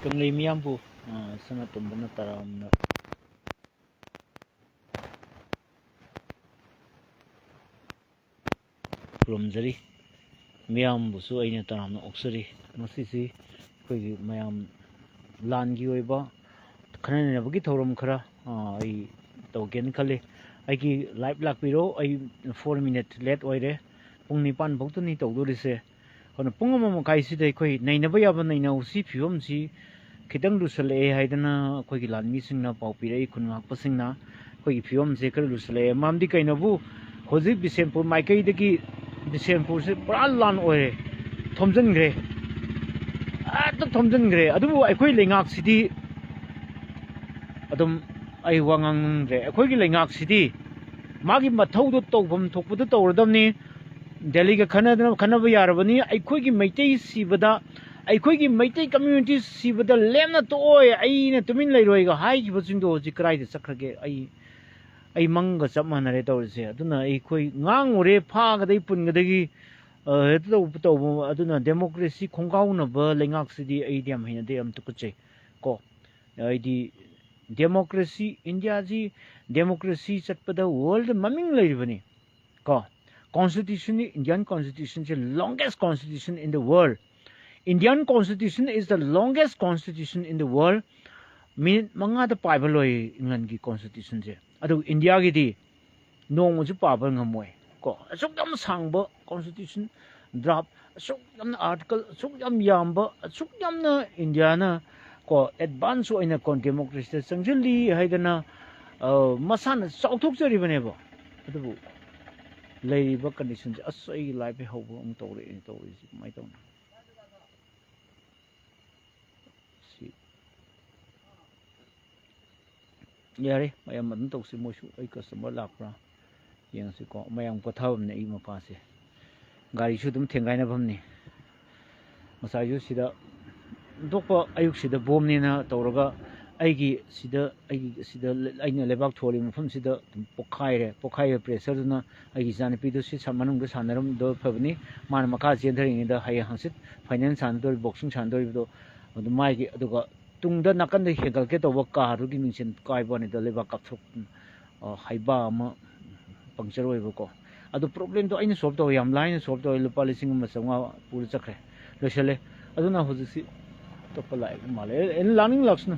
Kami miyambu sana tumbana taramna ꯈꯨꯔꯨꯝꯖꯔꯤ ꯃꯤꯌꯥꯝꯕꯨꯁꯨ ꯑꯩꯅ ꯇꯔꯥꯝꯅ ꯑꯣꯛꯆꯔꯤ ꯉꯁꯤꯁꯤ ꯑꯩꯈꯣꯏꯒꯤ ꯃꯌꯥꯝ ꯂꯥꯟꯒꯤ ꯑꯣꯏꯕ ꯈꯟꯅꯅꯕꯒꯤ ꯊꯧꯔꯝ ꯈꯔ ꯑꯩ ꯇꯧꯒꯦꯅ ꯈꯜꯂꯤ ꯑꯩꯒꯤ ꯂꯥꯏꯚ ꯂꯥꯛꯄꯤꯔꯣ ꯑꯩ 4 ꯃꯤꯅꯤꯠ ꯂꯦꯠ ꯑꯣꯏꯔꯦ ꯄꯨꯡ 9 ꯐꯥꯎꯇꯅꯤ ꯇꯧꯗꯣꯔꯤꯁꯦ ꯑꯗꯨꯅ ꯄꯨꯡ 1 ꯃꯈꯥꯏꯁꯤꯗ ꯑꯩꯈꯣꯏ ꯅꯩꯅꯕ ꯌꯥꯕ ꯅꯩꯅꯧꯁꯤ ꯐꯤꯕꯝꯁꯤ ꯈꯤꯇꯪ ꯂꯨꯁꯜꯂꯛꯑꯦ ꯍꯥꯏꯗꯅ ꯑꯩꯈꯣꯏꯒꯤ ꯂꯥꯟꯃꯤꯁꯤꯡꯅ ꯄꯥꯎ ꯄꯤꯔꯛꯏ ꯈꯨꯟ ꯉꯥꯛꯄꯁꯤꯡꯅ ꯑꯩꯈꯣꯏꯒꯤ ꯐꯤꯕꯝꯁꯦ ꯈꯔ ꯂꯨꯁꯜꯂꯛꯑꯦ ꯃꯔꯝꯗꯤ ꯀꯩꯅꯣꯕꯨ ꯍꯧꯖꯤꯛ ꯕꯤꯁꯦꯝꯄꯨꯔ ꯃꯥꯏꯀꯩꯗꯒꯤ ꯕꯤꯁꯦꯝꯄꯨꯔꯁꯦ ꯄꯨꯔꯥ ꯂꯥꯟ ꯑꯣꯏꯔꯦ ꯊꯣꯝꯖꯤꯟꯈ꯭ꯔꯦ ꯍꯦꯛꯇ ꯊꯣꯝꯖꯤꯟꯈ꯭ꯔꯦ ꯑꯗꯨꯕꯨ ꯑꯩꯈꯣꯏ ꯂꯩꯉꯥꯛꯁꯤꯗꯤ ꯑꯗꯨꯝ ꯑꯩ ꯋꯥ ꯉꯥꯡꯅꯤꯡꯗ꯭ꯔꯦ ꯑꯩꯈꯣꯏꯒꯤ ꯂꯩꯉꯥꯛꯁꯤꯗꯤ ꯃꯥꯒꯤ ꯃꯊꯧꯗꯣ ꯇꯧꯐꯝ ꯊꯣꯛꯄꯗ ꯇꯧꯔꯗꯕꯅꯤ ꯗꯦꯜꯂꯤꯒ ꯈꯟꯅꯕ ꯌꯥꯔꯕꯅꯤ ꯑꯩꯈꯣꯏꯒꯤ ꯃꯩꯇꯩ ꯁꯤꯕꯗ ꯑꯩꯈꯣꯏꯒꯤ ꯃꯩꯇꯩ ꯀꯝꯃ꯭ꯌꯨꯅꯤꯇꯤ ꯁꯤꯕꯗ ꯂꯦꯝꯅ ꯇꯣꯛꯑꯣꯏ ꯑꯩꯅ ꯇꯨꯃꯤꯟ ꯂꯩꯔꯣꯏꯒ ꯍꯥꯏꯈꯤꯕꯁꯤꯡꯗꯣ ꯍꯧꯖꯤꯛ ꯀꯗꯥꯏꯗ ꯆꯠꯈ꯭ꯔꯒꯦ ꯑꯩ ꯃꯪꯒ ꯆꯞ ꯃꯥꯟꯅꯔꯦ ꯇꯧꯔꯤꯁꯦ ꯑꯗꯨꯅ ꯑꯩꯈꯣꯏ ꯉꯥꯡꯉꯨꯔꯦ ꯐꯥꯒꯗꯒꯤ ꯄꯨꯟꯒꯗꯒꯤ ꯍꯦꯛꯇ ꯇꯧꯕ ꯑꯗꯨꯅ ꯗꯦꯃꯣꯀ꯭ꯔꯦꯁꯤ ꯈꯣꯡꯒꯥꯎꯅꯕ ꯂꯩꯉꯥꯛꯁꯤꯗꯤ ꯑꯩꯗꯤ ꯌꯥꯝ ꯍꯩꯅꯗꯦ ꯌꯥꯝ ꯇꯨꯀꯠꯆꯩ ꯀꯣ ꯑꯩꯗꯤ ꯗꯦꯃꯣꯀ꯭ꯔꯦꯁꯤ ꯏꯟꯗꯤꯌꯥꯁꯤ ꯗꯦꯃꯣꯀ꯭ꯔꯦꯁꯤ ꯆꯠꯄꯗ ꯋꯥꯔꯜꯗ ꯃꯃꯤꯡ ꯂꯩꯔꯤꯕꯅꯤ ꯀꯣ ꯀꯣꯟꯁꯇꯤꯇ꯭ꯌꯨꯁꯟ ꯏꯟꯗꯤꯌꯥꯟ ꯀꯣꯟꯁꯇꯤꯇ꯭ꯌꯨꯁꯟꯁꯦ longest constitution in the world Indian constitution is the longest constitution in the world. Minute mangada paiba loi England ki constitution je. Adu India gi di nong ju paiba ngamoi. Ko asuk yam sangba constitution draft asuk yam article asuk yamba asuk yam na India na ko advance oina kon democracy sangjali haidana masana sauthok jari bane ba. Adu leiba condition je asai life hobo ang tore mai tong. Yari mayam adun tawsi mosu ay customer lakra yang si ko mayam ko thawam na i mapase gari su dum thengai na bhamni masayu sida dokpa ayuk sida bomni na tawraga aigi sida aina lebak tholi mafam sida pokhai pressure na aigi janapi do si samanung do sanaram do phabni man maka jendhari da hay hansit finance and do boxing sandori do mai gi aduga tungda nakan de hegal ke to ka ru gi mingchen kai bani da leba kapthuk haiba ama puncture oi ko adu problem to aina solve to yam line solve to lupa lising ma sanga pur chakre losele aduna hojisi to pala male en learning laksna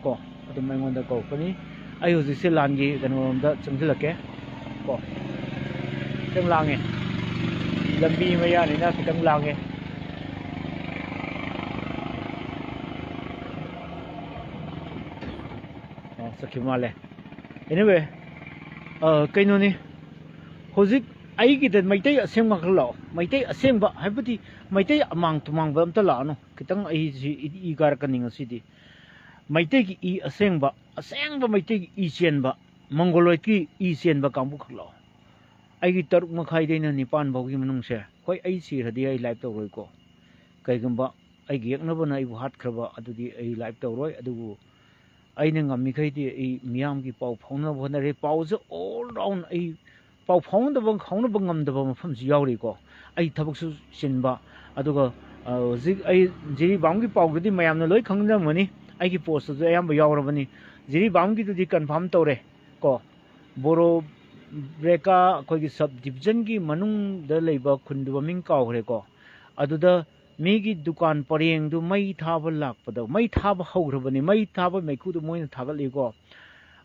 ko adu mai ngonda ko pani ai hojisi langi ganom da changilake ko teng lange lambi maya ni na kitang lange Sakimale. Anyway, kainoni hojik ai gi da maitai asem ma khalo maitai asem ba haibati maitai amang tumang ba amta la no kitang ai i gar kaning asidi maitai gi i aseng ba maitai gi i chen ba mongoloi ki i chen ba kambu khalo ai gi taruk makhai deina nipan bau gi manung se koi ai si radi ai live to roi ko kai gamba ai gi yakna bana ai bu hat khraba adudi ai live to roi adu aina ngami khai di miyam ki pau phawna bhona re pau je all round ai pau phawna da bang khawna bangam da ba pham ji yawri ko ai thabak su sinba aduga zik ai jiri bam ki pau gi mayam na loi khangna mani ai ki post ju ayam ba yawrabani jiri bam ki di confirm tawre ko boro breka khoi gi sub division ki manung da leiba khundu baming kawre ko aduda Megi dukan pareng du mai thaba lakpada mai thaba hograbani mai thaba maiku du moina thagali ko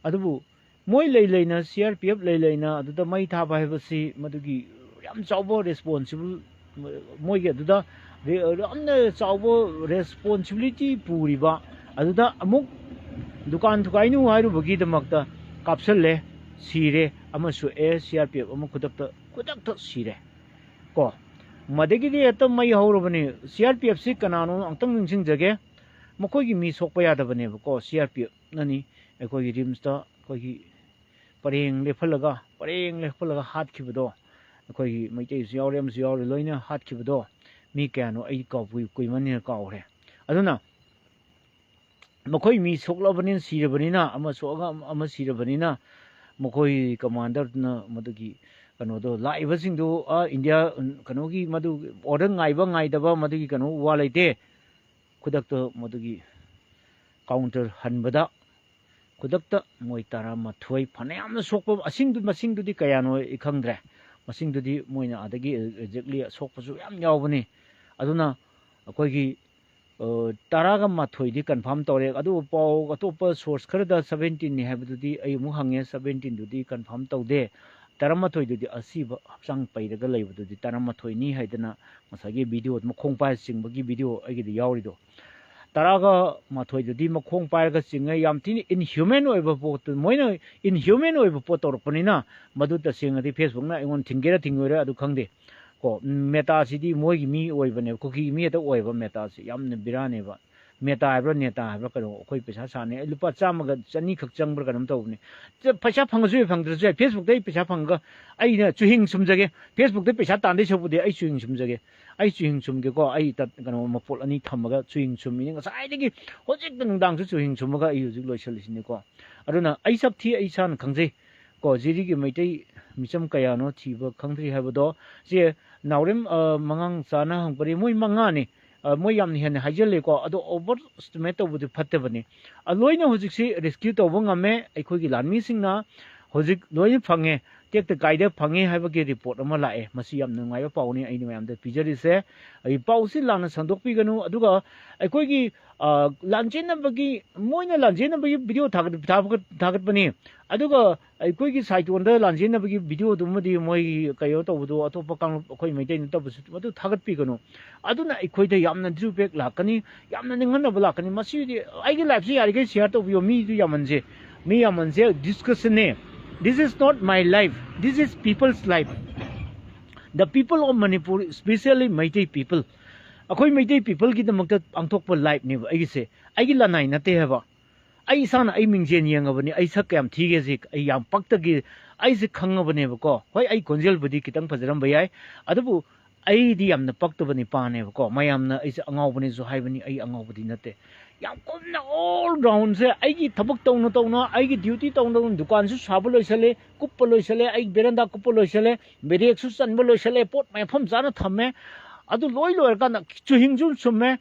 adubu moi leina CRPF leina aduda mai thaba hebasi madugi yam chawbo responsible moi ge aduda amna chawbo responsibility puriba aduda amuk dukan thukainu hairu bagi damakta kapsalle sire amasu CRPF amuk kudakta sire ko madegi di atam mai haurabani CRPF si kanano angtang ningsing jage makoi gi mi sokpa yada bane ko CRPF nani ekoi gi rims ta koi gi pareng lefalaga hat khibdo ekoi gi maitei siawrem siawre loina hat khibdo mi kano ai ka pui kui mani ka hore aduna makoi mi soklabani sirabanina ama soga ama sirabanina makoi commander na madugi kano do laiba sing do India kano gi madu order ngai ba ngai da ba madu gi kano wa lai de kudak to madu gi counter हनबदा खुदक्ता मोय 12 फनयामना सोकप मसिंगदुदी कयानो खंगद्रे मसिंगदुदी Moyna अदगी exactly सोकपसु याम यावबनी अदुना अखोयगी 12 दी confirm तौरे अदु पाव अतोप source Khardah 17 नि हाबदुदी अय मु हंगे 17 दुदी confirm तौदे 12 दुदी असीब हपसंग पैरगा लेबदुदी 12 नि हायदना मसागे वीडियो मखोंग पाय सिंगबगी वीडियो अगिदि यावरिदो 12 मखोंग पायरगा सिंगे याम थिनि इनह्यूमन ओइबा पोत मोइना इनह्यूमन ओइबा पोत तौरपनिना मदु तसिंगदि फेसबुक ना एंगोन थिंगेरा थिंगोरा अदु खंगदे को मेटा सिदी मोगी मी ओइबने कुकी मी त ओइबा मेटा सि यामने बिरानेबा मेटा हाइब्रा नेता हाइब्रा कनो अखोय पैसा साने लुपा चामगा चनी खक चंगब्र कनम तौबने पैसा फंगसु फंगद्रसु फेसबुक दे पैसा फंगा अइना चुहिंग सुमजगे फेसबुक दे पैसा तांदे सबुदे अइ चुहिंग सुमजगे अइ चुहिंग सुमगे को अइ त कनो मपोल अनि थमगा चुहिंग सुमिनि ngसाइदगी होजिक दंदांसु चुहिंग सुमगा अइ हुजिक लोइसलिसिने को अरुना अइ सब थी अइ सान खंगजे को जिरिगी मैतै मिचम कयानो थीबा खंगद्रि हाबदो जे नावरेम मंगांग चाना हंपरि मोय मंगाने मोय यामनि हेन हाइजलेको अदो ओवर एस्टिमेट तौबदि फत्तेबनि लोइना हुजिकसि रेस्क्यू तौबो ngame अखोयगी लानमी सिंगना हुजिक लोइना फंगे टेक द गाइड फंगे हाइबगे रिपोर्ट अमा लाए मसी याम नंगायबा पाउनि आइनि मयामदे पिजरिसे अइ पाउसि लाना संदोकपिगनु अदुगा अखोयगी लानजेनबगी मोइना लानजेनबगी वीडियो थागतबनि अदुगा अखोयगी साइट ओनदा लानजेनबगी वीडियो दुमदि मोय कयो तौबदो अतोप कांग अखोय मैतै नतबसु मदु थागतपिगनु अदुना अखोयदा यामना ड्रूबेक लाकनी यामना निंगनब लाकनी मसीदि आइगी लाइफसि यारिगे शेयर तौबियो मी यामनजे डिस्कशन ने This is not my life. This is people's life. The people of Manipur, especially Meitei people. Akhoi Meitei people ki damakta angthokpa life ni ba aigi se aigi lanai na te haba. Ai san ai mingjen yangabani ai sak yam thige se ai yam pakta gi ai se khangabane ba ko. Hoi ai konjel budi kitang pajaram bayai. Adabu ai di yam na pakta bani pa ne ba ko. Mayam na ai se angau bani zo hai bani ai angau budi na te. Yam Komna all round से आइगी थबक तौना आइगी duty तौना दुकान सु साब लोइसले कुप्प लोइसले आइ बेरंदा कुप्प लोइसले Barack सु चनब लोइसले pot मैफम जाना थम्मे अदु लोइ lower काना चुहिंजु सुमे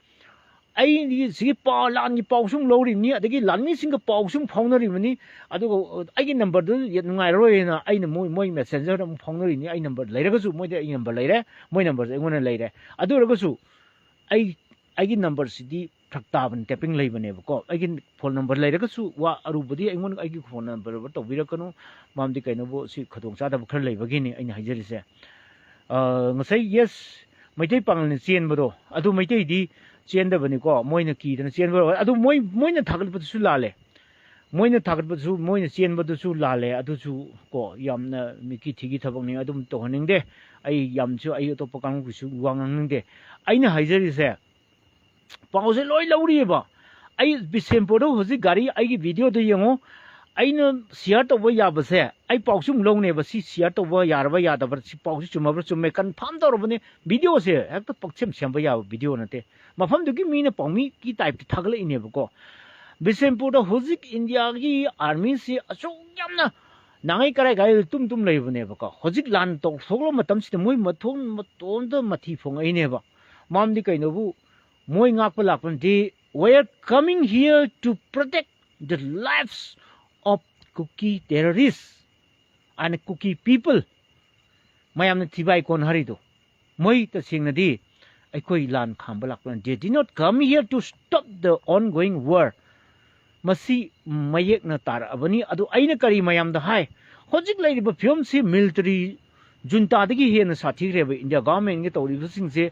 आइ सि पा लान की पाउसुम लौरिनी अदगी लानमी सिंग पाउसुम फाउनरिमनी अदु आइगी नंबर दु नुंगाइ रोयना आइना मोय मेसेंजर दम फाउनरिनी आइ नंबर लेरगसु मोय आइ नंबर लेरे मोय नंबर एगोना लेरे अदु रगसु आइगी नंबर सिदी थक्ताबन टैपिंग लेबनेबको आइगी फोन नंबर लेरगसु वा अरुबदी आइगोन आइगी फोन नंबर तौबिरकनु मामदि कैनबो सि खदोंग चादब खर लेबगिनि आइना हाइजरिसे ngasai yes मैतै पांगने चेनबदो अदु मैतै दि चेनदबनिको मोइना कीदना चेनबो अदु मोइना थागतबदसु लाले मोइना थागतबदसु मोइना चेनबदसु लाले अदुसु को यामना मिकी थिगी थबकनि अदुम तोहनिंगदे आई यामसु आई अतोप कांगुसु वांगनिंगदे आइना हाइजरिसे पाउसे लोइ लौरिबा आई बिसेमपुरदो हुजि गाड़ी आइगी वीडियो दो यंगो आइना शेयर तौबो याबसे आई पाउसुम लौनेबा सि शेयर तौबो यारबा यादबर सि पाउसु चुमबर चुमे कन्फर्म तौरबने वीडियो से हेक्ट पक्षम सेमबा याब वीडियो नते मफम दुगी मीना पाउमी की टाइप थागले इनेबको बिसेमपुरदो हुजि इंडिया की आर्मी से असु यामना नांगाई कराय गाय तुम लेबनेबको हुजि लान तो थोगलो मतम सिते मोय मथोन मतोन द मथि फोंगइनेबा मामदि कैनोबु मोय ngakpa lakpan di we are coming here to protect the lives of Kuki terrorists and Kuki people mayam na thibai kon harido moy ta singnadi aikoi lan khamba lakpan they did not come here to stop the ongoing war masi mayek na tar abani adu aina kari mayam da hai hojik lairiba film si military junta dagi he na sathi reba india government nge tawri singse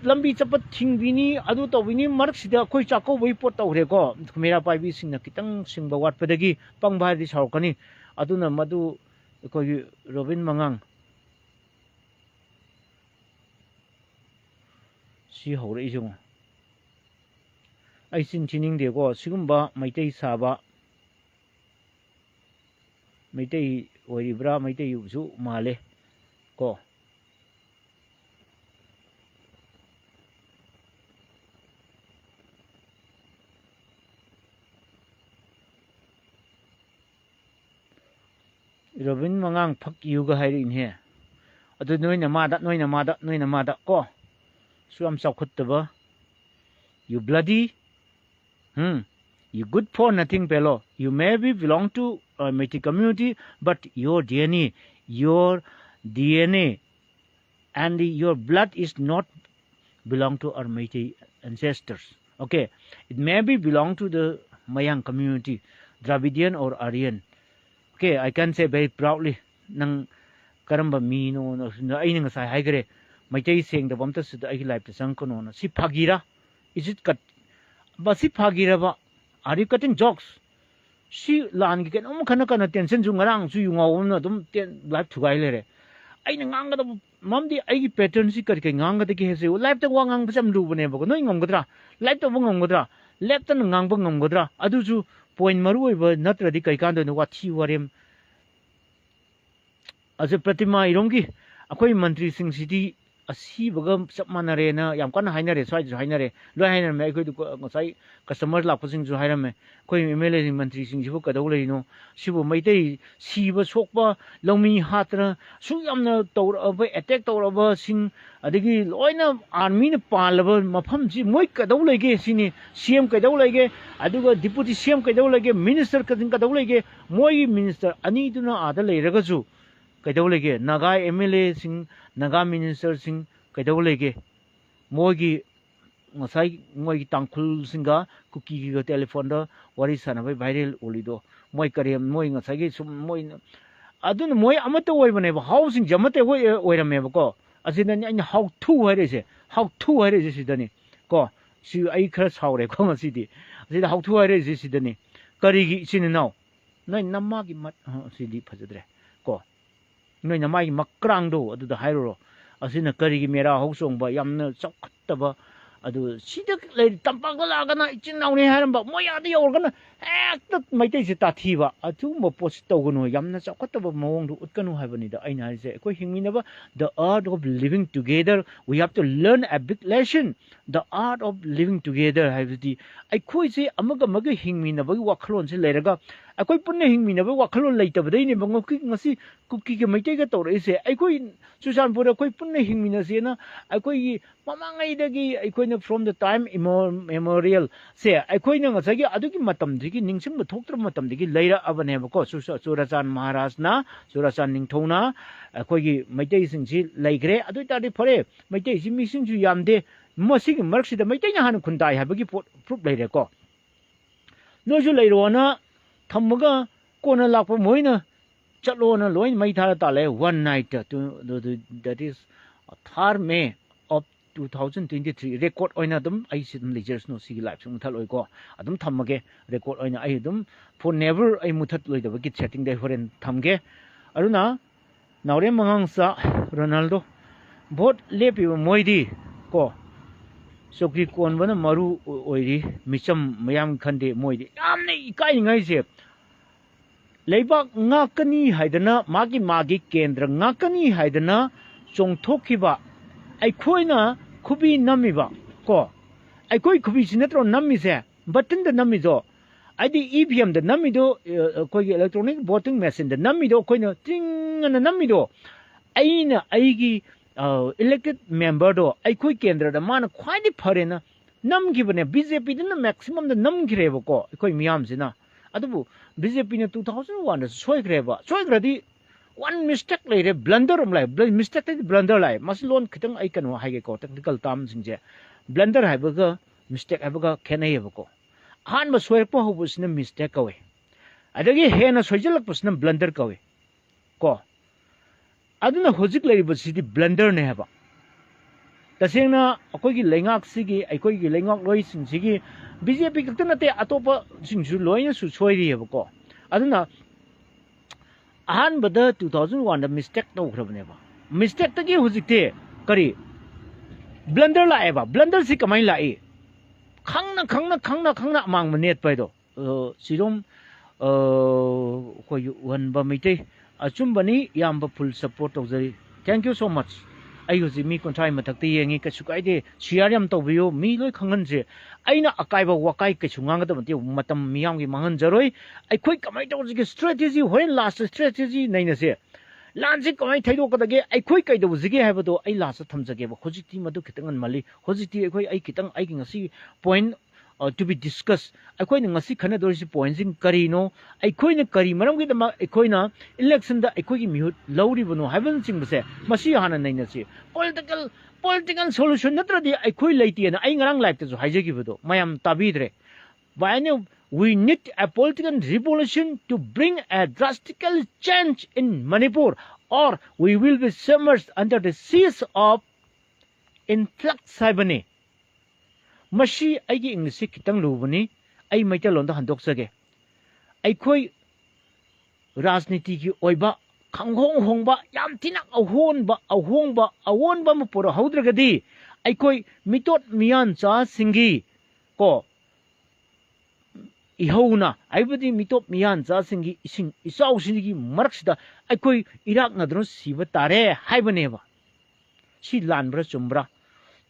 लंबी चपत थिंगबिनी अदु तौबिनी मरक सिदा कोई चाको वई pot तौरेको मेरा पाइबी सिंगना कितंग सिंगबा वाटपदगी पंगबादि सावकनी अदुना मदु कोई robin मंगांग सी हौरे इजों आई सिन thinning देको सिगुम्बा Meitei साबा मैतै ओरिब्रा मैतै युजु माले को Robin mangang fuck you ga hairin he adu noina mada ko suam saukhuttaba you bloody You good for nothing fellow. You maybe belong to a Metis community, but your DNA and your blood is not belong to our Metis ancestors. Okay, it may be belong to the Mayang community, Dravidian or Aryan. Okay, I can say very proudly, nang karamba mi no ay nang sa haigre, Metis saying the bumta sa ay life to sankono na si Pagira. Is it cut? But si Pagira ba? Are you cutting jokes? Si lan ki ken kana tension ju ngarang su yung na dum life to gaile. Ay nang da mamdi ay pattern si kar ke ngang da ki hese life to wangang basam lu bane ba no ngam gadra life to ngam gadra left to ngang bang ngam gadra adu ju point maru oi ba natra di kai kan do wa thi warem as a pratima ironggi akoi mantri sing city asi bagam sap manare na yam kan hainare swai ju hainare lo hainare me koi du ngasai customer la pusing ju hairame koi mle sing mantri sing jibu ka dau leino sibu maitei siba sokba lomi hatra su yamna tor ba attack tor ba sing adigi loina army na palaba mafam ji moi ka dau lege sini cm ka dau lege aduga deputy cm ka dau lege minister ka ding ka dau lege moi minister ani duna ada leiraga ju ka dau lege naga mla sing naga minister sing ka dau lege moi ngasai moi tangkhul singa kuki ga telephone da wari sana bai viral olido moi kare moi ngasai gi sum moi adun moi amata oi bane ba housing jamate oi oirame ba ko asina ni how to haire je sidani ko si ai khara saure ko ngasi di asida how to haire je sidani kari gi sin now noi namma gi mat sidi phajadre ko noi namma gi makrang do adu da hairo asina kari gi mera housong ba yamna chakhattaba adu sida lei tampang la gana ichin nauni haram ba moya di organa ekta maitei se ta thiba atu mo post togunu yamna chakhattaba mawong du utkanu habani da aina haise ko hingmina ba the art of living together we have to learn a big lesson the art of living together habdi ai khoi se amaga maga hingmina ba wakhlon se leraga akoi punna hingmina ba wakhlon leitabadai ne bango ki ngasi kuki ke maitei ga tore se ai koi susanpura koi punna hingmina se na ai koi mamangai dagi ai koi na from the time memorial se ai koi na ngasagi adugi matam digi ningsim ba thoktra matam digi leira abane ba ko surasan maharaj na surasan ningthona akoi gi maitei sing si leigre adu ta di phare maitei si mi sing ju yamde mosig marksi da maitei na han khundai habagi proof leire ko no ju leiro na thammaga kona lakpa moina chalo na loin mai thara ta le one night that is 3 May of 2023 record oina dum ai sidum lectures no sigi live sung thal oi ko adum thammage record oina ai dum for never ai muthat loi da gi setting dai horen thamge aruna naure mangang sa ronaldo vote lepi moidi ko sokri kon bana maru oiri micham mayam khande moidi amne ikai ngai se leibak ngakani haidana magi kendra ngakani haidana chongthokiba aikhoina khubi namiba ko aikoi khubi sinatro namise button da namido aidi EVM da namido koi electronic voting machine da namido koina ting na namido aina aigi elected member do aikoi kendra da mana khwai pharena namgibane BJP da maximum da namgireba ko aikoi miyam sina adubu BJP na 2001 da soigradi one mistake laire blunder lai mistake blunder lai maslon khitang ai kan wa haige ko technical term singje blunder haibaga mistake haibaga khenai ko han ma soirpa hobusna mistake kawe adagi hena soijalak pusna blunder kawe ko aduna hojik laiba sidi blunder ne haba tasengna akoi gi lengak sigi akoi gi lengak loi sing sigi BJP kakta te atopa singsu loina su soiri haba ko aduna ahan bada 2001 da mistake to khrabne ba mistake ta gi hojikte kari blunder laeba blunder si kamai lai khangna mang manet paido sirom ko wan ba mite achumbani yamba full support of the thank you so much ai hoji mi konthai mathak te yengi ka sukai de share yam to biyo mi loi khangan je aina akai ba wakai ka chunga ga de matam miyam gi mangan jaroi ai khoi kamai to ji strategy hoin last strategy naina se lanji kamai thaido ka dage ai khoi kai do ji ge ha ba do ai last tham jage ba hojiti madu khitangan mali hojiti ai khoi ai kitang ai gi ngasi point to be discussed. Akwai na ngasi khana dorisi points in kari no. Akwai na kari maram kita ma akwai na election da akwai ki mihut lauri bano haven sing base. Masi hana naina si political solution natra di akwai laiti na ay ngarang life to haje ki bado. Mayam tabidre. We need a political revolution to bring a drastic change in Manipur, or we will be submerged under the seas of influx haibani. Mashi aigi English kitang lubani ay maitalonda handok sage. Aykoi rajniti ki oiba kanghong hongba yam tinak awon ba mapuro haudragadi aykoi mitot miyan cha singi ko ihona aibadi mitop miyan cha singi ising isau singi maraksida aykoi irak nadron siba tare haibaneba si lanbra chumbra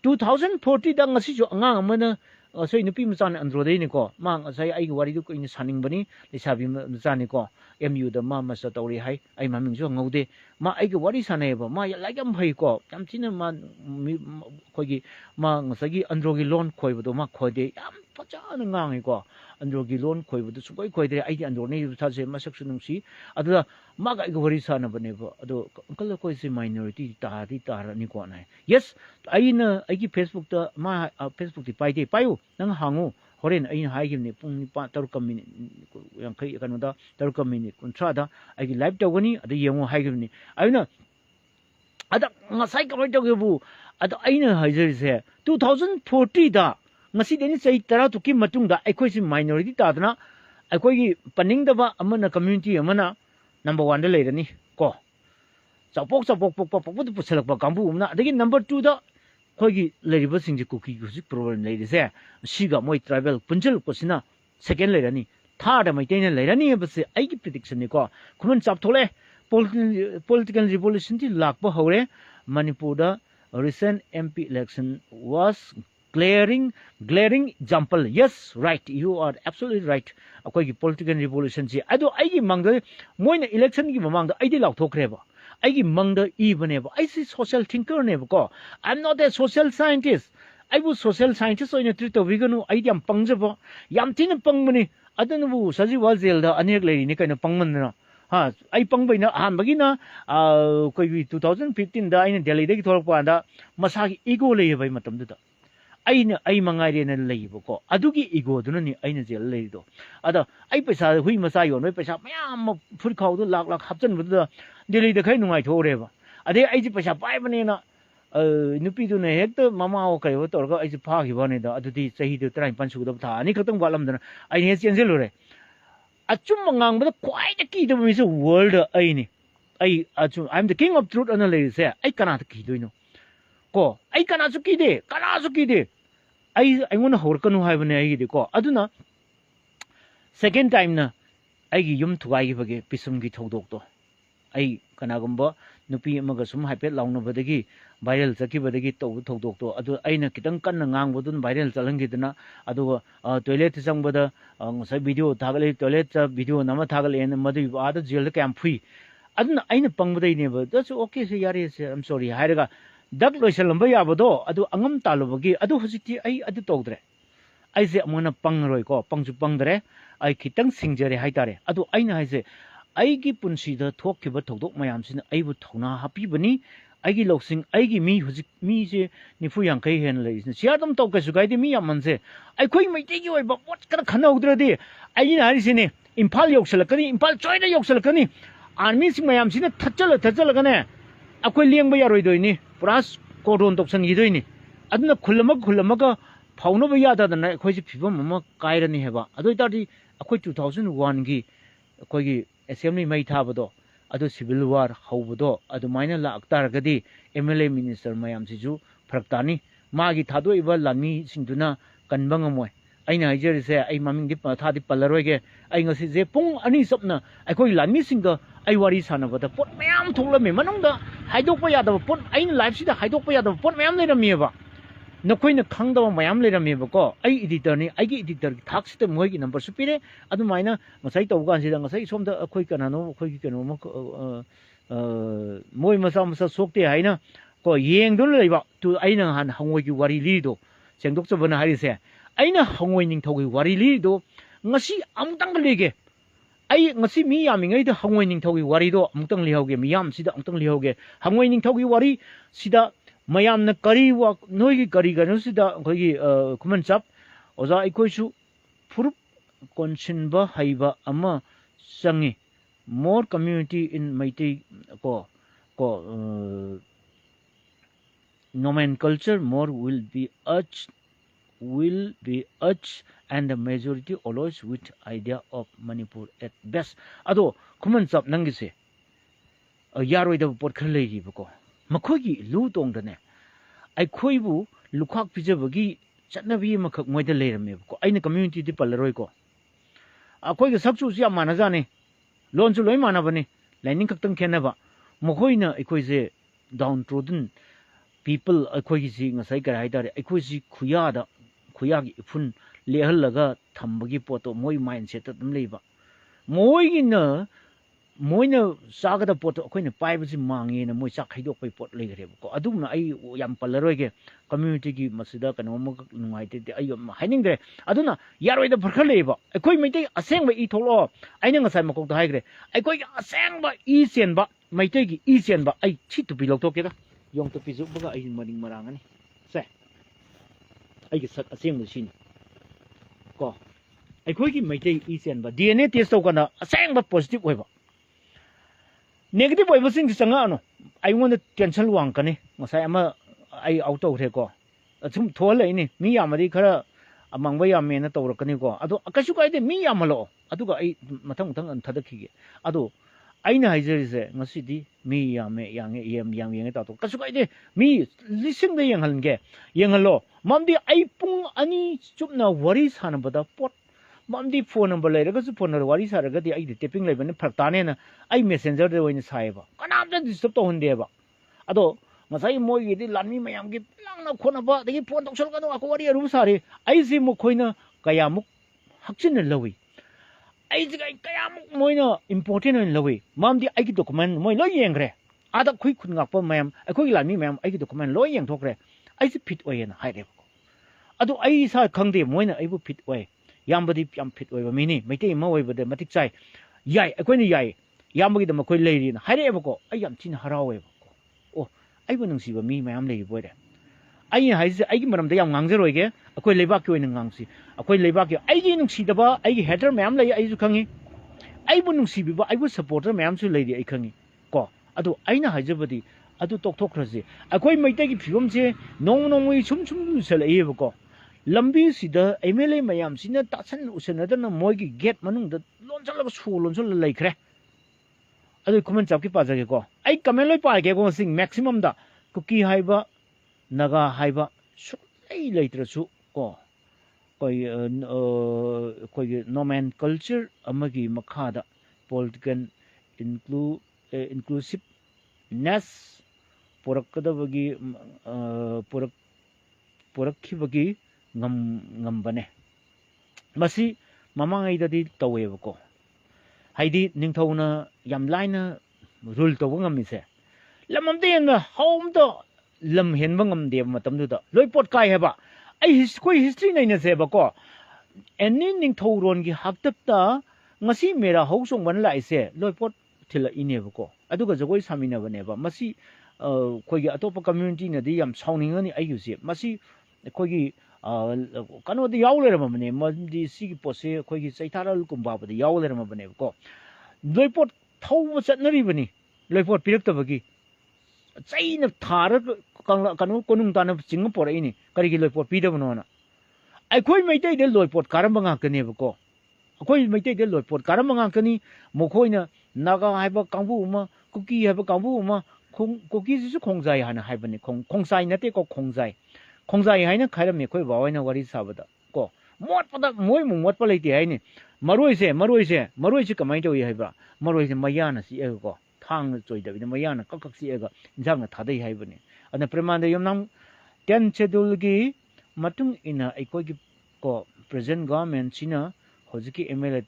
2040 da ngasi jo angang amana soi nupi mchan andro dei ni ko ma ngasai ai wari du ko in saning bani lesabi mchan ni ko mu da ma masa tawri hai ai maming jo ngaude ma ai ga wari sanai ba ma ya lagam phai ko yam china ma ko gi ma ngasagi andro gi lon khoi ba do ma khode yam pacha na ngang ko andro gi lon khoi ba do sukoi khoi de ai di andro nei tha se masak su nungsi adu ma ga ga wari sana bane ba ado kala ko se minority ta ni ko nai yes aina aigi Facebook ta ma Facebook ti pai de payu nang hangu horen aina haigim ne pung pa taru kamini yang kai kanu da taru kamini kuntra da aigi live ta gani ada yengo haigim ni aina ada ngasai ka bai ta bu ada aina haijeri se 2040 da ngasi deni sei tara tu ki matung da aikoi si minority ta dana aikoi gi paning da ba amana community amana number 1 da leirani ko chapok pok pusalak ba kambu umna adagi number 2 da khoi leiriba singji kuki gusi problem leirise siga moi travel punjal kosina second leirani third mai taina leirani base aigi prediction ni ko khuman chap thole political revolution ti lakba hore manipur da recent MP election was glaring example. Yes, right, you are absolutely right. Akwai political revolution ji ado aigi mangda moina election gi mamangda aidi law thokre ba aigi mangda ibane ba I see social thinker ne ba ko I'm not a social scientist. I was social scientist oina treat to viganu aidi am pangja ba yam tin pangmani adanu bu saji wal jail da anek lei ni kaina pangman na ha ai pangbai na han bagina koi 2015 da aina Delhi da ki thorok pa da masagi ego lei bai matam da aina ai mangai na leibo ko adugi ego duna ni aina jel leido ada ai paisa hui masa yon noi paisa mayam phur khau du lak hapchan bu da Delhi da khai nungai thore ba ade ai ji paisa pai bane na nupi du ne hekta mama o kai ho tor ga ai ji pha gi bane da adudi sahi du trai pan su da tha ani khatam galam da ai ne chen jel re achum mangang ba kwai da ki da mi se world ai ni ai achum I'm the king of truth analysis ai kana ta ki doino ko ai kana su ki de ai ngona hor kanu hai bane ai de ko aduna second time na ai gi yum thuai gi bage pisum gi thodok to ai kana gumba nupi amaga sum haipet launa badagi viral chaki badagi to thodok to adu aina kitang kan ngang bodun viral chalangi dana adu toilet sang bada ngasai video thagale toilet video nama thagale en madu ada jail camp phui aduna aina pangbadai ne ba that's okay se yare se I'm sorry hairaga dak loisalamba yabado adu angam talubagi adu hojiti ai adu togdre ai je amona pangroi ko pangju pangdre ai kitang singjare haitare adu aina haise aigi punsi da thokkiba thodok mayam sin aibu thona happy bani aigi loksing aigi mi hojik mi je nifu yang kai hen le is siadam to ka sugai de mi yaman se ai khoi mai te gi oi ba what kana khana udra de ai na ri sine impal yoksalakani impal choida yoksalakani army sing mayam sin thachal gane akoi leng ba yaroi doini puras kodon toksan gi doini aduna khulama ka phauno ba yada da na khoi ji phibam ma kairani heba adoi tadi akoi 2001 gi akoi gi assembly mai thabado adu civil war haubodo adu maina la aktar gadi MLA minister mayam siju phraktani magi thado iba lami singduna kanbang moy aina haijeri se ai maming dip thadi palaroi ge ai ngasi je pung ani sapna akoi lami singa ai wari sanabada pot mayam tholame manungda haidokpa yadaba pot aina life sida haidokpa yadaba pot mayam leiramieba nakoina khangdaba mayam leiramieba ko ai editor ni aigi editor ki thak sita moi gi number supire adu maina ngasai tawgan sida ngasai somda akoi kanano akoi ki kano moi masa sokte haina ko yeng don leiba tu aina han hangoi ki wari li do sengdok chabana hari se aina hangoi ning thogi wari li do ngasi amtang lege ai ngasi mi yami ngai da hangoi ning thogi wari do amtang li hoge mi yam sida amtang li hoge hangoi ning thogi wari sida mayam na kari wa noi gi kari ga no sida khogi kuman chap oza ikoi su furup konsin ba haiba ama sangi more community in Meitei ko nomenclature more will be urged and the majority always with idea of Manipur at best ado kuman chap nangi se yaroi da pot khar lei ba ko makhogi lu tong da ne ai khoibu lukhak pijabagi chatnabi makhak moida leirame ko aina community di palaroi ko akoi ga sakchu sia manaja ne lon chu loi mana bane lining khak tang khena ba mokhoina ikoi je downtrodden people akoi gi si ngasai kar haidare akoi si khuya gi phun lehal laga thambagi poto moi mindset ta dum leiba moi gi na moina saga da poto akoina pai bisi mangi na moi sak haidok pai pot legre ko adumna ai yam palaroi ge community gi masida kano mo nungai te ai haining de aduna yaroi da phar leiba akoi meitei aseng ba I tholo aina ngasai makok da haigre akoi aseng ba I sen ba meitei gi I sen ba ai chi tu bilok to ke da yong to pizu ba ai maning marang ani se ai gi sak aseng ba sin ko akoi gi meitei I sen ba DNA test to kana aseng ba positive oi ba negative oiba sing sanga no I want to tension wang kani ngasai ama ai auto re ko achum thol ai ni mi yamari khara amang ba yame na tawra kani ko ado akasu kai de mi yamalo aduga ai mathang an thadakhi ge ado aina haijeri se ngasi di mi yame yange yang ta to kasu kai de mi lising de yang halnge yang halo mamdi ai pung ani chupna wari sana bada pot mamdi phone number leiraga su phone wari saraga di ai de tapping leibane phartane na ai messenger de oina saiba kanam da disturb to hunde ba ado ngasai moi gi di lanmi mayam gi langna khona ba de phone toksal ka no ko wari ru sare ai si mo khoina kayamuk hakchin lawi ai ji kayamuk moina important in lawi mamdi ai gi document moi lo yengre ada khui khun ngak pa mayam akoi lanmi mayam ai gi document lo yeng thokre ai si fit oyen haire ado ai sa khangde moina ai bu fit oy yambadi yam fit oiba mini meitei ma oibade matik chai yai akoini yai yambagi da makoi leiri na haire ba ko ai yam tin harawe ba ko o ai bu nungsi ba mi mayam lei boide ai haise ai gi maram da yam ngangjero ge akoi leibak ki oina ngangsi akoi leibak ki ai gi nungsi da ba ai gi hater mayam lei ai ju khangi ai bu nungsi bi ba ai bu supporter mayam su leiri ai khangi ko adu aina haijabadi adu tok thok khraje akoi meitei gi phibam je nong nongwi sum sel ai ba ko lambi sida MLA mayam sina tasan usanadana moigi gate manung da lonchal su lonchal laikre adu comment chap ki pajage ko ai kameloi pa ge ko sing maximum da kuki haiba naga haiba su ai laitra su ko koi nomenclature amagi makhada political inclusiveness porakadabagi porakhibagi ngambane masi mamangai dadi taweba ko haidi ningthona yam laina rule to ngam se lamam de na home to lam hen bangam de matam du da loi pot kai heba ai koi history nei na se ba ko any ningthoron gi haktap ta ngasi mera housong ban lai se loi pot thila ine ba ko aduga jogoi samina bane ba masi koi gi atopa community na di yam sauning ani ai yu se masi koi gi kano di yaw le ramane mandi si pose khoi gi chaitharal kumba ba di yaw le ramane ko loipot thau chatnari bani loipot pirak ta bagi chaina thar kanu konung ta na ching por ini kari gi loipot pi da bano na ai khoi meitai de loipot karam banga kane ba ko khoi meitai de loipot karam banga kani mokhoina naga haiba kangbu ma kuki haiba kangbu ma kuki su khongjai hana haibani khongsai nate ko khongjai haina khaira me khoi bawaina wari sabada ko mot pada moi mu mot palai ti haini maroi se kamai to haiba maroi se mayana si e ko thang choi da mayana kak si e ga injang na thadai haibani ana preman de yomnam 10 schedule gi matung ina aikoi gi ko present government sina hojiki MLA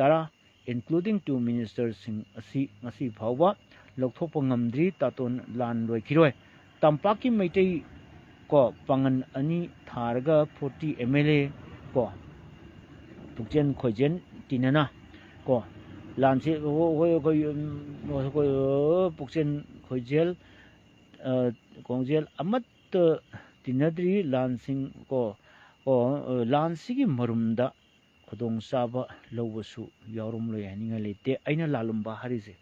tara including two ministers sing asi ngasi phawwa lokthop ngamdri taton lan roi khiroi tampaki meitei ko pangan ani tharga 40 mla ko tukjen khojen tinana ko lanse ko pukjen khojel kongjel amat tinadri lansing ko lansigi marumda khudong saba lawsu yarum lo yaninga lete aina lalumba harise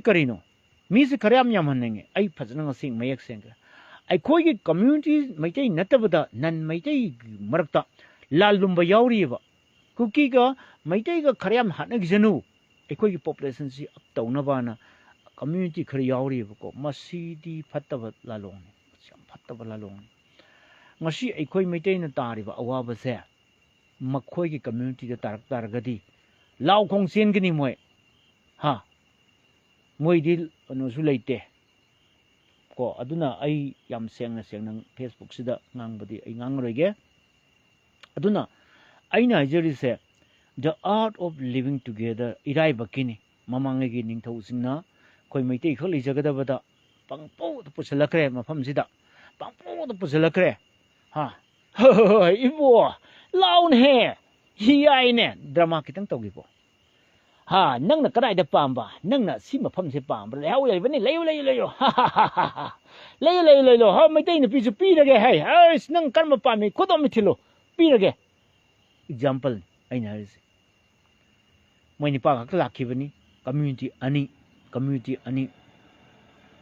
karino mi se kharyam yam hanenge ai phajna sing mayak senga ai khoi gi community maitai natabada nan maitai marakta lalumba yauriba kuki ga maitai ga kharyam hanag janu ai khoi gi population si up taunabana community khar yauriba ko masidi phattaba lalong yam phattaba lalong ngasi ai khoi maitai na tariba awaba se makhoi gi community da tarak taragadi law khong sen gini moi ha moi dil no su leite ko aduna ai yam sengna Facebook sida ngangbadi ai ngangroige aduna aina jeri se the art of living together irai bakini mamange gi ningthau singna koi meitei kholi jagadabada pangpo to pusalakre mafam sida pangpo to pusalakre ha ibo laun he hi ai ne drama kitang togi ko ha nang na kadai da pamba nang na si mafam se pamba leu lei bani leu ha ha leu ha meitei na pisu pi rage hai ai nang kan ma pami khodom mi thilo pi rage example aina harise moi ni pa ka lakhi bani community ani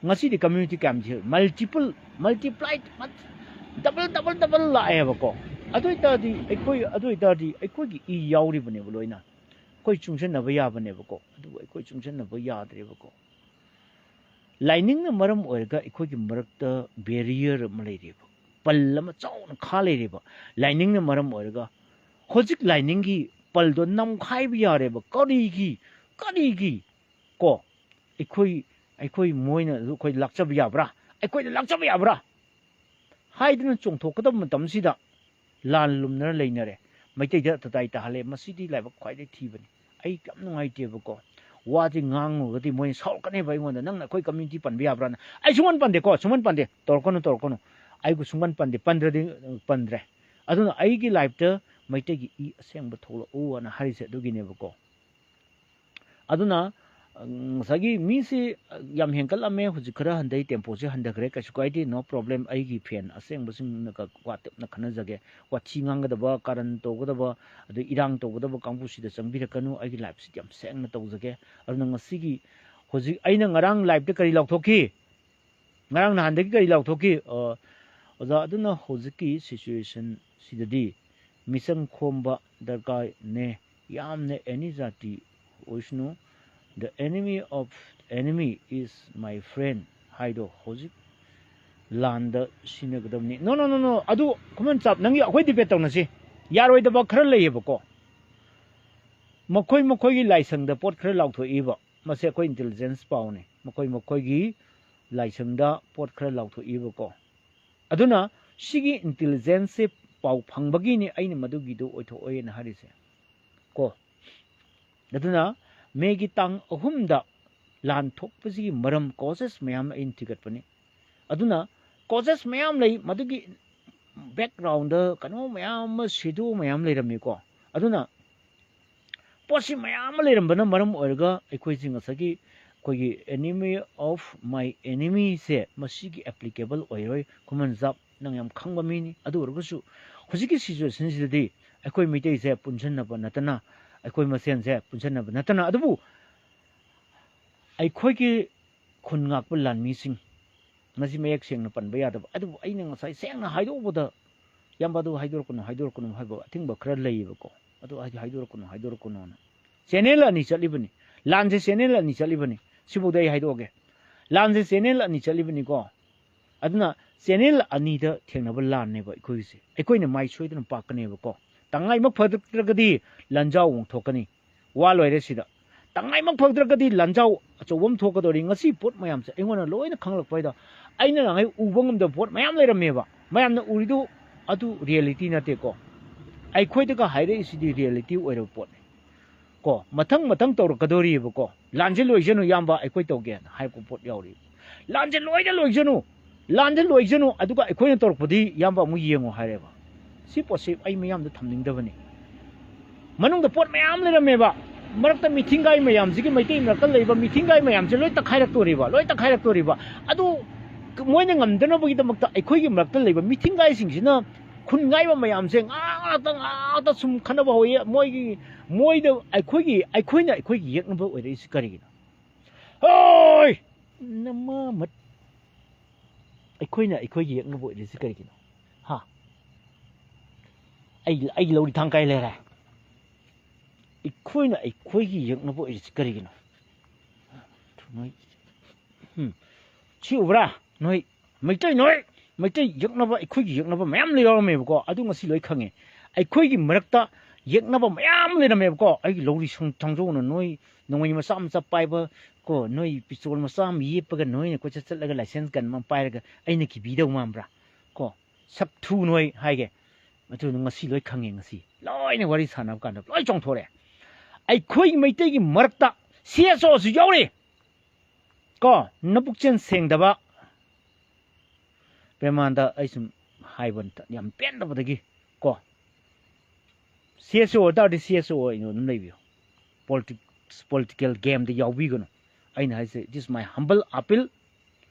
ngasi di community kam je multiplied double la ai ba ko adoi ta di ekoi gi I yauri bane loina koi chungsen na baya bane ba ko adu ekoi chungsen na baya dre ba ko lining na maram oirga ekoi gi marakta barrier malai re ba pal ma chaw na khale re ba lining na maram oirga hojik lining gi pal do nam khai bi yare ba kari gi ko ekoi moina koi lakcha bi yabra ekoi lakcha bi yabra haidna chongthok kadam matam sida lan lumna leinare maitei da tatai ta hale masidi laiba khwai dei thibani ai kam nungai te ba ko wadi ngangu gati moi saul kane bai ngonda nangna koi community pan bi yabra na ai suman pande torkono ai gu suman pande pandre aduna ai gi life ta maitei gi I aseng ba tholo o na harise du gi ne ba ko aduna sagi mi se yam henkal ame hujikra handai tempo se handagre ka sukaiti no problem ai gi fen aseng busing na ka kwat na khana jage wa chingang da ba karan to ga da ba adu irang to ga da ba kangpu si da changbira kanu ai gi life si yam seng na to jage arna ngasi gi huji aina ngarang life da kari lok thoki ngarang na handagi kari lok thoki oza aduna hujiki situation sidadi misang khomba darka ne yamne any jati oishnu the enemy is my friend haido hojik landa sinagadamni no adu comment chap nangi akhoi debate tawna si yaroi da ba khara leyeba ko makoi gi laisang da pot khara laukho iba mase koi intelligence paune makoi gi laisang da pot khara laukho iba ko aduna sigi intelligence se pau phangbagi ni aini madugi do oitho oyen harise ko aduna megi tang ahumda lan thokpasi maram causes mayam in tigat pani aduna causes mayam lei madugi background da kano mayam sidu mayam leirami ko aduna posi mayam leirambana maram oirga ekoi jinga sagi koigi enemy of my enemy se masigi applicable oiroi common zap nang yam khangba mini adu orgusu hojiki situation sidadi ekoi mitei se punchen na ba natana aikoi masen se punchen na natana adubu aikoi ki khun ngak pu lan mi sing ngasi mayek seng na pan ba ya da adubu aina ngasai seng na haido boda yamba du haidor kuno haibo athing ba khra lei ba ko adu haidor kuno na channel ani chalibani lan se channel ani chalibani sibu dai haido ge lan se channel ani chalibani ko aduna channel ani da thengna ba lan ne ba aikoi se aikoi na mai soidna pa kane ba ko tangai mak phadrakadi lanjau ong thokani wa loire sida tangai mak phadrakadi lanjau achobom thokadori ngasi pot mayam se engona loina khanglak paida aina ngai ubangam da pot mayam lerameba mayam na uridu adu reality na te ko ai khoida ka haire isidi reality oiro pot ko mathang tawrakadori ba ko lanje loijenu yamba ai koi tawge hai ko pot yauri lanje loida loijenu ꯂꯥꯟꯗ ꯂꯣꯏꯖꯅꯨ ꯑꯗꯨꯒ ꯑꯩꯈꯣꯏꯅ ꯇꯧꯔꯛꯄꯗꯤ ꯏꯌꯥꯝꯕ ꯑꯃꯨꯛ ꯌꯦꯡꯉꯣ ꯍꯥꯏꯔꯦꯕ ꯁꯤ ꯄꯣꯠꯁꯤ ꯑꯩ ꯃꯌꯥꯝꯗ ꯊꯝꯅꯤꯡꯗꯕꯅꯤ ꯃꯅꯨꯡꯗ ꯄꯣꯠ ꯃꯌꯥꯝ ꯂꯩꯔꯝꯃꯦꯕ ꯃꯔꯛꯇ ꯃꯤꯊꯤꯡꯒꯥꯏ ꯃꯌꯥꯝꯁꯤꯒꯤ ꯃꯩꯇꯩ ꯃꯔꯛꯇ ꯂꯩꯕ ꯃꯤꯊꯤꯡꯒꯥꯏ ꯃꯌꯥꯝꯁꯦ ꯂꯣꯏ ꯇꯛꯈꯥꯏꯔꯛꯇꯣꯔꯤꯕ ꯑꯗꯨ ꯃꯣꯏꯅ ꯉꯝꯗꯅꯕꯒꯤꯗꯃꯛꯇ ꯑꯩꯈꯣꯏꯒꯤ ꯃꯔꯛꯇ ꯂꯩꯕ ꯃꯤꯊꯤꯡꯒꯥꯏꯁꯤꯡꯁꯤꯅ ꯈꯨꯟꯒꯥꯏꯕ ꯃꯌꯥꯝꯁꯦ ꯉꯥꯛꯇ ꯁꯨꯝ ꯈꯟꯅꯕ ꯍꯧꯏ ꯃꯣꯏꯗ ꯑꯩꯈꯣꯏꯅ ꯑꯩꯈꯣꯏꯒꯤ ꯌꯦꯛꯅꯕ ꯑꯣꯏꯔꯛꯏꯁꯤ ꯀꯔꯤꯒꯤꯅꯣ ꯍꯣꯏ ꯅꯃꯃꯠ ꯑꯩꯈꯣꯏꯅ ꯑꯩꯈꯣꯏꯒꯤ ꯌꯦꯛꯅꯕ ꯑꯣꯏꯔꯛꯏꯁꯤ ꯀꯔꯤꯒꯤꯅꯣ ꯍꯥ ꯑꯩꯒꯤ ꯂꯧꯔꯤ ꯊꯥꯡ ꯀꯥꯏ ꯂꯩꯔꯦ ꯑꯩꯈꯣꯏꯅ ꯑꯩꯈꯣꯏꯒꯤ ꯌꯦꯛꯅꯕ ꯑꯣꯏꯔꯤꯁꯤ ꯀꯔꯤꯒꯤꯅꯣ ꯅꯣꯏ ꯁꯤ ꯎꯕ꯭ꯔꯥ ꯅꯣꯏ ꯃꯩꯇꯩ ꯌꯦꯛꯅꯕ ꯑꯩꯈꯣꯏꯒꯤ ꯌꯦꯛꯅꯕ ꯃꯌꯥꯝ ꯂꯩꯔꯝꯃꯦꯕꯀꯣ ꯑꯗꯨ ꯉꯁꯤ ꯂꯣꯏ ꯈꯪꯉꯦ ꯑꯩꯈꯣꯏꯒꯤ ꯃꯔꯛꯇ ꯌꯦꯛꯅꯕ ꯃꯌꯥꯝ ꯂꯩꯔꯝꯃꯦꯕꯀꯣ ꯑꯩꯒꯤ ꯂꯧꯔꯤ ꯊꯥꯡꯖꯧꯅ ꯅꯣꯡꯃꯩ ꯃꯆꯥ ꯄꯥꯏꯕ ꯀꯣ ꯅꯣꯏ ꯄꯤꯁꯇꯣꯜ ꯃꯆꯥ ꯑꯃ ꯌꯦꯞꯄꯒ ꯅꯣꯏꯅ ꯀꯣꯏꯆꯠ ꯆꯠꯂꯒ ꯂꯥꯏꯁꯦꯟꯁ ꯒꯟ ꯑꯃ ꯄꯥꯏꯔꯒ ꯑꯩꯅ ꯀꯤꯕꯤꯗꯧ ꯃꯥꯟꯕ꯭ꯔꯥ ꯀꯣ ꯁꯛ ꯊꯨ ꯅꯣꯏ ꯍꯥꯏꯒꯦ ꯑꯗꯨꯅ ꯉꯁꯤ ꯂꯣꯏ ꯈꯪꯉꯦ ꯉꯁꯤ ꯂꯣꯏꯅ ꯋꯥꯔꯤ ꯁꯥꯟꯅꯕ ꯀꯥꯟꯗ ꯂꯣꯏ ꯆꯣꯡꯊꯣꯔꯛꯑꯦ ꯑꯩꯈꯣꯏ ꯃꯩꯇꯩꯒꯤ ꯃꯔꯛꯇ CSOꯁꯨ ꯌꯥꯎꯔꯤ ꯀꯣ ꯅꯄꯨꯛꯆꯦꯟ ꯁꯦꯡꯗꯕ ꯄ꯭ꯔꯦꯃꯥꯟꯗ ꯑꯩ ꯁꯨꯝ ꯍꯥꯏꯕ ꯌꯥꯝ ꯄꯦꯟꯗꯕꯗꯒꯤ ꯀꯣ CSO ꯑꯣꯏꯇꯥꯔꯗꯤ CSO ꯑꯣꯏꯅ ꯑꯗꯨꯝ ꯂꯩꯕꯤꯌꯨ ꯄꯣꯂꯤꯇꯤꯀꯦꯜ ꯒꯦꯝꯗ ꯌꯥꯎꯕꯤꯒꯅꯨ ꯑꯩꯅ ꯍꯥꯏꯁꯦ it is my humble appeal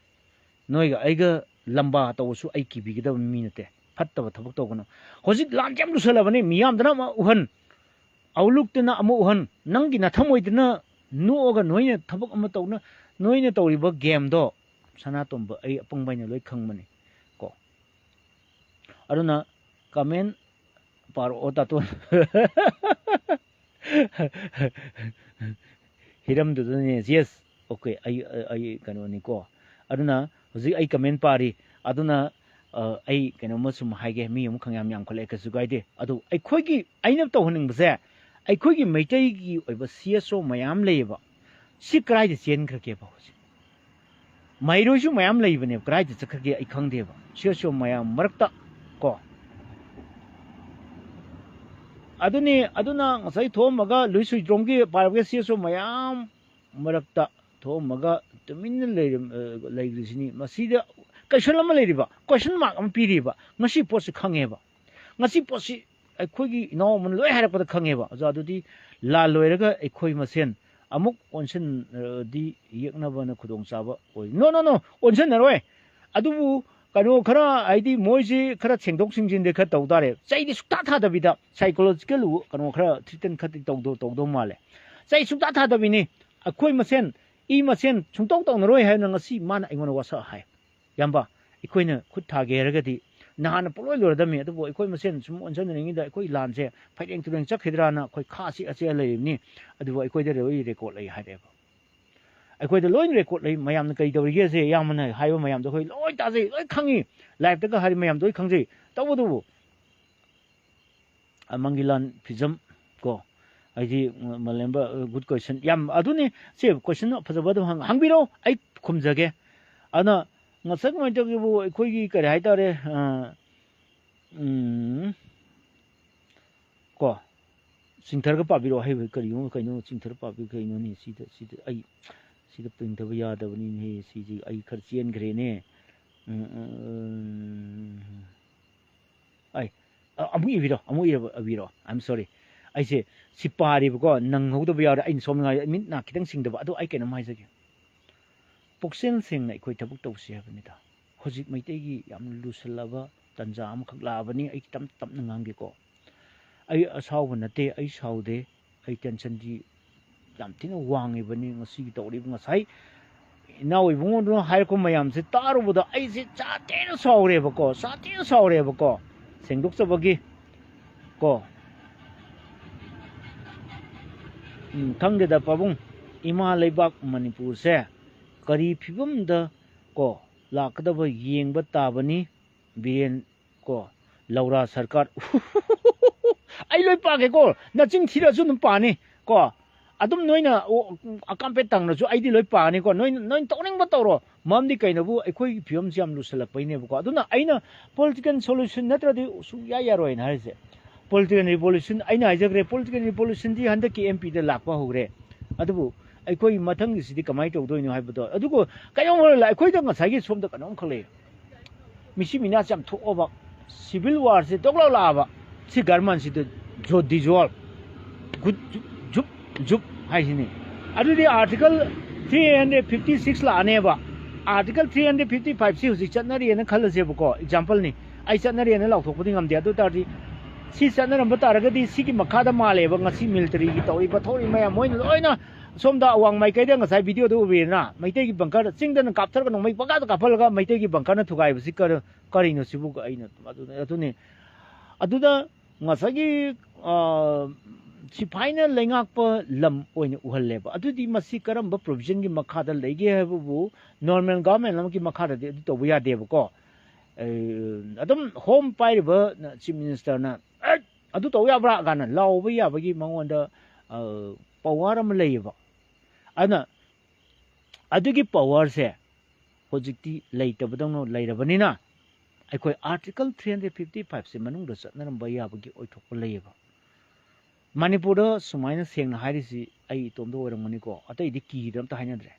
ꯅꯣꯏꯒ ꯑꯩꯒ ꯂꯝꯕꯥ ꯇꯧꯕꯁꯨ ꯑꯩ ꯀꯤꯕꯤꯒꯗꯕ ꯃꯤ ꯅꯠꯇꯦ ꯐꯠꯇꯕ ꯊꯕꯛ ꯇꯧꯒꯅꯨ ꯍꯧꯖꯤꯛ ꯂꯥꯟꯁꯦ ꯌꯥꯝ ꯂꯨꯁꯜꯂꯕꯅꯤ ꯃꯤꯌꯥꯝꯗꯅ ꯑꯃ ꯎꯍꯟ ꯑꯧꯂꯨꯛꯇꯅ ꯑꯃ ꯎꯍꯟ ꯅꯪꯒꯤ ꯅꯊꯝꯃꯣꯏꯗꯅ ꯅꯣꯛꯑꯒ ꯅꯣꯏꯅ ꯊꯕꯛ ꯑꯃ ꯇꯧꯅ ꯅꯣꯏꯅ ꯇꯧꯔꯤꯕ ꯒꯦꯝꯗꯣ ꯁꯅꯥꯇꯣꯝꯕ ꯑꯩ ꯑꯄꯪꯕꯩꯅ ꯂꯣꯏ ꯈꯪꯕꯅꯤ ꯀꯣ ꯑꯗꯨꯅ ꯀꯃꯦꯟ ꯄꯥꯔꯛꯑꯣ ꯇꯥꯇꯣꯟ ꯍꯤꯔꯝꯗꯨꯗꯅꯦ ꯌꯦꯁ ꯑꯣꯀꯦ ꯑꯩ ꯀꯩꯅꯣꯅꯤꯀꯣ ꯑꯗꯨꯅ ꯍꯧꯖꯤꯛ ꯑꯩ ꯀꯃꯦꯟ ꯄꯥꯔꯤ ꯑꯗꯨꯅ ꯑꯩ ꯀꯩꯅꯣꯝꯃ ꯁꯨꯝ ꯍꯥꯏꯒꯦ ꯃꯤ ꯑꯃꯨꯛ ꯌꯥꯝꯈꯠꯂꯛꯑꯦ ꯀꯩꯁꯨ ꯀꯥꯏꯗꯦ ꯑꯗꯨ ꯑꯩꯅ ꯇꯧꯍꯟꯅꯤꯡꯕꯁꯦ ꯑꯩꯈꯣꯏꯒꯤ ꯃꯩꯇꯩꯒꯤ ꯑꯣꯏꯕ CSO ꯃꯌꯥꯝ ꯂꯩꯌꯦꯕ ꯁꯤ ꯀꯗꯥꯏꯗ ꯆꯦꯟꯈ꯭ꯔꯒꯦꯕ ꯍꯧꯖꯤꯛ ꯃꯍꯩꯔꯣꯏꯁꯨ ꯃꯌꯥꯝ ꯂꯩꯕꯅꯦꯕ ꯀꯗꯥꯏꯗ ꯆꯠꯈ꯭ꯔꯒꯦ ꯑꯩ ꯈꯪꯗꯦꯕ CSO ꯃꯌꯥꯝ ꯃꯔꯛꯇ ꯀꯣ ꯑꯗꯨꯅ ꯉꯁꯥꯏ ꯊꯣꯛꯑꯝꯃꯒ ꯂꯨꯏ ꯁꯨꯏꯗ꯭ꯔꯣꯝꯒꯤ ꯄꯥꯏꯔꯛꯄ CSO ꯃꯌꯥꯝ ꯃꯔꯛꯇ ꯊꯣꯛꯑꯝꯃꯒ ꯇꯨꯃꯤꯟꯅ ꯂꯩꯔꯤꯁꯤꯅꯤ ꯃꯁꯤꯗ ꯀꯣꯏꯁꯟ ꯑꯃ ꯂꯩꯔꯤꯕ ꯀꯣꯏꯁꯟ ꯃꯥꯔꯛ ꯑꯃ ꯄꯤꯔꯤꯕ ꯉꯁꯤ ꯄꯣꯠꯁꯤ ꯈꯪꯉꯦꯕ ꯉꯁꯤ ꯄꯣꯠꯁꯤ ꯑꯩꯈꯣꯏꯒꯤ ꯏꯅꯥꯎ ꯑꯃꯅ ꯂꯣꯏ ꯍꯥꯏꯔꯛꯄꯗ ꯈꯪꯉꯦꯕ ꯑꯣꯖꯥ ꯑꯗꯨꯗꯤ ꯂꯥꯜ ꯂꯣꯏꯔꯒ ꯑꯩꯈꯣই ꯃꯁꯦꯟ ꯑꯃꯨꯛ ꯑꯣꯟꯁꯤꯟꯗꯤ ꯌꯦꯛꯅꯕꯅ ꯈꯨꯗꯣꯡꯆꯥꯕ ꯑꯣꯏ ꯅꯣ ꯑꯣꯟꯁꯤꯟꯅꯔꯣꯏ ꯑꯗꯨꯕꯨ ꯀꯩꯅꯣ ꯈꯔ ꯍꯥꯏꯗꯤ ꯃꯣꯏꯁꯤ ꯈꯔ ꯁꯦꯡꯗꯣꯛ ꯁꯦꯡꯖꯤꯟꯗꯤ ꯈꯔ ꯇꯧ ꯇꯥꯔꯦ ꯆꯩꯗꯤ ꯁꯨꯛꯊꯥ ꯊꯥꯗꯕꯤꯗ ꯁꯥꯏꯀꯣꯂꯣꯖꯤꯀꯦꯜ ꯀꯩꯅꯣ ꯈꯔ ꯊ꯭ꯔꯤꯇꯟ ꯈꯔꯗꯤ ꯇꯧꯗꯧ ꯃꯥꯜꯂꯦ ꯆꯩ ꯁꯨꯛꯊꯥ ꯊꯥꯗꯕꯤꯅꯤ ꯑꯩꯈꯣꯏ ꯃꯁꯦꯟ ꯃꯁꯦꯟ ꯁꯨꯡꯇꯧ ꯇꯧꯅꯔꯣꯏ ꯍꯥꯏꯅ ꯉꯁꯤ ꯃꯥꯅ ꯑꯩꯉꯣꯟꯗ ꯋꯥꯁꯛ ꯍꯥꯏ ꯌꯥꯝꯕ ꯑꯩꯈꯣꯏꯅ ꯈꯨꯠ ꯊꯥꯒꯦ ꯍꯥꯏꯔꯒꯗꯤ ꯅꯍꯥꯟꯅ ꯄꯨꯡꯂꯣꯏ ꯂꯣꯏꯔꯗꯝꯃꯤ ꯑꯗꯨꯕꯨ ꯑꯩꯈꯣꯏ ꯃꯁꯦꯟ ꯁꯨꯝ ꯑꯣꯟꯁꯤꯟꯅꯔꯤꯉꯩꯗ ꯑꯩꯈꯣꯏ ꯂꯥꯟꯁꯦ ꯐꯩꯔꯦꯡ ꯇꯨꯔꯦꯡ ꯆꯠꯈꯤꯗ꯭ꯔꯥꯅ ꯑꯩꯈꯣꯏ ꯈꯥꯁꯤ ꯑꯆꯦ ꯂꯩꯔꯤꯕꯅꯤ ꯑꯗꯨꯕꯨ ꯑꯩꯈꯣꯏꯗ ꯂꯣꯏ ꯔꯦꯀꯣꯔꯠ ꯂꯩ ꯍꯥꯏꯔꯦꯕ ꯑꯩꯈꯣꯏꯗ ꯂꯣꯏ ꯔꯦꯀꯣꯔꯠ ꯂꯩ ꯃꯌꯥꯝꯅ ꯀꯔꯤ ꯇꯧꯔꯤꯒꯦꯁꯦ ꯌꯥꯝꯅ ꯍꯥꯏꯕ ꯃꯌꯥꯝꯗꯣ ꯑꯩꯈꯣꯏ ꯂꯣꯏ ꯇꯥꯖꯩ ꯂꯣꯏ ꯈꯪꯉꯤ ꯂꯥꯏꯐꯇꯒ ꯍꯥꯏꯔꯤ ꯃꯌꯥꯝꯗꯣ ꯂꯣꯏ ꯈꯪꯖꯩ ꯇꯧꯕꯗꯨꯕꯨ ꯃꯪꯒꯤꯂꯥꯟ ꯐꯤꯖꯝ ꯀꯣ ꯍꯥꯏꯗꯤ ꯃꯂꯦꯝꯕ ꯒꯨꯗ ꯀꯣꯏꯁꯟ ꯌꯥꯝ ꯑꯗꯨꯅꯤ ꯁꯤ ꯀꯣꯏꯁꯟ ꯐꯖꯕ ꯑꯗꯨꯝ ꯍꯪꯕꯤꯔꯛꯑꯣ ꯑꯩ ꯈꯨꯝꯖꯒꯦ ꯑꯗꯨꯅ ꯉꯁꯥꯏ ꯀꯃꯥꯏꯅ ꯇꯧꯒꯦꯕꯨ ꯑꯩꯈꯣꯏꯒꯤ ꯀꯔꯤ ꯍꯥꯏꯇꯥꯔꯦ ꯀꯣ ꯆꯤꯡꯊꯔꯒ ꯄꯥꯕꯤꯔꯛꯑꯣ ꯍꯥꯏꯕ ꯀꯩꯅꯣ ꯆꯤꯡꯊꯔ ꯄꯥꯕꯤꯔ ꯀꯩꯅꯣꯅꯦ ꯁꯤꯗ ꯑꯩ ꯁꯤꯗ ꯄꯤꯡꯊꯕ ꯌꯥꯗꯕꯅꯤꯅꯦ ꯁꯤꯁꯦ ꯑꯩ ꯈꯔ ꯆꯦꯟꯈ꯭ꯔꯦꯅꯦ ꯑꯩ ꯑꯃꯨꯛ ꯏꯕꯤꯔꯛꯑꯣ ꯑꯥꯏ ꯑꯦꯝ ꯁꯣꯔꯤ ꯑꯩꯁꯦ ꯁꯤ ꯄꯥꯔꯤꯕꯀꯣ ꯅꯪꯍꯧꯗꯕ ꯌꯥꯎꯔꯦ ꯑꯩꯅ ꯁꯣꯝꯅꯉꯥꯏ ꯃꯤꯠ ꯅꯥ ꯈꯤꯇꯪ ꯁꯤꯡꯗꯕ ꯑꯗꯣ ꯑꯩ ꯀꯩꯅꯣꯝ ꯍꯥꯏꯖꯒꯦ ꯄꯨꯛꯆꯦꯜ ꯁꯦꯡꯅ ꯑꯩꯈꯣꯏ ꯊꯕꯛ ꯇꯧꯁꯤ ꯍꯥꯏꯕꯅꯤꯗ ꯍꯧꯖꯤꯛ ꯃꯩꯇꯩꯒꯤ ꯌꯥꯝꯅ ꯂꯨꯁꯜꯂꯕ ꯇꯟꯖꯥ ꯑꯃꯈꯛ ꯂꯥꯛꯑꯕꯅꯤ ꯑꯩ ꯇꯞꯅ ꯉꯥꯡꯒꯦꯀꯣ ꯑꯩ ꯑꯁꯥꯎꯕ ꯅꯠꯇꯦ ꯑꯩ ꯁꯥꯎꯗꯦ ꯑꯩ ꯇꯦꯟꯁꯟꯗꯤ ꯌꯥꯝ ꯊꯤꯅ ꯋꯥꯡꯉꯤꯕꯅꯤ ꯉꯁꯤꯒꯤ ꯇꯧꯔꯤꯕ ꯉꯁꯥꯏ ꯏꯅꯥꯎ ꯏꯕꯨꯡꯉꯣꯗꯨꯅ ꯍꯥꯏꯔꯛꯄ ꯃꯌꯥꯝꯁꯦ ꯇꯥꯔꯨꯕꯗ ꯑꯩꯁꯦ ꯁꯥꯊꯤꯅ ꯁꯥꯎꯔꯦꯕꯀꯣ ꯁꯦꯡꯗꯣꯛꯆꯕꯒꯤ ꯀꯣ ꯈꯪꯗꯦꯗ ꯄꯥꯕꯨꯡ ꯏꯃꯥ ꯂꯩꯕꯥꯛ ꯃꯅꯤꯄꯨꯔꯁꯦ ꯀꯔꯤ ꯐꯤꯕꯝꯗ ꯀꯣ ꯂꯥꯛꯀꯗꯕ ꯌꯦꯡꯕ ꯇꯥꯕꯅꯤ ꯕꯤꯔꯦꯟ ꯀꯣ ꯂꯧꯔꯥ ꯁꯔꯀꯥꯔ ꯑꯩ ꯂꯣꯏ ꯄꯥꯒꯦꯀꯣ ꯅꯆꯤꯟ ꯊꯤꯔꯁꯨ ꯑꯗꯨꯝ ꯄꯥꯅꯤ ꯀꯣ ꯑꯗꯨꯝ ꯅꯣꯏꯅ ꯑꯀꯥꯝꯄꯦꯠ ꯇꯪꯅꯁꯨ ꯑꯩꯗꯤ ꯂꯣꯏ ꯄꯥꯅꯤꯀꯣ ꯅꯣꯏ ꯇꯧꯅꯤꯡꯕ ꯇꯧꯔꯣ ꯃꯔꯝꯗꯤ ꯀꯩꯅꯣꯕꯨ ꯑꯩꯈꯣꯏꯒꯤ ꯐꯤꯕꯝꯁꯤ ꯌꯥꯝ ꯂꯨꯁꯜꯂꯛꯄꯩꯅꯦꯕꯀꯣ ꯑꯗꯨꯅ ꯑꯩꯅ ꯄꯣꯂꯤꯇꯤꯀꯦꯜ ꯁꯣꯂꯨꯁꯟ ꯅꯠꯇ꯭ꯔꯗꯤ ꯁꯨꯡꯌꯥ ꯌꯥꯔꯣꯏꯅ ꯍꯥꯏꯔꯤꯁꯦ ꯄꯣꯂꯤꯇꯤꯀꯦꯜ ꯔꯤꯚꯣꯂꯨꯁꯟ ꯑꯩꯅ ꯍꯥꯏꯖꯈ꯭ꯔꯦ ꯄꯣꯂꯤꯇꯤꯀꯦꯜ ꯔꯤꯚꯣꯂꯨꯁꯟꯗꯤ ꯍꯟꯗꯛꯀꯤ MPꯗ ꯂꯥꯛꯄ ꯍꯧꯈ꯭ꯔꯦ ꯑꯗꯨꯕꯨ ꯑꯩꯈꯣꯏ ꯃꯊꯪꯒꯤꯁꯤꯗꯤ ꯀꯃꯥꯏꯅ ꯇꯧꯗꯣꯏꯅꯣ ꯍꯥꯏꯕꯗꯣ ꯑꯗꯨꯒ ꯀꯩꯅꯣꯝ ꯑꯩꯈꯣꯏꯗ ꯉꯁꯥꯏꯒꯤ ꯁꯣꯝꯗ ꯀꯩꯅꯣꯝꯈꯛ ꯂꯩ मिसी मिना जम थोब सिविल वार से तोगला लाबा सी गवर्नमेंट से जो डिजॉल्व गुड जुप जुप हाइसिनी अदुदी आर्टिकल 356 लानेबा आर्टिकल 355 से हुजिक चतनरी ने खलसेबको एग्जांपल नि आई चतनरी ने लाउथोकपदि ngamde adu tardi si चतनरम तारगदि सिगी मखादा मालेबा ngasi military gi tawri pathori maya moina loina somda awang mai kaida ngasai video do ubina maitei gi bangkar chingdana kapthar ka nongmai paga da kapalga maitei gi bangkar na thugai bisi karino sibu aina adune aduda ngasai gi सिफाइना लेंगाप लम ओइने उहल्लेबा अदुदि मसी करम provision की मखादा लेगे हेबु normal government lump की मखादा दे तो बुया देबको अदम होम पाइब चीफ मिनिस्टर ना अदु तो याब्रा गाना लाव याबगी मंगोंद पावर अम लेबा अना अदुगी पावर से होजिक्ति लेतबदनो लेरबनिना अखोय आर्टिकल 355 से मनुंग द सतनरम बयाबगी ओइथोक लेबा Manipur sumaina seng na hairisi ai tomdo oramani ko atai di kiram ta hainadre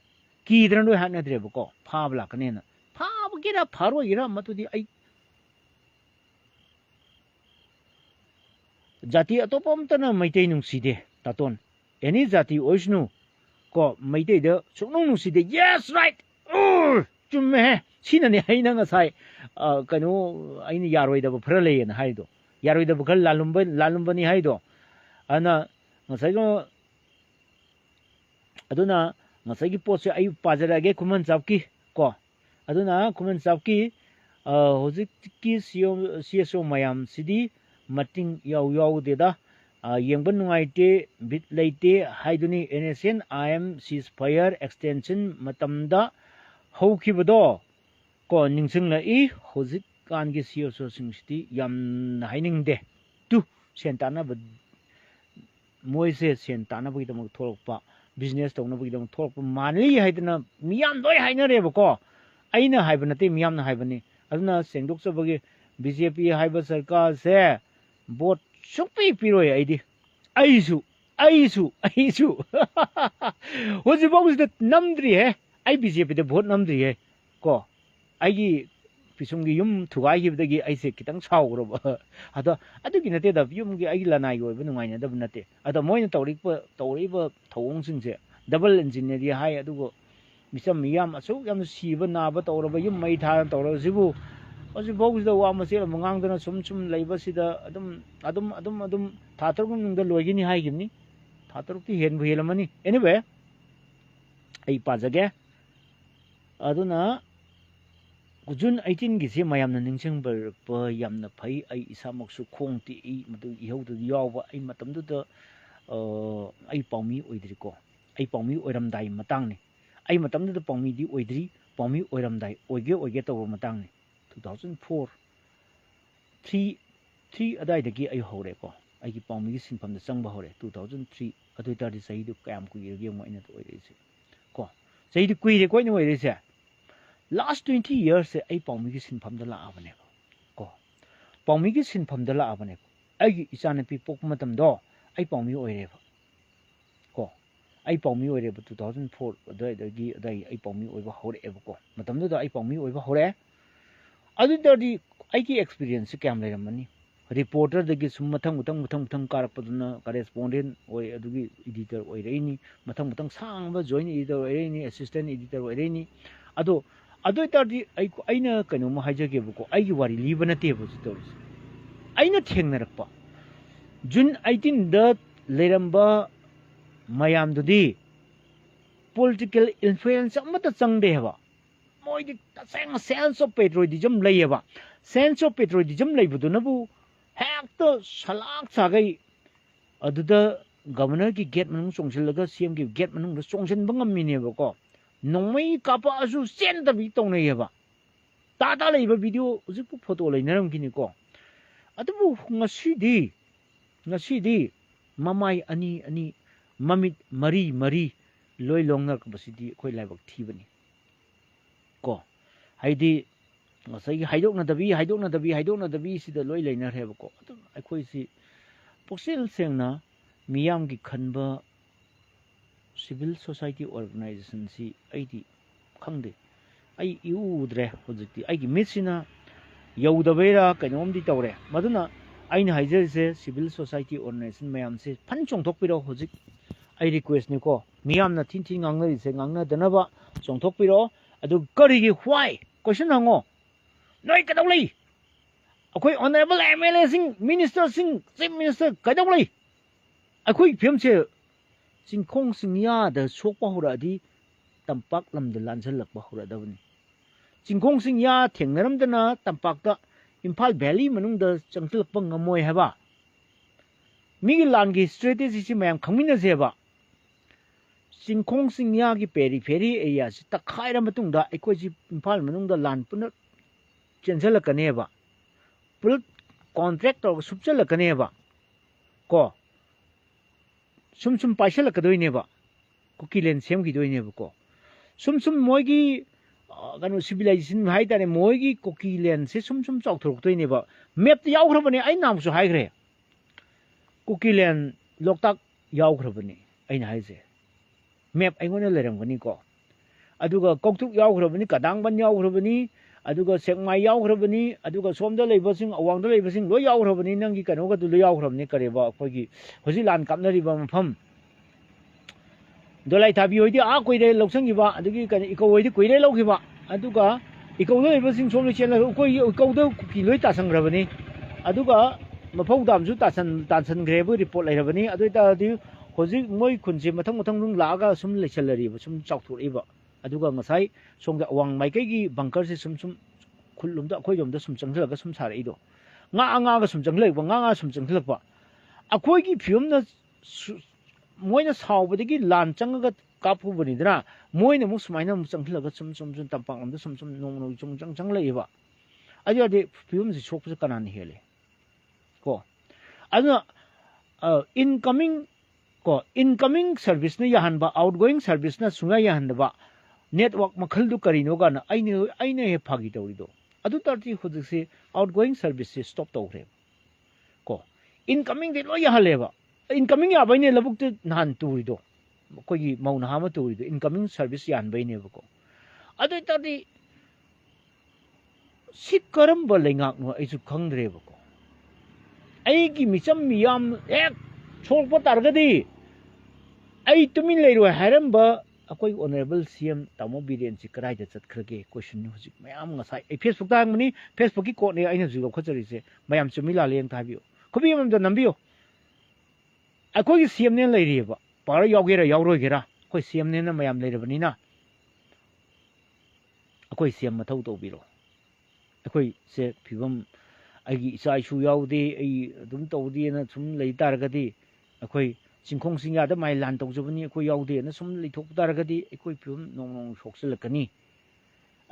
kidran do hanadre bako phabla kanena phab gira pharo gira matudi ai jati atopam tana maitei nungside taton any jati oisnu ko maitei de suknung nungside yes right chumme sina ne haina nga sai kanu aini yaroi da phra le na haido yaroi da bkhal lalumbani haido ana ngasaigo aduna ngasai post ayu pajarage kuman chapki ko aduna kuman chapki hojik ki CSO mayam sidi mating yaw deda yengban nungaite bit leite haiduni NSN IM ceasefire extension matamda hokibado ko ningsing la I hojik kan gi CSO singsti yam hainingde tu sentana मोइसे Sen तानबगी दम थोरकपा business तौनबगी दम थोरकपा मानली हाइदना मियाम दोय हाइनरेबको आइना HYBE नते मियाम ना हाइबनी अदुना सेंगदोकसबगी BJP HYBE सरकार से vote soupy पिरोय आइसु होजि boss the नमद्री है आई BJP the vote नमद्री है को आइगी पिसुंगी युम थुगाई हिबदगी आइसे कितंग सावग्रब अदा अदुगी नते द युमगी आइ लनाई ओइब नुंगाइना दब नते अदा मोइन तौरिब थौंगसिंगसे डबल इंजीनियरी हाय अदुगो मिसम मियाम असु याम सीब नाब तौरब युम मै था तौरसिबु अजि बौगुदा वा मसे मंगांगदना सुम लैबसिदा अदुम थातरगुम नुंग लोगिनी हायगिनी थातरुक्ति हेन हेलमनी anyway I पाजगे अदुना June 18 gisi mayamna ningsing bar yamna phai ai isamoksu khongti I madu ihaudu yawa ai matamdu da ai paumi oidri ko ai paumi oiramdai matangni ai matamdu da paumi di oidri paumi oiramdai oige taw matangni 2004 3 adai dagi ai hore ko ai gi paumi gi sinpham da changba hore 2003 adoi tari sai du kayam ku yegi mo ina to oire se ko sai du kuire ko ni oire se last 20 years se ai paumi gi sinpham da la abane ko paumi gi sinpham da la abane ko ai gi isana pi pok matam do ai paumi oire ba ko ai paumi oire ba 2004 adai ai paumi oiba hore eba ko matam da ai paumi oiba hore adu da di ai gi experience se kam leramani reporter dagi sum muthang karappaduna correspondent oi adugi editor oi reini muthang sang ba join editor oi reini assistant editor oi reini ado tardi aina kanu ma hajage buko ai wari libana te bu stories aina thengnarakpa June 18 da leramba mayam dudi political influence amata changde heba moi di tasang sense of patriotism layeba sense of patriotism laibudu nabu hekto salak sagai aduda governor ki gate manung chongsilaga CM ki gate manung da chongsin bangamine bako nongmai kapa asu sen da bi tong nei ba ta leiba video ujipu photo leinaram kini ko adubu ngasi di mamai ani mamit mari loi longnak basidi khoi laibak thibani ko haidi ngasai haidok na dabi sida loi leinar heba ko adu akhoi si poksel sengna miyam gi khanba civil society organization si aidi khangde ai iudre hojiti ai gi mitsina ꯌꯧꯗꯕꯩꯔꯥ ꯀꯩꯅꯣꯝꯗꯤ ꯇꯧꯔꯦ ꯃꯗꯨꯅ ꯑꯩꯅ ꯍꯥꯏꯖꯔꯤꯁꯦ civil society organisation ꯃꯌꯥꯝꯁꯦ ꯐꯟ ꯆꯣꯡꯊꯣꯛꯄꯤꯔꯛꯑꯣ ꯍꯧꯖꯤꯛ ꯑꯩ ꯔꯤꯀ꯭ꯋꯦꯁꯅꯤꯀꯣ ꯃꯤꯌꯥꯝꯅ ꯊꯤꯟ ꯊꯤꯟ ꯉꯥꯡꯅꯔꯤꯁꯦ ꯉꯥꯡꯅꯗꯅꯕ ꯆꯣꯡꯊꯣꯛꯄꯤꯔꯛꯑꯣ ꯑꯗꯨ ꯀꯔꯤꯒꯤ ꯋꯥꯏ ꯀꯣꯏꯁꯟ ꯍꯪꯉꯣ ꯅꯣꯏ ꯀꯩꯗꯧ ꯂꯩ ꯑꯩꯈꯣꯏ ꯑꯣꯅꯔꯦꯕꯜ ꯑꯦꯝ ꯑꯦꯜ ꯑꯦꯁꯤꯡ ꯃꯤꯅꯤꯁꯇꯔꯁꯤꯡ ꯆꯤꯐ ꯃꯤꯅꯤꯁꯇꯔ ꯀꯩꯗꯧ ꯂꯩ ꯑꯩꯈꯣꯏꯒꯤ ꯐꯤꯕꯝꯁꯦ ꯆꯤꯡꯈꯣꯡ ꯆꯤꯡꯌꯥꯗ ꯁꯣꯛꯄ ꯍꯧꯔꯛꯑꯗꯤ ꯇꯝꯄꯥꯛ ꯂꯝꯗ ꯂꯥꯟꯁꯤꯜꯂꯛꯄ ꯍꯧꯔꯛꯑꯗꯕꯅꯤ ꯆꯤꯡꯈꯣꯡ ꯆꯤꯡꯌꯥ ꯊꯦꯡꯅꯔꯝꯗꯅ ꯇꯝꯄꯥꯛꯇ ꯏꯝꯐꯥꯜ ꯚꯦꯂꯤ ꯃꯅꯨꯡꯗ ꯆꯪꯁꯤꯜꯂꯛꯄ ꯉꯝꯃꯣꯏ ꯍꯥꯏꯕ ꯃꯤꯒꯤ ꯂꯥꯟꯒꯤ ꯁ꯭ꯇ꯭ꯔꯦꯇꯦꯖꯤꯁꯤ ꯃꯌꯥꯝ ꯈꯪꯃꯤꯟꯅꯁꯦꯕ ꯆꯤꯡꯈꯣꯡ ꯆꯤꯡꯌꯥꯒꯤ ꯄꯦꯔꯤꯐꯦꯔꯤ ꯑꯦꯔꯤꯌꯥꯁꯤ ꯇꯛꯈꯥꯏꯔ ꯃꯇꯨꯡꯗ ꯑꯩꯈꯣꯏꯁꯤ ꯏꯝꯐꯥꯜ ꯃꯅꯨꯡꯗ ꯂꯥꯟ ꯄꯨꯟꯅ ꯆꯦꯟꯁꯤꯜꯂꯛꯀꯅꯦꯕ ꯄꯨꯂꯞ ꯀꯣꯟꯇ꯭ꯔꯦꯛ ꯇꯧꯔꯒ ꯁꯨꯞꯆꯜꯂꯛꯀꯅꯦꯕ ꯀꯣ ꯁꯨꯝ ꯄꯥꯏꯁꯤꯜꯂꯛꯀꯗꯣꯏꯅꯦꯕ ꯀꯨꯀꯤꯂꯦꯟ ꯁꯦꯝꯈꯤꯗꯣꯏꯅꯦꯕꯀꯣ ꯁꯨꯝ ꯃꯣꯏꯒꯤ ꯀꯩꯅꯣ ꯁꯤꯚꯤꯂꯥꯏꯖꯦꯁꯟ ꯍꯥꯏꯇꯥꯔꯦ ꯃꯣꯏꯒꯤ ꯀꯨꯀꯤꯂꯦꯟꯁꯦ ꯁꯨꯝ ꯆꯥꯎꯊꯣꯔꯛꯇꯣꯏꯅꯦꯕ ꯃꯦꯞꯇ ꯌꯥꯎꯈ꯭ꯔꯕꯅꯦ ꯑꯩ ꯅꯍꯥꯟꯃꯨꯛꯁꯨ ꯍꯥꯏꯈ꯭ꯔꯦ ꯀꯨꯀꯤꯂꯦꯟ ꯂꯣꯛꯇꯥꯛ ꯌꯥꯎꯈ꯭ꯔꯕꯅꯤ ꯑꯩꯅ ꯍꯥꯏꯁꯦ ꯃꯦꯞ ꯑꯩꯉꯣꯟꯗ ꯂꯩꯔꯝꯒꯅꯤꯀꯣ ꯑꯗꯨꯒ ꯀꯧꯇꯨꯛ ꯌꯥꯎꯈ꯭ꯔꯕꯅꯤ ꯀꯗꯥꯡꯕꯟ ꯌꯥꯎꯈ꯭ꯔꯕꯅꯤ ꯑꯗꯨꯒ ꯁꯦꯛꯃꯥꯏ ꯌꯥꯎꯈ꯭ꯔꯕꯅꯤ ꯑꯗꯨꯒ ꯁꯣꯝꯗ ꯂꯩꯕꯁꯤꯡ ꯑꯋꯥꯡꯗ ꯂꯩꯕꯁꯤꯡ ꯂꯣꯏ ꯌꯥꯎꯈ꯭ꯔꯕꯅꯤ ꯅꯪꯒꯤ ꯀꯩꯅꯣꯒꯗꯨ ꯂꯣꯏ ꯌꯥꯎꯈ꯭ꯔꯕꯅꯤ ꯀꯔꯤꯕ ꯑꯩꯈꯣꯏꯒꯤ ꯍꯧꯖꯤꯛ ꯂꯥꯟ ꯀꯥꯞꯅꯔꯤꯕ ꯃꯐꯝ ꯗꯣꯂꯥꯏ ꯊꯥꯕꯤ ꯍꯣꯏꯗꯤ ꯀꯨꯏꯔꯦ ꯂꯧꯁꯤꯟꯈꯤꯕ ꯑꯗꯒꯤ ꯀꯩꯅꯣ ꯏꯀꯧ ꯍꯣꯏꯗꯤ ꯀꯨꯏꯔꯦ ꯂꯧꯈꯤꯕ ꯑꯗꯨꯒ ꯏꯀꯧꯗ ꯂꯩꯕꯁꯤꯡ ꯁꯣꯝꯗ ꯆꯦꯜꯂꯒ ꯑꯩꯈꯣꯏ ꯏꯀꯧꯗ ꯀꯨꯀꯤ ꯂꯣꯏ ꯇꯥꯁꯟꯈ꯭ꯔꯕꯅꯤ ꯑꯗꯨꯒ ꯃꯐꯧ ꯗꯥꯝꯁꯨ ꯇꯥꯟꯁꯟꯈ꯭ꯔꯦꯕ ꯔꯤꯄꯣꯔꯠ ꯂꯩꯔꯕꯅꯤ ꯑꯗꯨ ꯑꯣꯏꯇꯥꯔꯗꯤ ꯍꯧꯖꯤꯛ ꯃꯣꯏ ꯈꯨꯟꯁꯦ ꯃꯊꯪ ꯂꯥꯛꯑꯒ ꯁꯨꯝ ꯂꯩꯁꯜꯂꯔꯤꯕ ꯁꯨꯝ ꯆꯥꯎꯊꯣꯔꯛꯏꯕ ꯑꯗꯨꯒ ꯉꯁꯥꯏ ꯁꯣꯝꯗ ꯑꯋꯥꯡ ꯃꯥꯏꯀꯩꯒꯤ ꯕꯪꯀꯔꯁꯦ ꯁꯨꯝ ꯈꯨꯜꯂꯣꯝꯗ ꯑꯩꯈꯣꯏꯔꯣꯝꯗ ꯁꯨꯝ ꯆꯪꯁꯤꯜꯂꯒ ꯁꯨꯝ ꯁꯥꯔꯛꯏꯗꯣ ꯉꯥꯒ ꯁꯨꯝ ꯆꯪꯁꯤꯜꯂꯛꯄ ꯉꯥ ꯁꯨꯝ ꯆꯪꯁꯤꯜꯂꯛꯄ ꯑꯩꯈꯣꯏꯒꯤ ꯐꯤꯕꯝꯅ ꯃꯣꯏꯅ ꯁꯥꯎꯕꯗꯒꯤ ꯂꯥꯟ ꯆꯪꯉꯒ ꯀꯥꯞꯄꯨꯕꯅꯤꯗꯅ ꯃꯣꯏꯅ ꯑꯃꯨꯛ ꯁꯨꯃꯥꯏꯅ ꯑꯃꯨꯛ ꯆꯪꯁꯤꯜꯂꯒ ꯁꯨꯝ ꯇꯝꯄꯥꯛ ꯂꯝꯗ ꯁꯨꯝ ꯅꯣꯡꯃꯒꯤ ꯆꯪꯂꯛꯏꯕ ꯑꯗꯨ ꯑꯣꯏꯔꯗꯤ ꯐꯤꯕꯝꯁꯤ ꯁꯣꯛꯄꯁꯦ ꯀꯅꯥꯅ ꯍꯦꯜꯂꯤ ꯀꯣ ꯑꯗꯨꯅ ꯏꯟꯀꯃꯤꯡ ꯁꯔꯚꯤꯁꯅ ꯌꯥꯍꯟꯕ ꯑꯥꯎꯠꯒꯣꯌꯤꯡ ꯁꯔꯚꯤꯁꯅ ꯁꯨꯡꯌꯥ ꯌꯥꯍꯟꯗꯕ ꯅꯦꯠꯋꯥꯛ ꯃꯈꯜꯗꯨ ꯀꯔꯤꯅꯣ ꯀꯥꯟꯗ ꯑꯩꯅ ꯍꯦꯛ ꯐꯥꯒꯤ ꯇꯧꯔꯤꯗꯣ ꯑꯗꯨ ꯇꯥꯔꯗꯤ ꯍꯧꯖꯤꯛꯁꯤ ꯑꯥꯎꯠꯒꯣꯌꯤꯡ ꯁꯔꯚꯤꯁꯁꯦ ꯁ꯭ꯇꯣꯞ ꯇꯧꯈ꯭ꯔꯦꯕ ꯀꯣ ꯏꯟꯀꯃꯤꯡꯗꯤ ꯂꯣꯏ ꯌꯥꯍꯜꯂꯦꯕ ꯏꯟꯀꯃꯤꯡ ꯌꯥꯕꯩꯅꯦ ꯂꯧꯕꯨꯛꯇ ꯅꯍꯥꯟ ꯇꯨꯔꯤꯗꯣ ꯑꯩꯈꯣꯏꯒꯤ ꯃꯧ ꯅꯍꯥ ꯑꯃ ꯇꯨꯔꯤꯗꯣ ꯏꯟꯀꯃꯤꯡ ꯁꯔꯚꯤꯁ ꯌꯥꯍꯟꯕꯩꯅꯦꯕꯀꯣ ꯑꯗꯨ ꯑꯣꯏꯇꯥꯔꯗꯤ ꯁꯤ ꯀꯔꯝꯕ ꯂꯩꯉꯥꯛꯅꯣ ꯑꯩꯁꯨ ꯈꯪꯗ꯭ꯔꯦꯕꯀꯣ ꯑꯩꯒꯤ ꯃꯤꯆꯝ ꯃꯤꯌꯥꯝ ꯍꯦꯛ ꯁꯣꯛꯄ ꯇꯥꯔꯒꯗꯤ ꯑꯩ ꯇꯨꯃꯤꯟ ꯂꯩꯔꯣꯏ ꯍꯥꯏꯔꯝꯕ ꯑꯩꯈꯣꯏ ꯑꯣꯅꯔꯦꯕꯜ ꯁꯤ ꯑꯦꯝ ꯇꯥꯃꯣ ꯕꯤꯔꯦꯟꯁꯤ ꯀꯗꯥꯏꯗ ꯆꯠꯈ꯭ꯔꯒꯦ ꯀꯣꯏꯁꯟꯅꯤ ꯍꯧꯖꯤꯛ ꯃꯌꯥꯝ ꯉꯁꯥꯏ ꯑꯩ ꯐꯦꯁꯕꯨꯛꯇ ꯍꯪꯕꯅꯤ ꯐꯦꯁꯕꯨꯛꯀꯤ ꯀꯣꯠꯅꯦ ꯑꯩꯅ ꯍꯧꯖꯤꯛ ꯂꯧꯈꯠꯆꯔꯤꯁꯦ ꯃꯌꯥꯝ ꯆꯨꯝꯃꯤ ꯂꯥꯜꯂꯦ ꯑꯝꯇ ꯍꯥꯏꯕꯤꯌꯨ ꯈꯨꯕꯤ ꯑꯃꯃꯝꯇ ꯅꯝꯕꯤꯌꯨ ꯑꯩꯈꯣꯏꯒꯤ ꯁꯤ ꯑꯦꯝꯅꯦꯅ ꯂꯩꯔꯤꯑꯕ ꯄꯥꯋꯔ ꯌꯥꯎꯒꯦꯔꯥ ꯌꯥꯎꯔꯣꯏꯒꯦꯔꯥ ꯑꯩꯈꯣꯏ ꯁꯤ ꯑꯦꯝꯅꯦꯅ ꯃꯌꯥꯝ ꯂꯩꯔꯕꯅꯤꯅ ꯑꯩꯈꯣই ꯁꯤ ꯑꯦꯝ ꯃꯊꯧ ꯇꯧꯕꯤꯔꯣ ꯑꯩꯈꯣꯏꯁꯦ ꯐꯤꯕꯝ ꯑꯩꯒꯤ ꯏꯆꯥ ꯏꯁꯨ ꯌꯥꯎꯗꯦ ꯑꯩ ꯑꯗꯨꯝ ꯇꯧꯗꯦꯅ ꯁꯨꯝ ꯂꯩ ꯇꯥꯔꯒꯗꯤ ꯑꯩꯈꯣꯏ ꯆꯤꯡꯈꯣꯡ ꯆꯤꯡꯌꯥꯗ ꯃꯥꯏ ꯂꯥꯟ ꯇꯧꯖꯕꯅꯤ ꯑꯩꯈꯣꯏ ꯌꯥꯎꯗꯦꯅ ꯁꯨꯝ ꯂꯩꯊꯣꯛꯄ ꯇꯥꯔꯒꯗꯤ ꯑꯩꯈꯣই ꯐꯤꯕꯝ ꯅꯣꯡ ꯁꯣꯛꯆꯤꯜꯂꯛꯀꯅꯤ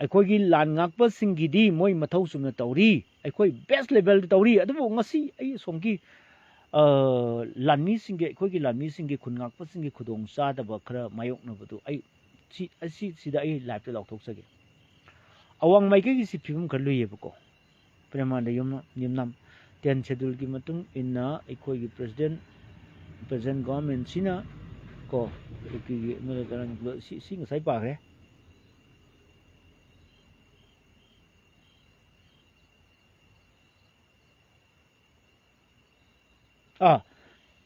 ꯑꯩꯈꯣꯏꯒꯤ ꯂꯥꯟ ꯉꯥꯛꯄꯁꯤꯡꯒꯤꯗꯤ ꯃꯣꯏ ꯃꯊꯧ ꯆꯨꯝꯅ ꯇꯧꯔꯤ ꯑꯩꯈꯣꯏ ꯕꯦꯁ ꯂꯦꯚꯦꯜꯗ ꯇꯧꯔꯤ ꯑꯗꯨꯕꯨ ꯉꯁꯤ ꯑꯩ ꯁꯣꯝꯒꯤ ꯂꯥꯟꯃꯤꯁꯤꯡꯒꯤ ꯑꯩꯈꯣꯏꯒꯤ ꯂꯥꯟꯃꯤꯁꯤꯡꯒꯤ ꯈꯨꯟ ꯉꯥꯛꯄꯁꯤꯡꯒꯤ ꯈꯨꯗꯣꯡ ꯆꯥꯗꯕ ꯈꯔ ꯃꯥꯌꯣꯛꯅꯕꯗꯨ ꯑꯩ ꯁꯤꯗ ꯑꯩ ꯂꯥꯏꯐꯇ ꯂꯥꯎꯊꯣꯛꯆꯒꯦ ꯑꯋꯥꯡ ꯃꯥꯏꯀꯩꯒꯤꯁꯤ ꯐꯤꯕꯝ ꯈꯔ ꯂꯨꯏꯌꯦꯕꯀꯣ ꯄ꯭ꯔꯦꯃꯥꯟꯗ ꯌꯨꯝꯅꯥꯝ 10 ꯁꯦꯗꯨꯜꯒꯤ ꯃꯇꯨꯡ ꯏꯟꯅ ꯑꯩꯈꯣꯏꯒꯤ ꯄ꯭ꯔꯦꯖꯦꯟ ꯒꯚꯔꯟꯃꯦꯟꯁꯤꯅ ꯀꯣ ꯁꯤ ꯉꯁꯥꯏ ꯄꯥꯈ꯭ꯔꯦ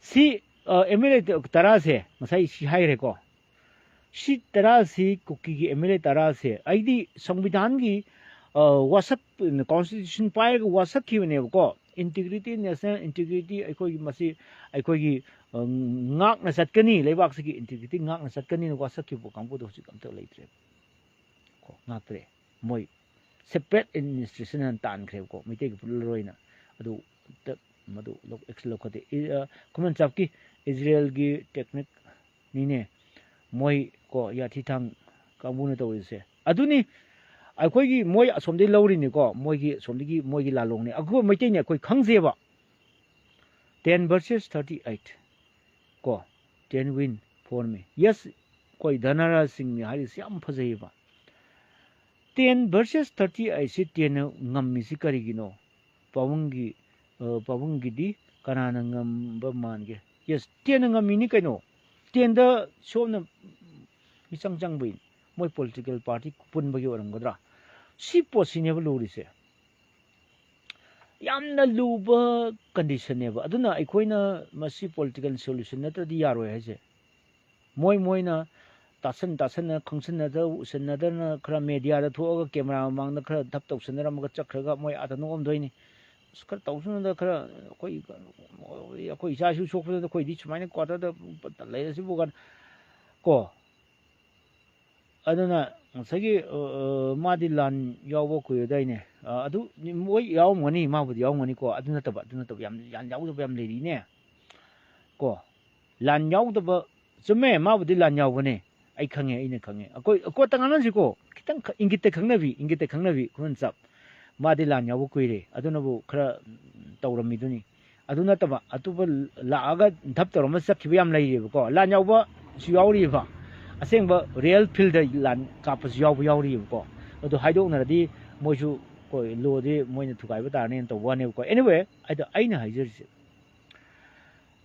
ꯁꯤ ꯑꯦꯝ ꯑꯦꯜ ꯑꯦ ꯇꯔꯥꯁꯦ ꯉꯁꯥꯏ ꯁꯤ ꯍꯥꯏꯈ꯭ꯔꯦꯀꯣ ꯁꯤ ꯇꯔꯥꯁꯤ ꯀꯨꯀꯤꯒꯤ ꯑꯦꯝ ꯑꯦꯜ ꯑꯦ ꯇꯔꯥꯁꯦ ꯑꯩꯗꯤ ꯁꯪꯕꯤꯙꯥꯟꯒꯤ ꯋꯥꯁꯛ ꯀꯣꯟꯁꯇꯤꯇ꯭ꯌꯨꯁꯟ ꯄꯥꯏꯔꯒ ꯋꯥꯁꯛꯈꯤꯕꯅꯦꯕꯀꯣ ꯏꯟꯇꯤꯒ꯭ꯔꯤꯇꯤ ꯅꯦꯁꯅꯦꯜ ꯏꯟꯇꯤꯒ꯭ꯔꯤꯇꯤ ꯑꯩꯈꯣꯏꯒꯤ ꯃꯁꯤ ꯑꯩꯈꯣꯏꯒꯤ ꯉꯥꯛꯅ ꯆꯠꯀꯅꯤ ꯂꯩꯕꯥꯛꯁꯤꯒꯤ ꯏꯟꯇꯤꯒ꯭ꯔꯤꯇꯤ ꯉꯥꯛꯅ ꯆꯠꯀꯅꯤꯅ ꯋꯥꯁꯛꯈꯤꯕ ꯀꯥꯡꯕꯨꯗꯣ ꯍꯧꯖꯤꯛ ꯑꯝꯇ ꯂꯩꯇ꯭ꯔꯦꯕ ꯀꯣ ꯉꯥꯛꯇ꯭ꯔꯦ ꯃꯣꯏ ꯁꯦꯄꯔꯦꯠ ꯑꯦꯗꯃꯤꯅꯤꯁꯇ꯭ꯔꯦꯁꯟ ꯍꯥꯟꯅ ꯇꯥꯟꯈ꯭ꯔꯦꯕꯀꯣ ꯃꯩꯇꯩꯒ ꯄꯨꯜꯂꯔꯣꯏꯅ ꯑꯗꯨ ꯃꯗꯨ ꯑꯦꯛꯁꯟ ꯂꯧꯈꯠꯇꯦ ꯈꯨꯃꯟ ꯆꯥꯞꯀꯤ ꯏꯖꯔꯦꯜꯒꯤ ꯇꯦꯛꯅꯤꯛꯅꯤꯅꯦ ꯃꯣꯏ ꯀꯣ ꯌꯥꯊꯤꯊꯥꯡ ꯀꯥꯡꯕꯨꯅ ꯇꯧꯔꯤꯁꯦ ꯑꯗꯨꯅꯤ ꯑꯩꯈꯣꯏꯒꯤ ꯃꯣꯏ ꯑꯁꯣꯝꯗꯒꯤ ꯂꯧꯔꯤꯅꯤꯀꯣ ꯃꯣꯏꯒꯤ ꯑꯁꯣꯝꯗꯒꯤ ꯃꯣꯏꯒꯤ ꯂꯥꯂꯣꯡꯅꯤ ꯑꯩꯈꯣꯏ ꯃꯩꯇꯩꯅꯤ ꯑꯩꯈꯣই ꯈꯪꯖꯦꯕ 10 versus 38 ꯀꯣ 10 win for me yes ꯑꯩꯈꯣꯏ ꯙꯅꯔꯥꯖ ꯁꯤꯡꯅꯤ ꯍꯥꯏꯔꯤꯁꯤ ꯌꯥꯝ ꯐꯖꯩꯌꯦꯕ 10 versus 38 ꯁꯤ 10ꯅ ꯉꯝꯃꯤꯁꯤ ꯀꯔꯤꯒꯤꯅꯣ ꯄꯥꯕꯨꯡꯒꯤꯗꯤ ꯀꯅꯥꯅ ꯉꯝꯕ ꯃꯥꯟꯒꯦ ꯌꯦꯁ 10ꯅ ꯉꯝꯃꯤꯅꯤ ꯀꯩꯅꯣ 10ꯗ ꯁꯣꯝꯅ ꯃꯤꯆꯪ ꯆꯪꯕꯩꯅꯤ ꯃꯣꯏ ꯄꯣꯂꯤꯇꯤꯀꯦꯜ ꯄꯥꯔꯇꯤ ꯄꯨꯟꯕꯒꯤ ꯑꯣꯏꯔꯝꯒꯗ꯭ꯔꯥ ꯁꯤ ꯄꯣꯠꯁꯤꯅꯦꯕ ꯂꯨꯔꯤꯁꯦ ꯌꯥꯝꯅ ꯂꯨꯕ ꯀꯟꯗꯤꯁꯟꯅꯦꯕ ꯑꯗꯨꯅ ꯑꯩꯈꯣꯏꯅ ꯃꯁꯤ ꯄꯣꯂꯤꯇꯤꯀꯦꯜ ꯁꯣꯂꯨꯁꯟ ꯅꯠꯇ꯭ꯔꯗꯤ ꯌꯥꯔꯣꯏ ꯍꯥꯏꯁꯦ ꯃꯣꯏꯅ ꯇꯥꯁꯟꯅ ꯈꯪꯁꯟꯅꯗ ꯎꯁꯟꯅꯗꯅ ꯈꯔ ꯃꯦꯗꯤꯌꯥꯗ ꯊꯣꯛꯑꯒ ꯀꯦꯃꯦꯔꯥ ꯃꯃꯥꯡꯗ ꯈꯔ ꯙꯞ ꯇꯧꯁꯟꯅꯔꯝꯃꯒ ꯆꯠꯈ꯭ꯔꯒ ꯃꯣꯏ ꯑꯥꯗ ꯅꯣꯛꯑꯝꯗꯣꯏꯅꯤ ꯑꯁ ꯈꯔ ꯇꯧꯁꯟꯅꯗ ꯈꯔ ꯑꯩꯈꯣꯏ ꯏꯆꯥ ꯏꯁꯨ ꯁꯣꯛꯄꯗ ꯑꯩꯈꯣꯏꯗꯤ ꯁꯨꯃꯥꯏꯅ ꯀ꯭ꯋꯥꯇꯔꯗ ꯂꯩꯔꯁꯤꯕꯨ ꯀꯣ ꯑꯗꯨꯅ ꯉꯁꯥꯏꯒꯤ ꯃꯥꯗꯤ ꯂꯥꯟ ꯌꯥꯎꯕ ꯀꯨꯏꯔꯗꯥꯏꯅꯦ ꯑꯗꯨ ꯃꯣꯏ ꯌꯥꯎꯔꯝꯒꯅꯤ ꯃꯥꯕꯨꯗꯤ ꯌꯥꯎꯔꯝꯒꯅꯤꯀꯣ ꯑꯗꯨ ꯅꯠꯇꯕ ꯌꯥꯝ ꯌꯥꯎꯗꯕ ꯌꯥꯝ ꯂꯩꯔꯤꯅꯦ ꯀꯣ ꯂꯥꯟ ꯌꯥꯎꯗꯕ ꯆꯨꯝꯃꯦ ꯃꯥꯕꯨꯗꯤ ꯂꯥꯟ ꯌꯥꯎꯕꯅꯦ ꯑꯩꯅ ꯈꯪꯉꯦ ꯑꯩꯈꯣꯏ ꯉꯥꯡꯅꯁꯤꯀꯣ ꯈꯤꯇꯪ ꯏꯪꯒꯤꯠꯇ ꯈꯪꯅꯕꯤ ꯈꯨꯃꯟ ꯆꯞ ꯃꯥꯗꯤ ꯂꯥꯟ ꯌꯥꯎꯕ ꯀꯨꯏꯔꯦ ꯑꯗꯨꯅꯕꯨ ꯈꯔ ꯇꯧꯔꯝꯃꯤꯗꯨꯅꯤ ꯑꯗꯨ ꯅꯠꯇꯕ ꯑꯇꯣꯞꯄ ꯂꯥꯛꯑꯒ ꯙꯞ ꯇꯧꯔꯝꯃ ꯆꯠꯈꯤꯕ ꯌꯥꯝ ꯂꯩꯔꯤꯕꯀꯣ ꯂꯥꯟ ꯌꯥꯎꯕꯁꯨ ꯌꯥꯎꯔꯤꯕ ꯑꯁꯦꯡꯕ ꯔꯤꯌꯦꯜ ꯐꯤꯜꯗ ꯂꯥꯟ ꯀꯥꯞꯄꯁꯨ ꯌꯥꯎꯔꯤꯕꯀꯣ ꯑꯗꯨ ꯍꯥꯏꯗꯣꯛꯅꯔꯗꯤ ꯃꯣꯏꯁꯨ ꯂꯣꯗꯤ ꯃꯣꯏꯅ ꯊꯨꯒꯥꯏꯕ ꯇꯥꯔꯅꯤꯅ ꯇꯧꯕ ꯋꯥꯅꯦꯕꯀꯣ ꯑꯦꯅꯤꯋꯦ ꯑꯩꯅ ꯍꯥꯏꯖꯔꯤꯁꯦ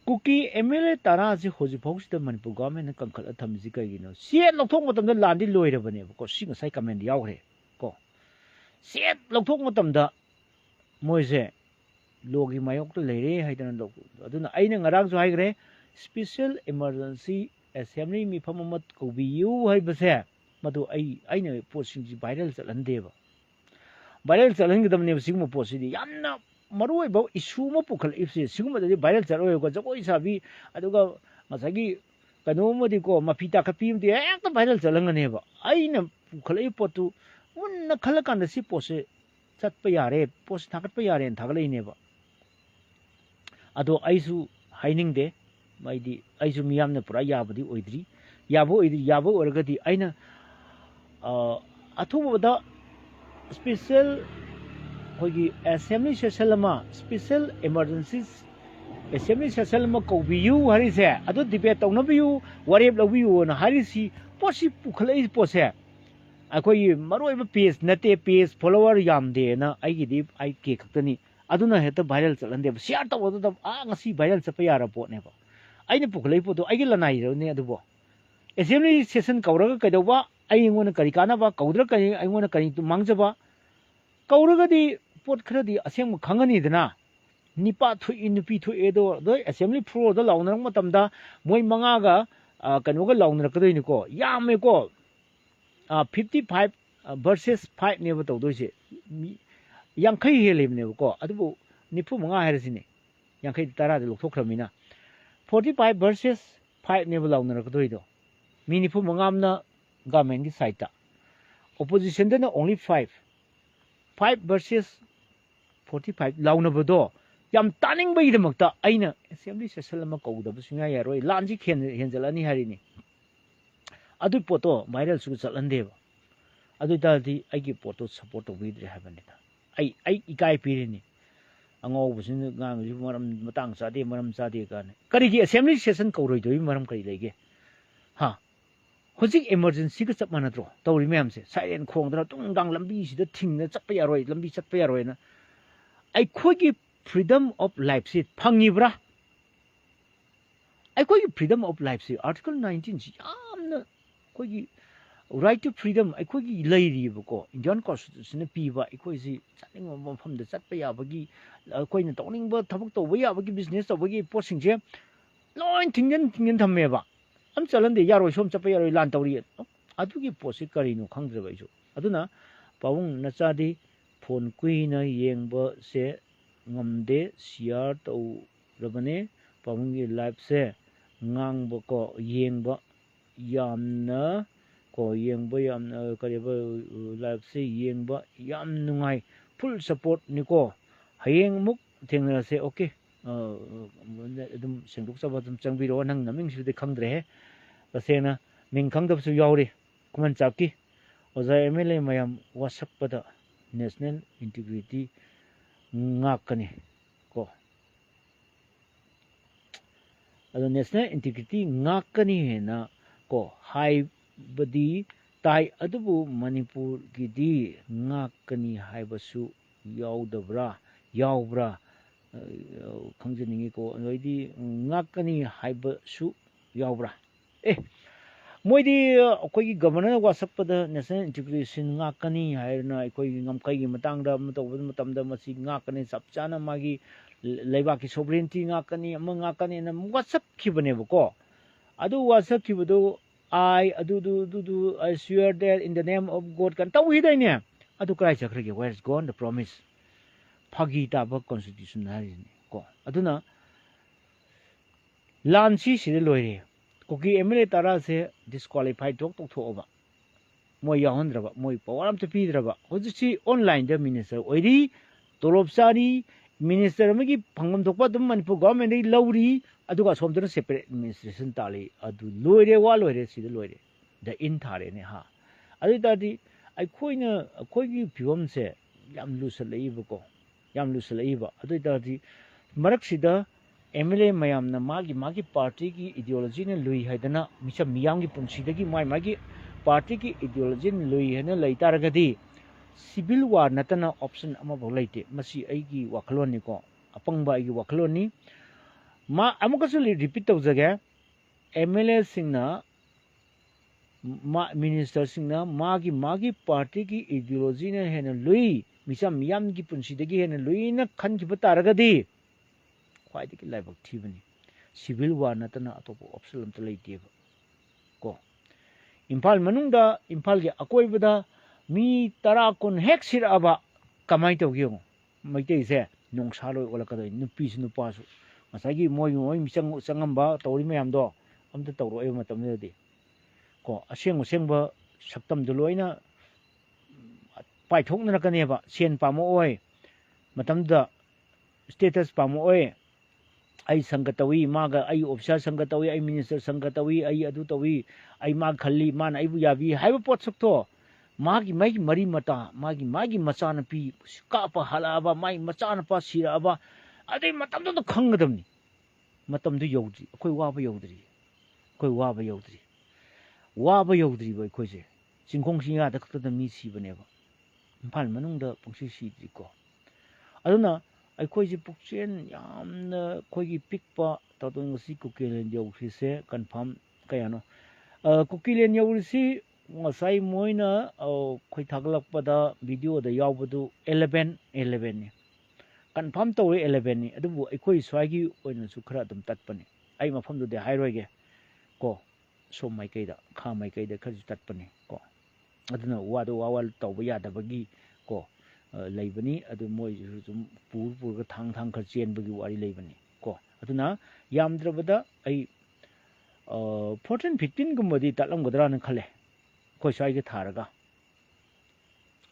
ꯀꯨꯀꯤ MLA 10ꯁꯤ ꯍꯧꯖꯤꯛꯐꯥꯎꯁꯤꯗ ꯃꯅꯤꯄꯨꯔ ꯒꯣꯚꯔꯟꯃꯦꯟꯠꯅ ꯀꯟꯈꯠꯂ ꯊꯝꯃꯤꯁꯤ ꯀꯩꯒꯤꯅꯣ ꯁꯦꯠ ꯂꯧꯊꯣꯛ ꯃꯇꯝꯗ ꯂꯥꯟꯗꯤ ꯂꯣꯏꯔꯕꯅꯦꯕꯀꯣ ꯁꯤ ꯉꯁꯥꯏ ꯀꯃꯦꯟꯗ ꯌꯥꯎꯈ꯭ꯔꯦ ꯀꯣ ꯁꯦꯠ ꯂꯧꯊꯣꯛ ꯃꯇꯝꯗ ꯃꯣꯏꯁꯦ ꯂꯣꯒꯤ ꯃꯥꯌꯣꯛꯇ ꯂꯩꯔꯦ ꯍꯥꯏꯗꯅ ꯑꯗꯨꯅ ꯑꯩꯅ ꯉꯔꯥꯡꯁꯨ ꯍꯥꯏꯈ꯭ꯔꯦ ꯁ꯭ꯄꯦꯁꯤꯌꯦꯜ ꯏꯃꯥꯔꯖꯦꯟꯁꯤ ꯑꯦꯁꯦꯝꯕ꯭ꯂꯤ ꯃꯤꯐꯝ ꯑꯃ ꯀꯧꯕꯤꯌꯨ ꯍꯥꯏꯕꯁꯦ ꯃꯗꯨ ꯑꯩꯅ ꯄꯣꯠꯁꯤꯡꯁꯤ ꯚꯥꯏꯔꯦꯜ ꯆꯠꯍꯟꯗꯦꯕ ꯚꯥꯏꯔꯦꯜ ꯆꯠꯍꯟꯒꯗꯕꯅꯦꯕ ꯁꯤꯒꯨꯝꯕ ꯄꯣꯠꯁꯤꯗꯤ ꯌꯥꯝꯅ ꯃꯔꯨꯑꯣꯏꯕ ꯏꯁꯨ ꯑꯃ ꯄꯨꯈꯠꯂꯛꯏꯕꯁꯦ ꯁꯤꯒꯨꯝꯕꯗꯗꯤ ꯚꯥꯏꯔꯦꯜ ꯆꯠꯂꯣꯏꯕꯀꯣ ꯖꯒꯣꯏ ꯁꯥꯕꯤ ꯑꯗꯨꯒ ꯉꯁꯥꯏꯒꯤ ꯀꯩꯅꯣꯃꯗꯤꯀꯣ ꯃꯐꯤ ꯇꯥꯈꯠꯄꯤ ꯑꯃꯗꯤ ꯍꯦꯛꯇ ꯚꯥꯏꯔꯦꯜ ꯆꯠꯍꯟꯒꯅꯦꯕ ꯑꯩꯅ ꯄꯨꯈꯠꯂꯛꯏꯕ ꯄꯣꯠꯇꯨ ꯃꯨꯟꯅ ꯈꯜꯂꯀꯥꯟꯗ ꯁꯤ ꯄꯣꯠꯁꯦ ꯆꯠꯄ ꯌꯥꯔꯦ ꯄꯣꯠꯁꯦ ꯊꯥꯒꯠꯄ ꯌꯥꯔꯦꯅ ꯊꯥꯒꯠꯂꯛꯏꯅꯦꯕ ꯑꯗꯣ ꯑꯩꯁꯨ ꯍꯥꯏꯅꯤꯡꯗꯦ ꯑꯩꯁꯨ ꯃꯤꯌꯥꯝꯅ ꯄꯨꯔꯥ ꯌꯥꯕꯗꯤ ꯑꯣꯏꯗ꯭ꯔꯤ ꯌꯥꯕ ꯑꯣꯏꯔꯒꯗꯤ ꯑꯩꯅ ꯑꯊꯨꯕꯗ ꯁ꯭ꯄꯦꯁꯤꯌꯦꯜ ꯑꯩꯈꯣꯏꯒꯤ ꯑꯦꯁꯦꯝꯕ꯭ꯂꯤ ꯁꯦꯁꯟ ꯑꯃ ꯁ꯭ꯄꯦꯁꯤꯌꯦꯜ ꯏꯃꯥꯔꯖꯦꯟꯁꯤ ꯑꯦꯁꯦꯝꯕ꯭ꯂꯤ ꯁꯦꯁꯟ ꯑꯃ ꯀꯧꯕꯤꯌꯨ ꯍꯥꯏꯔꯤꯁꯦ ꯑꯗꯨ ꯗꯤꯕꯦꯠ ꯇꯧꯅꯕꯤꯌꯨ ꯋꯥꯔꯦꯞ ꯂꯧꯕꯤꯌꯨꯅ ꯍꯥꯏꯔꯤꯁꯤ ꯄꯣꯠꯁꯤ ꯄꯨꯈꯠꯂꯛꯏ ꯄꯣꯠꯁꯦ ꯑꯩꯈꯣꯏꯒꯤ ꯃꯔꯨꯑꯣꯏꯕ ꯄꯦꯖ ꯅꯠꯇꯦ ꯄꯦꯖ ꯐꯣꯂꯣꯋꯔ ꯌꯥꯝꯗꯦꯅ ꯑꯩꯒꯤꯗꯤ IK ꯈꯛꯇꯅꯤ ꯑꯗꯨꯅ ꯍꯦꯛꯇ ꯚꯥꯏꯔꯦꯜ ꯆꯠꯍꯟꯗꯦꯕ ꯁꯤꯌꯥꯔ ꯇꯧꯕꯗꯨꯗ ꯉꯁꯤ ꯚꯥꯏꯔꯦꯜ ꯆꯠꯄ ꯌꯥꯔꯕ ꯄꯣꯠꯅꯦꯕ ꯑꯩꯅ ꯄꯨꯈꯠꯂꯛꯏ ꯄꯣꯠꯇꯣ ꯑꯩꯒꯤ ꯂꯅꯥꯏꯔꯅꯦ ꯑꯗꯨꯕꯨ ꯑꯦꯁꯦꯝꯕ꯭ꯂꯤ ꯁꯦꯁꯟ ꯀꯧꯔꯒ ꯀꯩꯗꯧꯕ ꯑꯩꯉꯣꯟꯗ ꯀꯔꯤ ꯀꯥꯟꯅꯕ ꯀꯧꯗ꯭ꯔ ꯑꯩꯉꯣꯟꯗ ꯀꯔꯤ ꯃꯥꯡꯖꯕ ꯀꯧꯔꯒꯗꯤ ꯄꯣꯠ ꯈꯔꯗꯤ ꯑꯁꯦꯡꯕ ꯈꯪꯉꯅꯤꯗꯅ ꯅꯤꯄꯥ ꯊꯣꯛꯏ ꯅꯨꯄꯤ ꯊꯣꯛꯏꯗꯣ ꯑꯦꯁꯦꯝꯕ꯭ꯂꯤ ꯐ꯭ꯂꯣꯔꯗ ꯂꯥꯎꯅꯔꯛꯄ ꯃꯇꯝꯗ ꯃꯣꯏ 5ꯒ ꯀꯩꯅꯣꯒ ꯂꯥꯎꯅꯔꯛꯀꯗꯣꯏꯅꯤꯀோ ꯌꯥꯝꯃꯦꯀꯣ 55 versus 5ꯅꯦꯕ ꯇꯧꯗꯣꯏꯁꯦ 50 ꯍꯦꯜꯂꯤꯕꯅꯦꯕꯀꯣ ꯑꯗꯨꯕꯨ 95 ꯍꯥꯏꯔꯁꯤꯅꯦ 50 10ꯗ ꯂꯧꯊꯣꯛꯈ꯭ꯔꯕꯅꯤ나 45 versus 5ꯅꯦꯕ ꯂꯥꯎꯅꯔꯛꯀꯗꯣꯏꯗꯣ ꯃꯤ 95 ꯑꯃꯅ ꯒꯚꯔꯟꯃꯦꯟꯠꯀꯤ ꯁꯥꯏꯠꯇ ꯑꯣꯄꯣꯖꯤꯁꯟꯗꯅ only 5 versus 45 ꯂꯥꯎꯅꯕꯗꯣ ꯌꯥꯝ ꯇꯥꯅꯤꯡꯕꯒꯤꯗꯃꯛꯇ ꯑꯩꯅ ꯑꯦꯁꯦꯝꯕ꯭ꯂꯤ ꯁꯦꯁꯟ ꯑꯃ ꯀꯧꯗꯕ ꯁꯨꯡꯌꯥ ꯌꯥꯔꯣꯏ ꯂꯥꯟꯁꯤ ꯍꯦꯟꯖꯜꯂꯅꯤ ꯍꯥꯏꯔꯤꯅꯤ ꯑꯗꯨꯏ ꯄꯣꯠꯇꯣ ꯚꯥꯏꯔꯦꯜꯁꯨ ꯆꯠꯍꯟꯗꯦꯕ ꯑꯗꯨ ꯑꯣꯏꯇꯥꯔꯗꯤ ꯑꯩꯒꯤ ꯄꯣꯠꯇꯣ ꯁꯞꯄꯣꯔꯠ ꯇꯧꯕꯤꯗ꯭ꯔꯦ ꯍꯥꯏꯕꯅꯤꯗ ꯑꯩ ꯏꯀꯥꯏ ꯄꯤꯔꯤꯅꯤ ꯑꯉꯧꯕꯁꯤꯅ ꯉꯥꯡꯉꯤꯁꯤ ꯃꯇꯥꯡ ꯆꯥꯗꯦ ꯃꯔꯝ ꯆꯥꯗꯦ ꯀꯥꯏꯅ ꯀꯔꯤꯒꯤ ꯑꯦꯁꯦꯝꯕ꯭ꯂꯤ ꯁꯦꯁꯟ ꯀꯧꯔꯣꯏꯗꯣꯏ ꯃꯔꯝ ꯀꯔꯤ ꯂꯩꯒꯦ ꯍꯧꯖꯤꯛ ꯑꯦꯃꯥꯔꯖꯦꯟꯁꯤꯒ ꯆꯞ ꯃꯥꯟꯅꯗ꯭ꯔꯣ ꯇꯧꯔꯤ ꯃꯌꯥꯝꯁꯦ ꯁꯥꯏꯔꯦꯟ ꯈꯣꯡꯗꯅ ꯇꯨꯡꯗꯥꯡ ꯂꯝꯕꯤꯁꯤꯗ ꯊꯤꯡꯅ ꯆꯠꯄ ꯌꯥꯔꯣꯏ ꯂꯝꯕꯤ ꯆꯠꯄ ꯌꯥꯔꯣꯏꯅ ꯑꯩꯈꯣꯏꯒꯤ ꯐ꯭ꯔꯤꯗꯝ ꯑꯣꯐ ꯂꯥꯏꯐꯁꯤ ꯐꯪꯉꯤꯕ꯭ꯔꯥ ꯑꯩꯈꯣꯏꯒꯤ ꯐ꯭ꯔꯤꯗꯝ ꯑꯣꯐ ꯂꯥꯏꯐꯁꯤ ꯑꯥꯔꯇꯤꯀꯜ 19ꯁꯤ ꯌꯥꯝꯅ ꯑꯩꯈꯣꯏꯒꯤ ꯔꯥꯏꯠ ꯇꯨ ꯐ꯭ꯔꯤꯗꯝ ꯑꯩꯈꯣꯏꯒꯤ ꯂꯩꯔꯤꯕꯀꯣ ꯏꯟꯗꯤꯌꯥꯟ ꯀꯣꯟꯁꯇꯤꯇ꯭ꯌꯨꯁꯟꯅ ꯄꯤꯕ ꯑꯩꯈꯣꯏꯁꯤ ꯆꯠꯅꯤꯡꯕ ꯃꯐꯝꯗ ꯆꯠꯄ ꯌꯥꯕꯒꯤ ꯑꯩꯈꯣꯏꯅ ꯇꯧꯅꯤꯡꯕ ꯊꯕꯛ ꯇꯧꯕ ꯌꯥꯕꯒꯤ ꯕꯤꯖꯤꯅꯦꯁ ꯇꯧꯕꯒꯤ ꯄꯣꯠꯁꯤꯡꯁꯦ ꯂꯣꯏ ꯊꯤꯡꯖꯤꯟ ꯊꯝꯃꯦꯕ ꯑꯝ ꯆꯠꯍꯟꯗꯦ ꯌꯥꯔꯣꯏ ꯁꯣꯝ ꯆꯠꯄ ꯌꯥꯔꯣꯏ ꯂꯥꯟ ꯇꯧꯔꯤ ꯑꯗꯨꯒꯤ ꯄꯣꯠꯁꯤ ꯀꯔꯤꯅꯣ ꯈꯪꯗ꯭ꯔꯦꯕ ꯑꯩꯁꯨ ꯑꯗꯨꯅ ꯄꯥꯕꯨꯡ ꯅꯆꯥꯗꯤ ꯐꯣꯟ ꯀꯨꯏꯅ ꯌꯦꯡꯕꯁꯦ ꯉꯝꯗꯦ ꯁꯤꯌꯥꯔ ꯇꯧꯔꯕꯅꯦ ꯄꯥꯕꯨꯡꯒꯤ ꯂꯥꯏꯐꯁꯦ ꯉꯥꯡꯕꯀꯣ ꯌꯦꯡꯕ ꯌꯥꯝꯅ ꯀꯔꯤꯕ ꯂꯥꯏꯐꯁꯦ ꯌꯦꯡꯕ ꯌꯥꯝ ꯅꯨꯡꯉꯥꯏ ꯐꯨꯜ ꯁꯞꯄꯣꯔꯠꯅꯤꯀꯣ ꯍꯌꯦꯡ ꯑꯃꯨꯛ ꯊꯦꯡꯅꯔꯁꯦ ꯑꯣꯀꯦ ꯑꯗꯨꯝ ꯁꯦꯡꯗꯣꯛꯆꯕ ꯑꯗꯨꯝ ꯆꯪꯕꯤꯔꯛꯑꯣ ꯅꯪ ꯅꯃꯤꯡꯁꯤꯕꯨꯗꯤ ꯈꯪꯗ꯭ꯔꯦꯍꯦ ꯇꯁꯦꯡꯅ ꯃꯤꯡ ꯈꯪꯗꯕꯁꯨ ꯌꯥꯎꯔꯤ ꯈꯨꯃꯟ ꯆꯥꯛꯀꯤ ꯑꯣꯖꯥ MLA ꯃꯌꯥꯝ ꯋꯥꯁꯛꯄꯗ ꯅꯦꯁꯅꯦꯜ ꯏꯟꯇꯤꯒ꯭ꯔꯤꯇꯤ ꯉꯥꯛꯀꯅꯤ ꯀꯣ ꯑꯗꯣ ꯅꯦꯁꯅꯦꯜ ꯏꯟꯇꯤꯒ꯭ꯔꯤꯇꯤ ꯉꯥꯛꯀꯅꯤ ꯍꯦꯟꯅ ꯀꯣ ꯍꯥꯏꯕꯗꯤ ꯇꯥꯏ ꯑꯗꯨꯕꯨ ꯃꯅꯤꯄꯨꯔꯒꯤꯗꯤ ꯉꯥꯛꯀꯅꯤ ꯍꯥꯏꯕꯁꯨ ꯌꯥꯎꯕ꯭ꯔꯥ ꯈꯪꯖꯅꯤꯡꯉꯤꯀꯣ ꯑꯗꯩꯗꯤ ꯉꯥꯛꯀꯅꯤ ꯍꯥꯏꯕꯁꯨ ꯌꯥꯎꯕ꯭ꯔꯥ moidi akhoi governor wasappada national integration ngakani hairna akhoi ngamkai gi matangda matawbud matamda masi ngakani sapchana magi leiba ki sovereignty ngakani ama ngakani na wasap khibane bako adu wasap khibudu I swear that in the name of God kan tawi daine adu kai chakrige where is gone the promise phagi ta ba constitution hari ko aduna lanchi si loire koki MLA tara se disqualified tok tok thoba moi yahondraba moi power am to pidraba hoji online the minister oiri tolop sari minister amagi phangam thokpa dum manipur government dei lawri aduga somdana separate administration tali adu loire wa loire si loire the in thare ne ha adu tadi aikoina akoigi phibam se yam lusalaiba ko yam lusalaiba adu tadi marak sida MLA mayamna magi party ki ideology ne lui haidana misa miyam ki punsidagi magi party ki ideology ne lui hena laitaragadi civil war natana option ama bolaite masi aigi wakloni ko apangba aigi wakloni ma amukasu repeat tawjaga MLA singna minister singna magi party ki ideology ne hena lui misa miyam ki punsidagi hena lui na khanki bataragadi ख्वाइदगी लाइबक थीबनी civil war नतना अतोप option अमत लेतेब को इम्फाल मनुंगदा इम्फाल के अकोइबदा मी तरा कुन हेक सिरअबा कमाई तौगियो मैते से नोंसालोय ओलकदय नुपीस नुपासु मसागी मोय मिचंग चंगंबा तौरी मयामदो अमत तौरोय मतमदे को असेंग सक्तम दुलोइना पाइथोकनरकनेबा सेन पामो ओय मतमदा स्टेटस पामो ओय आई संगतवी मागा आई ऑफिसर संगतवी आई मिनिस्टर संगतवी आई अदु तवी आई मा खल्ली मान आई बुयाबी हाइब पोट सकतो मागी मागी मरी मता मागी मचान पी काप हलाबा माई मचान पा सिराबा अदे मतम तो खंगदमनी मतम दु यौद्री कोई वाबा यौद्री बय खोजे सिंखों सिंगा द खत मी सिबनेबा इम्फाल मनुंग द पंक्सी सिद्री को अदुना अखोजी पुक्चेन यामना खोगी पिकपा ततोंगसी कुकिलेन यौखिसे confirm कयानो कुकिलेन यौरिसी ngasai moina khoi thaglakpada video da yawbadu 11 ni confirm tawre 11 ni adubu akhoi swagi oina su khara dum tatpani ai mafam du de hairoige ko so mai kaida kha mai kaida khaju tatpani ko aduna wadu wawal tawba yadabagi ko leibani adu moi zum pur ga thang khar chen bagi wari leibani ko aduna yamdrabada ai 14 15 gumadi talam godra na khale ko sai ga tharaga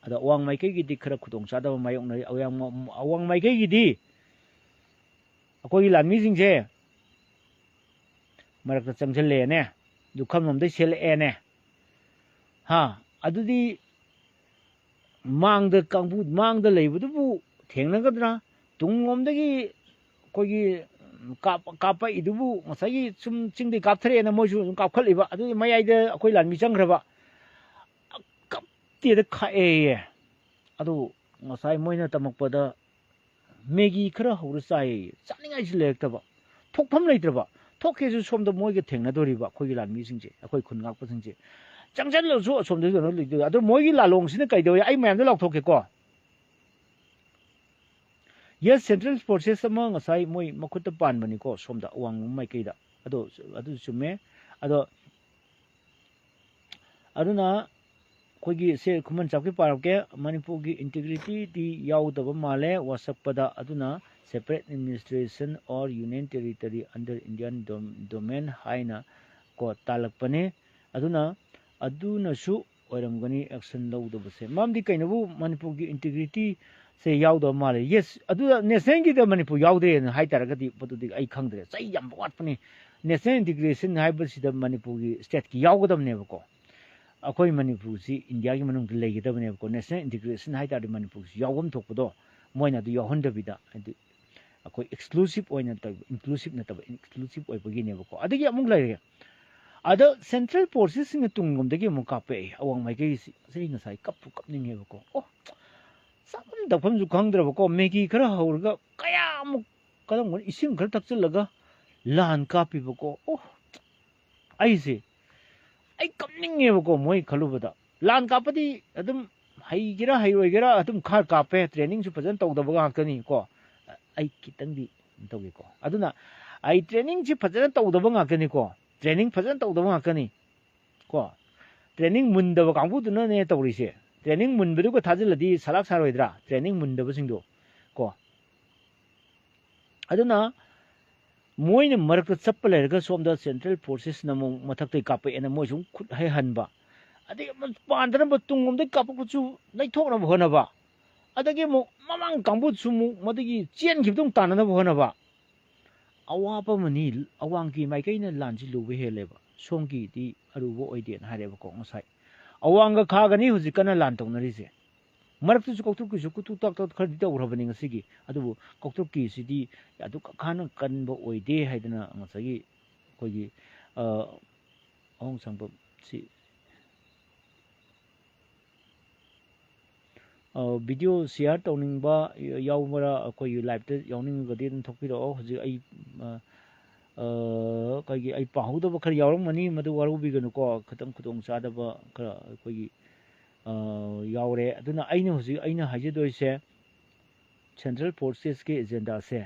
ada awang mai kai gi di khara khudong sa da mayong na awang mai kai gi di akoi lan mi jing je marak ta chang le ne du kham nom de sel e ne ha adu di mang da kangbu mang da leibu du bu thengna gadra tungom da gi ko gi kapa idubu ngasai sum chingdi kapthre na mo ju kap khaliba adu mayai da akoi lan mi changraba kap ti da kha e adu ngasai moina tamakpada megi khara hawru sai chaningai silektaba thokpham leitraba thokhe ju som da moi ge thengna doriba khoi gi lan mi singje akoi khun ngak pa singje changjan lo su som de no li adu moi gi la long sina kai do ai mayam da lok thoke ko yes central forces sama ngasai moi makut pan bani ko somda awang mai kaida adu sume aduna kogi se khuman chapki parke manipur gi integrity di yaudaba male wasakpada aduna separate administration or union territory under indian domain haina ko talakpane aduna su oiramgani action lawdabase mamdi kainabu manipur gi integrity se yaudo male yes adu national gi da manipur yaude na hai taragadi patudi ai khangdre sai yam watpani national integration haibasi da manipur gi state ki yaugodam ne ko akoi manipur si india gi manung legidab ne ko national integration hai tar manipur si yaugom thokpodo moina du yahonda bida akoi exclusive oina ta inclusive na ta exclusive oi bagi ne ko adigi amung lai ada central forces sing tungom dagi mu kape awang mai gi sei na sai kap ning he ko oh सामन दफम जु खंगद्रब को Maggi खरा हौरगा कयाम कदम इसिंग खर तक चलगा लान copy बको ओ आइसे ai kamningebako moi khalubada lan kapadi adum haigera hairogera adum khar kape training su fajan tawdaba ngakani ko ai kitangdi tawge ko aduna ai training ji fajan tawdaba ngakani ko training fajan tawdaba ngakani ko training mundaba kangbu duna ne tawrise training munbedu ko thajiladi salak saroidra training mundaba singdo ko aduna moine marak chappa lerga somda central forces na mo mathak tai kape ena mo sum khut hai hanba adi pandana batung om de kapu chu nai thok na bhona ba adagi mo mamang kangbu chu mu madagi chen gibdung tan na bhona ba awa pa mani awang ki mai kai na lanji luwe hele ba somgi di arubo oide na hare ba ko ngasai awang ga kha gani huji kana lan tong na ri se marak tu koktuk ki kutu tak tak khar dita urabani ngasigi adu koktuk ki sidi adu khana kan bo oide haidana ngasagi kogi ong sangpa si video share tawningba yaumara kogi live te yawning gadi dum thokpiro hoji ai kogi ai pahudaba khar yawram mani madu waru biganu ko khatang khutong chadaba khara kogi yaure aduna aina huji aina hajidoise central forces ke agenda se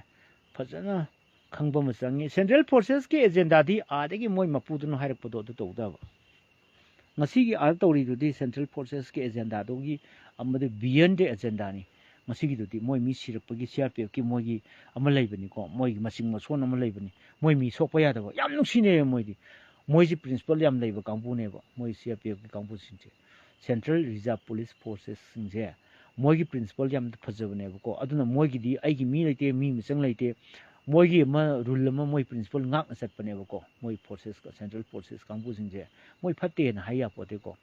fajana khangba masangi central forces ke agenda di adagi moi mapudun hairak podo do tawdaba ngasi gi ar tawri du di central forces ke agenda do gi amade beyond the agenda ni ngasi gi du di moi mi sirakpagi CRPF ki moi gi ama leibani ko moi gi masing mason ama leibani moi mi sokpa yadaba yam nuksine moi di moi ji principal yam leiba kangbu ne ba moi CRPF ki kangbu sinje Central Reserve Police Forces singje moi gi principal yam phajabane ko aduna moi gi di ai gi mi leite mi misang leite moi gi ma rule ma moi principal ngak na satpane ko moi forces ka central forces kangbu singje moi phatte na haya pote ko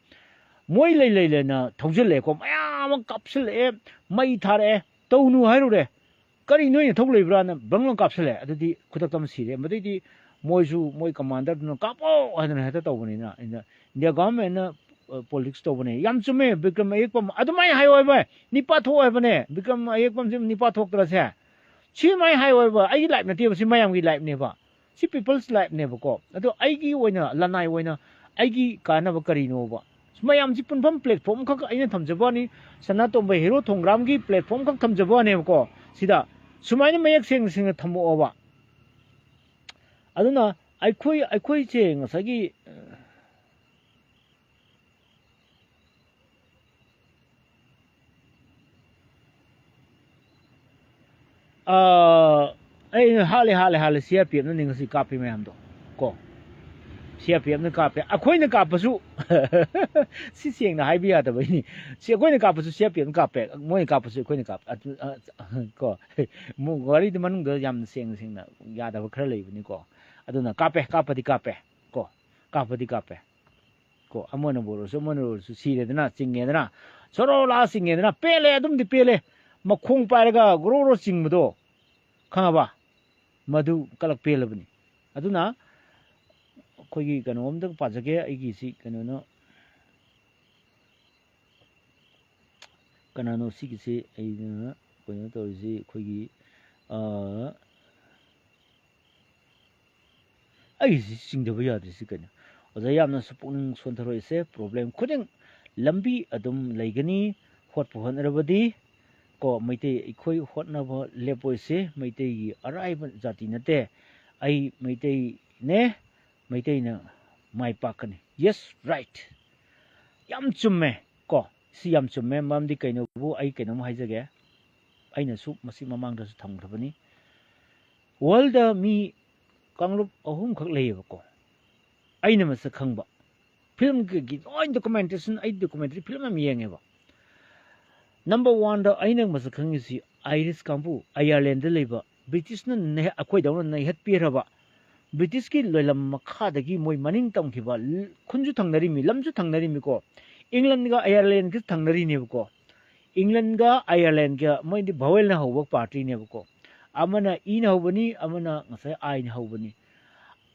moi lei na thojile ko mayam kapsle mai thare tawnu hairure kari noi thok leibra na banglang kapsle adudi khudak tam sire madidi moi su moi commander no kapo adana heta tawbani na India government na politics to bane yam chume Bikram Ayekpam adumai hayo ba nipa tho bane Bikram Ayekpam sim nipa thok tra se chi mai hayo ba ai life na te si mayam gi life ne ba si people's life ne ba ko ado ai gi oina lanai oina ai gi kana ba kari no ba mayam ji punpham platform khak aina thamjaba ni Sanatom ba hero thongram gi platform khak thamjaba ne ko sida sumaina mayak seng seng thamo ba aduna ai khoi che ngasagi ai hale CRPF na ninga si kapi mayam do ko CRPF na kapi akhoi na kapasu si sieng na haibi ya da bai si akhoi na kapasu CRPF na kapi moi kapasu akhoi na kap ko mo gari de manung da yam sieng na ya da khara lei bani ko aduna kapadi kape ko kapadi kape ko amona boro so mona su sire dana cingge dana soro la singge dana pele adum di pele makhong pairaga goro chingbudo khangaba madu kalak pelabani aduna khogi kanom da pajage aigi si kanono kanano si si aina kono to si khogi ai si singdaba yadri si kana oza yamna supung sontharo ise problem khuding lambi adum leigani hot pohon rabadi ko maite ikhoi hotnaba lepoise maite gi araiba jati nate ai maite na mai pakani yes right yam chumme ko si yam chumme mamdi kaino bu ai kaino haijage aina su masi mamang da su thamgrabani world mi kangrup ahum khak leyeba ko aina masa khangba film gi oin documentation ai documentary film am yengeba number 1 da aina masa khangisi Irish kampu Ireland leba British na ne akhoi dawn na het piraba British ki loilam makha dagi moi maning tam khiba khunju thangnari mi lamju thangnari mi ko England ga Ireland ki thangnari ne ko England ga Ireland ga moi di bawel na hobak party ne ko amana ina hobani amana ngasai aina hobani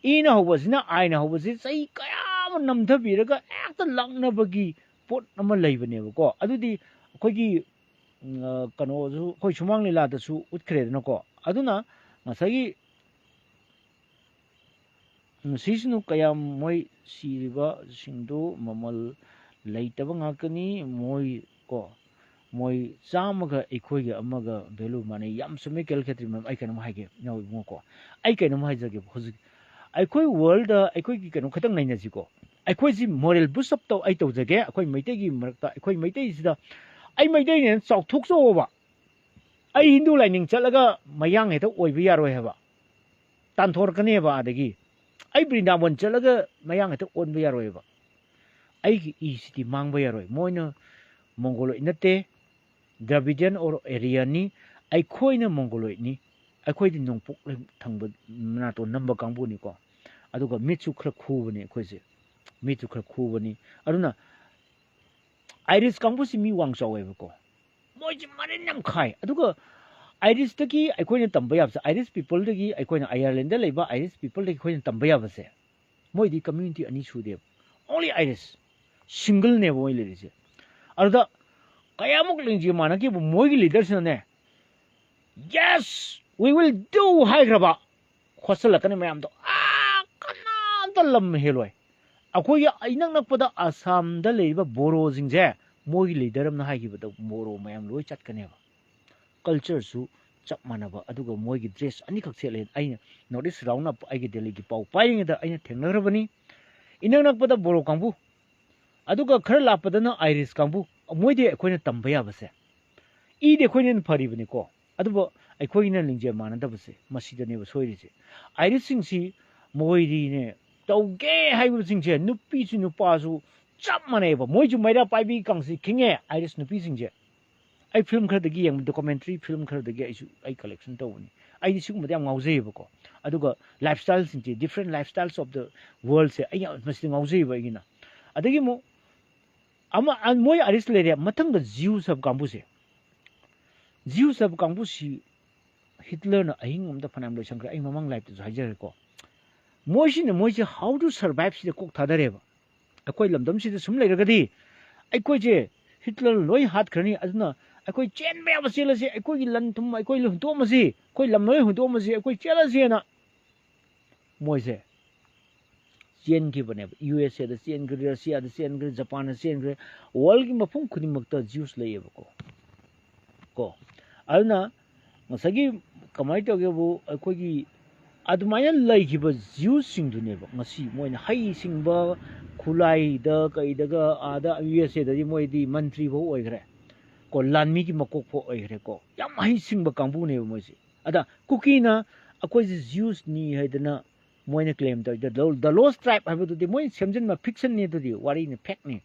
ina hobasina aina hobasi sai kaya namdhabiraga ekta langnabagi pot ama leibane ko adudi akhoi kano su khoi sumang lila da su utkhre na ko aduna ngasagi ꯁꯤꯁꯤꯅ ꯀꯌꯥꯝ ꯃꯣꯏ ꯁꯤꯔꯤꯕꯁꯤꯡꯗꯨ ꯃꯃꯜ ꯂꯩꯇꯕ ꯉꯥꯛꯇꯅꯤ ꯃꯣꯏ ꯀꯣ ꯃꯣꯏ ꯆꯥꯝꯃꯒ ꯑꯩꯈꯣꯏꯒ ꯑꯃꯒ ꯚꯦꯂꯨ ꯃꯥꯟꯅꯩ ꯌꯥꯝ ꯆꯨꯝꯃꯦ ꯀꯦꯜꯀꯨꯂꯦꯇꯔ ꯃꯦꯝ ꯑꯩ ꯀꯩꯅꯣꯝ ꯍꯥꯏꯒꯦ ꯏꯅꯥꯎ ꯏꯕꯨꯡꯉꯣ ꯑꯩ ꯀꯩꯅꯣꯝ ꯍꯥꯏꯖꯒꯦ ꯍꯧꯖꯤꯛ ꯑꯩꯈꯣꯏ ꯋꯥꯔꯜꯗ ꯑꯩꯈꯣꯏꯒꯤ ꯀꯩꯅꯣ ꯈꯇꯪ ꯅꯩꯅꯁꯤꯀꯣ ꯑꯩꯈꯣꯏꯁꯤ ꯃꯣꯔꯦꯜ ꯕꯨꯁ ꯑꯞ ꯇꯧ ꯑꯩ ꯇꯧꯖꯒꯦ ꯑꯩꯈꯣꯏ ꯃꯩꯇꯩꯒꯤ ꯃꯔꯛꯇ ꯑꯩꯈꯣꯏ ꯃꯩꯇꯩꯁꯤꯗ ꯑꯩ ꯃꯩꯇꯩꯅꯦꯅ ꯆꯥꯎꯊꯣꯛꯆꯧꯕ ꯑꯩ ꯍꯤꯟꯗꯨ ꯂꯥꯏꯅꯤꯡ ꯆꯠꯂꯒ ꯃꯌꯥꯡ ꯍꯦꯛꯇ ꯑꯣꯏꯕ ꯌꯥꯔꯣꯏ ꯍꯥꯏꯕ ꯇꯥꯟꯊꯣꯔꯛꯀꯅꯦꯕ ꯑꯗꯒꯤ ꯑꯩ ꯕ꯭ꯔꯤꯟꯗꯥꯕꯟ ꯆꯠꯂꯒ ꯃꯌꯥꯡ ꯍꯦꯛꯇ ꯑꯣꯟꯕ ꯌꯥꯔꯣꯏꯕ ꯑꯩꯒꯤ ꯏꯁꯤꯗꯤ ꯃꯥꯡꯕ ꯌꯥꯔꯣꯏ ꯃꯣꯏꯅ ꯃꯣꯡꯒꯣꯂꯣꯏꯗ ꯅꯠꯇꯦ ꯗ꯭ꯔꯥꯕꯤꯗꯤꯌꯟ ꯑꯣꯔ ꯑꯦꯔꯤꯌꯥꯟꯅꯤ ꯑꯩꯈꯣꯏꯅ ꯃꯣꯡꯒꯣꯂꯣꯏꯗꯅꯤ ꯑꯩꯈꯣꯏꯗꯤ ꯅꯣꯡꯄꯣꯛ ꯊꯪꯕ ꯃꯅꯥꯇꯣꯟ ꯅꯝꯕ ꯀꯥꯡꯕꯨꯅꯤꯀꯣ ꯑꯗꯨꯒ ꯃꯤꯠꯁꯨ ꯈꯔ ꯈꯨꯕꯅꯤ ꯑꯩꯈꯣꯏꯁꯦ ꯃꯤꯠꯁꯨ ꯈꯔ ꯈꯨꯕꯅꯤ ꯑꯗꯨꯅ ꯑꯥꯏꯔꯤꯁ ꯀꯥꯡꯕꯨꯁꯤ ꯃꯤ ꯋꯥꯡ ꯆꯥꯎꯋꯦꯕꯀꯣ ꯃꯣꯏꯁꯤ ꯃꯔꯤꯟ ꯌꯥꯝ ꯈꯥꯏ ꯑꯗꯨꯒ ꯑꯥꯏꯔꯤꯁꯇꯒꯤ ꯑꯩꯈꯣꯏꯅ ꯇꯝꯕ ꯌꯥꯕꯁꯦ ꯑꯥꯏꯔꯤꯁ ꯄꯤꯄꯜꯗꯒꯤ ꯑꯩꯈꯣꯏꯅ ꯑꯌꯔꯂꯦꯟꯗ ꯂꯩꯕ ꯑꯥꯏꯔꯤꯁ ꯄꯤꯄꯜꯗꯒꯤ ꯑꯩꯈꯣꯏꯅ ꯇꯝꯕ ꯌꯥꯕꯁꯦ ꯃꯣꯏꯗꯤ ꯀꯝꯃ꯭ꯌꯨꯅꯤꯇꯤ ꯑꯅꯤ ꯁꯨꯗꯦꯕ ꯑꯣꯟꯂꯤ ꯑꯥꯏꯔꯤꯁ ꯁꯤꯡꯒꯜꯅꯦꯕ ꯃꯣꯏ ꯂꯩꯔꯤꯁꯦ ꯑꯗꯨꯗ ꯀꯌꯥꯃꯨꯛ ꯂꯤꯡꯖꯦꯜ ꯃꯥꯟꯅꯈꯤꯕ ꯃꯣꯏꯒꯤ ꯂꯤꯗꯔꯁꯤꯅꯅꯦ ꯌꯦꯁ ꯋꯤ ꯋꯤꯜ ꯗꯨ ꯍꯥꯏꯈ꯭ꯔꯕ ꯍꯣꯠꯆꯜꯂꯛꯀꯅꯤ ꯃꯌꯥꯝꯗꯣ ꯀꯅꯥꯝꯇ ꯂꯝ ꯍꯦꯜꯂꯣꯏ ꯑꯩꯈꯣꯏꯒꯤ ꯏꯅꯛ ꯅꯛꯄꯗ ꯑꯁꯥꯝꯗ ꯂꯩꯔꯤꯕ ꯕꯣꯔꯣꯁꯤꯡꯁꯦ ꯃꯣꯏꯒꯤ ꯂꯤꯗꯔ ꯑꯃꯅ ꯍꯥꯏꯈꯤꯕꯗ ꯕꯣꯔꯣ ꯃꯌꯥꯝ ꯂꯣꯏ ꯆꯠꯀꯅꯦꯕ ꯀꯜꯆꯔꯁꯨ ꯆꯞ ꯃꯥꯟꯅꯕ ꯑꯗꯨꯒ ꯃꯣꯏꯒꯤ ꯗ꯭ꯔꯦꯁ ꯑꯅꯤꯈꯛ ꯁꯦꯠꯂꯦ ꯑꯩꯅ ꯅꯣꯔꯠ ꯏꯁ ꯔꯥꯎꯟ ꯑꯞ ꯑꯩꯒꯤ ꯗꯦꯜꯂꯤꯒꯤ ꯄꯥꯎ ꯄꯥꯏꯔꯤꯉꯩꯗ ꯑꯩꯅ ꯊꯦꯡꯅꯈ꯭ꯔꯕꯅꯤ ꯏꯅꯛ ꯅꯛꯄꯗ ꯕꯣꯔꯣ ꯀꯥꯡꯕꯨ ꯑꯗꯨꯒ ꯈꯔ ꯂꯥꯞꯄꯗꯅ ꯑꯥꯏꯔꯤꯁ ꯀꯥꯡꯕꯨ ꯃꯣꯏꯗꯤ ꯑꯩꯈꯣꯏꯅ ꯇꯝꯕ ꯌꯥꯕꯁꯦ ꯏꯗꯤ ꯑꯩꯈꯣꯏꯅ ꯐꯔꯤꯕꯅꯤꯀꯣ ꯑꯗꯨꯕꯨ ꯑꯩꯈꯣꯏꯅ ꯂꯤꯡꯖꯦꯜ ꯃꯥꯟꯅꯗꯕꯁꯦ ꯃꯁꯤꯗꯅꯦꯕ ꯁꯣꯏꯔꯤꯁꯦ ꯑꯥꯏꯔꯤꯁꯁꯤꯡꯁꯤ ꯃꯣꯏꯗꯤꯅꯦ ꯇꯧꯒꯦ ꯍꯥꯏꯕꯁꯤꯡꯁꯦ ꯅꯨꯄꯤꯁꯨ ꯅꯨꯄꯥꯁꯨ ꯆꯞ ꯃꯥꯟꯅꯩꯕ ꯃꯣꯏꯁꯨ ꯃꯩꯔꯥ ꯄꯥꯏꯕꯤ ꯀꯥꯡꯁꯤ ꯈꯤꯡꯉꯦ ꯑꯥꯏꯔꯤꯁ ꯅꯨꯄꯤꯁꯤꯡꯁꯦ ꯑꯩ ꯐꯤꯂꯝ ꯈꯔꯗꯒꯤ ꯌꯦꯡꯕ ꯗꯣꯀꯨꯃꯦꯟꯇꯔꯤ ꯐꯤꯂꯝ ꯈꯔꯗꯒꯤ ꯑꯩ ꯀꯂꯦꯛꯁꯟ ꯇꯧꯕꯅꯤ ꯑꯩꯗꯤ ꯁꯤꯒꯨꯝꯕꯗ ꯌꯥꯝ ꯉꯥꯎꯖꯩꯌꯦꯕꯀꯣ ꯑꯗꯨꯒ ꯂꯥꯏꯐ ꯁ꯭ꯇꯥꯏꯜꯁꯤꯡꯁꯦ different life styles of the ꯋꯥꯔꯜꯁꯦ ꯑꯩ ꯌꯥꯝ ꯃꯁꯤꯗ ꯉꯥꯎꯖꯩꯌꯦꯕ ꯑꯩꯒꯤꯅ ꯑꯗꯒꯤ ꯑꯃꯨꯛ ꯃꯣꯏ ꯑꯥꯏꯔꯤꯁ ꯂꯩꯔꯦ ꯃꯊꯪꯗ ꯖ꯭ꯌꯨꯁ ꯍꯥꯏꯕ ꯀꯥꯡꯕꯨꯁꯦ ꯖ꯭ꯌꯨꯁ ꯍꯥꯏꯕ ꯀꯥꯡꯕꯨꯁꯤ ꯍꯤꯠꯂꯔꯅ ꯑꯍꯤꯡ ꯑꯃꯗ ꯐꯅꯌꯥꯝ ꯂꯣꯏꯁꯟꯈ꯭ꯔꯦ ꯑꯩ ꯃꯃꯥꯡ ꯂꯥꯏꯐꯇꯁꯨ ꯍꯥꯏꯖꯔꯦꯀꯣ ꯃꯣꯏꯁꯦ ꯍꯥꯎ ꯇꯨ ꯁꯔꯚꯥꯏꯚꯁꯤꯗ ꯀꯣꯛ ꯊꯥꯗꯔꯦꯕ ꯑꯩꯈꯣꯏ ꯂꯝꯗꯝꯁꯤꯗ ꯁꯨꯝ ꯂꯩꯔꯒꯗꯤ ꯑꯩꯈꯣꯏꯁꯦ ꯍꯤꯠꯂꯔ ꯂꯣꯏ ꯍꯥꯠꯈ꯭ꯔꯅꯤ ꯑꯗꯨꯅ ꯑꯩꯈꯣꯏ ꯆꯦꯟꯕ ꯌꯥꯕ ꯆꯦꯜꯂꯁꯤ ꯑꯩꯈꯣꯏꯒꯤ ꯂꯟ ꯊꯨꯝ ꯑꯩꯈꯣꯏ ꯍꯨꯟꯇꯣꯛꯑꯝꯃꯁꯤ ꯑꯩꯈꯣꯏ ꯂꯝ ꯂꯣꯏ ꯍꯨꯟꯇꯣꯛꯑꯝꯃꯁꯤ ꯑꯩꯈꯣꯏ ꯆꯦꯜꯂꯁꯦꯅ ꯃꯣꯏꯁꯦ ꯆꯦꯟꯈꯤꯕꯅꯦꯕ ꯌꯨ ꯑꯦꯁ ꯑꯦꯗ ꯆꯦꯟꯈ꯭ꯔꯦ ꯔꯁꯤꯌꯥꯗ ꯆꯦꯟꯈ꯭ꯔꯦ ꯖꯄꯥꯟꯗ ꯆꯦꯟꯈ꯭ꯔꯦ ꯋꯥꯔꯜꯒꯤ ꯃꯐꯝ ꯈꯨꯗꯤꯡꯃꯛꯇ ꯖ꯭ꯌꯨꯁ ꯂꯩꯌꯦꯕꯀꯣ ꯑꯗꯨꯅ ꯉꯁꯥꯏꯒꯤ ꯀꯃꯥꯏꯅ ꯇꯧꯒꯦꯕꯨ ꯑꯩꯈꯣꯏꯒꯤ ꯑꯗꯨꯃꯥꯏꯅ ꯂꯩꯈꯤꯕ ꯖ꯭ꯌꯨꯁꯁꯤꯡꯗꯨꯅꯦꯕ ꯉꯁꯤ ꯃꯣꯏꯅ ꯍꯩ ꯁꯤꯡꯕ ꯈꯨꯠꯂꯥꯏꯗ ꯀꯩꯗꯒ ꯑꯥꯗ ꯌꯨ ꯑꯦꯁ ꯑꯦꯗꯗꯤ ꯃꯣꯏꯗꯤ ꯃꯟꯇ꯭ꯔꯤ ꯐꯥꯎ ꯑꯣꯏꯈ꯭ꯔꯦ ꯀꯣ ꯂꯥꯟꯃꯤꯒꯤ ꯃꯀꯣꯛ ꯐꯥꯎ ꯑꯣꯏꯈ꯭ꯔꯦꯀꯣ ꯌꯥꯝ ꯍꯩꯁꯤꯡꯕ ꯀꯥꯡꯕꯨꯅꯦꯕ ꯃꯣꯏꯁꯦ ꯑꯗ ꯀꯨꯀꯤꯅ ꯑꯩꯈꯣꯏꯁꯦ ꯖ꯭ꯌꯨꯁꯅꯤ ꯍꯥꯏꯗꯅ ꯃꯣꯏꯅ ꯀ꯭ꯂꯦꯝ ꯇꯧꯔꯤꯗ ꯗ ꯂꯣꯁ ꯇ꯭ꯔꯥꯏꯞ ꯍꯥꯏꯕꯗꯨꯗꯤ ꯃꯣꯏꯅ ꯁꯦꯝꯖꯤꯟꯕ ꯐꯤꯛꯁꯟꯅꯤ ꯑꯗꯨꯗꯤ ꯋꯥꯔꯤꯅꯤ ꯐꯦꯛꯅꯤ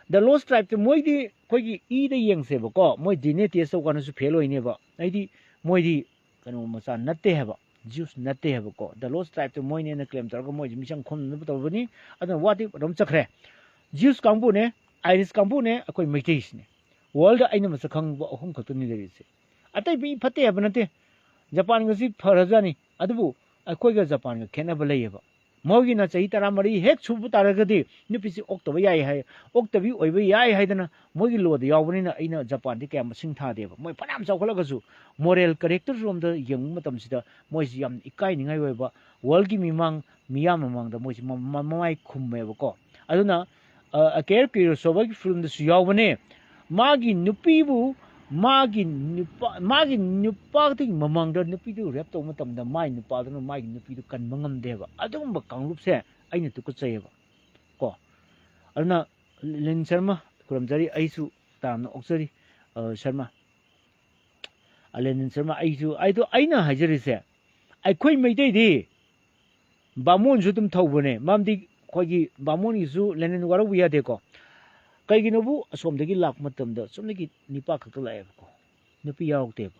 ꯗ ꯂꯣꯁ ꯇ꯭ꯔꯥꯏꯞꯇꯤ ꯃꯣꯏꯗꯤ ꯑꯩꯈꯣꯏꯒꯤ ꯏꯗ ꯌꯦꯡꯁꯦꯕꯀꯣ ꯃꯣꯏ ꯗꯤꯅꯦ ꯇꯦꯁ ꯇꯧ ꯀꯥꯟꯗꯁꯨ ꯐꯦꯜ ꯑꯣꯏꯅꯦꯕ ꯍꯥꯏꯗꯤ ꯃꯣꯏꯗꯤ ꯀꯩꯅꯣ ꯃꯆꯥ ꯅꯠꯇꯦ ꯍꯥꯏꯕ ꯖ꯭ꯌꯨꯁ ꯅꯠꯇꯦ ꯍꯥꯏꯕꯀꯣ ꯗ ꯂꯣꯁ ꯇ꯭ꯔꯥꯏꯞꯇꯣ ꯃꯣꯏꯅꯦꯅ ꯀ꯭ꯂꯦꯝ ꯇꯧꯔꯒ ꯃꯣꯏꯁꯦ ꯃꯤꯆꯪ ꯈꯣꯝꯅꯕ ꯇꯧꯕꯅꯤ ꯑꯗꯨꯅ ꯋꯥꯗꯤ ꯑꯗꯨꯝ ꯆꯠꯈ꯭ꯔꯦ ꯖ꯭ꯌꯨꯁ ꯀꯥꯡꯕꯨꯅꯦ ꯑꯥꯏꯔꯤꯁ ꯀꯥꯡꯕꯨꯅꯦ ꯑꯩꯈꯣꯏ ꯃꯩꯇꯩꯁꯤꯅꯦ ꯋꯥꯔꯜꯗ ꯑꯩꯅ ꯃꯁꯛ ꯈꯪꯕ ꯑꯍꯨꯝ ꯈꯛꯇꯅꯤ ꯂꯩꯔꯤꯁꯦ ꯑꯇꯩ ꯃꯤ ꯐꯠꯇꯦ ꯍꯥꯏꯕ ꯅꯠꯇꯦ ꯖꯄꯥꯟꯒꯁꯤ ꯐꯔꯖꯥꯅꯤ ꯑꯗꯨꯕꯨ ꯑꯩꯈꯣꯏꯒ ꯖꯄꯥꯟꯒ ꯈꯦꯠꯅꯕ ꯂꯩꯌꯦꯕ ꯃꯣꯏꯒꯤꯅ ꯆꯍꯤ 14 ꯍꯦꯛ ꯁꯨꯕ ꯇꯥꯔꯒꯗꯤ ꯅꯨꯄꯤꯁꯤ ꯑꯣꯛꯇꯕ ꯌꯥꯏ ꯍꯥꯏ ꯑꯣꯛꯇꯕꯤ ꯑꯣꯏꯕ ꯌꯥꯏ ꯍꯥꯏꯗꯅ ꯃꯣꯏꯒꯤ ꯂꯣꯗ ꯌꯥꯎꯕꯅꯤꯅ ꯑꯩꯅ ꯖꯄꯥꯟꯗꯤ ꯀꯌꯥ ꯃꯁꯤꯡ ꯊꯥꯗꯦꯕ ꯃꯣꯏ ꯐꯅꯌꯥꯝ ꯆꯥꯎꯈꯠꯂꯒꯁꯨ ꯃꯣꯔꯦꯜ ꯀꯦꯔꯦꯛꯇꯔꯔꯣꯝꯗ ꯌꯦꯡꯕ ꯃꯇꯝꯁꯤꯗ ꯃꯣꯏꯁꯤ ꯌꯥꯝ ꯏꯀꯥꯏꯅꯤꯡꯉꯥꯏ ꯑꯣꯏꯕ ꯋꯥꯔꯜꯒꯤ ꯃꯤꯌꯥꯝ ꯃꯃꯥꯡꯗ ꯃꯣꯏꯁꯤ ꯃꯃꯥꯏ ꯈꯨꯝꯃꯦꯕꯀꯣ ꯑꯗꯨꯅ ꯀꯦꯌꯔ ꯀꯤꯔꯣꯁꯣꯚꯥꯒꯤ ꯐꯤꯂꯝꯗꯁꯨ ꯌꯥꯎꯕꯅꯦ ꯃꯥꯒꯤ ꯅꯨꯄꯤꯕꯨ ꯃꯥꯒꯤ ꯅꯨꯄꯥꯗꯒꯤ ꯃꯃꯥꯡꯗ ꯅꯨꯄꯤꯗꯨ ꯔꯦꯞ ꯇꯧꯕ ꯃꯇꯝꯗ ꯃꯥꯒꯤ ꯅꯨꯄꯥꯗꯨꯅ ꯃꯥꯒꯤ ꯅꯨꯄꯤꯗꯨ ꯀꯟꯕ ꯉꯝꯗꯦꯕ ꯑꯗꯨꯒꯨꯝꯕ ꯀꯥꯡꯂꯨꯞꯁꯦ ꯑꯩꯅ ꯇꯨꯀꯠꯆꯩꯌꯦꯕ ꯀꯣ ꯑꯗꯨꯅ ꯂꯦꯅꯤꯟ ꯁꯔꯃ ꯈꯨꯔꯨꯝꯖꯔꯤ ꯑꯩꯁꯨ ꯇꯥꯝꯅ ꯑꯣꯛꯆꯔꯤ ꯁꯔꯃ ꯂꯦꯅꯤꯟ ꯁꯔꯃ ꯑꯩꯅ ꯍꯥꯏꯖꯔꯤꯁꯦ ꯑꯩꯈꯣই ꯃꯩꯇꯩꯗꯤ ꯕꯥꯃꯣꯟꯁꯨ ꯑꯗꯨꯝ ꯊꯧꯕꯅꯦ ꯃꯔꯝꯗꯤ ꯑꯩꯈꯣꯏꯒꯤ ꯕꯥꯃꯣꯟꯒꯤꯁꯨ ꯂꯦꯅꯤꯟ ꯋꯥꯔꯧꯕ ꯌꯥꯗꯦꯀꯣ ꯀꯩꯒꯤꯅꯣꯕꯨ ꯑꯁꯣꯝꯗꯒꯤ ꯂꯥꯛꯄ ꯃꯇꯝꯗ ꯆꯨꯝꯅꯒꯤ ꯅꯤꯄꯥ ꯈꯛꯇ ꯂꯥꯛꯑꯦꯕꯀꯣ ꯅꯨꯄꯤ ꯌꯥꯎꯔꯛꯇꯦꯕ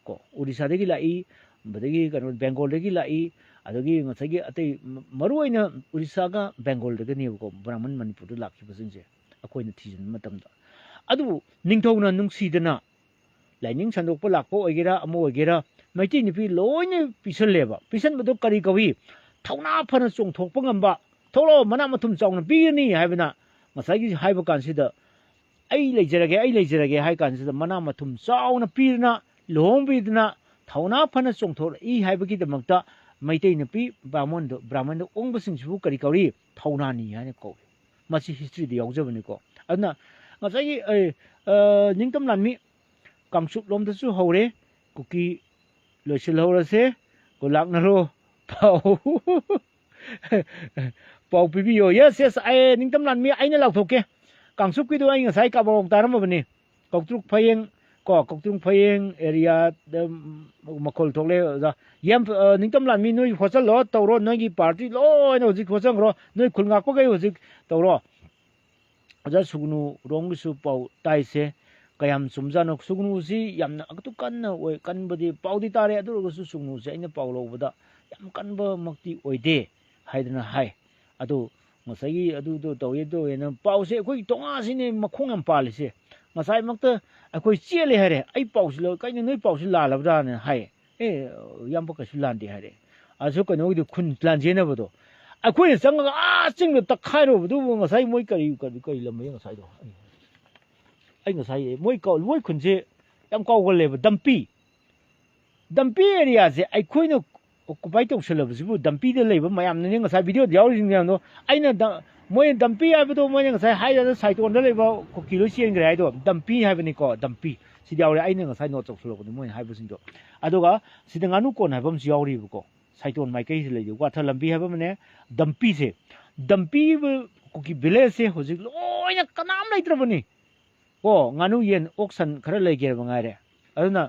ꯀꯣ ꯎꯔꯤꯁꯥꯗꯒꯤ ꯂꯥꯛꯏ ꯑꯗꯒꯤ ꯀꯩꯅꯣ ꯕꯦꯡꯒꯣꯜꯗꯒꯤ ꯂꯥꯛꯏ ꯑꯗꯒꯤ ꯉꯁꯥꯏꯒꯤ ꯑꯇꯩ ꯃꯔꯨꯑꯣꯏꯅ ꯎꯔꯤꯁꯥꯒ ꯕꯦꯡꯒꯣꯜꯗꯒꯅꯦꯕꯀꯣ ꯕ꯭ꯔꯥꯍꯃꯟ ꯃꯅꯤꯄꯨꯔꯗ ꯂꯥꯛꯈꯤꯕꯁꯤꯡꯁꯦ ꯑꯩꯈꯣꯏꯅ ꯊꯤꯖꯤꯟꯕ ꯃꯇꯝꯗ ꯑꯗꯨꯕꯨ ꯅꯤꯡꯊꯧꯅ ꯅꯨꯡꯁꯤꯗꯅ ꯂꯥꯏꯅꯤꯡ ꯁꯟꯗꯣꯛꯄ ꯂꯥꯛꯄ ꯑꯣꯏꯒꯦꯔꯥ ꯑꯃ ꯑꯣꯏꯒꯦꯔꯥ ꯃꯩꯇꯩ ꯅꯨꯄꯤ ꯂꯣꯏꯅ ꯄꯤꯁꯜꯂꯦꯕ ꯄꯤꯁꯟꯕꯗꯣ ꯀꯔꯤ ꯀꯧꯏ ꯊꯧꯅꯥ ꯐꯅ ꯆꯣꯡꯊꯣꯛꯄ ꯉꯝꯕ ꯊꯣꯛꯂꯛꯑꯣ ꯃꯅꯥ ꯃꯊꯨꯝ ꯆꯥꯎꯅ ꯄꯤꯒꯅꯤ ꯍꯥꯏꯕꯅ ꯉꯁꯥꯏꯒꯤ ꯍꯥꯏꯕ ꯀꯥꯟꯁꯤꯗ ꯑꯩ ꯂꯩꯖꯔꯒꯦ ꯍꯥꯏ ꯀꯥꯟꯁꯤꯗ ꯃꯅꯥ ꯃꯊꯨꯝ ꯆꯥꯎꯅ ꯄꯤꯗꯅ ꯂꯨꯍꯣꯡꯕꯤꯗꯅ ꯊꯧꯅꯥ ꯐꯅ ꯆꯣꯡꯊꯣꯛꯏ ꯍꯥꯏꯕꯒꯤꯗꯃꯛꯇ ꯃꯩꯇꯩ ꯅꯨꯄꯤ ꯕ꯭ꯔꯥꯍꯃꯟꯗ ꯑꯣꯡꯕꯁꯤꯡꯁꯤꯕꯨ ꯀꯔꯤ ꯀꯧꯔꯤ ꯊꯧꯅꯥꯅꯤ ꯍꯥꯏꯅ ꯀꯧꯏ ꯃꯁꯤ ꯍꯤꯁꯇ꯭ꯔꯤꯗ ꯌꯥꯎꯖꯕꯅꯤꯀꯣ ꯑꯗꯨꯅ ꯉꯁꯥꯏꯒꯤ ꯅꯤꯡꯇꯝ ꯂꯥꯟꯃꯤ ꯀꯥꯡꯆꯨꯞ ꯂꯣꯝꯗꯁꯨ ꯍꯧꯔꯦ ꯀꯨꯀꯤ ꯂꯣꯏꯁꯤꯜꯍꯧꯔꯁꯦ ꯂꯥꯛꯅꯔꯣ ꯄꯥꯎ ꯄꯥꯎ ꯄꯤꯕꯤꯌꯣ ꯌꯦꯁ ꯑꯩ ꯅꯤꯡꯇꯝ ꯂꯥꯟꯃꯤ ꯑꯩꯅ ꯂꯥꯎꯊꯣꯛꯀꯦ ꯀꯥꯡꯆꯨꯞꯀꯤꯗꯣ ꯑꯩ ꯉꯁꯥꯏ ꯀꯥꯕꯥꯔꯣꯡ ꯇꯥꯔꯝꯃꯕꯅꯤ ꯀꯧꯇ꯭ꯔꯨꯛ ꯐꯌꯦꯡ ꯀꯧꯇ꯭ꯔꯨꯛ ꯐꯌꯦꯡ ꯑꯦꯔꯤꯌꯥꯗ ꯃꯈꯣꯜ ꯊꯣꯛꯂꯦ ꯑꯣꯖꯥ ꯌꯥꯝ ꯅꯤꯡꯇꯝ ꯂꯥꯟꯃꯤ ꯅꯣꯏ ꯍꯣꯠꯆꯜꯂꯣ ꯇꯧꯔꯣ ꯅꯣꯏꯒꯤ ꯄꯥꯔꯇꯤ ꯂꯣꯏꯅ ꯍꯧꯖꯤꯛ ꯍꯣꯠꯆꯟꯈ꯭ꯔꯣ ꯅꯣꯏ ꯈꯨꯜ ꯉꯥꯛꯄꯈꯩ ꯍꯧꯖꯤꯛ ꯇꯧꯔꯣ ꯑꯣꯖꯥ ꯁꯨꯒꯨꯅꯨ ꯔꯣꯝꯒꯤꯁꯨ ꯄꯥꯎ ꯇꯥꯏꯁꯦ ꯀꯌꯥꯝ ꯆꯨꯝꯖꯥꯠꯅꯣ ꯁꯨꯒꯨꯅꯨꯁꯤ ꯌꯥꯝꯅ ꯑꯗꯨ ꯀꯟꯅ ꯑꯣꯏ ꯀꯟꯕꯗꯤ ꯄꯥꯎꯗꯤ ꯇꯥꯔꯦ ꯑꯗꯨ ꯑꯣꯏꯔꯒꯁꯨ ꯁꯨꯒꯨꯅꯨꯁꯤ ꯑꯩꯅ ꯄꯥꯎ ꯂꯧꯕꯗ ꯌꯥꯝ ꯀꯟꯕꯃꯛꯇꯤ ꯑꯣꯏꯗꯦ ꯍꯥꯏꯗꯅ ꯍꯥꯏ ꯑꯗꯨ ꯉꯁꯥꯏꯒꯤ ꯑꯗꯨꯗꯣ ꯇꯧꯋꯦꯅ ꯄꯥꯎꯁꯦ ꯑꯩꯈꯣꯏ ꯇꯣꯉꯥꯁꯤꯅꯦ ꯃꯈꯣꯡ ꯌꯥꯝ ꯄꯥꯜꯂꯤꯁꯦ ꯉꯁꯥꯏꯃꯛꯇ ꯑꯩꯈꯣꯏ ꯆꯦꯜꯂꯦ ꯍꯥꯏꯔꯦ ꯑꯩ ꯄꯥꯎꯁꯤ ꯀꯩꯅꯣ ꯅꯣꯏ ꯄꯥꯎꯁꯤ ꯂꯥꯜꯂꯕ꯭ꯔꯥꯅ ꯍꯥꯏ ꯏꯌꯥꯝꯕ ꯀꯩꯁꯨ ꯂꯥꯟꯗꯦ ꯍꯥꯏꯔꯦ ꯑꯗꯨ ꯀꯩꯅꯣꯒꯤꯗꯤ ꯈꯨꯟ ꯂꯥꯟꯖꯦꯟꯅꯕꯗꯣ ꯑꯩꯈꯣꯏꯅ ꯆꯪꯉꯒ ꯆꯤꯡꯗ ꯇꯛꯈꯥꯏꯔꯨꯕꯗꯨꯕꯨ ꯉꯁꯥꯏ ꯃꯣꯏ ꯀꯔꯤ ꯂꯝꯃꯤ ꯉꯁꯥꯏꯗꯣ ꯑꯩ ꯉꯁꯥꯏ ꯃꯣꯏ ꯈꯨꯟꯁꯦ ꯌꯥꯝ ꯀꯥꯎꯒꯜꯂꯦꯕ ꯗꯝꯄꯤ ꯑꯦꯔꯤꯌꯥꯁꯦ ꯑꯩꯈꯣꯏꯅ ꯑꯣꯀꯨꯄꯥꯏ ꯇꯧꯁꯜꯂꯕꯁꯤꯕꯨ ꯗꯝꯄꯤꯗ ꯂꯩꯕ ꯃꯌꯥꯝꯅꯅꯦ ꯉꯁꯥꯏ ꯚꯤꯗꯤꯑꯣꯗ ꯌꯥꯎꯔꯤꯁꯤꯡ ꯃꯌꯥꯝꯗꯣ ꯑꯩꯅ ꯃꯣꯏ ꯗꯝꯄꯤ ꯍꯥꯏꯕꯗꯣ ꯃꯣꯏꯅ ꯉꯁꯥꯏ ꯍꯥꯏꯗꯅ ꯁꯥꯏꯇꯣꯟꯗ ꯂꯩꯕ ꯀꯨꯀꯤ ꯂꯣꯏ ꯆꯦꯟꯈ꯭ꯔꯦ ꯍꯥꯏꯗꯣ ꯗꯝꯄꯤ ꯍꯥꯏꯕꯅꯤꯀꯣ ꯗꯝꯄꯤ ꯁꯤꯗ ꯌꯥꯎꯔꯦ ꯑꯩꯅ ꯉꯁꯥꯏ ꯅꯣꯠ ꯇꯧꯁꯜꯂꯛꯄꯅꯤ ꯃꯣꯏꯅ ꯍꯥꯏꯕꯁꯤꯡꯗꯣ ꯑꯗꯨꯒ ꯁꯤꯗ ꯉꯥꯅꯨ ꯀꯣꯟ ꯍꯥꯏꯕ ꯑꯃꯁꯨ ꯌꯥꯎꯔꯤꯕꯀꯣ ꯁꯥꯏꯇꯣꯟ ꯃꯥꯏꯀꯩꯁꯤ ꯂꯩꯔꯤ ꯋꯥꯊ ꯂꯝꯕꯤ ꯍꯥꯏꯕ ꯑꯃꯅꯦ ꯗꯝꯄꯤꯁꯦ ꯗꯝꯄꯤ ꯀꯨꯀꯤ ꯚꯤꯂꯦꯖꯁꯦ ꯍꯧꯖꯤꯛ ꯂꯣꯏꯅ ꯀꯅꯥꯝ ꯂꯩꯇ꯭ꯔꯕꯅꯤ ꯉꯥꯅꯨ ꯌꯦꯟ ꯑꯣꯛ ꯁꯟ ꯈꯔ ꯂꯩꯒꯦꯔꯕ ꯉꯥꯏꯔꯦ ꯑꯗꯨꯅ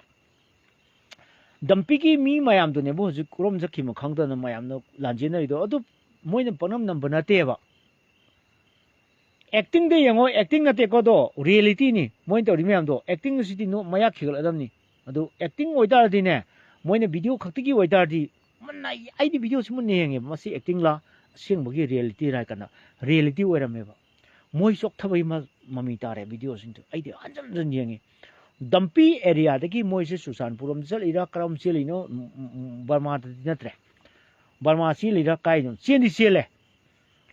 ꯗꯝꯄꯤꯒꯤ ꯃꯤ ꯃꯌꯥꯝꯗꯨꯅꯦꯕ ꯍꯧꯖꯤꯛ ꯀꯔꯣꯝ ꯆꯠꯈꯤꯕ ꯈꯪꯗꯅ ꯃꯌꯥꯝꯅ ꯂꯥꯟꯖꯦꯟꯅꯔꯤꯗꯣ ꯑꯗꯨ ꯃꯣꯏꯅ ꯄꯪꯅꯝ ꯅꯝꯕ ꯅꯠꯇꯦꯕ ꯑꯦꯛꯇꯤꯡꯗ ꯌꯦꯡꯉꯣ ꯑꯦꯛꯇꯤꯡ ꯅꯠꯇꯦꯀꯣꯗꯣ ꯔꯤꯌꯦꯂꯤꯇꯤꯅꯤ ꯃꯣꯏꯅ ꯇꯧꯔꯤ ꯃꯌꯥꯝꯗꯣ ꯑꯦꯛꯇꯤꯡ ꯑꯁꯤꯗꯤ ꯃꯌꯥꯛ ꯈꯤꯒꯠꯂꯗꯕꯅꯤ ꯑꯗꯨ ꯑꯦꯛꯇꯤꯡ ꯑꯣꯏꯇꯥꯔꯗꯤꯅꯦ ꯃꯣꯏꯅ ꯚꯤꯗꯤꯑꯣ ꯈꯛꯇꯒꯤ ꯑꯣꯏꯇꯥꯔꯗꯤ ꯑꯩꯗꯤ ꯚꯤꯗꯤꯑꯣꯁꯤ ꯃꯨꯟꯅ ꯌꯦꯡꯉꯦꯕ ꯃꯁꯤ ꯑꯦꯛꯇꯤꯡꯂꯥ ꯑꯁꯦꯡꯕꯒꯤ ꯔꯤꯌꯦꯂꯤꯇꯤꯔ ꯍꯥꯏ ꯔꯤꯌꯦꯂꯤꯇꯤ ꯑꯣꯏꯔꯝꯃꯦꯕ ꯃꯣꯏ ꯆꯣꯛꯊꯕꯒꯤ ꯃꯃꯤ ꯇꯥꯔꯦ ꯚꯤꯗꯤꯑꯣꯁꯤꯡꯗꯣ ꯑꯩꯗꯤ ꯍꯟꯖꯟ ꯍꯟꯖꯟ ꯌꯦꯡꯉꯤ ꯗꯝꯄꯤ ꯑꯦꯔꯤꯌꯥꯗꯒꯤ ꯃꯣꯏꯁꯦ ꯆꯨꯔꯆꯥꯟꯄꯨꯔꯝꯗ ꯆꯠꯂꯤꯔꯥ ꯀꯔꯝ ꯆꯦꯜꯂꯤꯅꯣ ꯕꯔꯃꯥꯗꯗꯤ ꯅꯠꯇ꯭ꯔꯦ ꯕꯔꯃꯥ ꯆꯦꯜꯂꯤꯔꯥ ꯀꯥꯏꯅꯣ ꯆꯦꯜꯂꯦ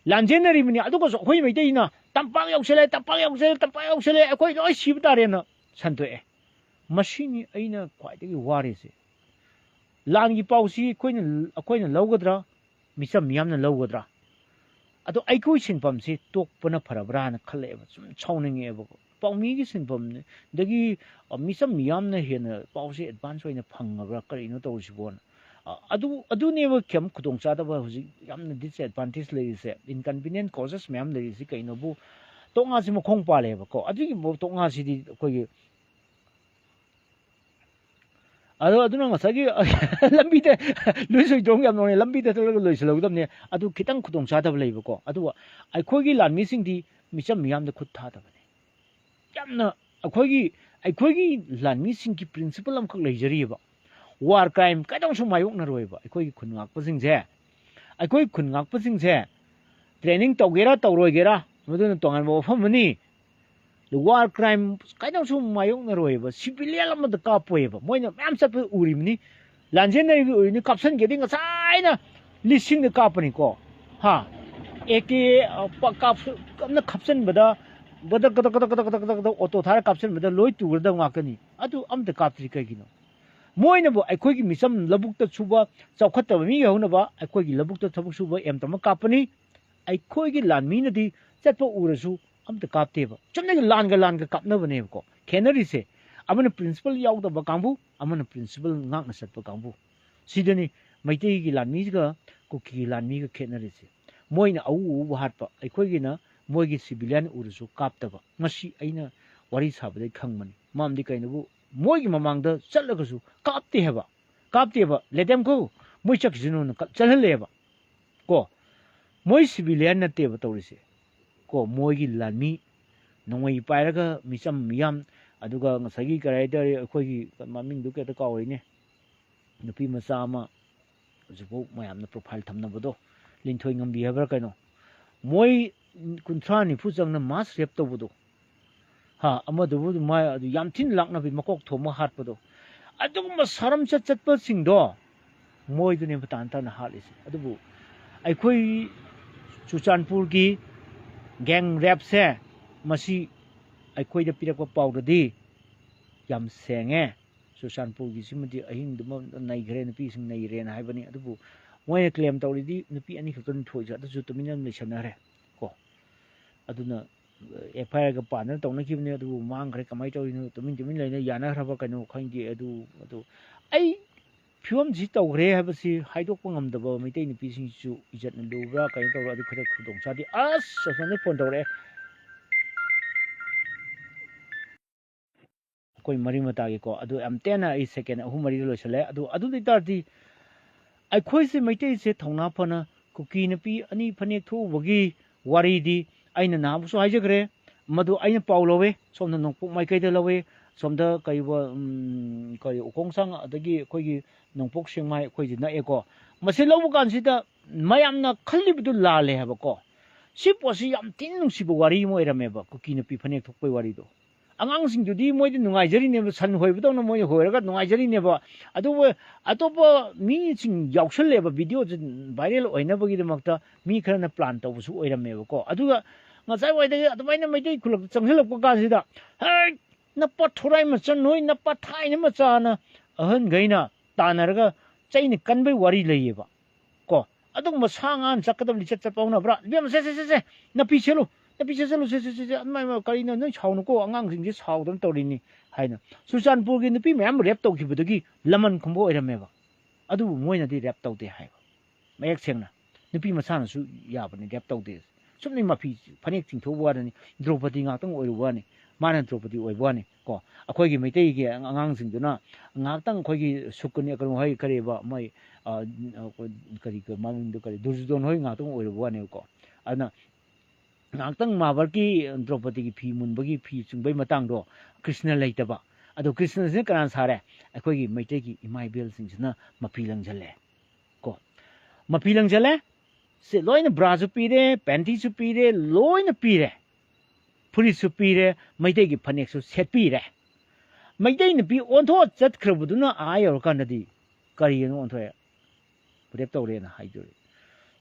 ꯂꯥꯟꯖꯦꯟꯅꯔꯤꯕꯅꯤ ꯑꯗꯨꯒꯁꯨ ꯑꯩꯈꯣꯏ ꯃꯩꯇꯩꯅ ꯇꯝꯄꯥꯛ ꯌꯧꯁꯜꯂꯦ ꯑꯩꯈꯣꯏ ꯂꯣꯏ ꯁꯤꯕ ꯇꯥꯔꯦꯅ ꯁꯟꯇꯣꯛꯑꯦ ꯃꯁꯤꯅꯤ ꯑꯩꯅ ꯈ꯭ꯋꯥꯏꯗꯒꯤ ꯋꯥꯔꯤꯁꯦ ꯂꯥꯟꯒꯤ ꯄꯥꯎꯁꯤ ꯑꯩꯈꯣꯏꯅ ꯂꯧꯒꯗ꯭ꯔꯥ ꯃꯤꯆꯝ ꯃꯤꯌꯥꯝꯅ ꯂꯧꯒꯗ꯭ꯔꯥ ꯑꯗꯣ ꯑꯩꯈꯣꯏ ꯁꯤꯟꯐꯝꯁꯤ ꯇꯣꯛꯄꯅ ꯐꯔꯕ꯭ꯔꯥꯅ ꯈꯜꯂꯛꯑꯦꯕ ꯁꯨꯝ ꯁꯥꯎꯅꯤꯡꯉꯛꯑꯦꯕꯀꯣ ꯄꯥꯎꯃꯤꯒꯤ ꯁꯤꯟꯐꯝꯗꯒꯤ ꯃꯤꯆꯝ ꯃꯤꯌꯥꯝꯅ ꯍꯦꯟꯅ ꯄꯥꯎꯁꯦ ꯑꯦꯗꯚꯥꯟꯁ ꯑꯣꯏꯅ ꯐꯪꯉꯕ꯭रा ꯀꯔꯤꯅꯣ ꯇꯧꯔꯤꯁꯤꯕꯣꯅ ꯑꯗꯨꯅꯦꯕ ꯌꯥꯝ ꯈꯨꯗꯣꯡꯆꯥꯗꯕ ꯍꯧꯖꯤꯛ ꯌꯥꯝꯅ ꯗꯤꯁꯑꯦꯗꯚꯥꯟꯇꯦꯖ ꯂꯩꯔꯤꯁꯦ ꯏꯟꯀꯟꯚꯤꯅꯤꯌꯦꯟ ꯀꯣꯖꯦꯁ ꯃꯌꯥꯝ ꯂꯩꯔꯤꯁꯤ ꯀꯩꯅꯣꯕꯨ ꯇꯣꯛꯉꯥꯁꯤ ꯃꯈꯣꯡ ꯄꯥꯜꯂꯦꯕꯀꯣ ꯑꯗꯨꯒꯤ ꯇꯣꯛꯉꯥꯁꯤꯗꯤ ꯑꯩꯈꯣꯏꯒꯤ ꯑꯗꯨꯅ ꯉꯁꯥꯏꯒꯤ ꯂꯝꯕꯤꯗ ꯂꯨꯏ ꯁꯣꯏꯗꯣꯡ ꯌꯥꯝ ꯅꯨꯡꯉꯥꯏ ꯂꯝꯕꯤꯗ ꯆꯠꯂꯒ ꯂꯣꯏꯁꯤꯜꯍꯧꯒꯗꯕꯅꯦ ꯑꯗꯨ ꯈꯤꯇꯪ ꯈꯨꯗꯣꯡꯆꯥꯗꯕ ꯂꯩꯕꯀꯣ ꯑꯗꯨꯒ ꯑꯩꯈꯣꯏꯒꯤ ꯂꯥꯟꯃꯤꯁꯤꯡꯗꯤ ꯃꯤꯆꯝ ꯃꯤꯌꯥꯝꯗ ꯈꯨꯠ ꯊꯥꯗꯕꯅꯦ ꯌꯥꯝꯅ ꯑꯩꯈꯣꯏꯒꯤ ꯂꯥꯟꯃꯤꯁꯤꯡꯒꯤ ꯄ꯭ꯔꯤꯟꯁꯤꯄꯜ ꯑꯃꯈꯛ ꯂꯩꯖꯔꯤꯑꯕ ꯋꯥꯔ ꯀ꯭ꯔꯥꯏꯝ ꯀꯩꯗꯧꯁꯨ ꯃꯥꯌꯣꯛꯅꯔꯣꯏꯕ ꯑꯩꯈꯣꯏꯒꯤ ꯈꯨꯟ ꯉꯥꯛꯄꯁꯤꯡꯁꯦ ꯇ꯭ꯔꯦꯅꯤꯡ ꯇꯧꯒꯦꯔꯥ ꯇꯧꯔꯣꯏꯒꯦꯔꯥ ꯃꯗꯨꯅ ꯇꯣꯉꯥꯟꯕ ꯋꯥꯐꯝ ꯑꯃꯅꯤ ꯋꯥꯔ ꯀ꯭ꯔꯥꯏꯝ ꯀꯩꯗꯧꯁꯨ ꯃꯥꯌꯣꯛꯅꯔꯣꯏꯕ ꯁꯤꯚꯤꯂꯤꯌꯟ ꯑꯃꯗ ꯀꯥꯞꯄꯣꯏꯕ ꯃꯣꯏꯅ ꯃꯌꯥꯝ ꯆꯠꯄ ꯎꯔꯤꯕꯅꯤ ꯂꯥꯟꯖꯦꯟꯅꯔꯤꯕ ꯎꯔꯤꯕꯅꯤ ꯀꯥꯞꯁꯟꯒꯦꯗꯤ ꯉꯁꯥꯏꯅ ꯂꯤꯁꯤꯡꯗ ꯀꯥꯞꯄꯅꯤꯀꯣ ꯑꯦꯀꯦ ꯀꯞꯅ ꯈꯞꯆꯟꯕꯗ ꯒꯗꯛ ꯑꯣꯇꯣ ꯊꯥꯔ ꯀꯥꯞꯆꯟꯕꯗ ꯂꯣꯏ ꯇꯨꯒ꯭ꯔꯗꯕ ꯉꯥꯛꯇꯅꯤ ꯑꯗꯨ ꯑꯝꯇ ꯀꯥꯞꯇ꯭ꯔꯤ ꯀꯩꯒꯤꯅꯣ ꯃꯣꯏꯅꯕꯨ ꯑꯩꯈꯣꯏꯒꯤ ꯃꯤꯆꯝ ꯂꯧꯕꯨꯛꯇ ꯁꯨꯕ ꯆꯥꯎꯈꯠꯇꯕ ꯃꯤꯒ ꯍꯧꯅꯕ ꯑꯩꯈꯣꯏꯒꯤ ꯂꯧꯕꯨꯛꯇ ꯊꯕꯛ ꯁꯨꯕ ꯑꯦꯝꯇꯃꯛ ꯀꯥꯞꯄꯅꯤ ꯑꯩꯈꯣꯏꯒꯤ ꯂꯥꯟꯃꯤꯅꯗꯤ ꯆꯠꯄ ꯎꯔꯁꯨ ꯑꯝꯇ ꯀꯥꯞꯇꯦꯕ ꯆꯨꯝꯅꯒꯤ ꯂꯥꯟꯒ ꯀꯥꯞꯅꯕꯅꯦꯕꯀꯣ ꯈꯦꯠꯅꯔꯤꯁꯦ ꯑꯃꯅ ꯄ꯭ꯔꯤꯟꯁꯤꯄꯜ ꯌꯥꯎꯗꯕ ꯀꯥꯡꯕꯨ ꯑꯃꯅ ꯄ꯭ꯔꯤꯟꯁꯤꯄꯜ ꯉꯥꯛꯅ ꯆꯠꯄ ꯀꯥꯡꯕꯨ ꯁꯤꯗꯅꯤ ꯃꯩꯇꯩꯒꯤ ꯂꯥꯟꯃꯤꯒ ꯀꯨꯀꯤꯒꯤ ꯂꯥꯟꯃꯤꯒ ꯈꯦꯠꯅꯔꯤꯁꯦ ꯃꯣꯏꯅ ꯑꯎ ꯍꯥꯠꯄ ꯑꯩꯈꯣꯏꯒꯤꯅ ꯃꯣꯏꯒꯤ ꯁꯤꯚꯤꯂꯤꯌꯟ ꯎꯔꯁꯨ ꯀꯥꯞꯇꯕ ꯃꯁꯤ ꯑꯩꯅ ꯋꯥꯔꯤ ꯁꯥꯕꯗꯩ ꯈꯪꯕꯅꯤ ꯃꯔꯝꯗꯤ ꯀꯩꯅꯣꯕꯨ ꯃꯣꯏꯒꯤ ꯃꯃꯥꯡꯗ ꯆꯠꯂꯒꯁꯨ ꯀꯥꯞꯇꯦꯕ ꯂꯦꯇꯦꯝꯀꯣ ꯃꯣꯏ ꯆꯠꯈꯤꯁꯅꯨꯅ ꯆꯠꯍꯜꯂꯦꯕ ꯀꯣ ꯃꯣꯏ ꯁꯤꯚꯤꯂꯤꯌꯟ ꯅꯠꯇꯦꯕ ꯇꯧꯔꯤꯁꯦ ꯀꯣ ꯃꯣꯏꯒꯤ ꯂꯥꯟꯃꯤ ꯅꯣꯡꯃꯩ ꯄꯥꯏꯔꯒ ꯃꯤꯆꯝ ꯃꯤꯌꯥꯝ ꯑꯗꯨꯒ ꯉꯁꯥꯏꯒꯤ ꯀꯔꯤ ꯍꯥꯏꯇꯥꯔꯦ ꯑꯩꯈꯣꯏꯒꯤ ꯃꯃꯤꯡꯗꯨ ꯀꯩꯇ ꯀꯥꯎꯔꯤꯅꯦ ꯅꯨꯄꯤ ꯃꯆꯥ ꯑꯃ ꯍꯧꯖꯤꯛꯐꯥꯎ ꯃꯌꯥꯝꯅ ꯄ꯭ꯔꯣꯐꯥꯏꯜ ꯊꯝꯅꯕꯗꯣ ꯂꯤꯟꯊꯣꯏ ꯉꯝꯕꯤ ꯍꯥꯏꯕ꯭ꯔꯥ ꯀꯩꯅꯣ ꯃꯣꯏ 30-40 ꯆꯪꯅ ꯃꯥꯁ ꯔꯦꯞ ꯇꯧꯕꯗꯣ ꯑꯃꯗꯨꯕꯨ ꯑꯗꯨ ꯌꯥꯝ ꯊꯤꯅ ꯂꯥꯛꯅꯕꯤ ꯃꯀꯣꯛ ꯊꯣꯝꯃ ꯍꯥꯠꯄꯗꯣ ꯑꯗꯨꯒꯨꯝꯕ ꯁꯥꯔꯝ ꯆꯠꯄꯁꯤꯡꯗꯣ ꯃꯣꯏꯗꯨꯅꯦꯕ ꯇꯥꯟ ꯍꯥꯠꯂꯤꯁꯦ ꯑꯗꯨꯕꯨ ꯑꯩꯈꯣꯏ ꯆꯨꯔꯆꯥꯟꯄꯨꯔꯒꯤ ꯒꯦꯡ ꯔꯦꯞꯁꯦ ꯃꯁꯤ ꯑꯩꯈꯣꯏꯗ ꯄꯤꯔꯛꯄ ꯄꯥꯎꯗꯗꯤ ꯌꯥꯝ ꯁꯦꯡꯉꯦ ꯆꯨꯔꯆꯥꯟꯄꯨꯔꯒꯤꯁꯤꯃꯗꯤ ꯑꯍꯤꯡꯗꯨꯃ ꯅꯩꯈ꯭ꯔꯦ ꯅꯨꯄꯤꯁꯤꯡ ꯅꯩꯈ꯭ꯔꯦꯅ ꯍꯥꯏꯕꯅꯤ ꯑꯗꯨꯕꯨ ꯃꯣꯏꯅ ꯀ꯭ꯂꯦꯝ ꯇꯧꯔꯤꯗꯤ ꯅꯨꯄꯤ ꯑꯅꯤꯈꯛꯇꯅꯤ ꯊꯣꯛꯏꯁꯦ ꯑꯗꯨꯁꯨ ꯇꯨꯃꯤꯟꯅ ꯂꯩꯁꯟꯅꯔꯦ ꯀꯣ ꯑꯗꯨꯅ ꯑꯦꯐ ꯑꯥꯏ ꯑꯥꯔꯒ ꯄꯥꯟꯗꯅ ꯇꯧꯅꯈꯤꯕꯅꯤ ꯑꯗꯨꯕꯨ ꯃꯥꯡꯈ꯭ꯔꯦ ꯀꯃꯥꯏꯅ ꯇꯧꯔꯤꯅꯣ ꯇꯨꯃꯤꯟ ꯂꯩꯅ ꯌꯥꯅꯈ꯭ꯔꯕ ꯀꯩꯅꯣ ꯈꯪꯗꯦ ꯑꯗꯨ ꯑꯩ ꯐꯤꯕꯝꯁꯤ ꯇꯧꯈ꯭ꯔꯦ ꯍꯥꯏꯕꯁꯤ ꯍꯥꯏꯗꯣꯛꯄ ꯉꯝꯗꯕ ꯃꯩꯇꯩ ꯅꯨꯄꯤꯁꯤꯡꯁꯤꯁꯨ ꯏꯖꯠꯅ ꯂꯨꯕ꯭ꯔꯥ ꯀꯩꯅꯣ ꯇꯧꯕ꯭ꯔꯥ ꯑꯗꯨ ꯈꯔ ꯈꯨꯗꯣꯡꯆꯥꯗꯦ ꯑꯁ ꯑꯁꯣꯝꯗ ꯐꯣꯟ ꯇꯧꯔꯛꯑꯦ ꯑꯩꯈꯣꯏ ꯃꯔꯤ ꯃꯇꯥꯒꯤꯀꯣ ꯑꯗꯨ ꯌꯥꯝ ꯇꯦꯟꯅ ꯑꯩ ꯁꯦꯀꯦꯟ 3-4 ꯂꯣꯏꯁꯤꯜꯂꯦ ꯑꯗꯨ ꯑꯣꯏꯇꯥꯔꯗꯤ ꯑꯩꯈꯣꯏꯁꯦ ꯃꯩꯇꯩꯁꯦ ꯊꯧꯅꯥ ꯐꯅ ꯀꯨꯀꯤ ꯅꯨꯄꯤ ꯑꯅꯤ ꯐꯅꯦꯛ ꯊꯣꯛꯎꯕꯒꯤ ꯋꯥꯔꯤꯗꯤ ꯑꯩꯅ ꯅꯍꯥꯟꯃꯨꯛꯁꯨ ꯍꯥꯏꯖꯈ꯭ꯔꯦ ꯃꯗꯨ ꯑꯩꯅ ꯄꯥꯎ ꯂꯧꯋꯦ ꯁꯣꯝꯗ ꯅꯣꯡꯄꯣꯛ ꯃꯥꯏꯀꯩꯗ ꯂꯧꯋꯦ ꯁꯣꯝꯗ ꯀꯔꯤ ꯎꯈꯣꯡꯁꯥꯡ ꯑꯗꯒꯤ ꯑꯩꯈꯣꯏꯒꯤ ꯅꯣꯡꯄꯣꯛ ꯁꯦꯡꯃꯥꯏ ꯑꯩꯈꯣꯏꯁꯤ ꯅꯛꯑꯦꯀꯣ ꯃꯁꯤ ꯂꯧꯕ ꯀꯥꯟꯁꯤꯗ ꯃꯌꯥꯝꯅ ꯈꯜꯂꯤꯕꯗꯨ ꯂꯥꯜꯂꯦ ꯍꯥꯏꯕꯀꯣ ꯁꯤ ꯄꯣꯠꯁꯤ ꯌꯥꯝ ꯊꯤꯅ ꯅꯨꯡꯁꯤꯕ ꯋꯥꯔꯤ ꯑꯃ ꯑꯣꯏꯔꯝꯃꯦꯕ ꯀꯨꯀꯤ ꯅꯨꯄꯤ ꯐꯅꯦꯛ ꯊꯣꯛꯄꯩ ꯋꯥꯔꯤꯗꯣ ꯑꯉꯥꯡꯁꯤꯡꯗꯨꯗꯤ ꯃꯣꯏꯗꯤ ꯅꯨꯡꯉꯥꯏꯖꯔꯤꯅꯦꯕ ꯁꯟ ꯍꯣꯏꯕꯗꯧꯅ ꯃꯣꯏ ꯍꯣꯏꯔꯒ ꯅꯨꯡꯉꯥꯏꯖꯔꯤꯅꯦꯕ ꯑꯗꯨꯕꯨ ꯑꯇꯣꯞꯄ ꯃꯤꯁꯤꯡ ꯌꯥꯎꯁꯜꯂꯦꯕ ꯚꯤꯗꯤꯑꯣꯁꯤ ꯚꯥꯏꯔꯦꯜ ꯑꯣꯏꯅꯕꯒꯤꯗꯃꯛꯇ ꯃꯤ ꯈꯔꯅ ꯄ꯭ꯂꯥꯟ ꯇꯧꯕꯁꯨ ꯑꯣꯏꯔꯝꯃꯦꯕꯀꯣ ꯑꯗꯨꯒ ꯉꯁꯥꯏ ꯋꯥꯏꯗꯒꯤ ꯑꯗꯨꯃꯥꯏꯅ ꯃꯩꯇꯩ ꯈꯨꯜꯂꯛꯇ ꯆꯪꯁꯤꯜꯂꯛꯄ ꯀꯥꯟꯁꯤꯗ ꯍꯦꯛ ꯅꯞꯄ ꯊꯣꯔꯥꯏ ꯃꯆꯟ ꯅꯣꯏ ꯅꯞꯄ ꯊꯥꯏꯅ ꯃꯆꯥꯅ ꯑꯍꯟꯈꯩꯅ ꯇꯥꯟꯅꯔꯒ ꯆꯩꯅ ꯀꯟꯕꯩ ꯋꯥꯔꯤ ꯂꯩꯌꯦꯕ ꯀꯣ ꯑꯗꯨꯒꯨꯝꯕ ꯁꯥ ꯉꯥꯅ ꯆꯠꯀꯗꯕ ꯂꯤꯆꯠ ꯆꯠꯄ ꯍꯧꯅꯕ꯭ꯔꯥ ꯏꯕꯦꯝꯃ ꯁꯦ ꯅꯥꯄꯤ ꯁꯦꯠꯂꯨ ꯅꯥꯄꯤ ꯁꯦꯠꯆꯜꯂꯨ ꯁꯦ ꯑꯗꯨꯃꯥꯏꯅ ꯀꯔꯤꯅꯣ ꯅꯣꯏ ꯁꯥꯎꯅꯨꯀꯣ ꯑꯉꯥꯡꯁꯤꯡꯁꯦ ꯁꯥꯎꯗꯅ ꯇꯧꯔꯤꯅꯤ ꯍꯥꯏꯅ ꯆꯨꯔꯆꯥꯟꯄꯨꯔꯒꯤ ꯅꯨꯄꯤ ꯃꯌꯥꯝ ꯔꯦꯞ ꯇꯧꯈꯤꯕꯗꯒꯤ ꯂꯃꯟ ꯈꯨꯝꯕ ꯑꯣꯏꯔꯝꯃꯦꯕ ꯑꯗꯨꯕꯨ ꯃꯣꯏꯅꯗꯤ ꯔꯦꯞ ꯇꯧꯗꯦ ꯍꯥꯏꯕ ꯃꯌꯦꯛ ꯁꯦꯡꯅ ꯅꯨꯄꯤ ꯃꯁꯥꯅꯁꯨ ꯌꯥꯕꯅꯤ ꯔꯦꯞ ꯇꯧꯗꯦ ꯁꯨꯝꯅ ꯃꯐꯤ ꯐꯅꯦꯛ ꯆꯤꯡꯊꯣꯛꯄ ꯋꯥꯗꯅꯤ ꯗ꯭ꯔꯧꯄꯗꯤ ꯉꯥꯛꯇꯪ ꯑꯣꯏꯔꯨꯕ ꯋꯥꯅꯤ ꯃꯥꯅ ꯗ꯭ꯔꯧꯄꯗꯤ ꯑꯣꯏꯕ ꯋꯥꯅꯤ ꯀꯣ ꯑꯩꯈꯣꯏꯒꯤ ꯃꯩꯇꯩꯒꯤ ꯑꯉꯥꯡꯁꯤꯡꯗꯨꯅ ꯉꯥꯏꯍꯥꯛꯇꯪ ꯑꯩꯈꯣꯏꯒꯤ ꯁꯨꯛꯀꯅꯤ ꯀꯩꯅꯣ ꯍꯣꯏ ꯀꯔꯤꯕ ꯃꯣꯏ ꯀꯔꯤ ꯃꯃꯤꯡꯗꯣ ꯀꯔꯤ ꯗꯨꯔꯖꯣꯙꯟ ꯍꯣꯏ ꯉꯥꯛꯇꯪ ꯑꯣꯏꯔꯨꯕ ꯋꯥꯅꯦꯕꯀꯣ ꯑꯗꯨꯅ ꯉꯥꯏꯍꯥꯛꯇꯪ ꯃꯍꯥꯚꯥꯔꯠꯀꯤ ꯗ꯭ꯔꯧꯄꯗꯤꯒꯤ ꯐꯤ ꯃꯨꯟꯕꯒꯤ ꯐꯤ ꯆꯨꯡꯕꯩ ꯃꯇꯥꯡꯗꯣ ꯀ꯭ꯔꯤꯁꯅ ꯂꯩꯇꯕ ꯑꯗꯣ ꯀ꯭ꯔꯤꯁꯅꯁꯤꯅ ꯀꯅꯥꯅ ꯁꯥꯔꯦ ꯑꯩꯈꯣꯏꯒꯤ ꯃꯩꯇꯩꯒꯤ ꯏꯃꯥ ꯏꯕꯦꯜꯁꯤꯡꯁꯤꯅ ꯃꯐꯤ ꯂꯪꯁꯤꯜꯂꯦ ꯀꯣ ꯃꯐꯤ ꯂꯪꯁꯤꯜꯂꯦ ꯁꯤ ꯂꯣꯏꯅ ꯕ꯭ꯔꯥꯁꯨ ꯄꯤꯔꯦ ꯄꯦꯟꯇꯤꯁꯨ ꯄꯤꯔꯦ ꯂꯣꯏꯅ ꯄꯤꯔꯦ ꯐꯨꯔꯤꯠꯁꯨ ꯄꯤꯔꯦ ꯃꯩꯇꯩꯒꯤ ꯐꯅꯦꯛꯁꯨ ꯁꯦꯠꯄꯤꯔꯦ ꯃꯩꯇꯩ ꯅꯨꯄꯤ ꯑꯣꯟꯊꯣꯛꯑ ꯆꯠꯈ꯭ꯔꯕꯗꯨꯅ ꯌꯧꯔꯀꯥꯟꯗꯗꯤ ꯀꯔꯤꯒꯤꯅꯣ ꯑꯣꯟꯊꯣꯛꯑꯦ ꯔꯦꯞ ꯇꯧꯔꯦꯅ ꯍꯥꯏꯗꯣꯔꯤ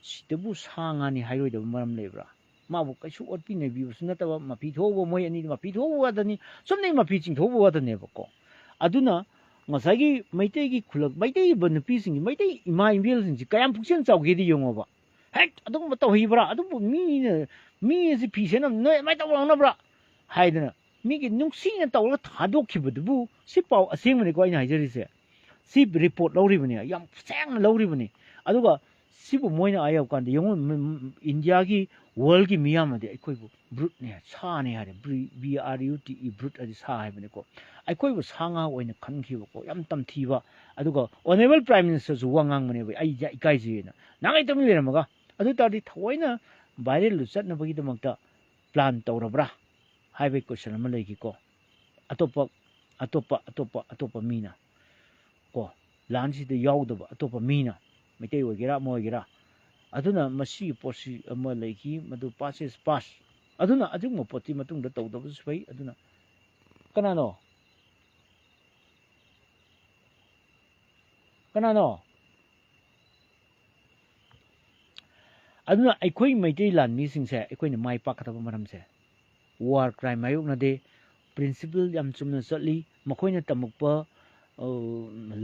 ꯁꯤꯗꯕꯨ ꯁꯥ ꯉꯥꯅꯤ ꯍꯥꯏꯔꯣꯏꯗꯕ ꯃꯔꯝ ꯂꯩꯕ꯭ꯔꯥ ꯃꯥꯕꯨ ꯀꯩꯁꯨ ꯑꯣꯠꯄꯤ ꯅꯩꯕꯤꯕꯁꯨ ꯅꯠꯇꯕ ꯃꯐꯤ ꯊꯣꯛꯎꯕ ꯃꯣꯏ ꯑꯅꯤꯗꯤ ꯃꯐꯤ ꯊꯣꯛꯎꯕ ꯋꯥꯗꯅꯤ ꯆꯨꯝꯅꯩ ꯃꯐꯤ ꯆꯤꯡꯊꯣꯛꯎꯕ ꯋꯥꯗꯅꯦꯕꯀꯣ ꯑꯗꯨꯅ ꯉꯁꯥꯏꯒꯤ ꯃꯩꯇꯩꯒꯤ ꯈꯨꯜꯂꯛ ꯃꯩꯇꯩ ꯅꯨꯄꯤꯁꯤꯡꯒꯤ ꯃꯩꯇꯩ ꯏꯃꯥ ꯏꯕꯦꯜꯁꯤꯡꯁꯤ ꯀꯌꯥꯝ ꯄꯨꯛꯆꯦꯜ ꯆꯥꯎꯒꯦꯗꯤ ꯌꯦꯡꯉꯣꯕ ꯍꯦꯛ ꯑꯗꯨꯒꯨꯝꯕ ꯇꯧꯍꯩꯕ꯭ꯔꯥ ꯑꯗꯨꯕꯨ ꯃꯤꯁꯤ ꯐꯤ ꯁꯦꯠꯅꯕ ꯅꯣꯏ ꯑꯗꯨꯃꯥꯏꯅ ꯇꯧꯔꯛꯅꯕ꯭ꯔꯥ ꯍꯥꯏꯗꯅ ꯃꯤꯒꯤ ꯅꯨꯡꯁꯤꯅ ꯇꯧꯔꯒ ꯊꯥꯗꯣꯛꯈꯤꯕꯗꯨꯕꯨ ꯁꯤ ꯄꯥꯎ ꯑꯁꯦꯡꯕꯅꯤꯀꯣ ꯑꯩꯅ ꯍꯥꯏꯖꯔꯤꯁꯦ ꯁꯤ ꯔꯤꯄꯣꯔꯠ ꯂꯧꯔꯤꯕꯅꯤ ꯌꯥꯝ ꯁꯦꯡꯅ ꯂꯧꯔꯤꯕꯅꯤ ꯑꯗꯨꯒ ꯁꯤꯕꯨ ꯃꯣꯏꯅ ꯌꯧꯀꯥꯟꯗ ꯌꯦꯡꯉꯣ ꯏꯟꯗꯤꯌꯥꯒꯤ ꯋꯥꯔꯜꯒꯤ ꯃꯤꯌꯥꯝꯅꯗꯤ ꯑꯩꯈꯣꯏꯕꯨ ꯕ꯭ꯔꯨꯠꯅꯦ ꯁꯥꯅꯦ ꯍꯥꯏꯔꯦ BRUTE ꯕ꯭ꯔꯨꯠ ꯍꯥꯏꯗꯤ ꯁꯥ ꯍꯥꯏꯕꯅꯤꯀꯣ ꯑꯩꯈꯣꯏꯕꯨ ꯁꯥ ꯉꯥ ꯑꯣꯏꯅ ꯈꯟꯈꯤꯕꯀꯣ ꯌꯥꯝ ꯇꯝꯊꯤꯕ ꯑꯗꯨꯒ ꯑꯣꯅꯦꯕꯜ ꯄ꯭ꯔꯥꯏꯝ ꯃꯤꯅꯤꯁꯇꯔꯁꯨ ꯋꯥ ꯉꯥꯡꯕꯅꯦꯕ ꯑꯩ ꯏꯀꯥꯏꯖꯩꯌꯦꯅ ꯅꯍꯥꯟꯒꯩ ꯇꯨꯃꯤꯟ ꯂꯩꯔꯝꯃꯒ ꯑꯗꯨ ꯇꯥꯔꯗꯤ ꯊꯑꯣꯏꯅ ꯚꯥꯏꯔꯦꯜꯗꯨ ꯆꯠꯅꯕꯒꯤꯗꯃꯛꯇ ꯄ꯭ꯂꯥꯟ ꯇꯧꯔꯕ꯭ꯔꯥ ꯍꯥꯏꯕꯒꯤ ꯀꯣꯏꯁꯟ ꯑꯃ ꯂꯩꯈꯤꯀꯣ ꯑꯇꯣꯞꯄ ꯃꯤꯅ ꯀꯣ ꯂꯥꯟꯁꯤꯗ ꯌꯥꯎꯗꯕ ꯑꯇꯣꯞꯄ ꯃꯤꯅ ꯃꯩꯇꯩ ꯑꯣꯏꯒꯦꯔꯥ ꯑꯃ ꯑꯣꯏꯒꯦꯔꯥ ꯑꯗꯨꯅ ꯃꯁꯤꯒꯤ ꯄꯣꯠꯁꯤ ꯑꯃ ꯂꯩꯈꯤ ꯃꯗꯨ ꯄꯥꯁ ꯏꯁ ꯄꯥꯁ ꯑꯗꯨꯅ ꯑꯗꯨꯒꯨꯝꯕ ꯄꯣꯠꯇꯤ ꯃꯇꯨꯡꯗ ꯇꯧꯗꯕꯁꯨ ꯐꯩ ꯑꯗꯨꯅ ꯀꯅꯥꯅꯣ ꯑꯗꯨꯅ ꯑꯩꯈꯣꯏ ꯃꯩꯇꯩ ꯂꯥꯟꯃꯤꯁꯤꯡꯁꯦ ꯑꯩꯈꯣꯏꯅ ꯃꯥꯏ ꯄꯥꯛꯀꯗꯕ ꯃꯔꯝꯁꯦ ꯋꯥꯔ ꯀ꯭ꯔꯥꯏꯝ ꯃꯥꯌꯣꯛꯅꯗꯦ ꯄ꯭ꯔꯤꯟꯁꯤꯄꯜ ꯌꯥꯝ ꯆꯨꯝꯅ ꯆꯠꯂꯤ ꯃꯈꯣꯏꯅ ꯇꯝꯃꯛꯄ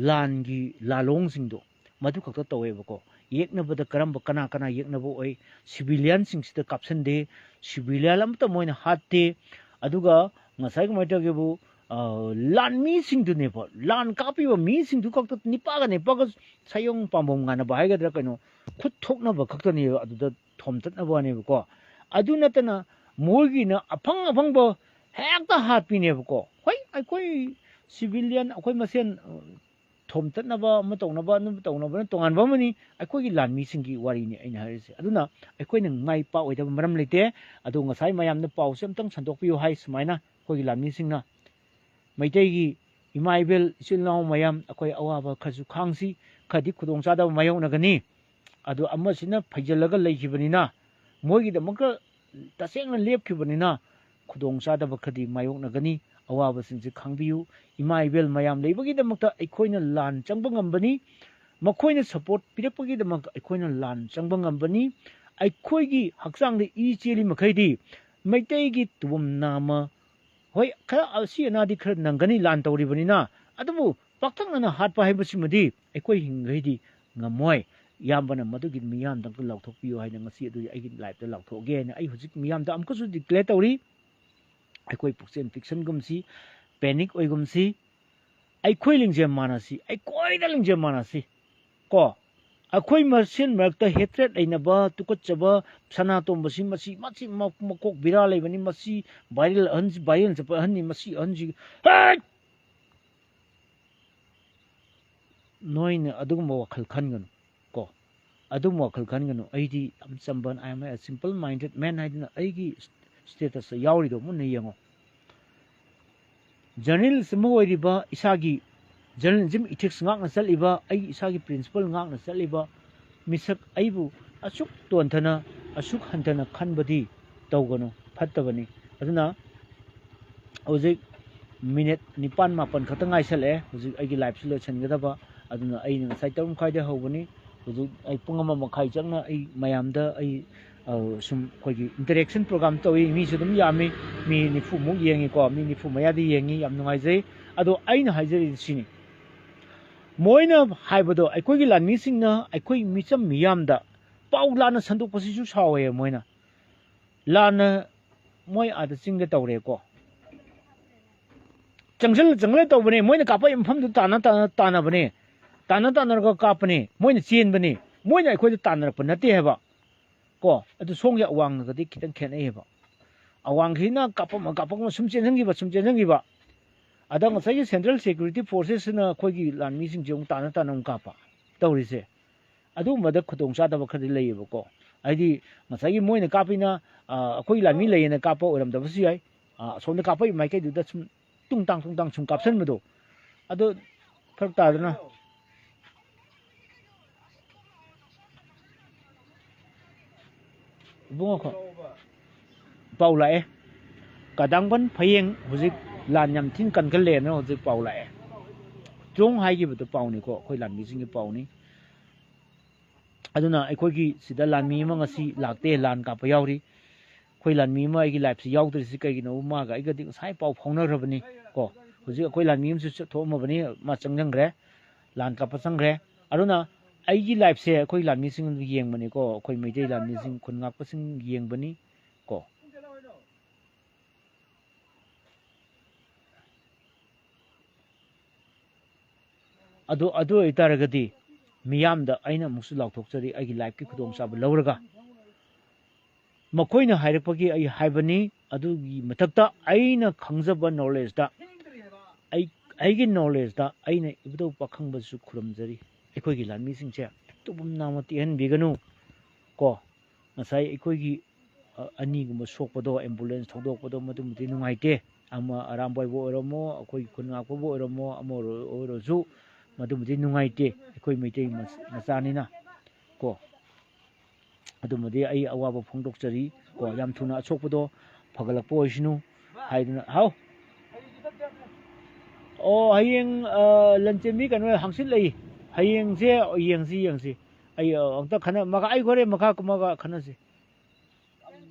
ꯂꯥꯟꯒꯤ ꯂꯥꯂꯣꯡꯁꯤꯡꯗꯣ ꯃꯗꯨ ꯈꯛꯇ ꯇꯧꯋꯦꯕꯀꯣ ꯌꯦꯛꯅꯕꯗ ꯀꯅꯥ ꯌꯦꯛꯅꯕ ꯑꯣꯏ ꯁꯤꯚꯤꯂꯤꯌꯟꯁꯤꯡꯁꯤꯗ ꯀꯥꯞꯁꯟꯗꯦ ꯁꯤꯚꯤꯂꯤꯌꯟ ꯑꯃꯇ ꯃꯣꯏꯅ ꯍꯥꯠꯇꯦ ꯑꯗꯨꯒ ꯉꯁꯥꯏ ꯀꯃꯥꯏꯅ ꯇꯧꯒꯦꯕꯨ ꯂꯥꯟꯃꯤꯁꯤꯡꯗꯨꯅꯦꯕ ꯂꯥꯟ ꯀꯥꯞꯄꯤꯕ ꯃꯤꯁꯤꯡꯗꯨ ꯈꯛꯇ ꯅꯤꯄꯥꯒ ꯁꯌꯣꯡ ꯄꯥꯝꯕꯣꯝ ꯉꯥꯟꯅꯕ ꯍꯥꯏꯒꯗ꯭ꯔꯥ ꯀꯩꯅꯣ ꯈꯨꯠ ꯊꯣꯛꯅꯕ ꯈꯛꯇꯅꯦꯕ ꯑꯗꯨꯗ ꯊꯣꯝꯇꯠꯅꯕ ꯋꯥꯅꯦꯕꯀꯣ ꯑꯗꯨ ꯅꯠꯇꯅ ꯃꯣꯏꯒꯤꯅ ꯑꯐꯪꯕ ꯍꯦꯛꯇ ꯍꯥꯠꯄꯤꯅꯦꯕꯀꯣ ꯍꯣꯏ ꯑꯩꯈꯣꯏ ꯁꯤꯚꯤꯂꯤꯌꯟ ꯑꯩꯈꯣꯏ ꯃꯁꯦꯟ ꯊꯣꯝꯇꯠꯅꯕ ꯑꯃ ꯇꯧꯅꯕꯅ ꯇꯣꯉꯥꯟꯕ ꯑꯃꯅꯤ ꯑꯩꯈꯣꯏꯒꯤ ꯂꯥꯟꯃꯤꯁꯤꯡꯒꯤ ꯋꯥꯔꯤꯅꯤ ꯑꯩꯅ ꯍꯥꯏꯔꯤꯁꯦ ꯑꯗꯨꯅ ꯑꯩꯈꯣꯏꯅ ꯃꯥꯏ ꯄꯥꯛꯑꯣꯏꯗꯕ ꯃꯔꯝ ꯂꯩꯇꯦ ꯑꯗꯣ ꯉꯁꯥꯏ ꯃꯌꯥꯝꯅ ꯄꯥꯎꯁꯦ ꯑꯝꯇꯪ ꯁꯟꯗꯣꯛꯄꯤꯌꯨ ꯍꯥꯏ ꯁꯨꯃꯥꯏꯅ ꯑꯩꯈꯣꯏꯒꯤ ꯂꯥꯟꯃꯤꯁꯤꯡꯅ ꯃꯩꯇꯩꯒꯤ ꯏꯃꯥ ꯏꯕꯦꯜ ꯏꯆꯤꯜ ꯏꯅꯥꯎ ꯃꯌꯥꯝ ꯑꯩꯈꯣꯏ ꯑꯋꯥꯕ ꯈꯔꯁꯨ ꯈꯥꯡꯁꯤ ꯈꯔꯗꯤ ꯈꯨꯗꯣꯡꯆꯥꯗꯕ ꯃꯥꯌꯣꯛꯅꯒꯅꯤ ꯑꯗꯣ ꯑꯃꯁꯤꯅ ꯐꯩꯖꯜꯂꯒ ꯂꯩꯈꯤꯕꯅꯤꯅ ꯃꯣꯏꯒꯤꯗꯃꯛꯇ ꯇꯁꯦꯡꯅ ꯂꯦꯞꯈꯤꯕꯅꯤꯅ ꯈꯨꯗꯣꯡꯆꯥꯗꯕ ꯈꯔꯗꯤ ꯃꯥꯌꯣꯛꯅꯒꯅꯤ ꯑꯋꯥꯕꯁꯤꯡꯁꯦ ꯈꯪꯕꯤꯌꯨ ꯏꯃꯥ ꯏꯕꯦꯜ ꯃꯌꯥꯝ ꯂꯩꯕꯒꯤꯗꯃꯛꯇ ꯑꯩꯈꯣꯏꯅ ꯂꯥꯟ ꯆꯪꯕ ꯉꯝꯕꯅꯤ ꯃꯈꯣꯏꯅ ꯁꯄꯣꯔꯠ ꯄꯤꯔꯛꯄꯒꯤꯗꯃꯛꯇ ꯑꯩꯈꯣꯏꯅ ꯂꯥꯟ ꯆꯪꯕ ꯉꯝꯕꯅꯤ ꯑꯩꯈꯣꯏꯒꯤ ꯍꯛꯆꯥꯡꯗ ꯏ ꯆꯦꯜꯂꯤ ꯃꯈꯩꯗꯤ ꯃꯩꯇꯩꯒꯤ ꯇꯨꯕꯝ ꯅꯥꯝꯃ ꯍꯣꯏ ꯈꯔ ꯑꯁꯤ ꯑꯅꯥꯗꯤ ꯈꯔ ꯅꯪꯒꯅꯤ ꯂꯥꯟ ꯇꯧꯔꯤꯕꯅꯤꯅ ꯑꯗꯨꯕꯨ ꯄꯥꯛꯇꯛꯅꯅ ꯍꯥꯠꯄ ꯍꯥꯏꯕꯁꯤꯃꯗꯤ ꯑꯩꯈꯣꯏ ꯍꯤꯡꯈꯩꯗꯤ ꯉꯝꯃꯣꯏ ꯏꯌꯥꯝꯕꯅ ꯃꯗꯨꯒꯤ ꯃꯤꯌꯥꯝꯗꯪ ꯂꯥꯎꯊꯣꯛꯄꯤꯌꯨ ꯍꯥꯏꯅ ꯉꯁꯤ ꯑꯗꯨꯗꯤ ꯑꯩꯒꯤ ꯂꯥꯏꯐꯇ ꯂꯥꯎꯊꯣꯛꯑꯒꯦ ꯍꯥꯏꯅ ꯑꯩ ꯍꯧꯖꯤꯛ ꯃꯤꯌꯥꯝꯗ ꯑꯃꯨꯛꯀꯁꯨ ꯗꯤꯀ꯭ꯂꯦꯌꯔ ꯇꯧꯔꯤ ꯑꯩꯈꯣꯏ ꯄꯨꯛꯆꯦꯜ ꯄꯤꯛꯁꯟꯒꯨꯝꯁꯤ ꯄꯦꯅꯤꯛ ꯑꯣꯏꯒꯨꯝꯁꯤ ꯑꯩꯈꯣꯏ ꯂꯤꯡꯖꯦꯜ ꯃꯥꯟꯅꯁꯤ ꯑꯩꯈꯣꯏꯗ ꯂꯤꯡꯖꯦꯜ ꯃꯥꯟꯅꯁꯤ ꯀꯣ ꯑꯩꯈꯣꯏ ꯃꯁꯦꯟ ꯃꯔꯛꯇ ꯍꯦꯇ꯭ꯔꯦꯠ ꯂꯩꯅꯕ ꯇꯨꯀꯠꯆꯕ ꯁꯅꯥꯇꯣꯝꯕꯁꯤ ꯃꯁꯤ ꯃꯀꯣꯛ ꯕꯤꯔꯥ ꯂꯩꯕꯅꯤ ꯃꯁꯤ ꯚꯥꯏꯔꯦꯜ ꯆꯠꯄ ꯑꯍꯟꯅꯤ ꯃꯁꯤ ꯑꯍꯟꯁꯤ ꯅꯣꯏꯅ ꯑꯗꯨꯒꯨꯝꯕ ꯋꯥꯈꯜ ꯈꯟꯒꯅꯨ ꯀꯣ ꯑꯗꯨꯒꯨꯝꯕ ꯋꯥꯈꯜ ꯈꯟꯒꯅꯨ ꯑꯩꯗꯤ ꯌꯥꯝ ꯆꯝꯕ ꯑꯥꯏ ꯑꯦꯝ ꯑꯦ ꯁꯤꯝꯄꯜ ꯃꯥꯏꯟꯗꯦꯠ ꯃꯦꯟ ꯍꯥꯏꯗꯅ ꯑꯩꯒꯤ ꯁ꯭ꯇꯦꯇꯁꯇ ꯌꯥꯎꯔꯤꯗꯣ ꯃꯨꯟꯅ ꯌꯦꯡꯉꯣ ꯖꯔꯅꯦꯂꯤꯁ ꯑꯃ ꯑꯣꯏꯔꯤꯕ ꯏꯁꯥꯒꯤ ꯖꯔꯅꯦꯂꯤꯖꯝ ꯏꯊꯤꯛꯁ ꯉꯥꯛꯅ ꯆꯠꯂꯤꯕ ꯑꯩꯒꯤ ꯏꯁꯥꯒꯤ ꯄ꯭ꯔꯤꯟꯁꯤꯄꯜ ꯉꯥꯛꯅ ꯆꯠꯂꯤꯕ ꯃꯤꯁꯛ ꯑꯩꯕꯨ ꯑꯁꯨꯛ ꯇꯣꯟꯊꯅ ꯑꯁꯨꯛ ꯍꯟꯊꯅ ꯈꯟꯕꯗꯤ ꯇꯧꯒꯅꯨ ꯐꯠꯇꯕꯅꯤ ꯑꯗꯨꯅ ꯍꯧꯖꯤꯛ ꯃꯤꯅꯤꯠ 9-10 ꯈꯛꯇ ꯉꯥꯏꯁꯜꯂꯛꯑꯦ ꯍꯧꯖꯤꯛ ꯑꯩꯒꯤ ꯂꯥꯏꯐꯁꯤ ꯂꯣꯏꯁꯤꯟꯒꯗꯕ ꯑꯗꯨꯅ ꯑꯩꯅ ꯉꯁꯥꯏ 3 ꯃꯈꯥꯏꯗ ꯍꯧꯕꯅꯤ ꯍꯧꯖꯤꯛ ꯑꯩ ꯄꯨꯡ 1 ꯃꯈꯥꯏ ꯆꯪꯅ ꯑꯩ ꯃꯌꯥꯝꯗ ꯑꯩ ꯁꯨꯝ ꯑꯩꯈꯣꯏꯒꯤ ꯏꯟꯇꯔꯦꯛꯁꯟ ꯄ꯭ꯔꯣꯒ꯭ꯔꯥꯝ ꯇꯧꯏ ꯃꯤꯁꯨ ꯑꯗꯨꯝ ꯌꯥꯝꯃꯤ ꯃꯤ 40 ꯌꯦꯡꯉꯤꯀꯣ ꯃꯤ 40 ꯃꯌꯥꯗꯤ ꯌꯦꯡꯉꯤ ꯌꯥꯝ ꯅꯨꯡꯉꯥꯏꯖꯩ ꯑꯗꯣ ꯑꯩꯅ ꯍꯥꯏꯖꯔꯤꯁꯤ ꯁꯤꯅꯤ ꯃꯣꯏꯅ ꯍꯥꯏꯕꯗꯣ ꯑꯩꯈꯣꯏꯒꯤ ꯂꯥꯟꯃꯤꯁꯤꯡꯅ ꯑꯩꯈꯣꯏ ꯃꯤꯆꯝ ꯃꯤꯌꯥꯝꯗ ꯄꯥꯎ ꯂꯥꯟꯅ ꯁꯟꯗꯣꯛꯄꯁꯤꯁꯨ ꯁꯥꯎꯋꯦ ꯃꯣꯏꯅ ꯂꯥꯟꯅ ꯃꯣꯏ ꯑꯥꯗ ꯆꯤꯡꯗ ꯇꯧꯔꯦꯀꯣ ꯆꯪꯁꯜꯂ ꯇꯧꯕꯅꯦ ꯃꯣꯏꯅ ꯀꯥꯞꯄ ꯃꯐꯝꯗꯨ ꯇꯥꯟꯅꯕꯅꯦ ꯇꯥꯟꯅꯔꯒ ꯀꯥꯞꯄꯅꯦ ꯃꯣꯏꯅ ꯆꯦꯟꯕꯅꯦ ꯃꯣꯏꯅ ꯑꯩꯈꯣꯏꯗ ꯇꯥꯟꯅꯔꯛꯄ ꯅꯠꯇꯦ ꯍꯥꯏꯕ ꯀꯣ ꯑꯗꯨ ꯁꯣꯝꯒꯤ ꯑꯋꯥꯡꯒꯗꯤ ꯈꯤꯇꯪ ꯈꯦꯠꯅꯩꯌꯦꯕ ꯑꯋꯥꯡꯁꯤꯅ ꯀꯥꯞꯄꯝꯃ ꯁꯨꯝ ꯆꯦꯟꯁꯤꯟꯈꯤꯕ ꯑꯗ ꯉꯁꯥꯏꯒꯤ ꯁꯦꯟꯇ꯭ꯔꯦꯜ ꯁꯦꯀ꯭ꯌꯨꯔꯤꯇꯤ ꯐꯣꯔꯁꯦꯁꯁꯤꯅ ꯑꯩꯈꯣꯏꯒꯤ ꯂꯥꯟꯃꯤꯁꯤꯡꯁꯦ ꯑꯃꯨꯛ ꯇꯥꯟꯅ ꯑꯃꯨꯛ ꯀꯥꯞꯄ ꯇꯧꯔꯤꯁꯦ ꯑꯗꯨꯒꯨꯝꯕꯗ ꯈꯨꯗꯣꯡꯆꯥꯗꯕ ꯈꯔꯗꯤ ꯂꯩꯌꯦꯕꯀꯣ ꯍꯥꯏꯗꯤ ꯉꯁꯥꯏꯒꯤ ꯃꯣꯏꯅ ꯀꯥꯞꯄꯤꯅ ꯑꯩꯈꯣꯏ ꯂꯥꯟꯃꯤ ꯂꯩꯌꯦꯅ ꯀꯥꯞꯄ ꯑꯣꯏꯔꯝꯗꯕꯁꯨ ꯌꯥꯏ ꯑꯁꯣꯝꯗ ꯀꯥꯞꯄꯒꯤ ꯃꯥꯏꯀꯩꯗꯨꯗ ꯁꯨꯝ ꯇꯨꯡꯇꯥꯡ ꯁꯨꯝ ꯀꯥꯞꯁꯤꯟꯕꯗꯣ ꯑꯗꯣ ꯐꯔꯛ ꯇꯥꯗꯅ ꯏꯕꯨꯡꯉꯣ ꯄꯥꯎ ꯂꯥꯛꯑꯦ ꯀꯗꯥꯡꯕꯟ ꯐꯌꯦꯡ ꯍꯧꯖꯤꯛ ꯂꯥꯟ ꯌꯥꯝ ꯊꯤꯅ ꯀꯟꯈꯠꯂꯦꯅ ꯍꯧꯖꯤꯛ ꯄꯥꯎ ꯂꯥꯛꯑꯦ ꯆꯣꯡ ꯍꯥꯏꯈꯤꯕꯗꯣ ꯄꯥꯎꯅꯤꯀꯣ ꯑꯩꯈꯣꯏ ꯂꯥꯟꯃꯤꯁꯤꯡꯒꯤ ꯄꯥꯎꯅꯤ ꯑꯗꯨꯅ ꯑꯩꯈꯣꯏꯒꯤ ꯁꯤꯗ ꯂꯥꯟꯃꯤ ꯑꯃ ꯉꯁꯤ ꯂꯥꯛꯇꯦ ꯂꯥꯟ ꯀꯥꯞꯄ ꯌꯥꯎꯔꯤ ꯑꯩꯈꯣꯏ ꯂꯥꯟꯃꯤ ꯑꯃ ꯑꯩꯒꯤ ꯂꯥꯏꯐꯁꯤ ꯌꯥꯎꯗ꯭ꯔꯤꯁꯤ ꯀꯩꯒꯤꯅꯣ ꯃꯥꯒ ꯑꯩꯒꯗꯤ ꯉꯁꯥꯏ ꯄꯥꯎ ꯐꯥꯎꯅꯈ꯭ꯔꯕꯅꯤ ꯀꯣ ꯍꯧꯖꯤꯛ ꯑꯩꯈꯣই ꯂꯥꯟꯃꯤ ꯑꯃꯁꯨ ꯊꯣꯛꯑꯝꯃꯕꯅꯤ ꯃꯥ ꯆꯪꯁꯤꯟꯈ꯭ꯔꯦ ꯂꯥꯟ ꯀꯥꯞꯄ ꯆꯪꯈ꯭ꯔꯦ ꯑꯗꯨꯅ ꯑꯩꯒꯤ ꯂꯥꯏꯐꯁꯦ ꯑꯩꯈꯣꯏ ꯂꯥꯟꯃꯤꯁꯤꯡ ꯌꯦꯡꯕꯅꯤꯀꯣ ꯑꯩꯈꯣꯏ ꯃꯩꯇꯩ ꯂꯥꯟꯃꯤꯁꯤꯡ ꯈꯨꯟ ꯉꯥꯛꯄꯁꯤꯡ ꯌꯦꯡꯕꯅꯤ ꯀꯣ ꯑꯗꯨ ꯑꯣꯏꯇꯥꯔꯒꯗꯤ ꯃꯤꯌꯥꯝꯗ ꯑꯩꯅ ꯑꯃꯨꯛꯁꯨ ꯂꯥꯎꯊꯣꯛꯆꯔꯤ ꯑꯩꯒꯤ ꯂꯥꯏꯐꯀꯤ ꯈꯨꯗꯣꯡꯆꯥꯕ ꯂꯧꯔꯒ ꯃꯈꯣꯏꯅ ꯍꯥꯏꯔꯛꯄꯒꯤ ꯑꯩ ꯍꯥꯏꯕꯅꯤ ꯑꯗꯨꯒꯤ ꯃꯊꯛꯇ ꯑꯩꯅ ꯈꯪꯖꯕ ꯅꯣꯂꯦꯖꯇ ꯑꯩꯒꯤ ꯅꯣꯂꯦꯖꯇ ꯑꯩꯅ ꯏꯕꯨꯙꯧ ꯄꯥꯈꯪꯕꯁꯨ ꯈꯨꯔꯨꯝꯖꯔꯤ ꯑꯩꯈꯣꯏꯒꯤ ꯂꯥꯟꯃꯤꯁꯤꯡꯁꯦ ꯇꯨꯝ ꯅꯥꯝꯃ ꯇꯦꯛꯍꯟꯕꯤꯒꯅꯨ ꯀꯣ ꯉꯁꯥꯏ ꯑꯩꯈꯣꯏꯒꯤ ꯑꯅꯤꯒꯨꯝꯕ ꯁꯣꯛꯄꯗꯣ ꯑꯦꯝꯕꯨꯂꯦꯟꯁ ꯊꯧꯗꯣꯛꯄꯗꯣ ꯃꯗꯨꯃꯗꯤ ꯅꯨꯡꯉꯥꯏꯇꯦ ꯑꯃ ꯑꯔꯥꯝꯕꯣꯏꯕꯨ ꯑꯣꯏꯔꯝꯃꯣ ꯑꯩꯈꯣꯏꯒꯤ ꯈꯨꯟ ꯉꯥꯛꯄꯕꯨ ꯑꯣꯏꯔꯝꯃꯣ ꯑꯃ ꯑꯣꯏꯔꯁꯨ ꯃꯗꯨꯃꯗꯤ ꯅꯨꯡꯉꯥꯏꯇꯦ ꯑꯩꯈꯣꯏ ꯃꯩꯇꯩ ꯃꯆꯥꯅꯤꯅ ꯀꯣ ꯑꯗꯨꯃꯗꯤ ꯑꯩ ꯑꯋꯥꯕ ꯐꯣꯡꯗꯣꯛꯆꯔꯤ ꯀꯣ ꯌꯥꯝ ꯊꯨꯅ ꯑꯁꯣꯛꯄꯗꯣ ꯐꯒꯠꯂꯛꯄ ꯑꯣꯏꯁꯅꯨ ꯍꯥꯏꯗꯨꯅ ꯍꯥꯎ ꯑꯣ ꯍꯌꯦꯡ ꯂꯟꯆꯦꯟꯕꯤ ꯀꯩꯅꯣ ꯍꯥꯡꯆꯤꯠ ꯂꯩ ꯍꯌꯦꯡꯁꯦ ꯌꯦꯡꯁꯤ ꯑꯩ ꯑꯝꯇ ꯑꯩ ꯍꯣꯔꯦꯟ ꯃꯈꯥ ꯀꯨꯝꯃꯒ ꯈꯟꯅꯁꯤ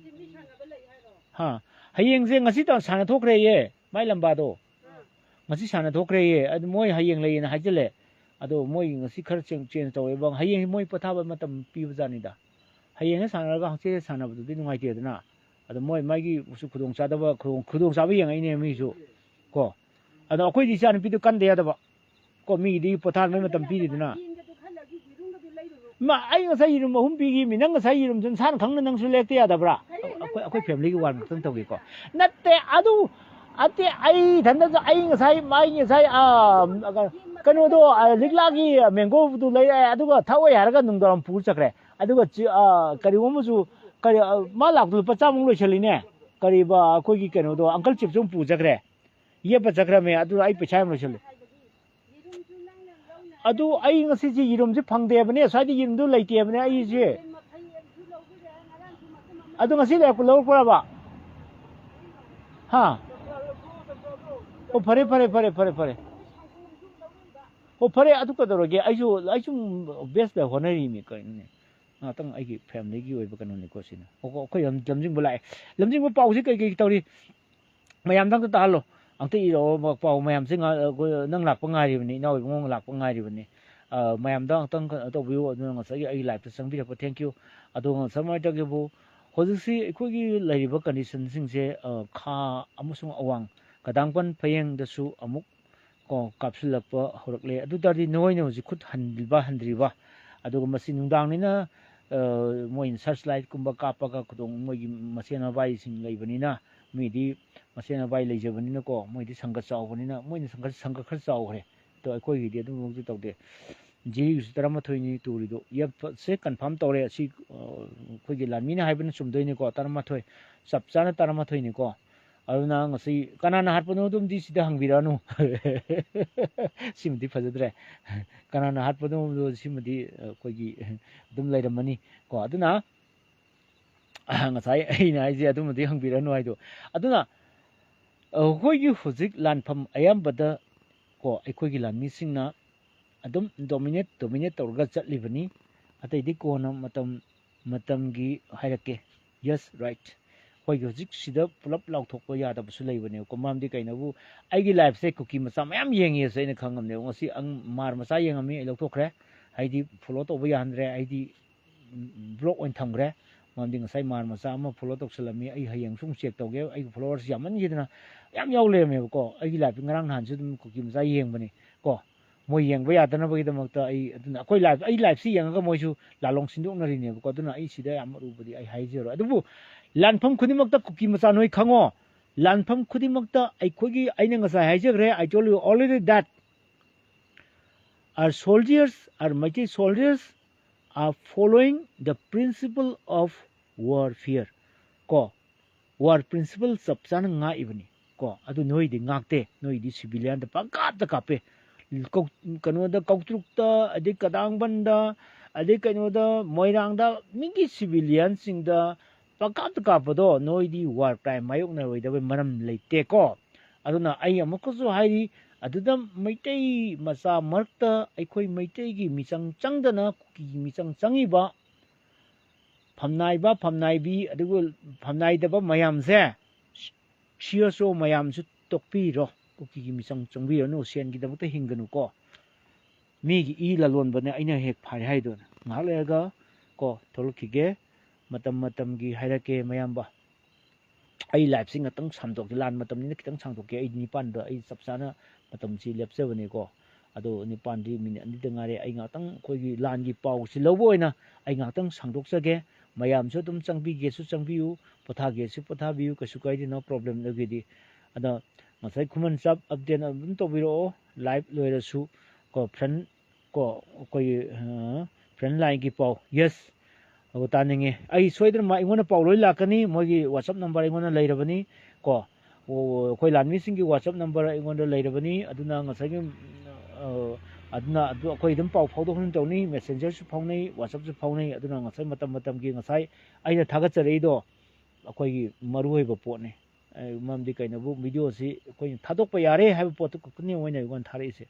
ꯍꯥ ꯍꯌꯦꯡꯁꯦ ꯉꯁꯤ ꯁꯥꯟꯅ ꯊꯣꯛꯈ꯭ꯔꯦꯌꯦ ꯃꯥꯏ ꯂꯝꯕꯥꯗꯣ ꯉꯁꯤ ꯁꯥꯟꯅ ꯊꯣꯛꯈ꯭ꯔꯦꯌꯦ ꯑꯗꯨ ꯃꯣꯏ ꯍꯌꯦꯡ ꯂꯩꯌꯦꯅ ꯍꯥꯏꯖꯤꯜꯂꯦ ꯑꯗꯣ ꯃꯣꯏ ꯉꯁꯤ ꯈꯔ ꯆꯦꯟꯖ ꯇꯧꯋꯦꯕ ꯍꯌꯦꯡ ꯃꯣꯏ ꯄꯣꯊꯥꯕ ꯃꯇꯝ ꯄꯤꯕꯖꯥꯠꯅꯤꯗ ꯍꯌꯦꯡꯅ ꯁꯥꯟꯅꯔꯒ ꯍꯪꯆꯤꯠ ꯁꯥꯟꯅꯕꯗꯨꯗꯤ ꯅꯨꯡꯉꯥꯏꯇꯦꯗꯅ ꯑꯗꯣ ꯃꯥꯒꯤꯁꯨ ꯈꯨꯗꯣꯡꯆꯥꯕ ꯌꯦꯡꯉꯛꯏꯅꯦ ꯃꯤꯁꯨ ꯀꯣ ꯑꯗꯣ ꯑꯩꯈꯣꯏꯗꯤ ꯏꯆꯥ ꯅꯨꯄꯤꯗꯨ ꯀꯟꯗ ꯌꯥꯗꯕ ꯀꯣ ꯃꯤꯒꯤꯗꯤ ꯄꯣꯊꯥꯅꯕ ꯃꯇꯝ ꯄꯤꯔꯤꯗꯅ ꯑꯩ ꯉꯁꯥꯏ ꯌꯦꯔꯨꯝ 3 ꯄꯤꯈꯤꯕꯅꯤ ꯅꯪ ꯉꯁꯥꯏ ꯌꯦꯔꯨꯝꯗꯨ ꯅꯁꯥꯅ ꯈꯪꯅ ꯅꯪꯁꯨ ꯂꯦꯛꯇ ꯌꯥꯗꯕ꯭ꯔꯥ ꯑꯩꯈꯣꯏ ꯐꯦꯃꯤꯂꯤꯒꯤ ꯋꯥꯔ ꯈꯛꯇꯪ ꯇꯧꯒꯦꯀꯣ ꯅꯠꯇꯦ ꯑꯩ ꯏꯊꯟꯇꯁꯨ ꯑꯩ ꯉꯁꯥꯏ ꯀꯩꯅꯣꯗꯣ ꯂꯤꯛꯂꯥꯒꯤ ꯃꯦꯡꯒꯣꯗꯨ ꯂꯩꯔꯛꯑꯦ ꯑꯗꯨꯒ ꯊꯛꯑꯣꯏ ꯍꯥꯏꯔꯒ ꯅꯨꯡꯗꯥꯡ ꯄꯨꯔ ꯆꯠꯈ꯭ꯔꯦ ꯑꯗꯨꯒ ꯀꯔꯤꯒꯨꯝꯕꯁꯨ ꯃꯥ ꯂꯥꯛꯄꯗ ꯂꯨꯄꯥ 100 ꯂꯣꯏꯁꯤꯜꯂꯤꯅꯦ ꯀꯔꯤꯕ ꯑꯩꯈꯣꯏꯒꯤ ꯀꯩꯅꯣꯗꯣ ꯑꯪꯀꯜ ꯆꯤꯞꯁꯨ ꯄꯨ ꯆꯠꯈ꯭ꯔꯦ ꯌꯦꯞꯄ ꯆꯠꯈ꯭ꯔꯃꯦ ꯑꯗꯨ ꯑꯩ ꯄꯩꯁꯥ ꯌꯥꯝ ꯂꯣꯏꯁꯤꯜꯂꯦ ꯑꯗꯨ ꯑꯩ ꯉꯁꯤꯁꯦ ꯌꯦꯔꯨꯝꯁꯦ ꯐꯪꯗꯦꯕꯅꯦ ꯁ꯭ꯋꯥꯏꯗ ꯌꯦꯔꯨꯝꯗꯨ ꯂꯩꯇꯦꯕꯅꯦ ꯑꯩꯁꯦ ꯑꯗꯨ ꯉꯁꯤ ꯂꯧꯔꯛꯄ꯭ꯔꯕ ꯍꯥ ꯑꯣ ꯐꯔꯦ ꯑꯣ ꯐꯔꯦ ꯑꯗꯨ ꯀꯩꯗꯧꯔꯒꯦ ꯑꯩꯁꯨ ꯕꯦꯁꯇ ꯍꯣꯠꯅꯔꯤꯅꯤ ꯀꯩꯅꯣꯅꯦ ꯉꯥꯛꯇꯪ ꯑꯩꯒꯤ ꯐꯦꯃꯤꯂꯤꯒꯤ ꯑꯣꯏꯕ ꯀꯩꯅꯣꯅꯤꯀꯣ ꯁꯤꯅ ꯑꯩꯈꯣꯏ ꯂꯝꯖꯤꯡꯕ ꯂꯥꯛꯑꯦ ꯂꯝꯖꯤꯡꯕ ꯄꯥꯎꯁꯤ ꯀꯩ ꯇꯧꯔꯤ ꯃꯌꯥꯝꯗꯪ ꯇꯥꯍꯜꯂꯣ ꯑꯝꯇ ꯏꯔꯛꯑꯣ ꯄꯥꯎ ꯃꯌꯥꯝꯁꯦ ꯅꯪ ꯂꯥꯛꯄ ꯉꯥꯏꯔꯤꯕꯅꯤ ꯏꯅꯥꯎ ꯏꯕꯨꯡꯉꯣ ꯂꯥꯛꯄ ꯉꯥꯏꯔꯤꯕꯅꯤ mayamda tang to view aduna ngasai ai live ta sangbi rakpa thank you adunga samai ta gebu hojisi ekhoi laiba condition singse kha amusung awang kadangpan phayeng dasu amuk ko kapsulakpa horakle adu tari noi no ji khut handriba aduga masi nungdang nina moin searchlight kumba kapaga kudong mogi masena bai sing leibanina midi masena bai leijabanina ko moidi sangga chawbanina moini sangga khar chawkhre to ekhoi gi adu mukti tawde ji tarama thoini turido yep se confirm tawre asi khoi gi lanmina haibana chumdoini ko tarama thoi sapchana tarama thoini ko aduna ngasi kanana hatpano dum di sida hangbiranu simdi phajadre kanana hatpano do simdi khoi gi dum lairamani ko aduna ngasai aina aije adumdi hangbiranu haido aduna khoi gi huzik lanpham ayambada ko ekhoi gi lanmi singna adum dominate tawrga chatlibani atai di ko na matamgi hairake yes right khoi gi huzik sida pulap lauthokpa yada busu leibane ko mamdi kainabu aigi life se cookie macha mayam yengi se ina khangamne ngasi ang mar macha yengami lauthokre haidi follow to ba yandre haidi block on thamgre mamdi ngasai mar macha ama follow toksalami ai hayang sung check tawge ai followers yaman yidna yam yaule me ko aigi life ngarang han su dum cookie macha yengbani ko moi yengba yadana bagi damakta ai aduna koi live si yengaga moisu lalong sinduknari ne ko aduna ai sida yam rubadi ai haijero adubu lanpham khudimakta cookie macha noi khango lanpham khudimakta ai khogi aina ngasa haijagre I told you already that our soldiers our mighty soldiers are following the principle of warfare ko war principle sapchan nga ibani ko adu noi di ngakte noi di civilian da pangkat da kape kano da kautrukta adi kadang banda adi kano da moirang da mingi civilian sing da pangkat kapado noi di war crime mayok na wai da maram leite ko aduna ai amukasu hairi aduda maitai masa marta aikhoi maitai gi michang changdana ki michang changiba phamnaibi adugo phamnai daba mayam se shiaso mayam su tokpi ro kuki gi michang changbi no sen gi dabta hinganu ko mi gi I lalon bane aina hek phai haido ngalaga ko tholkige matam gi hairake mayam ba ai live sing atang samdok lan matam ni kitang sangdok ke ai nipan da ai sapsana matam si lepsebane ko ado nipan di minute ani dengare ai ngatang khoi gi lan gi pau si loboina ai ngatang sangdok sage mayam so dum changbi ge su changbiu potha ge su potha biu kasu kai di no problem lagedi ada masai khuman sab update abun to biro live loira su ko friend ko koi friend line gi pau yes ago taninge ai soidra ma ingona pau loi lakani mogi whatsapp number ingona leirabani ko koi lanmi singi whatsapp number ingona leirabani aduna ngasai gi aduna adu koi dum pau phawdo hun tawni messenger su phawnei whatsapp su phawnei aduna ngasai matam gi ngasai aina thaga chareido akoi gi maru hoiba potne mamdi kainabu video si koi thadokpa yare haiba pot ko kni oina igon thari se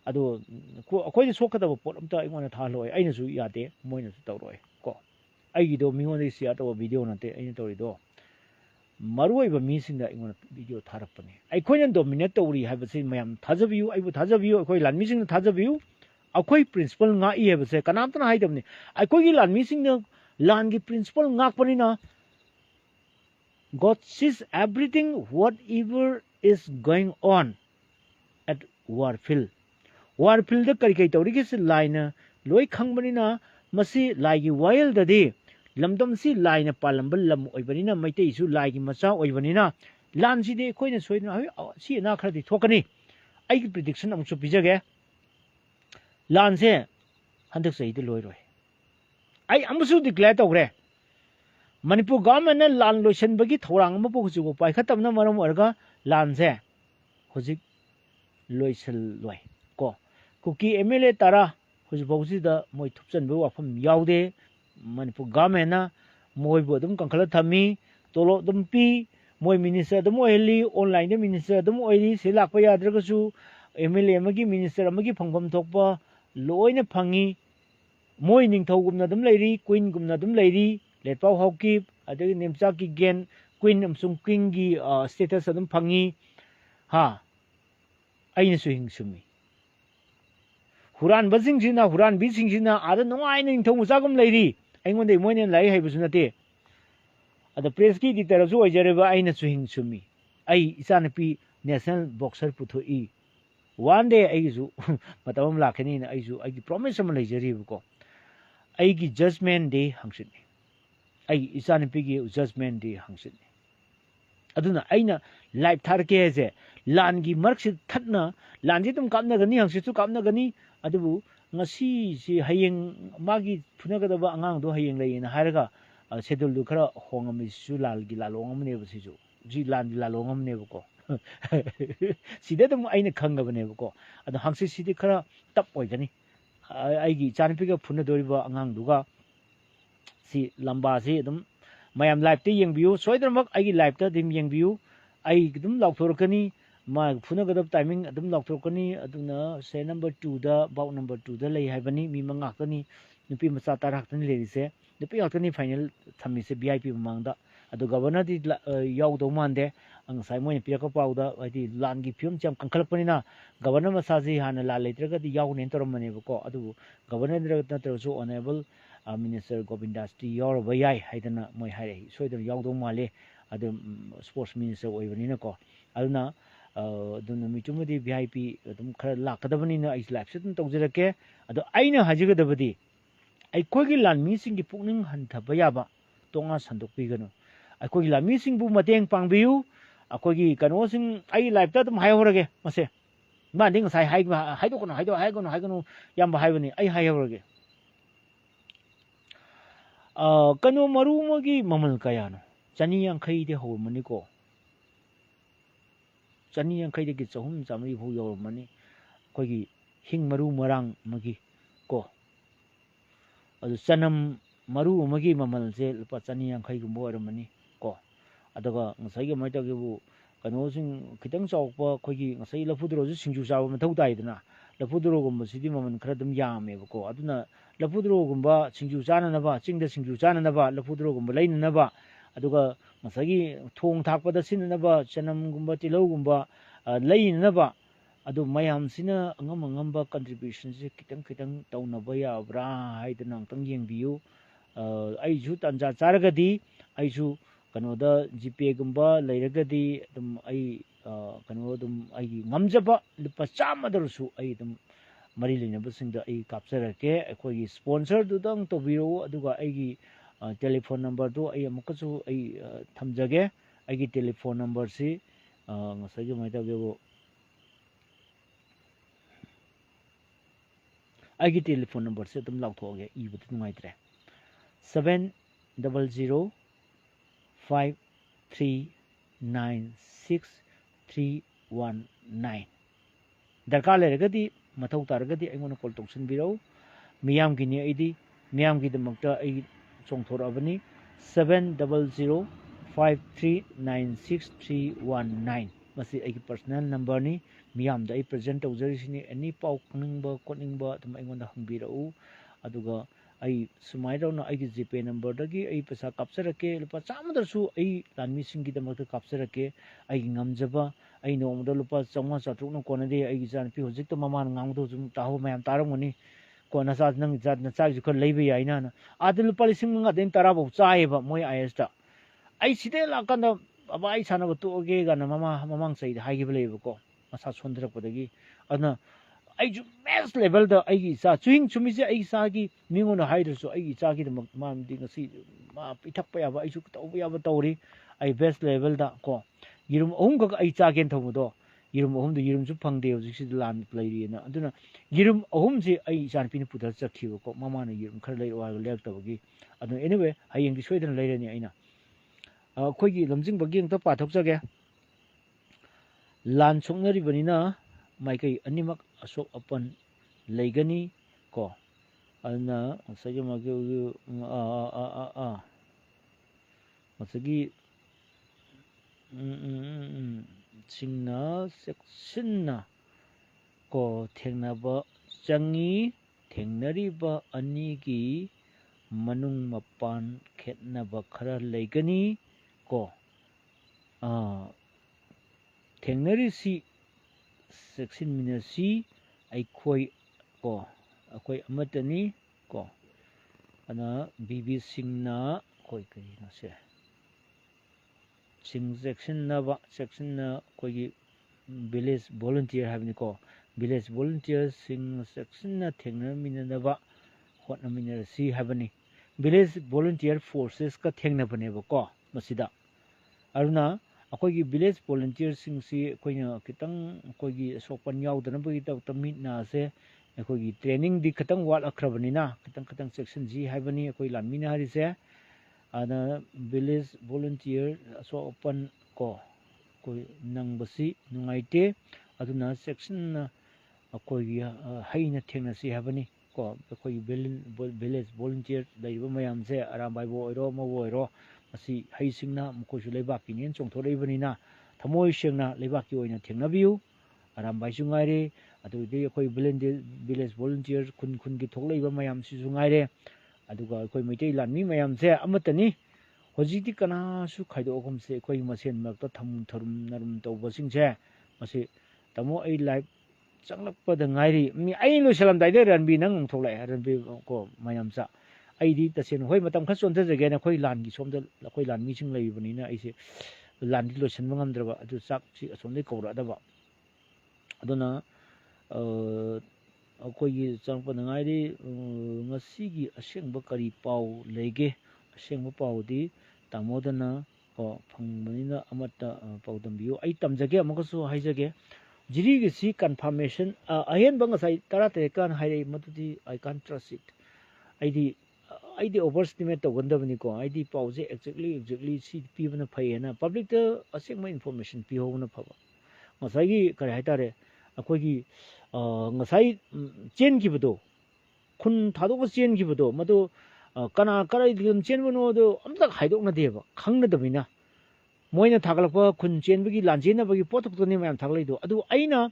ado ko akoi sokadaba pot amta ingona thaloi aina su yade moina su tawroi ko ai gi do mingon si ato video nate aina torido maroi ba mi sinda ingona video tharapani ai khoina dominate tawri haiba se mayam thajabiu aibu thajabiu akoi lanmi sing thajabiu akoi principle nga I haiba se kanamtana haidamni akoi gi lanmi sing lan gi principle ngakpani na God sees everything whatever is going on at warfield. Warfield da kari kai tawri ki line loi khangbani na masi lai gi wild da di lamdam si line palambal lam oibani na maitei su lai gi macha oibani na lan si de koina soina si na khadi thokani ai gi prediction amchu bijage lan se handak sei de loi roi ai amsu declare tawre Manipur government na lan lotion bagi thorang ma po chu pai khatam na maram arga lan se hojik loisel loi ko kuki MLA tara hoji bauji da moi thupchan bu wafam yaude Manipur government na moi bo dum kankhala thami tolo dum pi moi minister dum oili online de minister dum oili se lakpa yadra su MLA magi minister magi phangpham thokpa loina phangi moi ningthau gumna dum leiri queen gumna dum leiri letpau hawki adagi nemcha ki gen queen amsung king gi status adum phangi ha aina su hing sumi huran basing sina huran bising sina ada nuai ning thong musagum leiri aingonde moine lai haibusu nate ada press ki di tarasu oijareba aina chuhing sumi ai isana pi national boxer puthoi one day aisu matam lakhani na aisu ai promise am leijari ko ai gi judgment day hangsin ai isana pi gi judgment day hangsin aduna aina live tharke je lan gi marksi thatna lan ji tum kamna gani hangsi tu kamna gani adubu ngasi si hayeng magi phunagadaba angang do hayeng leina haraga schedule du khara hongami su lal gi lalong amne bu sisu ji lan gi lalong amne bu ko sida dum aina khangabane bu ko adu hangsi sidi khara tap oigani ai gi chanpi ga phuna doriba angang duga si lamba si dum mayam live te yeng biu soidramak ai gi live ta dim yeng biu ai dum laukthorkani ma phuna gadab timing adum laukthorkani aduna se number 2 da bau number 2 da lei haibani mi manga kani nupi macha tarak tani lerise nupi yakani final thami se vip mangda adu governor di yaw do mande ang sai moi piraka pauda adi langi phium cham kangkhalapani na governor masaji hana la letraga di yaw nen tormane ko adu governor dra ta so honorable minister govindas ti yaw bayai haidana moi haire soidar yaw do male adu sports minister oibani na ko aduna aduna mitumadi vip adum khara lakadabani na is life setun tawjirake adu aina hajigadabadi ꯑꯩꯈꯣꯏꯒꯤ ꯂꯥꯟꯃꯤꯁꯤꯡꯒꯤ ꯄꯨꯛꯅꯤꯡ ꯍꯟꯊꯕ ꯌꯥꯕ ꯇꯣꯉꯥꯟ ꯁꯟꯗꯣꯛꯄꯤꯒꯅꯨ ꯑꯩꯈꯣꯏꯒꯤ ꯂꯥꯟꯃꯤꯁꯤꯡꯕꯨ ꯃꯇꯦꯡ ꯄꯥꯡꯕꯤꯌꯨ ꯑꯩꯈꯣꯏꯒꯤ ꯀꯩꯅꯣꯁꯤꯡ ꯑꯩ ꯂꯥꯏꯐꯇ ꯑꯗꯨꯝ ꯍꯥꯏꯍꯧꯔꯒꯦ ꯃꯁꯦ ꯃꯥꯗꯤ ꯉꯁꯥꯏ ꯍꯥꯏꯗꯣꯛꯀꯅꯨ ꯌꯥꯝꯕ ꯍꯥꯏꯕꯅꯤ ꯑꯩ ꯍꯥꯏꯍꯧꯔꯒꯦ ꯀꯩꯅꯣ ꯃꯔꯨ ꯑꯃꯒꯤ ꯃꯃꯜ ꯀꯌꯥꯅꯣ 250ꯗꯤ ꯍꯧꯔꯝꯃꯅꯤꯀꯣ 250ꯗꯒꯤ 300 400 ꯐꯥꯎ ꯌꯧꯔꯝꯃꯅꯤ ꯑꯩꯈꯣꯏꯒꯤ ꯍꯤꯡ ꯃꯔꯨ ꯃꯔꯥꯡ ꯑꯃꯒꯤ ꯀꯣ adu chanam maru amagi mamal je lupa 250 gumbo oramani ko aduga ngasai ga maita gebu kano sing khitang chawpa khogi ngasai lafudro ju singju chawa mathau taidana lafudro gumba sidi maman khara dum yame ko aduna lafudro gumba singju chana na ba chingda singju chana na ba lafudro gumba leina na ba aduga ngasai thong thakpada sin na ba chanam gumba tilau gumba leina na ba adu mayam sina angamba contribution se kitang taunaba yabra haidana angtang yengbiu ai ju tanja charagadi ai ju kanoda gp gumba leiragadi dum ai kano dum ai ngamjaba lupa chama darusu ai dum mari leinaba singda ai kapsarake akoi sponsor du dang tobiro aduga ai gi telephone number do ai amukasu ai thamjage ai gi telephone number si ngasai ju maita gebo आगे telephone number से तुम lock हो गए ई बत नुंगाइत्रे 7000539631 दरकार लेरगदी मथौ तारगदी आइगोन call तौसन बिरौ मियाम गिनी आइदी मियाम गी दमकता आइ चोंथोरबनी 7000539631 मसी आइ personal number नि मियाम दा आइ प्रेजेंट तौजरिसिनी एनी पाउ खनिंगबा कोनिंगबा तुम आइगोन हंबिरौ अदुगा आइ सुमाइरौना आइ जीपे नंबर दगी आइ पैसा कापसरके लुपा चामदरसु आइ लानमी सिंगी दमकता कापसरके आइ ngамजबा आइ नोमदा लुपा 500 कोनदे आइ जानपि होजिक तो ममान ngamdo जुम ताहो मयाम तारंगनी कोना सा नंग जात न चाग जुख लेबे याइना आदि लुपा लिसिंग मंगा दिन तारा बौ चाएबा मोय आइएस ता आइ सिदे लाकन अब आइ साना बतोगे गाना ममांग सैद हाइगिब लेबको मसा सोंदरपदगी अदना आई जु मैक्स लेवल द आई सा चुइंग चुमिसे आई सा की मिंगोन हाइदसु आई सा की माम दिंगसी मा पिथक पयाबा आई जु तौबा याबा तौरी आई बेस्ट लेवल दा को yirum ohum ka ai chagen thomudo yirum ohum du yirum su phangde hojik lan plairi na aduna yirum ohum se ai san pin pudar chakhibo ko mama na yirum khar lai wa lek tabagi adu anyway hayeng di soidan leirani aina khoi gi lamjing bagi ang ta pathok jage lan songnari banina maikai animak asok apan leigani ko alna sajama ge masagi singna seksina ko thengnaba changi thengnariba anigi manung mapan khetnaba khara leigani ko thengnari si section minasi ai khoi ko akwai amatani ko ana BB singna koi kari na se sing section na koi village volunteer have ni ko village volunteer sing section na thengna mina na ba hotna mina si have ni village volunteer forces ka thengna bane ba ko masida aruna akogi village volunteer sing si koina kitang akogi sopan yaudana bagi ta tamit na se akogi training di kitang wal akrabani na kitang section ji haibani akoi lanmina hari se ana village volunteer so open ko koi nang basi nungaite aduna section na akogi haina thengna si haibani ko akoi village volunteer daiba mayam se arambai bo oiro mo oiro asi haisingna mukosu leibaki nen chongthorei na thamoi sengna leibaki oina thengnabiu arambai su ngaire adudi akoi village volunteer kun gi thokleiba mayam si su ngaire aduga akoi meitei lanmi mayam se amatani hojiti kana su khaido gom se akoi masen makta tham tharum narum tawbasing se masi tamo ai live changlakpa da ngairi mi ai lo salam dai de ranbi nang thoklai ranbi ko mayam sa aidi tasen hoi matam kha chon thajage na khoi lan gi somda khoi lan mi sing leibani na aise lan di lo san mangam draba adu sak si asom de kawra da ba aduna akoi gi changpa ngai ri ngasi gi asengba kari pau lege asengba pau di tamodana ko phangmani na amata paudam biu ai tamjage amakasu haijage jiri gi si confirmation ahen bang sai tarate kan haire matudi I can't trust it aidi overestimate tawgandabani ko aidi pause exactly si pibana phayena public ta asengma information pihona phaba ngasai kare haitare akogi ngasai chen gibdo kun thadok chen gibdo madu kana karai dim chen bono do amta haidok na deba khangna dabina moina thagalpa kun chen bagi lanjena bagi potok to ni mayam thaglaido adu aina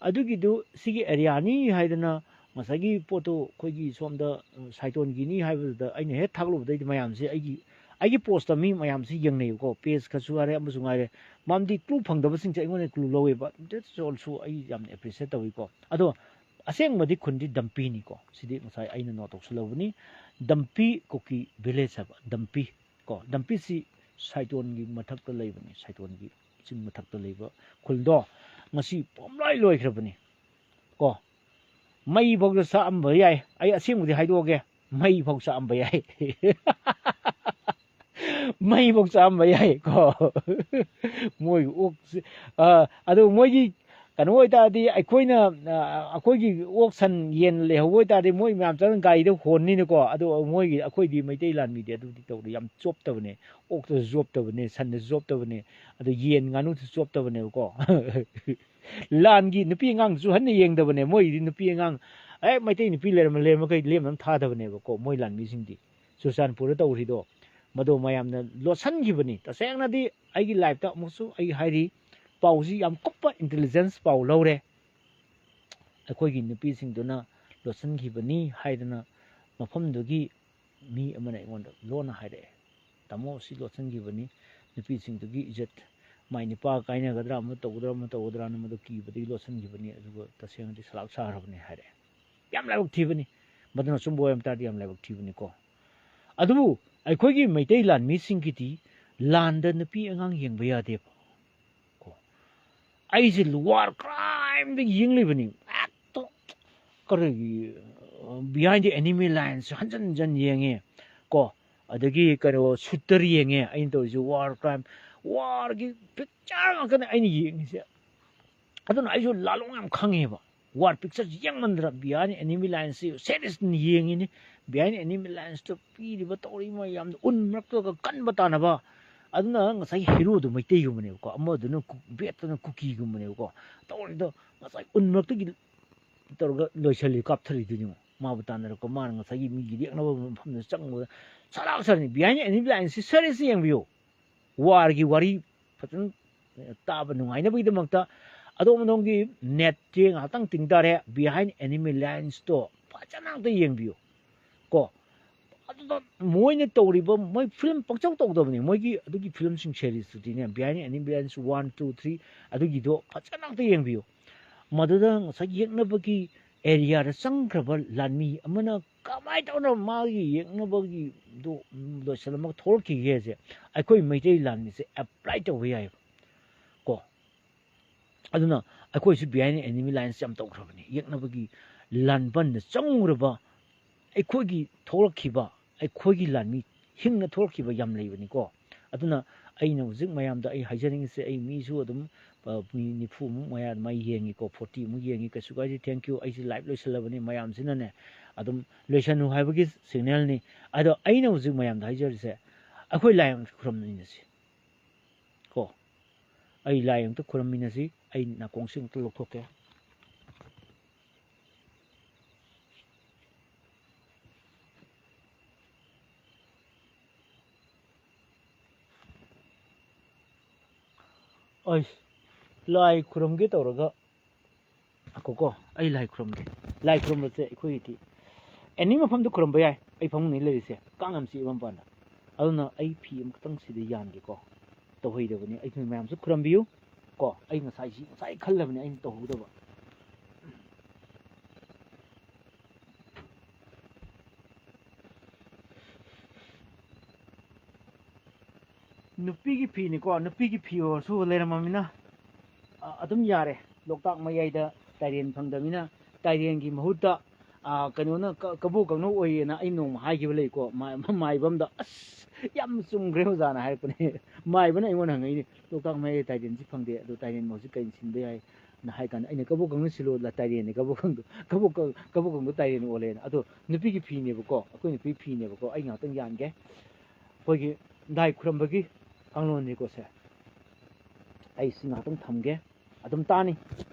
adugidu sigi area ni haidana masagi poto koigi somda saiton gini haibda aina he thaglu dai mayam se aigi post mi mayam se yengnei ko page khasu are amusu ngare mamdi clue phangdaba sing che ngone clue lowe ba that's also ai yam appreciate tawi ko ado aseng madi khundi dampi ni ko sidi masai aina no tok sulawni dampi koki village haba dampi ko dampi si saiton gi mathak ta leibani saiton gi ching mathak ta leiba khuldo ngasi pomlai loikrabani ko mai bok sa amba yai ai asengmudi haidogge mai bok sa amba yai mai bok sa amba yai ko moi ok adu moi gi kanu oita di aikoina akoigi ok san yen le hoita di moi myam chan gai de hon ni ko adu moi gi akoi di meitei lan mi de adu di taw yam chop tabne ok to job tabne san de job tabne adu yen nganu to job tabne ko lan gi nupi ngang su han yeng dabane moi di nupi ngang ai meitei nupi le ma kai lem nam tha dabane ko moi lan mi sing di susan pura taw ri do mado mayam na lo san gi bani ta seng na di ai gi life ta musu ai hairi pausi yam koppa intelligence pau lore akoi gi nupi sing dona lo san gi bani haidana mafam dugi mi amana ingon lona haide tamo si lo san gi bani nupi sing dugi ijat mai nipa kaina gadra ma tawdra na madu ki badi lo san gi bani adugo taseng di salak sa rabni haide yam laibuk thi bani madana sumbo yam ta yam laibuk thi bani ko adubu aikoi gi meitei lan mi sing gi ti landa nupi angang yengba yade ko ai ji war crime de yingli bani to kari behind the enemy lines hanjan jan yenge ko adagi karo sutter yenge ain to ju war crime war gi picture kan ain yeng se adon ai ju lalong am khange ba war picture yang mandra behind enemy lines series ni yeng ni behind enemy lines to pi ri ba tori ma yam un mak to kan ba ta na ba aduna ngasai hero du mai te yu mane ko amadu no bet na cookie gu mane ko tori do ngasai un mak to gi tor loisali kap thari du ni ma bu tan ko ma ngasai mi gi ri na ba pham na chang salang sar ni behind enemy lines series yang biyo war gi wari patan ta ba nungai na bi de makta adom nong gi net ting atang ting dare behind enemy lines to pachanang te yeng biyo ko adu moi ne tori ba moi film pangchau to do ni moi gi adu gi film sing series ti ne behind enemy lines 1 2 3 adu gi do pachanang te yeng biyo madudang sa yek na ba gi ꯑꯦꯔꯤꯌꯥꯗ ꯆꯪꯈ꯭ꯔꯕ ꯂꯥꯟꯃꯤ ꯑꯃꯅ ꯀꯃꯥꯏꯅ ꯇꯧꯅ ꯃꯥꯒꯤ ꯌꯦꯛꯅꯕꯒꯤꯗꯣ ꯂꯣꯏꯁꯤꯜꯂꯝꯃꯒ ꯊꯣꯛꯂꯛꯈꯤꯒꯦꯁꯦ ꯑꯩꯈꯣꯏ Meitei ꯂꯥꯟꯃꯤꯁꯦ apply ꯇꯧꯕ ꯌꯥꯏꯑꯕ ꯀꯣ ꯑꯗꯨꯅ ꯑꯩꯈꯣꯏꯁꯨ ꯕꯤꯍꯥꯏꯟ ꯑꯦꯅꯤꯃꯤ ꯂꯥꯏꯟꯁ ꯌꯥꯝ ꯇꯧꯈ꯭ꯔꯕꯅꯤ ꯌꯦꯛꯅꯕꯒꯤ ꯂꯥꯟꯕꯟꯗ ꯆꯪꯉꯨꯔꯕ ꯑꯩꯈꯣꯏꯒꯤ ꯊꯣꯛꯂꯛꯈꯤꯕ ꯑꯩꯈꯣꯏꯒꯤ ꯂꯥꯟꯃꯤ ꯍꯤꯡꯅ ꯊꯣꯛꯂꯛꯈꯤꯕ ꯌꯥꯝ ꯂꯩꯕꯅꯤꯀꯣ ꯑꯗꯨꯅ ꯑꯩꯅ ꯍꯧꯖꯤꯛ ꯃꯌꯥꯝꯗ ꯑꯩ ꯍꯥꯏꯖꯅꯤꯡꯉꯤꯁꯦ ꯑꯩ ꯃꯤꯁꯨ ꯑꯗꯨꯝ ꯃꯤ 90ꯃꯨꯛ ꯃꯌꯥ ꯃꯩ ꯌꯦꯡꯉꯤꯀꯣ 40ꯃꯨꯛ ꯌꯦꯡꯉꯤ ꯀꯩꯁꯨ ꯀꯥꯏꯗꯦ ꯊꯦꯡꯛ ꯌꯨ ꯑꯩꯁꯦ ꯂꯥꯏꯚ ꯂꯣꯏꯁꯤꯜꯂꯕꯅꯤ ꯃꯌꯥꯝꯁꯤꯅꯅꯦ ꯑꯗꯨꯝ ꯂꯣꯏꯁꯟꯅꯨ ꯍꯥꯏꯕꯒꯤ ꯁꯤꯒꯅꯦꯜꯅꯤ ꯑꯗꯣ ꯑꯩꯅ ꯍꯧꯖꯤꯛ ꯃꯌꯥꯝꯗ ꯍꯥꯏꯖꯔꯤꯁꯦ ꯑꯩꯈꯣꯏ ꯂꯥꯏ ꯑꯃꯇ ꯈꯨꯔꯨꯝꯃꯤꯟꯅꯁꯤ ꯀꯣ ꯑꯩ ꯂꯥꯏ ꯑꯃꯇ ꯈꯨꯔꯨꯝꯃꯤꯟꯅꯁꯤ ꯑꯩ ꯅꯥꯀꯣꯡꯁꯤ ꯑꯃꯇ ꯂꯧꯊꯣꯛꯀꯦ ꯑꯩ ꯂꯥꯏ ꯈꯨꯔꯨꯝꯒꯦ ꯇꯧꯔꯒ ꯀꯣ ꯑꯩ ꯂꯥꯏ ꯈꯨꯔꯨꯝꯒꯦ ꯂꯥꯏ ꯈꯨꯔꯨꯝꯕꯁꯦ ꯑꯩꯈꯣꯏꯒꯤꯗꯤ ꯑꯦꯅꯤ ꯃꯐꯝꯗ ꯈꯨꯔꯨꯝꯕ ꯌꯥꯏ ꯑꯩ ꯐꯃꯨꯡꯗ ꯂꯩꯔꯤꯁꯦ ꯀꯥꯡ ꯌꯥꯝ ꯆꯤꯛꯑꯕ ꯃꯄꯥꯟꯗ ꯑꯗꯨꯅ ꯑꯩ ꯐꯤ ꯑꯃꯈꯛꯇꯪ ꯁꯤꯗ ꯌꯥꯟꯒꯦꯀꯣ ꯇꯧꯍꯩꯗꯕꯅꯤ ꯑꯩꯈꯣꯏ ꯃꯌꯥꯝꯁꯨ ꯈꯨꯔꯨꯝꯕꯤꯌꯨ ꯀꯣ ꯑꯩ ꯉꯁꯥꯏ ꯈꯜꯂꯕꯅꯤ ꯑꯩꯅ ꯇꯧꯍꯧꯗꯕ ꯅꯨꯄꯤꯒꯤ ꯐꯤꯅꯤꯀꯣ ꯅꯨꯄꯤꯒꯤ ꯐꯤ ꯑꯣꯏꯔꯁꯨ ꯂꯩꯔꯝꯃꯃꯤꯅ ꯑꯗꯨꯝ ꯌꯥꯔꯦ ꯂꯣꯛꯇꯥꯛ ꯃꯌꯥꯏꯗ ꯇꯥꯏꯔꯦꯟ ꯐꯪꯗꯕꯅꯤꯅ ꯇꯥꯏꯔꯦꯟꯒꯤ ꯃꯍꯨꯠꯇ ꯀꯩꯅꯣꯅ ꯀꯕꯣꯛ ꯀꯪꯅꯧ ꯑꯣꯏꯌꯦꯅ ꯑꯩ ꯅꯣꯡꯃ ꯍꯥꯏꯈꯤꯕ ꯂꯩꯀꯣ ꯃꯥꯏꯕꯝꯗ ꯑꯁ ꯌꯥꯝ ꯆꯨꯝꯈ꯭ꯔꯦ ꯑꯣꯖꯥꯅ ꯍꯥꯏꯔꯛꯄꯅꯦ ꯃꯥꯏꯕꯅ ꯑꯩꯉꯣꯟꯗ ꯍꯪꯉꯛꯏꯅꯦ ꯂꯣꯛꯇꯥꯛ ꯃꯌꯥꯏꯗ ꯇꯥꯏꯔꯦꯟꯁꯤ ꯐꯪꯗꯦ ꯑꯗꯣ ꯇꯥꯏꯔꯦꯟ ꯍꯧꯖꯤꯛ ꯀꯩ ꯁꯤꯟꯕ ꯌꯥꯏ ꯅ ꯍꯥꯏ ꯀꯥꯟꯗ ꯑꯩꯅ ꯀꯕꯣꯛ ꯀꯪꯅ ꯁꯤꯜꯂꯣ ꯇꯥꯏꯔꯦꯟꯅꯦ ꯀꯕꯣꯛ ꯀꯪꯗꯣ ꯇꯥꯏꯔꯦꯟ ꯑꯣꯜꯂꯦꯅ ꯑꯗꯣ ꯅꯨꯄꯤꯒꯤ ꯐꯤꯅꯦꯕꯀꯣ ꯑꯩꯈꯣꯏ ꯅꯨꯄꯤ ꯐꯤꯅꯦꯕꯀꯣ ꯑꯩ ꯉꯥꯛꯇꯪ ꯌꯥꯟꯒꯦ ꯑꯩꯈꯣꯏꯒꯤ ꯂꯥꯏ ꯈꯨꯔꯝꯕꯒꯤ ꯀꯥꯡꯂꯣꯟꯅꯤꯀꯣ ꯁꯦ ꯑꯩ ꯁꯤ ꯉꯥꯛꯇꯪ ꯊꯝꯒꯦ ꯑꯗꯨꯝ ꯇꯥꯅꯤ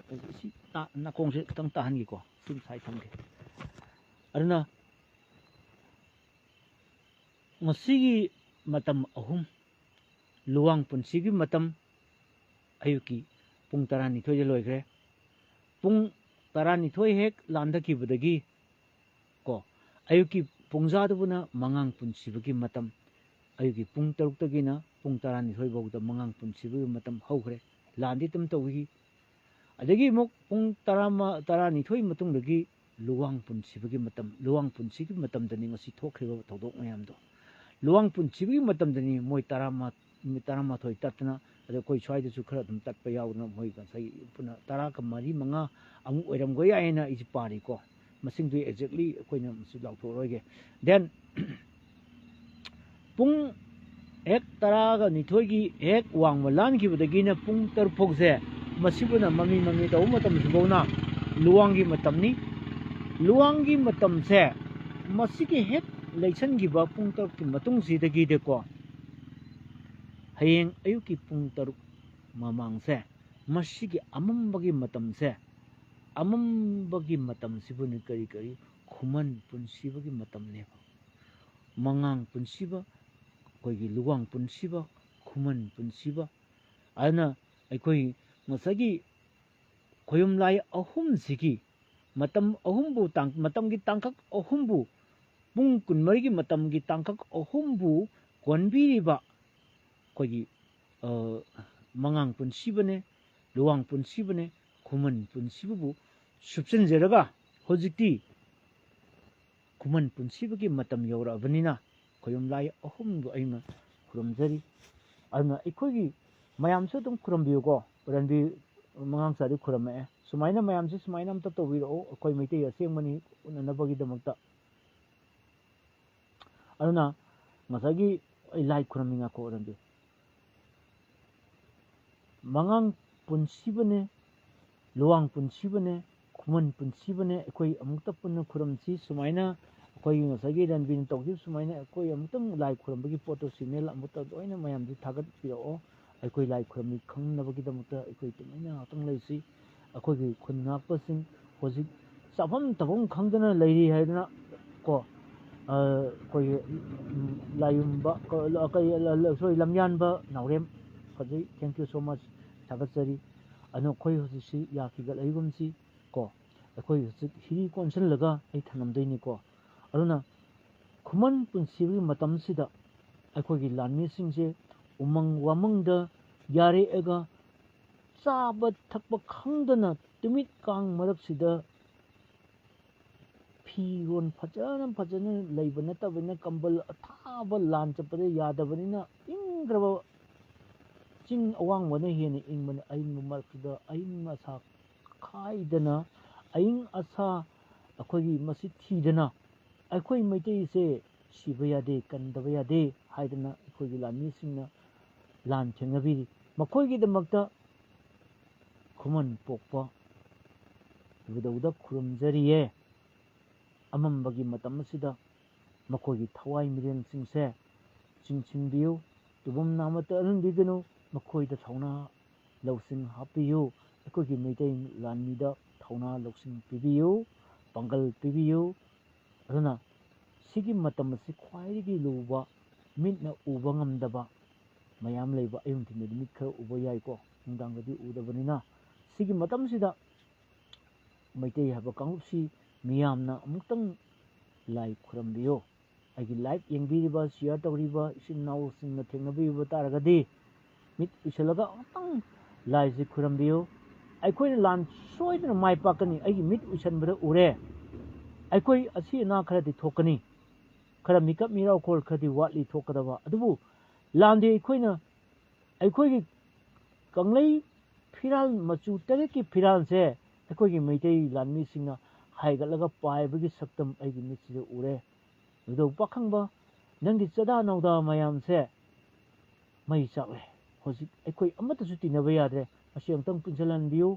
ꯁꯤ ꯅꯥꯀꯣꯡꯁꯦ ꯈꯤꯇꯪ ꯇꯥꯍꯟꯒꯦꯀꯣ ꯁꯤ ꯁꯥꯏ ꯊꯝꯒꯦ ꯑꯗꯨꯅ ꯉꯁꯤꯒꯤ ꯃꯇꯝ 3 ꯂꯨꯋꯥꯡ ꯄꯨꯟꯁꯤꯒꯤ ꯃꯇꯝ ꯑꯌꯨꯛꯀꯤ ꯄꯨꯡ 12ꯗ ꯂꯣꯏꯈ꯭ꯔꯦ ꯄꯨꯡ 12 ꯍꯦꯛ ꯂꯥꯟꯊꯈꯤꯕꯗꯒꯤ ꯀꯣ ꯑꯌꯨꯛꯀꯤ ꯄꯨꯡꯖꯥꯗꯕꯨꯅ ꯃꯉꯥꯡ ꯄꯨꯟꯁꯤꯕꯒꯤ ꯃꯇꯝ ꯑꯌꯨꯛꯀꯤ ꯄꯨꯡ 6ꯇꯒꯤꯅ ꯄꯨꯡ 12 ꯐꯥꯎꯗ ꯃꯉꯥꯡ ꯄꯨꯟꯁꯤꯕꯒꯤ ꯃꯇꯝ ꯍꯧꯈ꯭ꯔꯦ ꯂꯥꯟꯗꯤ ꯑꯗꯨꯝ ꯇꯧꯈꯤ ꯑꯗꯒꯤ ꯑꯃꯨꯛ ꯄꯨꯡ 12 ꯃꯇꯨꯡꯗꯒꯤ ꯂꯨꯋꯥꯡ ꯄꯨꯟꯁꯤꯕꯒꯤ ꯃꯇꯝ ꯂꯨꯋꯥꯡ ꯄꯨꯟꯁꯤꯒꯤ ꯃꯇꯝꯗꯅꯤ ꯉꯁꯤ ꯊꯣꯛꯈ꯭ꯔꯤꯕ ꯊꯧꯗꯣꯛ ꯃꯌꯥꯝꯗꯣ ꯂꯨꯋꯥꯡ ꯄꯨꯟꯁꯤꯕꯒꯤ ꯃꯇꯝꯗꯅꯤ ꯃꯣꯏ 12 ꯇꯠꯇꯅ ꯑꯗ ꯑꯩꯈꯣꯏ ꯁ꯭ꯋꯥꯏꯗꯁꯨ ꯈꯔ ꯑꯗꯨꯝ ꯇꯠꯄ ꯌꯥꯎꯗꯅ ꯃꯣꯏ ꯉꯁꯥꯏ ꯄꯨꯟꯅ 13-5 ꯑꯃꯨꯛ ꯑꯣꯏꯔꯝꯒ ꯌꯥꯏꯅ ꯑꯩꯁꯦ ꯄꯥꯔꯤꯀꯣ ꯃꯁꯤꯡꯗꯨ ꯑꯦꯛꯖꯦꯛꯂꯤ ꯑꯩꯈꯣꯏꯅ ꯃꯁꯤ ꯂꯥꯎꯊꯣꯛꯑꯔꯣꯏꯒꯦ ꯗꯦꯟ ꯄꯨꯡ ꯍꯦꯛ 12 ꯍꯦꯛ ꯋꯥꯡꯃ ꯂꯥꯟꯈꯤꯕꯗꯒꯤꯅ ꯄꯨꯡ 6 ꯐꯥꯎꯁꯦ ꯃꯁꯤꯕꯨꯅ ꯃꯃꯤ ꯇꯧꯕ ꯃꯇꯝꯁꯤꯐꯥꯎꯅ ꯂꯨꯋꯥꯡꯒꯤ ꯃꯇꯝꯅꯤ ꯂꯨꯋꯥꯡꯒꯤ ꯃꯇꯝꯁꯦ ꯃꯁꯤꯒꯤ ꯍꯦꯛ ꯂꯩꯁꯟꯈꯤꯕ ꯄꯨꯡ 6ꯀꯤ ꯃꯇꯨꯡꯁꯤꯗꯒꯤꯗꯤꯀꯣ ꯍꯌꯦꯡ ꯑꯌꯨꯛꯀꯤ ꯄꯨꯡ 6 ꯃꯃꯥꯡꯁꯦ ꯃꯁꯤꯒꯤ ꯑꯃꯝꯕꯒꯤ ꯃꯇꯝꯁꯤꯕꯨꯅꯤ ꯀꯔꯤ ꯈꯨꯃꯟ ꯄꯨꯟꯁꯤꯕꯒꯤ ꯃꯇꯝꯅꯦꯕ ꯃꯉꯥꯡ ꯄꯨꯟꯁꯤꯕ ꯑꯩꯈꯣꯏꯒꯤ ꯂꯨꯋꯥꯡ ꯄꯨꯟꯁꯤꯕ ꯈꯨꯃꯟ ꯄꯨꯟꯁꯤꯕ ꯑꯗꯨꯅ ꯑꯩꯈꯣꯏ ꯉꯁꯥꯏꯒꯤ ꯈꯣꯌꯨꯝ ꯂꯥꯏ 3ꯁꯤꯒꯤ ꯃꯇꯝꯒꯤ ꯇꯥꯡꯀꯛ 3ꯕꯨ ꯄꯨꯡ 24ꯒꯤ ꯃꯇꯝꯒꯤ ꯇꯥꯡꯀꯛ 3ꯕꯨ ꯀꯣꯟꯕꯤꯔꯤꯕ ꯑꯩꯈꯣꯏꯒꯤ ꯃꯉꯥꯡ ꯄꯨꯟꯁꯤꯕꯅꯦ ꯂꯨꯋꯥꯡ ꯄꯨꯟꯁꯤꯕꯅꯦ ꯈꯨꯃꯟ ꯄꯨꯟꯁꯤꯕꯕꯨ ꯁꯨꯞꯆꯤꯟꯖꯔꯒ ꯍꯧꯖꯤꯛꯇꯤ ꯈꯨꯃꯟ ꯄꯨꯟꯁꯤꯕꯒꯤ ꯃꯇꯝ ꯌꯧꯔꯛꯑꯕꯅꯤꯅ ꯈꯣꯌꯨꯝ ꯂꯥꯏ 3ꯕꯨ ꯑꯩꯅ ꯈꯨꯔꯨꯝꯖꯔꯤ ꯑꯗꯨꯅ ꯑꯩꯈꯣꯏꯒꯤ ꯃꯌꯥꯝꯁꯨ ꯑꯗꯨꯝ ꯈꯨꯔꯨꯝꯕꯤꯌꯨꯀꯣ ꯔꯟꯕꯤ ꯃꯉꯥꯡꯆꯥꯗꯤ ꯈꯨꯔꯨꯝꯃꯛꯑꯦ ꯁꯨꯃꯥꯏꯅ ꯃꯌꯥꯝꯁꯤ ꯁꯨꯃꯥꯏꯅ ꯑꯝꯇ ꯇꯧꯕꯤꯔꯛꯑꯣ ꯑꯩꯈꯣꯏ ꯃꯩꯇꯩ ꯑꯁꯦꯡꯕꯅꯤ ꯎꯅꯅꯕꯒꯤꯗꯃꯛꯇ ꯑꯗꯨꯅ ꯉꯁꯥꯏꯒꯤ ꯑꯩ ꯂꯥꯏ ꯈꯨꯔꯨꯝꯃꯤꯉꯥꯀꯣ ꯔꯟꯕꯤ ꯃꯉꯥꯡ ꯄꯨꯟꯁꯤꯕꯅꯦ ꯂꯨꯋꯥꯡ ꯄꯨꯟꯁꯤꯕꯅꯦ ꯈꯨꯃꯟ ꯄꯨꯟꯁꯤꯕꯅꯦ ꯑꯩꯈꯣꯏ ꯑꯃꯨꯛꯇ ꯄꯨꯟꯅ ꯈꯨꯔꯨꯝꯁꯤ ꯁꯨꯃꯥꯏꯅ ꯑꯩꯈꯣꯏꯒꯤ ꯉꯁꯥꯏꯒꯤ ꯔꯟꯕꯤꯅ ꯇꯧꯈꯤꯕ ꯁꯨꯃꯥꯏꯅ ꯑꯩꯈꯣꯏ ꯑꯃꯨꯛꯇꯪ ꯂꯥꯏ ꯈꯨꯔꯨꯝꯕꯒꯤ ꯄꯣꯠꯇꯣ ꯁꯤꯒꯅꯦꯜ ꯑꯃꯨꯛꯇ ꯂꯣꯏꯅ ꯃꯌꯥꯝꯁꯤ ꯊꯥꯒꯠꯄꯤꯔꯛꯑꯣ ꯑꯩꯈꯣꯏ ꯂꯥꯏ ꯈꯨꯔꯨꯝꯃꯤ ꯈꯪꯅꯕꯒꯤꯗꯃꯛꯇ ꯑꯩꯈꯣই ꯇꯨꯃꯤꯟꯅ ꯉꯥꯛꯇꯪ ꯂꯩꯁꯤ ꯑꯩꯈꯣꯏꯒꯤ ꯈꯨꯟ ꯉꯥꯛꯄꯁꯤꯡ ꯍꯧꯖꯤꯛ ꯆꯥꯐꯝ ꯊꯛꯐꯝ ꯈꯪꯗꯅ ꯂꯩꯔꯤ ꯍꯥꯏꯗꯅ ꯀꯣ ꯑꯩꯈꯣꯏꯒꯤ ꯂꯥꯏꯌꯨꯝꯕ ꯁꯣꯔꯤ ꯂꯝꯌꯥꯟꯕ ꯅꯥꯎꯔꯦꯝ ꯐꯖꯩ ꯊꯦꯡꯛ ꯌꯨ ꯁꯣ ꯃꯆ ꯊꯥꯒꯠꯆꯔꯤ ꯑꯗꯨꯅ ꯑꯩꯈꯣꯏ ꯍꯧꯖꯤꯛꯁꯤ ꯌꯥꯈꯤꯒꯠꯂꯛꯏꯒꯨꯝꯁꯤ ꯀꯣ ꯑꯩꯈꯣꯏ ꯍꯧꯖꯤꯛ ꯍꯤꯔꯤ ꯀꯣꯟꯁꯤꯜꯂꯒ ꯑꯩ ꯊꯅꯝꯗꯣꯏꯅꯤꯀꯣ ꯑꯗꯨꯅ ꯈꯨꯃꯟ ꯄꯨꯟꯁꯤꯕꯒꯤ ꯃꯇꯝꯁꯤꯗ ꯑꯩꯈꯣꯏꯒꯤ ꯂꯥꯟꯃꯤꯁꯤꯡꯁꯦ ꯎꯃꯪ ꯋꯥꯃꯪꯗ ꯐꯤꯔꯣꯟ ꯐꯖꯅ ꯂꯩꯕ ꯅꯠꯇꯕꯅꯤꯅ ꯀꯝꯕꯜ ꯑꯊꯥꯕ ꯂꯥꯟ ꯆꯠꯄꯗ ꯌꯥꯗꯕꯅꯤꯅ ꯏꯪꯈ꯭ꯔꯕ ꯆꯤꯡ ꯑꯋꯥꯡꯕꯅ ꯍꯦꯟꯅ ꯏꯪꯕꯅꯤ ꯑꯏꯪꯕ ꯃꯔꯛꯇꯨꯗ ꯑꯏꯪ ꯑꯁꯥ ꯈꯥꯏꯗꯅ ꯑꯏꯪ ꯑꯁꯥ ꯑꯩꯈꯣꯏꯒꯤ ꯃꯁꯤ ꯊꯤꯗꯅ ꯑꯩꯈꯣꯏ ꯃꯩꯇꯩꯁꯦ ꯁꯤꯕ ꯌꯥꯗꯦ ꯀꯟꯗꯕ ꯌꯥꯗꯦ ꯍꯥꯏꯗꯅ ꯑꯩꯈꯣꯏꯒꯤ ꯂꯥꯟꯃꯤꯁꯤꯡꯅ ꯂꯥꯟ ꯊꯦꯡꯅꯕꯤꯔꯤ ꯃꯈꯣꯏꯒꯤꯗꯃꯛꯇ ꯈꯨꯃꯟ ꯄꯣꯛꯄ ꯏꯕꯨꯙꯧꯗ ꯈꯨꯔꯨꯝꯖꯔꯤꯌꯦ ꯑꯃꯝꯕꯒꯤ ꯃꯇꯝ ꯑꯁꯤꯗ ꯃꯈꯣꯏꯒꯤ ꯊꯋꯥꯏ ꯃꯤꯔꯦꯟꯁꯤꯡꯁꯦ ꯆꯤꯡꯁꯤꯟꯕꯤꯌꯨ ꯇꯨꯝꯐꯝ ꯅꯥꯃꯠꯇ ꯑꯔꯟꯕꯤꯒꯅꯨ ꯃꯈꯣꯏꯗ ꯊꯧꯅꯥ ꯂꯧꯁꯤꯡ ꯍꯥꯞꯄꯤꯌꯨ ꯑꯩꯈꯣꯏꯒꯤ ꯃꯩꯇꯩ ꯂꯥꯟꯃꯤꯗ ꯊꯧꯅꯥ ꯂꯧꯁꯤꯡ ꯄꯤꯕꯤꯌꯨ ꯄꯥꯡꯒꯜ ꯄꯤꯕꯤꯌꯨ ꯑꯗꯨꯅ ꯁꯤꯒꯤ ꯃꯇꯝ ꯑꯁꯤ ꯈ꯭ꯋꯥꯏꯗꯒꯤ ꯂꯨꯕ ꯃꯤꯠꯅ ꯎꯕ ꯉꯝꯗꯕ ꯃꯌꯥꯝ ꯂꯩꯕ ꯑꯌꯨꯛ ꯅꯨꯡꯊꯤꯟꯗꯗꯤ ꯃꯤꯠ ꯈꯔ ꯎꯕ ꯌꯥꯏꯀꯣ ꯅꯨꯡꯗꯥꯡꯗꯗꯤ ꯎꯗꯕꯅꯤꯅ ꯁꯤꯒꯤ ꯃꯇꯝꯁꯤꯗ ꯃꯩꯇꯩ ꯍꯥꯏꯕ ꯀꯥꯡꯂꯨꯞꯁꯤ ꯃꯤꯌꯥꯝꯅ ꯑꯃꯨꯛꯇꯪ ꯂꯥꯏ ꯈꯨꯔꯝꯕꯤꯌꯨ ꯑꯩꯒꯤ ꯂꯥꯏꯚ ꯌꯦꯡꯕꯤꯔꯤꯕ ꯁꯤꯌꯥꯔ ꯇꯧꯔꯤꯕ ꯏꯆꯤꯟ ꯏꯅꯥꯎꯁꯤꯡꯅ ꯊꯦꯡꯅꯕꯤꯕ ꯇꯥꯔꯒꯗꯤ ꯃꯤꯠ ꯎꯏꯁꯜꯂꯒ ꯑꯃꯨꯛꯇꯪ ꯂꯥꯏꯁꯤ ꯈꯨꯔꯝꯕꯤꯌꯨ ꯑꯩꯈꯣꯏꯅ ꯂꯥꯟ ꯁꯣꯏꯗꯅ ꯃꯥꯏ ꯄꯥꯛꯀꯅꯤ ꯑꯩꯒꯤ ꯃꯤꯠ ꯎꯏꯁꯟꯕꯗ ꯎꯔꯦ ꯑꯩꯈꯣই ꯑꯁꯤ ꯑꯅꯥ ꯈꯔꯗꯤ ꯊꯣꯛꯀꯅꯤ खरा मिकअप मिराव खोल खदी वाटली थोकदबा अदुबु लांदे अखोइना अखोइगी कंगलै फिराल मचु तरे की फिराल से अखोइगी मैतै लानमी सिंगना हाइगलगा पाइबगी सक्तम अइगी मिसिदे उरे उदो पाखंबा नंगी चदा नौदा मयाम से मई चावे होजिक अखोइ अमतसु तिनबा यादरे असी अंतंग पुंजलन बियो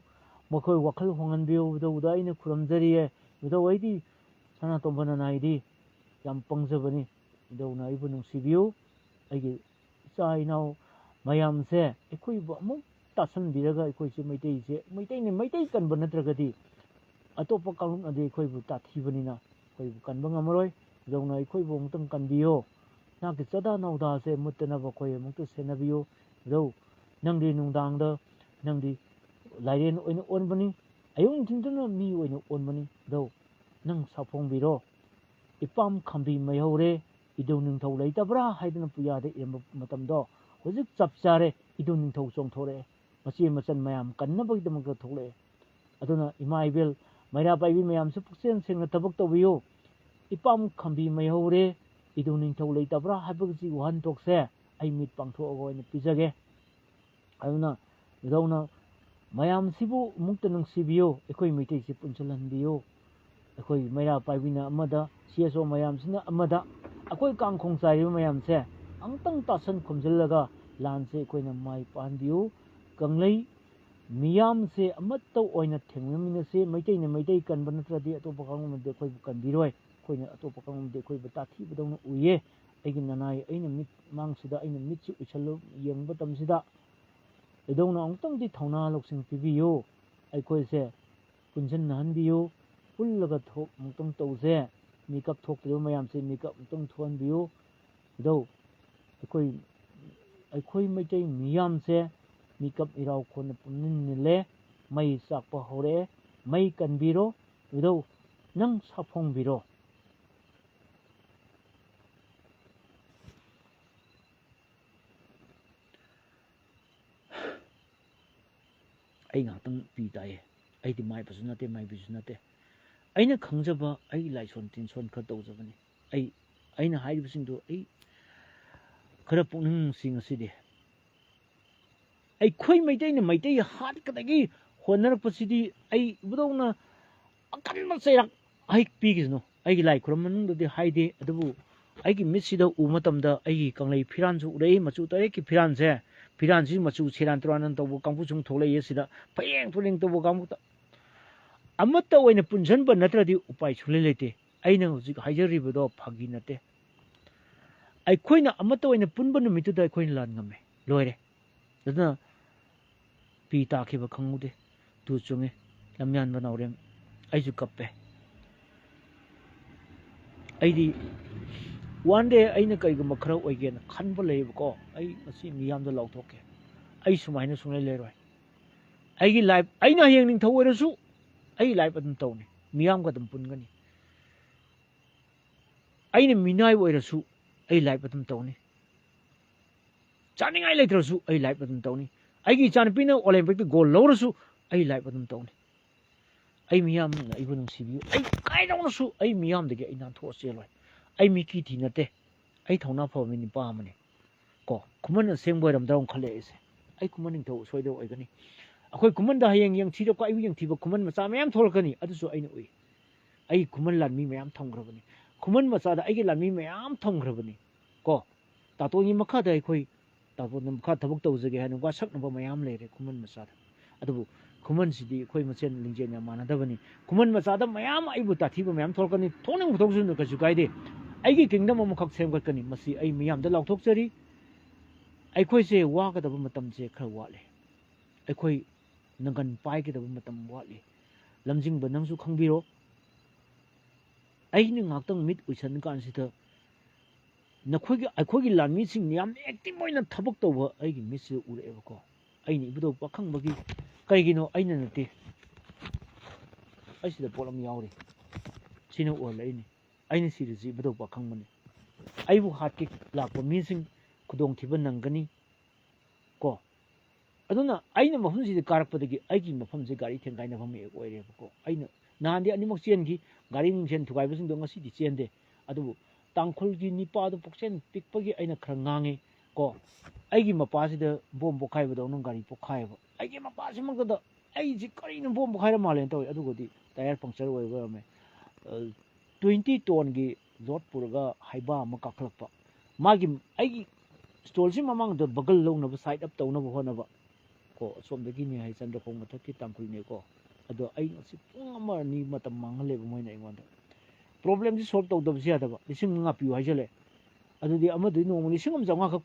मखोइ वखल होंगन बियो उदो उदा इने खुरमजरिए उदो वैदी सना तोंबना नाइदी याम पंगजबनी उदौना इबु नुंसिबियो अइगी इचा इनाव मयाम से अखोइ अमुक तासन बिरगा अखोइ से मैतै कनब नत्रगदी अतोप कानुन अदे अखोइ बु ताथीबनिना अखोइ बु कनब ngमरोय उदौना अखोइ बु अमुतंग कनबियो नाके चदा नौदा से मुत्तनब अखोइ अमुक सेनबियो उदौ नंगदि नुंदांगदा नंगदि लाइरेन ओइन ओनबनी अयुं थिंदना मी ओइन ओनबनी उदौ नंग साफोंबिरो इपाम खंबी मयौरे इदौ निंथौ लैतबरा हाइदना पुयादे एम मतमदो होजिक चपचारे इदौ निंथौ चोंथोरे मची मचन मयाम कन्नबगिदमक थोले अदुना इमा इबेल मैरा पाइबी मयाम से पुक्सेन सेंगना तबक तबियो इपाम खंबी मयौरे इदौ निंथौ लैतबरा हाइबगसी वहन तोकसे आई मिट पांथोअगो इन पिजगे अदुना इदौना मयाम सिबु मुक्त नुंसिबियो एखोइ मिटै से पुंचलहनबियो अखोइ मैरा पाइबिना अमदा सीएसओ मयाम सिना अमदा अखोइ कांखों चाइबो मयाम से अंतंग तासन खुमजलगा लान से अखोइना माइ पानबियो कंगलै मियाम से अमत्तौ ओइना थेंगमिना से मैतै कनब नत्रदि अतोप कांगमदे अखोइ कनबिरोय अखोइना अतोप कांगमदे अखोइ ताथी बदौना उये अइगी ननाय अइना मिट मांगसिदा अइना मिटसि उछल्लो यंगब तमसिदा इदौना अंतंगदि थौना लौसिंग पिबियो अखोइ से पुंजन नहनबियो पुल्लगा थोक मुक्तंग तौसे मेकअप थोकदो मयाम से मेकअप मुक्तंग थोहनबियो इदौ अखोइ मैतै मियाम से मेकअप इराव खोन पुनिनले मई चाकप हौरे मई कनबिरो इदौ नंग साफोंबिरो आई गातंग पी ताये अइदि माइ पसु नते माइ बिसु नते अइना खंजबा अइ लाइसोन तिनसोन खर तौजबनी अइना हाइबसिंदो अइ खरा पुनिंग सिंग असिदे अखोइ मैतै हाटकदगी होनरपसिदी अइ बुदौना अकन्म चैरक हाइक पीगिसनो अइगी लाइ खुरम मनुंगदि हाइदे अदुबु अइगी मिसिदा उ मतमदा अइगी कंगलै फिरानसु उरei मचु तरेकी फिरानसि मचु सेरान तुरानन तौबो कांपुसुंग थोलै सिदा फयेंग फुलिंग तौबो कांपुता अमत्ता ओइना पुंजनबा नत्रदि उपाय सुले लेते अइना हुजिक हाइजरिबदो फागी नते अखोइना अमत्ता ओइना पुनबा नुमितुदा अखोइना लान ngame लोइरे अदुना पी ताखिबा खंगुदे तु चुंगे लमयान बनावरेम अइजु कप्पे अइदी वन डे अइना कइगुम खरा ओइगेना खनबा लेबको अइ मसी मियामदा लाउथोके अइ सुमाइना सुंले लेरोय अइगी लाइफ अइना हेंग निंथौ ओइरसु अइ लाइफ अदुम तौनी मियाम का पुनगनी अइना मिनाय ओइरसु अइ लाइफ अदुम तौनी चानिंगाय लेत्रसु अइ लाइफ अदुम तौनी अइगी चानपिना ओलंपिक गोल लौरसु अइ लाइफ अदुम तौनी ꯑꯩ ꯃꯤꯌꯥꯝꯅ ꯑꯩꯕꯨ ꯅꯨꯡꯁꯤꯕꯤꯌꯨ ꯑꯩ ꯀꯥꯏꯗꯧꯅꯁꯨ ꯑꯩ ꯃꯤꯌꯥꯝꯗꯒꯤ ꯑꯩ ꯅꯥꯟꯊꯣꯛꯑ ꯆꯦꯜꯂꯣꯏ ꯑꯩ ꯃꯤꯀꯤ ꯊꯤ ꯅꯠꯇꯦ ꯑꯩ ꯊꯧꯅꯥ ꯐꯕ ꯃꯤ ꯅꯨꯄꯥ ꯑꯃꯅꯤ ꯀꯣ ꯈꯨꯃꯟ ꯑꯁꯦꯡꯕ ꯑꯣꯏꯔꯝꯗ꯭ꯔꯥ ꯈꯜꯂꯦ ꯑꯩꯁꯦ ꯑꯩ ꯈꯨꯃꯟ ꯅꯤꯡꯊꯧ ꯁꯣꯏꯗꯕ ꯑꯣꯏꯒꯅꯤ ꯑꯩꯈꯣꯏ ꯈꯨꯃꯟꯗ ꯍꯌꯦꯡ ꯌꯦꯡꯊꯤꯔꯛꯄ ꯑꯩꯕꯨ ꯌꯦꯡꯊꯤꯕ ꯈꯨꯃꯟ ꯃꯆꯥ ꯃꯌꯥꯝ ꯊꯣꯛꯂꯛꯀꯅꯤ ꯑꯗꯨꯁꯨ ꯑꯩꯅ ꯎꯏ ꯑꯩ ꯈꯨꯃꯟ ꯂꯥꯟꯃꯤ ꯃꯌꯥꯝ ꯊꯝꯈ꯭ꯔꯕꯅꯤ ꯈꯨꯃꯟ ꯃꯆꯥꯗ ꯑꯩꯒꯤ ꯂꯥꯟꯃꯤ ꯃꯌꯥꯝ ꯊꯝꯈ꯭ꯔꯕꯅꯤ ꯀꯣ ꯇꯥꯇꯣꯟꯒꯤ ꯃꯈꯥꯗ ꯑꯩꯈꯣꯏ ꯇꯥꯇꯣꯟꯒꯤ ꯃꯈꯥ ꯊꯕꯛ ꯇꯧꯖꯒꯦ ꯍꯥꯏꯅ ꯋꯥꯁꯛꯅꯕ ꯃꯌꯥꯝ ꯂꯩꯔꯦ ꯈꯨꯃꯟ ꯃꯆꯥꯗ ꯑꯗꯨꯕꯨ ꯈꯨꯃꯟꯁꯤꯗꯤ ꯑꯩꯈꯣꯏ ꯃꯁꯦꯟ ꯂꯤꯡꯖꯦꯜ ꯌꯥꯝ ꯃꯥꯟꯅꯗꯕꯅꯤ ꯈꯨꯃꯟ ꯃꯆꯥꯗ ꯃꯌꯥꯝ ꯑꯩꯕꯨ ꯇꯥꯊꯤꯕ ꯃꯌꯥꯝ ꯊꯣꯛꯂꯛꯀꯅꯤ ꯊꯣꯛꯅꯤꯡꯕ ꯊꯣꯛꯁꯨ ꯀꯩꯁꯨ ꯀꯥꯏꯗꯦ ꯑꯩꯒꯤ ꯀꯤꯡꯗꯝ ꯑꯃꯈꯛ ꯁꯦꯝꯒꯠꯀꯅꯤ ꯃꯁꯤ ꯑꯩ ꯃꯤꯌꯥꯝꯗ ꯂꯥꯎꯊꯣꯛꯆꯔꯤ ꯑꯩꯈꯣꯏꯁꯦ ꯋꯥꯒꯗꯕ ꯃꯇꯝꯁꯦ ꯈꯔ ꯋꯥꯠꯂꯦ ꯑꯩꯈꯣꯏ ꯅꯪꯒꯟ ꯄꯥꯏꯒꯗꯕ ꯃꯇꯝ ꯋꯥꯠꯂꯤ ꯂꯝꯖꯤꯡꯕ ꯅꯪꯁꯨ ꯈꯪꯕꯤꯔꯣ ꯑꯩꯅ ꯉꯥꯛꯇꯪ ꯃꯤꯠ ꯎꯏꯁꯟ ꯀꯥꯟꯁꯤꯗ ꯑꯩꯈꯣꯏꯒꯤ ꯂꯥꯟꯃꯤꯁꯤꯡ ꯌꯥꯝ ꯑꯦꯛꯇꯤꯚ ꯑꯣꯏꯅ ꯊꯕꯛ ꯇꯧꯕ ꯑꯩꯒꯤ ꯃꯤꯠꯁꯤꯗ ꯎꯔꯛꯑꯦꯕꯀꯣ ꯑꯩꯅ ꯏꯕꯨꯙꯧ ꯄꯥꯈꯪꯕꯒꯤ ꯀꯩꯒꯤꯅꯣ ꯑꯩꯅ ꯅꯠꯇꯦ ꯑꯩꯁꯤꯗ ꯄꯣꯠ ꯑꯃ ꯌꯥꯎꯔꯤ ꯁꯤꯅ ꯑꯣꯏꯍꯜꯂꯛꯏꯅꯤ ꯑꯩꯅ ꯁꯤꯔꯤꯁꯤ ꯏꯕꯨꯙꯧ ꯄꯥꯈꯪꯕꯅꯤ ꯑꯩꯕꯨ ꯍꯥꯠꯀꯦ ꯂꯥꯛꯄ ꯃꯤꯁꯤꯡ ꯈꯨꯗꯣꯡꯊꯤꯕ ꯅꯪꯒꯅꯤ ꯀꯣ ꯑꯗꯨꯅ ꯑꯩꯅ ꯃꯐꯝꯁꯤꯗ ꯀꯥꯔꯛꯄꯗꯒꯤ ꯑꯩꯒꯤ ꯃꯐꯝꯁꯦ ꯒꯥꯔꯤ ꯊꯦꯡꯒꯥꯏꯅꯐꯝ ꯍꯦꯛ ꯑꯣꯏꯔꯦꯕꯀꯣ ꯑꯩꯅ ꯅꯍꯥꯟꯗꯤ ꯑꯅꯤꯃꯛ ꯆꯦꯟꯈꯤ ꯒꯥꯔꯤ ꯅꯨꯡꯁꯦꯟ ꯊꯨꯒꯥꯏꯕꯁꯤꯡꯗꯣ ꯉꯁꯤꯗꯤ ꯆꯦꯟꯗꯦ ꯑꯗꯨꯕꯨ ꯇꯥꯡꯈꯨꯜꯒꯤ ꯅꯤꯄꯥꯗꯨ ꯄꯨꯛꯆꯦꯟ ꯄꯤꯛꯄꯒꯤ ꯑꯩꯅ ꯈꯔ ꯉꯥꯡꯉꯤ ꯀꯣ ꯑꯩꯒꯤ ꯃꯄꯥꯁꯤꯗ ꯕꯣꯝ ꯄꯣꯛꯈꯥꯏꯕꯗꯧꯅ ꯒꯥꯔꯤ ꯄꯣꯛꯈꯥꯏꯕ ꯑꯩꯒꯤ ꯃꯄꯥꯁꯤꯃꯛꯇꯗ ꯑꯩꯁꯤ ꯀꯔꯤꯅꯣ ꯕꯣꯝ ꯄꯣꯛꯈꯥꯏꯔ ꯃꯥꯜꯂꯦꯅ ꯇꯧꯋꯤ ꯑꯗꯨꯒꯗꯤ ꯇꯥꯌꯔ ꯄꯪꯆꯔ ꯑꯣꯏꯕ ꯑꯣꯏꯔꯝꯃꯦ 20 ꯇꯣꯟꯒꯤ ꯂꯣꯠ ꯄꯨꯔꯒ ꯍꯩꯕꯥ ꯑꯃ ꯀꯥꯈꯠꯂꯛꯄ ꯃꯥꯒꯤ ꯑꯩꯒꯤ ꯁ꯭ꯇꯣꯜꯁꯤ ꯃꯃꯥꯡꯗ ꯕꯒꯜ ꯂꯧꯅꯕ ꯁꯥꯏꯠ ꯑꯞ ꯇꯧꯅꯕ ꯍꯣꯠꯅꯕ ꯀꯣ ꯑꯁꯣꯝꯗꯒꯤꯅꯦ ꯍꯥꯏ ꯆꯟꯗ꯭ꯔꯈꯣꯡ ꯃꯊꯛꯀꯤ ꯇꯥꯡꯈꯨꯜꯅꯦꯀꯣ ꯑꯗꯣ ꯑꯩ ꯉꯁꯤ ꯄꯨꯡ ꯑꯃ ꯑꯅꯤ ꯃꯇꯝ ꯃꯥꯡꯍꯜꯂꯦꯕ ꯃꯣꯏꯅ ꯑꯩꯉꯣꯟꯗ ꯄ꯭ꯔꯣꯕ꯭ꯂꯦꯝꯁꯤ ꯁꯣꯜꯕ ꯇꯧꯗꯕꯁꯨ ꯌꯥꯗꯕ 5,000 ꯄꯤꯌꯨ ꯍꯥꯏꯖꯜꯂꯦ ꯑꯗꯨꯗꯤ ꯑꯃꯗꯨꯗꯤ ꯅꯣꯡꯃ 1,500 ꯈꯛ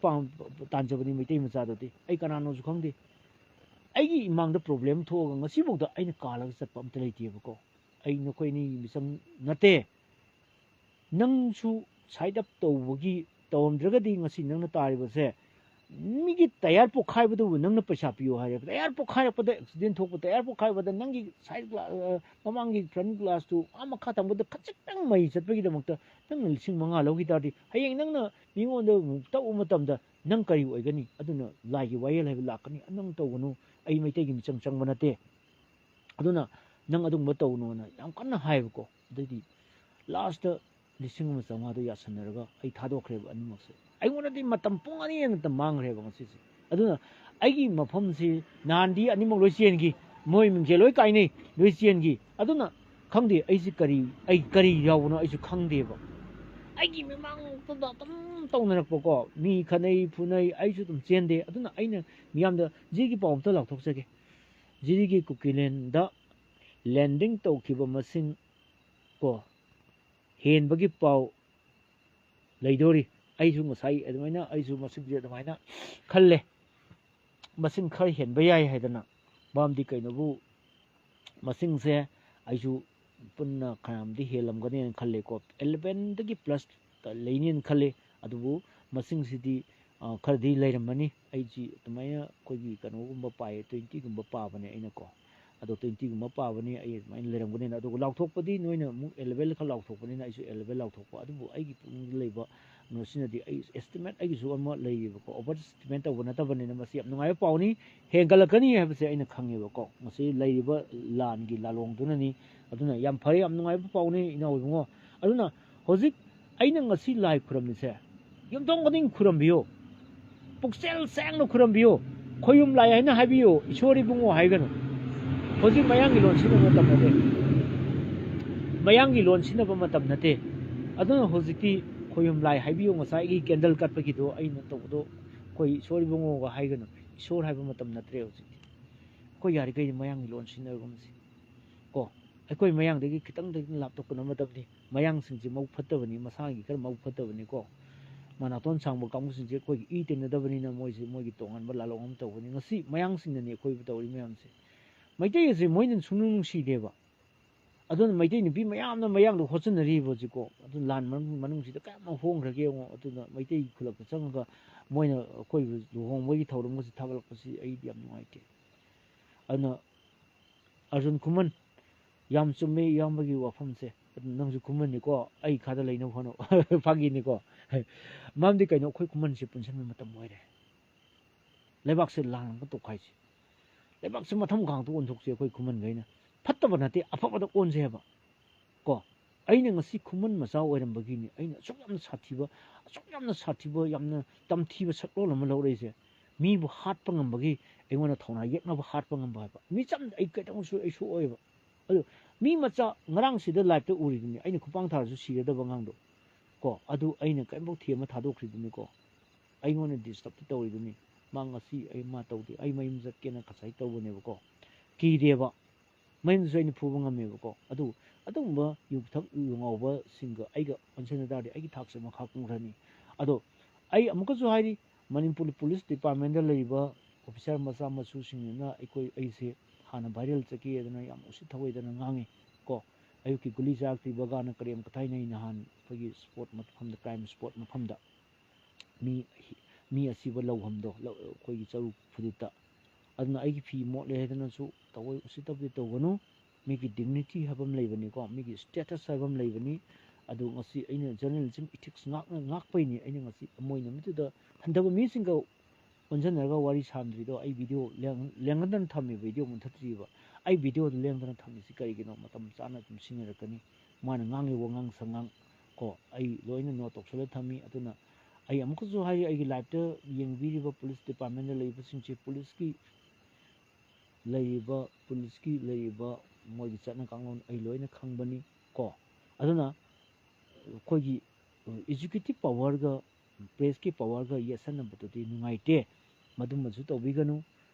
ꯇꯥꯟꯖꯕꯅꯤ ꯃꯩꯇꯩ ꯃꯆꯥꯗꯨꯗꯤ ꯑꯩ ꯀꯅꯥꯅꯣꯁꯨ ꯈꯪꯗꯦ ꯑꯩꯒꯤ ꯏꯃꯥꯡꯗ ꯄ꯭ꯔꯣꯕ꯭ꯂꯦꯝ ꯊꯣꯛꯑꯒ ꯉꯁꯤꯐꯥꯎꯗ ꯑꯩꯅ ꯀꯥꯜꯂꯒ ꯆꯠꯄ ꯑꯝꯇ ꯂꯩꯇꯦꯕꯀꯣ ꯑꯩ ꯅꯈꯣꯏ ꯑꯅꯤꯒꯤ ꯃꯤꯆꯪ ꯅꯠꯇꯦ ꯅꯪꯁꯨ ꯁꯥꯏꯠ ꯑꯞ ꯇꯧꯔꯝꯗ꯭ꯔꯒꯗꯤ ꯉꯁꯤ ꯅꯪꯅ ꯇꯥꯔꯤꯕꯁꯦ ꯃꯤꯒꯤ ꯇꯌꯥꯔ ꯄꯣꯛꯈꯥꯏꯕꯗꯨꯕꯨ ꯅꯪꯅ ꯄꯩꯁꯥ ꯄꯤꯌꯣ ꯍꯥꯏꯔꯦ ꯇꯌꯥꯔ ꯄꯣꯛꯈꯥꯏꯔꯛꯄꯗ ꯑꯦꯛꯁꯤꯗꯦꯟ ꯊꯣꯛꯄ ꯇꯌꯥꯔ ꯄꯣꯛꯈꯥꯏꯕꯗ ꯅꯪꯒꯤ ꯁꯥꯏꯠ ꯃꯃꯥꯡꯒꯤ ꯐ꯭ꯔꯟ ꯒ꯭ꯂꯥꯁꯇꯨ ꯃꯈꯥ ꯊꯪꯕꯗ ꯈꯖꯤꯛꯇꯪ ꯃꯩ ꯆꯠꯄꯒꯤꯗꯃꯛꯇ ꯅꯪꯅ 5,000 ꯂꯧꯈꯤ ꯇꯥꯔꯗꯤ ꯍꯌꯦꯡ ꯅꯪꯅ ꯃꯤꯉꯣꯟꯗ ꯇꯧꯕ ꯃꯇꯝꯗ ꯅꯪ ꯀꯔꯤ ꯑꯣꯏꯒꯅꯤ ꯑꯗꯨꯅ ꯂꯥꯏꯒꯤ ꯋꯥꯌꯦꯜ ꯍꯥꯏꯕ ꯂꯥꯛꯀꯅꯤ ꯅꯪ ꯇꯧꯒꯅꯨ ꯑꯩ ꯃꯩꯇꯩꯒꯤ ꯃꯤꯆꯪ ꯆꯪꯕ ꯅꯠꯇꯦ ꯑꯗꯨꯅ ꯅꯪ ꯑꯗꯨꯒꯨꯝꯕ ꯇꯧꯅꯣꯅ ꯌꯥꯝ ꯀꯟꯅ ꯍꯥꯏꯕꯀꯣ ꯑꯗꯩꯗꯤ ꯂꯥꯁꯇ 1,500 ꯌꯥꯁꯟꯅꯔꯒ ꯑꯩ ꯊꯥꯗꯣꯛꯈ꯭ꯔꯦꯕ ꯑꯅꯤꯃꯛꯁꯦ ꯑꯩꯉꯣꯟꯗꯗꯤ ꯃꯇꯝ ꯄꯨꯡ 2 ꯍꯦꯟꯅ ꯃꯇꯝ ꯃꯥꯡꯈ꯭ꯔꯦꯕ ꯉꯁꯤꯁꯦ ꯑꯗꯨꯅ ꯑꯩꯒꯤ ꯃꯐꯝꯁꯤ ꯅꯍꯥꯟꯗꯤ ꯑꯅꯤꯃꯛ ꯂꯣꯏ ꯆꯦꯟꯈꯤ ꯃꯣꯏ ꯃꯤꯡꯁꯦ ꯂꯣꯏ ꯀꯥꯏꯅꯩ ꯂꯣꯏ ꯆꯦꯟꯈꯤ ꯑꯗꯨꯅ ꯈꯪꯗꯦ ꯑꯩꯁꯤ ꯑꯩ ꯀꯔꯤ ꯌꯥꯎꯕꯅꯣ ꯑꯩꯁꯨ ꯈꯪꯗꯦꯕ ꯑꯩꯒꯤ ꯃꯤꯃꯥꯡꯗꯨꯗ ꯑꯗꯨꯝ ꯇꯧꯅꯔꯛꯄꯀꯣ ꯃꯤ ꯈꯠꯅꯩ ꯐꯨꯅꯩ ꯑꯩꯁꯨ ꯑꯗꯨꯝ ꯆꯦꯟꯗꯦ ꯑꯗꯨꯅ ꯑꯩꯅ ꯃꯤꯌꯥꯝꯗ ꯖꯤꯒꯤ ꯄꯥꯎ ꯑꯝꯇ ꯂꯥꯎꯊꯣꯛꯆꯒꯦ ꯖꯤꯔꯤꯒꯤ ꯀꯨꯀꯤꯂꯦꯟꯗ ꯂꯦꯟꯗꯤꯡ ꯇꯧꯈꯤꯕ ꯃꯁꯤꯡ ꯀꯣ ꯍꯦꯟꯕꯒꯤ ꯄꯥꯎ ꯂꯩꯗꯣꯔꯤ ꯑꯩꯁꯨ ꯉꯁꯥꯏ ꯑꯗꯨꯃꯥꯏꯅ ꯑꯩꯁꯨ ꯃꯁꯤꯡꯁꯦ ꯑꯗꯨꯃꯥꯏꯅ ꯈꯜꯂꯦ ꯃꯁꯤꯡ ꯈꯔ ꯍꯦꯟꯕ ꯌꯥꯏ ꯍꯥꯏꯗꯅ ꯃꯔꯝꯗꯤ ꯀꯩꯅꯣꯕꯨ ꯃꯁꯤꯡꯁꯦ ꯑꯩꯁꯨ ꯄꯨꯟꯅ ꯈꯔꯌꯥꯝꯗꯤ ꯍꯦꯜꯂꯝꯒꯅꯦꯅ ꯈꯜꯂꯦꯀꯣ 11ꯗꯒꯤ ꯄ꯭ꯂꯁ ꯂꯩꯅꯦꯅ ꯈꯜꯂꯦ ꯑꯗꯨꯕꯨ ꯃꯁꯤꯡꯁꯤꯗꯤ ꯈꯔꯗꯤ ꯂꯩꯔꯝꯃꯅꯤ ꯑꯩꯁꯤ ꯑꯗꯨꯃꯥꯏꯅ ꯑꯩꯈꯣꯏꯒꯤ ꯀꯩꯅꯣꯒꯨꯝꯕ ꯄꯥꯏꯌꯦ 20ꯒꯨꯝꯕ ꯄꯥꯕꯅꯦ ꯑꯩꯅꯀꯣ ꯑꯗꯣ 20ꯒꯨꯝꯕ ꯄꯥꯕꯅꯤ ꯑꯩ ꯑꯗꯨꯃꯥꯏꯅ ꯂꯩꯔꯝꯒꯅꯤꯅ ꯑꯗꯨꯒ ꯂꯥꯎꯊꯣꯛꯄꯗꯤ ꯅꯣꯏꯅ ꯑꯃꯨꯛ 11 ꯈꯛ ꯂꯥꯎꯊꯣꯛꯄꯅꯤꯅ ꯑꯩꯁꯨ 11 ꯂꯥꯎꯊꯣꯛꯄ ꯑꯗꯨꯕꯨ ꯑꯩꯒꯤ ꯄꯨꯛꯅꯤꯡꯗ ꯂꯩꯕ ꯀꯩꯅꯣꯁꯤꯅꯗꯤ ꯑꯩ ꯑꯦꯁꯇꯤꯃꯦꯠ ꯑꯩꯒꯤꯁꯨ ꯑꯃ ꯂꯩꯌꯦꯕꯀꯣ ꯑꯣꯚꯔ ꯑꯦꯁꯇꯤꯃꯦꯠ ꯇꯧꯕ ꯅꯠꯇꯕꯅꯤꯅ ꯃꯁꯤ ꯌꯥꯝ ꯅꯨꯡꯉꯥꯏꯕ ꯄꯥꯎꯅꯤ ꯍꯦꯟꯒꯠꯂꯛꯀꯅꯤ ꯍꯥꯏꯕꯁꯦ ꯑꯩꯅ ꯈꯪꯉꯦꯕꯀꯣ ꯃꯁꯤ ꯂꯩꯔꯤꯕ ꯂꯥꯟꯒꯤ ꯂꯥꯂꯣꯡꯗꯨꯅꯅꯤ ꯑꯗꯨꯅ ꯌꯥꯝ ꯐꯔꯦ ꯌꯥꯝ ꯅꯨꯡꯉꯥꯏꯕ ꯄꯥꯎꯅꯤ ꯏꯅꯥꯎ ꯏꯕꯨꯡꯉꯣ ꯑꯗꯨꯅ ꯍꯧꯖꯤꯛ ꯑꯩꯅ ꯉꯁꯤ ꯂꯥꯏ ꯈꯨꯔꯝꯃꯤꯁꯦ ꯌꯨꯝꯊꯣꯡ ꯈꯨꯗꯤꯡ ꯈꯨꯔꯝꯕꯤꯌꯨ ꯄꯨꯛꯆꯦꯜ ꯁꯦꯡꯅ ꯈꯨꯔꯝꯕꯤꯌꯨ ꯈꯣꯏꯌꯨꯝ ꯂꯥꯏ ꯍꯥꯏꯅ ꯍꯥꯏꯕꯤꯌꯨ ꯏꯁꯣꯔ ꯏꯕꯨꯡꯉꯣ ꯍꯥꯏꯒꯅꯨ ꯍꯧꯖꯤꯛ ꯃꯌꯥꯡꯒꯤ ꯂꯣꯟ ꯁꯤꯖꯤꯟꯅꯕ ꯃꯇꯝ ꯅꯠꯇꯦ ꯃꯌꯥꯡꯒꯤ ꯂꯣꯟ ꯁꯤꯖꯤꯟꯅꯕ ꯃꯇꯝ ꯅꯠꯇꯦ ꯑꯗꯨꯅ ꯍꯧꯖꯤꯛꯇꯤ ꯈꯣꯏꯌꯨꯝ ꯂꯥꯏ ꯍꯥꯏꯕꯤꯌꯨ ꯉꯁꯥꯏꯒꯤ ꯀꯦꯟꯗꯜ ꯀꯠꯄꯒꯤꯗꯣ ꯑꯩꯅ ꯇꯧꯕꯗꯣ ꯑꯩꯈꯣꯏ ꯏꯁꯣꯔ ꯏꯕꯨꯡꯉꯣꯒ ꯍꯥꯏꯒꯅꯨ ꯏꯁꯣꯔ ꯍꯥꯏꯕ ꯃꯇꯝ ꯅꯠꯇ꯭ꯔꯦ ꯍꯧꯖꯤꯛꯇꯤ ꯑꯩꯈꯣꯏ ꯌꯥꯔꯤꯈꯩꯗꯤ ꯃꯌꯥꯡꯒꯤ ꯂꯣꯟ ꯁꯤꯖꯤꯟꯅꯔꯒꯨꯝꯁꯤ ꯀꯣ ꯑꯩꯈꯣꯏ ꯃꯌꯥꯡꯗꯒꯤ ꯈꯤꯇꯪꯗꯒꯤ ꯂꯥꯞꯊꯣꯛꯄꯅ ꯃꯇꯝꯅꯤ ꯃꯌꯥꯡꯁꯤꯡꯁꯤ ꯃꯕꯨꯛ ꯐꯠꯇꯕꯅꯤ ꯃꯁꯥꯒꯤ ꯈꯔ ꯃꯕꯨꯛ ꯐꯠꯇꯕꯅꯤ ꯀꯣ ꯃꯅꯥꯇꯣꯟ ꯁꯥꯡꯕ ꯀꯥꯡꯕꯨꯁꯤꯡꯁꯦ ꯑꯩꯈꯣꯏꯒꯤ ꯏ ꯇꯤꯟꯅꯗꯕꯅꯤꯅ ꯃꯣꯏꯁꯤ ꯃꯣꯏꯒꯤ ꯇꯣꯉꯥꯟꯕ ꯂꯥꯂꯣꯡ ꯑꯃ ꯇꯧꯕꯅꯤ ꯉꯁꯤ ꯃꯌꯥꯡꯁꯤꯡꯅꯅꯤ ꯑꯩꯈꯣꯏꯕꯨ ꯇꯧꯔꯤ ꯃꯌꯥꯝꯁꯦ ꯃꯩꯇꯩ ꯑꯁꯤ ꯃꯣꯏꯅ ꯁꯨꯡꯅꯨꯡ ꯅꯨꯡꯁꯤꯗꯦꯕ ꯑꯗꯨꯅ ꯃꯩꯇꯩ ꯅꯨꯄꯤ ꯃꯌꯥꯝꯅ ꯃꯌꯥꯡꯗ ꯍꯣꯠꯆꯟꯅꯔꯤꯕ ꯍꯧꯖꯤꯛꯀꯣ ꯑꯗꯨ ꯂꯥꯟ ꯃꯅꯨꯡꯁꯤꯗ ꯀꯌꯥꯝ ꯍꯣꯡꯈ꯭ꯔꯒꯦ ꯌꯦꯡꯉꯣ ꯑꯗꯨꯅ ꯃꯩꯇꯩ ꯈꯨꯜꯂꯛꯇ ꯆꯪꯉꯒ ꯃꯣꯏꯅ ꯑꯩꯈꯣꯏꯕꯨ ꯂꯨꯍꯣꯡꯕꯒꯤ ꯊꯧꯔꯝꯒꯁꯤ ꯊꯥꯒꯠꯂꯛꯄꯁꯤ ꯑꯩꯗꯤ ꯌꯥꯝ ꯅꯨꯡꯉꯥꯏꯇꯦ ꯑꯗꯨꯅ ꯑꯔꯖꯨꯟ ꯈꯨꯃꯟ ꯌꯥꯝ ꯆꯨꯝꯃꯦ ꯏꯌꯥꯝꯕꯒꯤ ꯋꯥꯐꯝꯁꯦ ꯑꯗꯨ ꯅꯪꯁꯨ ꯈꯨꯃꯟꯅꯤꯀꯣ ꯑꯩ ꯈꯥꯗ ꯂꯩꯅꯕ ꯍꯣꯠꯅꯧ ꯐꯥꯒꯤꯅꯤꯀꯣ ꯃꯔꯝꯗꯤ ꯀꯩꯅꯣ ꯑꯩꯈꯣꯏ ꯈꯨꯃꯟꯁꯤ ꯄꯨꯟꯁꯤꯟꯕ ꯃꯇꯝ ꯑꯣꯏꯔꯦ ꯂꯩꯕꯥꯛꯁꯦ ꯂꯥꯟ ꯑꯃ ꯇꯣꯛꯈꯥꯏꯁꯤ ꯂꯩꯕꯥꯛꯁꯦ ꯃꯊꯪ ꯈꯥꯡꯇ ꯑꯣꯟꯊꯣꯛꯁꯤ ꯑꯩꯈꯣꯏ ꯈꯨꯃꯟꯈꯩꯅ ꯐꯠꯇꯕ ꯅꯠꯇꯦ ꯑꯐꯕꯗ ꯑꯣꯟꯁꯦꯕ ꯀꯣ ꯑꯩꯅ ꯉꯁꯤ ꯈꯨꯃꯟ ꯃꯆꯥ ꯑꯣꯏꯔꯝꯕꯒꯤꯅꯤ ꯑꯩꯅ ꯑꯁꯨꯛ ꯌꯥꯝꯅ ꯁꯥꯊꯤꯕ ꯌꯥꯝꯅ ꯇꯝꯊꯤꯕ ꯁꯛꯂꯣꯟ ꯑꯃ ꯂꯧꯔꯛꯏꯁꯦ ꯃꯤꯕꯨ ꯍꯥꯠꯄ ꯉꯝꯕꯒꯤ ꯑꯩꯉꯣꯟꯗ ꯊꯧꯅꯥ ꯌꯦꯛꯅꯕ ꯍꯥꯠꯄ ꯉꯝꯕ ꯍꯥꯏꯕ ꯃꯤꯆꯝ ꯑꯩ ꯀꯩꯗꯧꯅꯁꯨ ꯑꯩ ꯁꯣꯛꯑꯣꯏꯕ ꯑꯗꯨ ꯃꯤ ꯃꯆꯥ ꯉꯔꯥꯡꯁꯤꯗ ꯂꯥꯏꯐꯇ ꯎꯔꯤꯗꯨꯅꯤ ꯑꯩꯅ ꯈꯨꯄꯥꯡ ꯊꯥꯔꯁꯨ ꯁꯤꯒꯗꯕ ꯑꯉꯥꯡꯗꯣ ꯀꯣ ꯑꯗꯨ ꯑꯩꯅ ꯀꯔꯤꯝꯐꯥꯎ ꯊꯦꯝꯃ ꯊꯥꯗꯣꯛꯈ꯭ꯔꯤꯗꯨꯅꯤꯀꯣ ꯑꯩꯉꯣꯟꯗ ꯗꯤꯁꯇꯔꯕ ꯇꯧꯔꯤꯗꯨꯅꯤ ꯃꯥ ꯉꯁꯤ ꯑꯩ ꯃꯥ ꯇꯧꯗꯦ ꯑꯩ ꯃꯌꯨꯝ ꯆꯠꯀꯦꯅ ꯉꯁꯥꯏ ꯇꯧꯕꯅꯦꯕꯀꯣ ꯀꯤꯗꯦꯕ ꯃꯌꯨꯝꯗꯁꯨ ꯑꯩꯅ ꯐꯨꯕ ꯉꯝꯃꯦꯕꯀꯣ ꯑꯗꯨ ꯑꯗꯨꯒꯨꯝꯕ ꯌꯨꯊꯛ ꯌꯨ ꯉꯥꯎꯕꯁꯤꯡꯒ ꯑꯩꯒ ꯑꯣꯟꯁꯤꯟꯅ ꯇꯥꯔꯗꯤ ꯑꯩꯒꯤ ꯊꯥꯛꯁꯦ ꯃꯈꯥ ꯀꯨꯝꯈ꯭ꯔꯅꯤ ꯑꯗꯣ ꯑꯩ ꯑꯃꯨꯛꯀꯁꯨ ꯍꯥꯏꯔꯤ ꯃꯅꯤꯄꯨꯔ ꯄꯨꯂꯤꯁ ꯗꯤꯄꯥꯔꯠꯃꯦꯟꯗ ꯂꯩꯔꯤꯕ ꯑꯣꯐꯤꯁꯥꯔ ꯃꯆꯥ ꯃꯁꯨꯁꯤꯡꯅ ꯑꯩꯁꯦ ꯍꯥꯟꯅ ꯚꯥꯏꯔꯦꯜ ꯆꯠꯈꯤ ꯑꯗꯨꯅ ꯌꯥꯝ ꯎꯁꯤꯠ ꯊꯑꯣꯏꯗꯅ ꯉꯥꯡꯉꯤ ꯀꯣ ꯑꯌꯨꯛꯀꯤ ꯒꯨꯂꯤ ꯆꯥꯔꯛꯇ꯭ꯔꯤꯕ ꯒꯥꯅ ꯀꯔꯦꯝ ꯀꯊꯥꯏꯅꯩ ꯅꯍꯥꯟ ꯑꯩꯈꯣꯏꯒꯤ ꯁ꯭ꯄꯣꯔꯠ ꯃꯐꯝꯗ ꯀ꯭ꯔꯥꯏꯝ ꯁ꯭ꯄꯣꯠ ꯃꯐꯝꯗ ꯃꯤ ꯑꯁꯤꯕ ꯂꯧꯐꯝꯗꯣ ꯑꯩꯈꯣꯏꯒꯤ ꯆꯔꯨ ꯐꯨꯗꯨꯠꯇ ꯑꯗꯨꯅ ꯑꯩꯒꯤ ꯐꯤ ꯃꯣꯠꯂꯦ ꯍꯥꯏꯗꯅꯁꯨ ꯇꯧꯑꯣꯏ ꯎꯁꯤꯠꯇꯕꯗꯤ ꯇꯧꯒꯅꯨ ꯃꯤꯒꯤ ꯗꯤꯒꯅꯤꯇꯤ ꯍꯥꯏꯕ ꯑꯃ ꯂꯩꯕꯅꯤꯀꯣ ꯃꯤꯒꯤ ꯁ꯭ꯇꯦꯇꯁ ꯍꯥꯏꯕ ꯑꯃ ꯂꯩꯕꯅꯤ ꯑꯗꯨ ꯉꯁꯤ ꯑꯩꯅ ꯖꯔꯅꯦꯂꯤꯖꯝ ꯏꯊꯤꯛꯁ ꯉꯥꯛꯄꯩꯅꯤ ꯑꯩꯅ ꯉꯁꯤ ꯃꯣꯏ ꯅꯨꯃꯤꯠꯇꯨꯗ ꯍꯟꯊꯕ ꯃꯤꯁꯤꯡꯒ ꯑꯣꯟꯁꯤꯟꯅꯔꯒ ꯋꯥꯔꯤ ꯁꯥꯟꯅꯗ꯭ꯔꯤꯗꯣ ꯑꯩ ꯚꯤꯗꯤꯑꯣ ꯂꯦꯡꯍꯟꯗꯅ ꯊꯝꯃꯤ ꯚꯤꯗꯤꯑꯣ ꯃꯨꯟꯊꯠꯇ꯭ꯔꯤꯕ ꯑꯩ ꯚꯤꯗꯤꯑꯣꯗꯨ ꯂꯦꯡꯗꯅ ꯊꯝꯃꯤꯁꯤ ꯀꯔꯤꯒꯤꯅꯣ ꯃꯇꯝ ꯆꯥꯅ ꯑꯗꯨꯝ ꯁꯤꯖꯤꯟꯅꯔꯛꯀꯅꯤ ꯃꯥꯅ ꯉꯥꯡꯉꯤ ꯋꯥꯉꯥꯡ ꯁꯉꯥꯡ ꯀꯣ ꯑꯩ ꯂꯣꯏꯅ ꯅꯣꯠ ꯇꯧꯁꯜꯂ ꯊꯝꯃꯤ ꯑꯗꯨꯅ ꯑꯩ ꯑꯃꯨꯛꯀꯁꯨ ꯍꯥꯏꯔꯤ ꯑꯩꯒꯤ ꯂꯥꯏꯐꯇ ꯌꯦꯡꯕꯤꯔꯤꯕ ꯄꯨꯂꯤꯁ ꯗꯤꯄꯥꯔꯠꯃꯦꯟꯗ ꯂꯩꯔꯤꯕꯁꯤꯡꯁꯤ ꯄꯨꯂꯤꯁꯀꯤ ꯂꯩꯔꯤꯕ ꯃꯣꯏꯒꯤ ꯆꯠꯅ ꯀꯥꯡꯂꯣꯟ ꯑꯩ ꯂꯣꯏꯅ ꯈꯪꯕꯅꯤ ꯀꯣ ꯑꯗꯨꯅ ꯑꯩꯈꯣꯏꯒꯤ ꯑꯦꯖꯨꯀꯦꯇꯤꯞ ꯄꯋꯥꯔꯒ ꯄ꯭ꯔꯦꯁꯀꯤ ꯄꯋꯥꯔꯒ ꯌꯦꯠꯁꯟꯅꯕꯗꯨꯗꯤ ꯅꯨꯡꯉꯥꯏꯇꯦ ꯃꯗꯨꯃꯁꯨ ꯇꯧꯕꯤꯒꯅꯨ